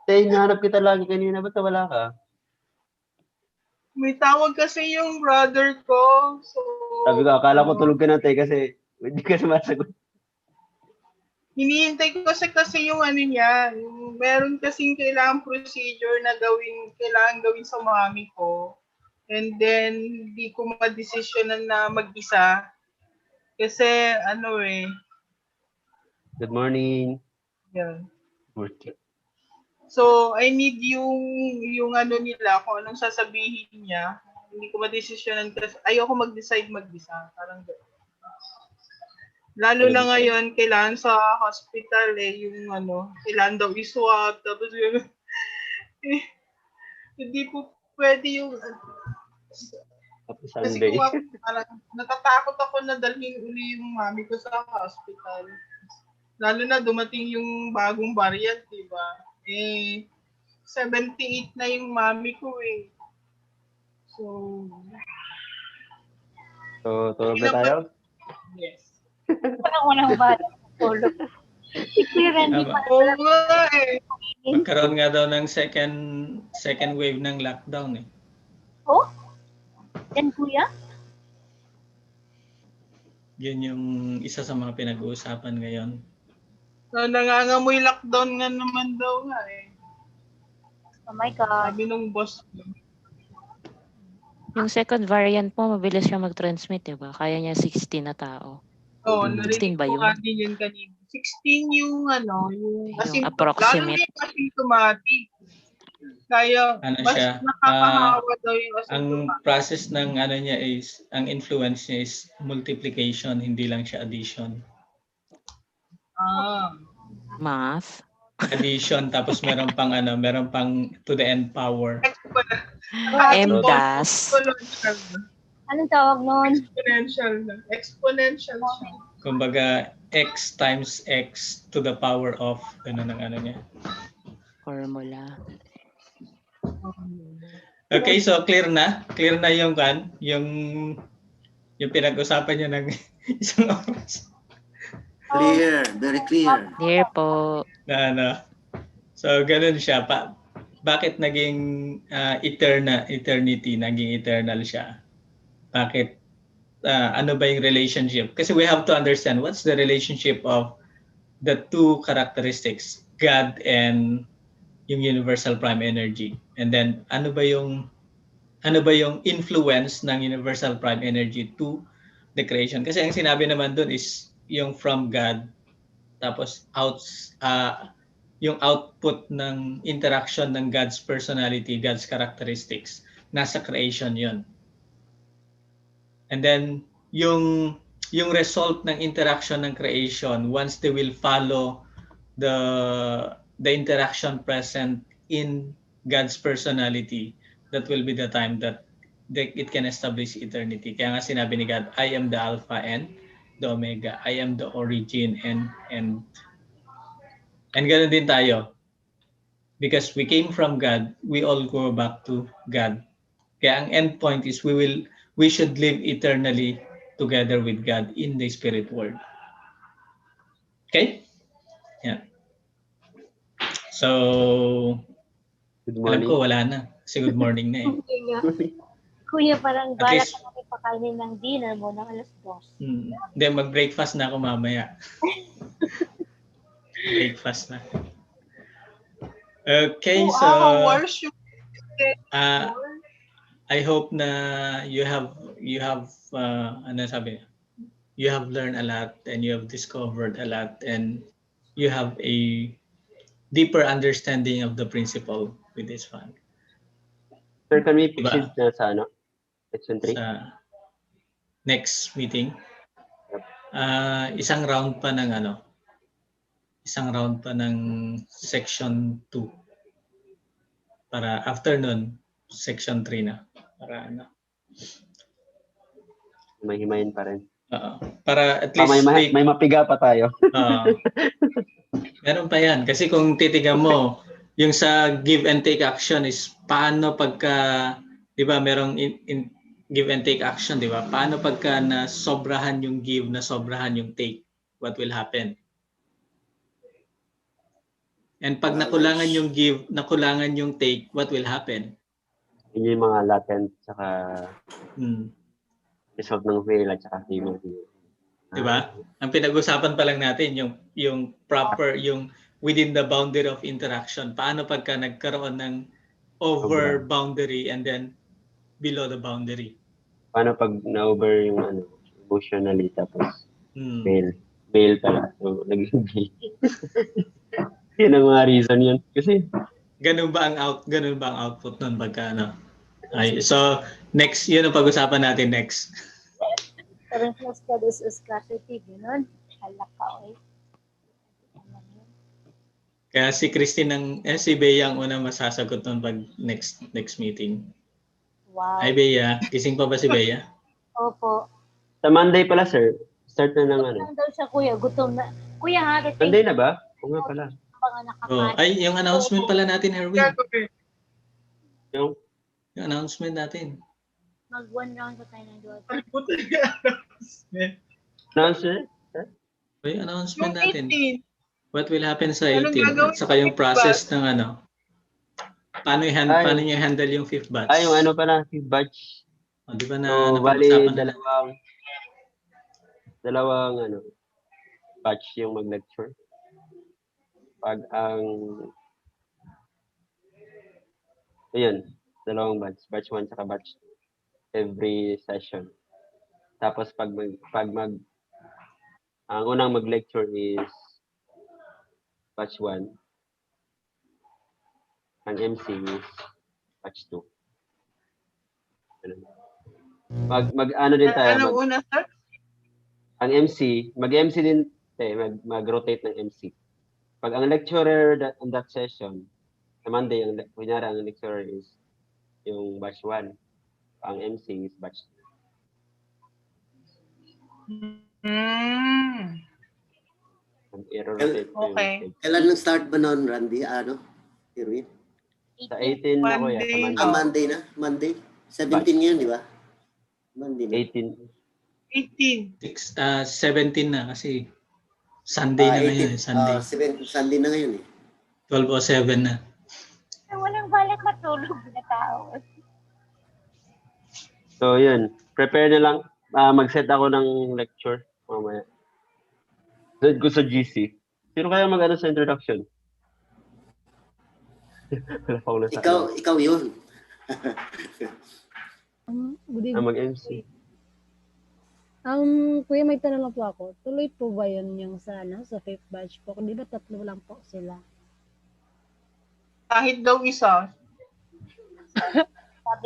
hinahanap kita lagi kanina, ba't wala ka? May tawag kasi yung brother ko. So, sabi ko, akala ko tulog ka na tayo kasi hindi ka sumasagot. Hinihintay ko kasi yung ano niya, yung meron kasing kailangan procedure na kailangan gawin sa mami ko. And then, hindi ko ma-desisyonan na mag-isa. Kasi, Good morning. Yeah. Okay. So, I need yung ano nila, kung anong sasabihin niya. Hindi ko ma-desisyonan kasi ayoko mag-decide mag-isa. Parang gano'n. Lalo na ngayon, kailangan sa hospital yung kailangan daw i-swab. Tapos hindi po pwede yung kasi parang natatakot ako na dalhin uli yung mami ko sa hospital. Lalo na dumating yung bagong variant, diba? 78 na yung mami ko eh. So tulog na tayo? Yes. Parang walang bata. Tulog. Magkaroon nga daw ng second wave ng lockdown eh. Oh? Yan kuya? Yun yung isa sa mga pinag-uusapan ngayon. So, nangangamoy lockdown nga naman daw nga eh. Oh my God. Sabi nung boss ko. Yung second variant po, mabilis siya mag-transmit, diba? Kaya niya 16 na tao. Oo, 16 ba yun? Din yun kanina. 16 yung yung approximate. Lalo na yung asymptomatic. Kaya mas nakakahawa daw yung asymptomatic. Ang process ng niya is, ang influence niya is multiplication, hindi lang siya addition. Math. Addition, tapos meron pang to the n power. MDAS. Anong tawag nun? Exponential siya. Kumbaga, x times x to the power of, niya. Formula. Okay, so clear na? Clear na yung pinag-usapan niya ng Isang oras. Clear, very clear. Clear po. Na. So, ganun siya. Bakit naging eternity, naging eternal siya? Bakit, ano ba yung relationship? Kasi we have to understand what's the relationship of the two characteristics, God and yung universal prime energy. And then, ano ba yung influence ng universal prime energy to the creation? Kasi ang sinabi naman dun is yung from God, tapos yung output ng interaction ng God's personality, God's characteristics, nasa creation yun. And then, yung result ng interaction ng creation, once they will follow the interaction present in God's personality, that will be the time that it can establish eternity. Kaya nga sinabi ni God, I am the Alpha and the Omega. I am the origin and ganun din tayo. Because we came from God, we all go back to God. Kaya ang end point is we should live eternally together with God in the spirit world. Okay? Yeah. So, Good alam morning. ko wala na. Kasi good morning na eh. Kuya, parang At balak least- ka namin pakainin ng dinner mo ng alas 2. Hindi, mag-breakfast na ako mamaya. Breakfast na. Okay, 2 so hours yung I hope na you have ano sabi? You have learned a lot and you have discovered a lot and you have a deeper understanding of the principle with this one. Sir, can we Diba? proceed na sa section 3? Sa next meeting. Isang round pa ng section 2. Para after nun, section 3 na. Para Himayin pa rin. para at least may mapiga pa tayo. Meron pa yan. Kasi kung titigan mo, yung sa give and take action is paano pagka, di ba, merong give and take action, di ba? Paano pagka nasobrahan yung give, nasobrahan yung take? What will happen? And pag nakulangan yung give, nakulangan yung take, what will happen? Yun yung mga latent saka result ng fail at saka human. Diba? Ang pinag-usapan pa lang natin yung proper, yung within the boundary of interaction. Paano pagka nagkaroon ng over boundary and then below the boundary? Paano pag na-over yung emotionally tapos fail pala. So, naging fail. Yun ang mga reason yun. Kasi ganun ba ang output nun pagka Ay, so next, yun ang pag-usapan natin next. Parang class ka doon sa scarcity, gano'n. Halaka, oy. Kaya si Christine si Bea ang una masasagot nun pag next meeting. Wow. Ay, Bea. Gising pa ba si Bea? Opo. Sa Monday pala, sir. Start na ng Gutom daw siya, kuya. Gutom na. Kuya, ha? Monday na ba? Oo nga pala. Ay, yung announcement pala natin, Erwin. Yung announcement natin. Mag-one round pa tayo ng duwa. Announcement? Ay, announcement natin. 18. What will happen sa 18? At saka yung process ng paano nyo handle yung 5th batch? Yung pala, 5th batch. Di ba so, napag-usapan bali, dalawang batch yung mag-lecture. Pag dalawang batch. Batch 1 saka batch 2. Every session. Tapos ang unang mag-lecture is batch 1. Ang MC is batch 2. Ano din tayo. Ano una, sir? Ang MC, mag-MC din mag-rotate ng MC. Pag ang lecturer on that session, sa Monday, kunyari ang lecturer is yung batch 1. Ang MC is batch 2. Okay. Kailan nag-start ba noon, Randy? Irwin? Sa 18 na ko Monday na? Monday? 17 ngayon, di ba? Monday na. 18. 18. 17 na kasi Sunday na ngayon. 18, Sunday. 7 Sunday na ngayon eh. 12:07 na. Walang balak matulog na tao. So, yun. Prepare na lang. Mag-set ako ng lecture mamaya. Send ko sa GC. Sino kaya mag-ano sa introduction? Wala pa akong nasa Ikaw yun. Good evening. Mag-MC. Kuya, may tanong lang po ako. Tuloy po ba yun yung sa 5th batch po? Di ba 3 lang po sila? Kahit daw isa.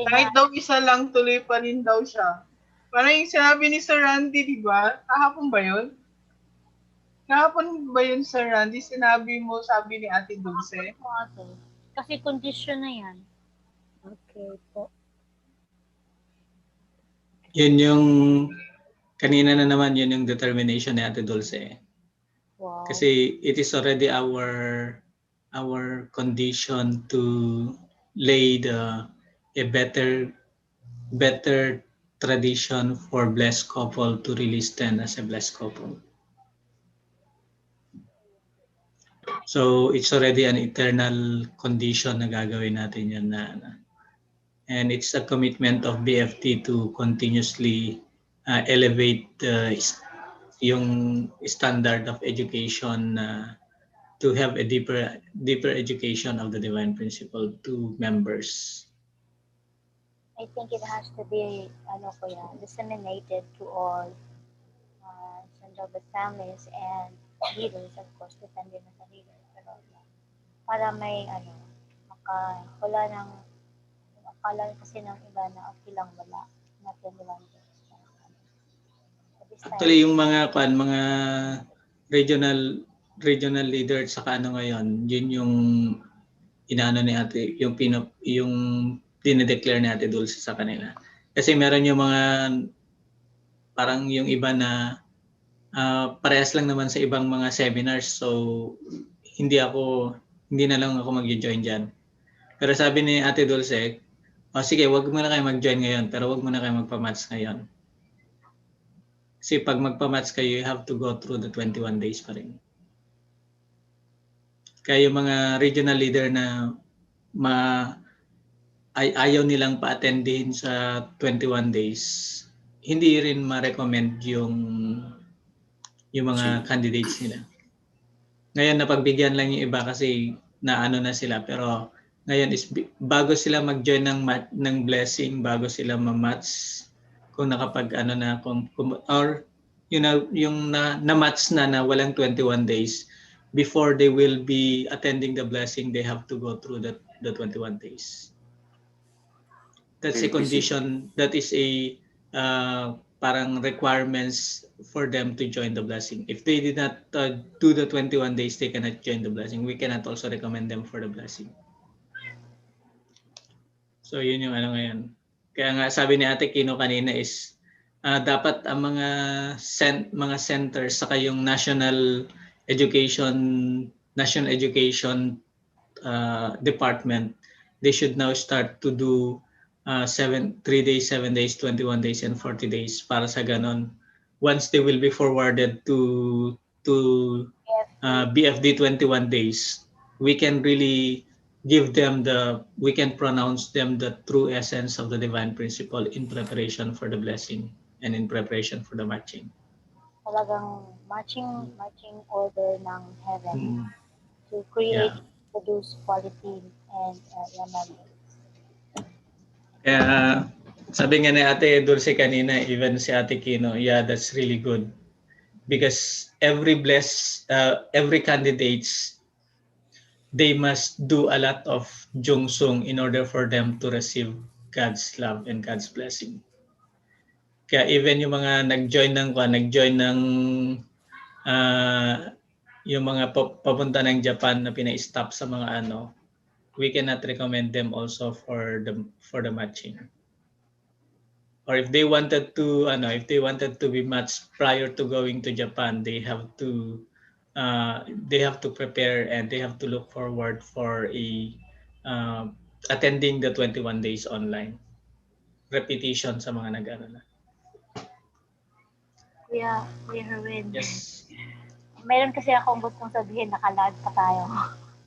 Kahit daw isa lang, tuloy pa rin daw siya. Parang yung sinabi ni Sir Randy, di ba? Kahapon ba yun? Kahapon ba yun, Sir Randy? Sinabi mo, sabi ni Ate Dulce? Kasi condition na yan. Okay po. Yun yung kanina na naman yun yung determination ni Ate Dulce. Wow. Kasi it is already our condition to lay a better tradition for blessed couple to really stand as a blessed couple. So it's already an eternal condition na gagawin natin yan and it's a commitment of BFT to continuously elevate yung standard of education to have a deeper education of the divine principle to members. I think it has to be disseminated to all Sandoval families and leaders, of course, depende na sa leader. Pero para may wala ng akala kasi ng iba na okay lang wala na 21 days. Actually, yung mga regional leader saka ngayon, yun yung inaano ni Ate, yung dinedeclare ni Ate Dulce sa kanila. Kasi meron yung mga parang yung iba na parehas lang naman sa ibang mga seminars, so hindi na lang ako mag-join dyan. Pero sabi ni Ate Dulce, sige, wag muna kayo mag-join ngayon, pero wag muna kayo magpa-match ngayon. Kasi pag magpa-match kayo, you have to go through the 21 days pa rin. Kaya yung mga regional leader na ayaw nilang pa-attendihin sa 21 days, hindi rin ma-recommend yung mga candidates nila. Ngayon napagbigyan lang yung iba kasi naano na sila, pero ngayon is bago sila mag-join ng blessing, bago sila ma-match, kung nakapag or yung na-match na walang 21 days, before they will be attending the blessing, they have to go through the 21 days. That's a condition, that is a parang requirements for them to join the blessing. If they did not do the 21 days, they cannot join the blessing. We cannot also recommend them for the blessing. So yun yung ngayon. Kaya nga sabi ni Ate Kino kanina is dapat ang mga centers saka yung national education department, they should now start to do 3 days, 7 days, 21 days, and 40 days para sa ganon. Once they will be forwarded to BFD 21 days, we can really we can pronounce them the true essence of the divine principle in preparation for the blessing and in preparation for the matching. Talagang matching order ng heaven to create, produce quality and members. Kaya sabi nga ni Ate Dulce kanina, even si Ate Kino, yeah, that's really good. Because every candidates, they must do a lot of jungsung in order for them to receive God's love and God's blessing. Kaya even yung mga nag-join ng yung mga papunta ng Japan na pina-stop sa mga we cannot recommend them also for the matching. Or if they wanted to be matched prior to going to Japan, they have to prepare and they have to look forward for attending the 21 days online repetition sa mga nag-ano na. Kuya Herwin. Yes. Meron kasi akong gustong sabihin, nakalag pa tayo.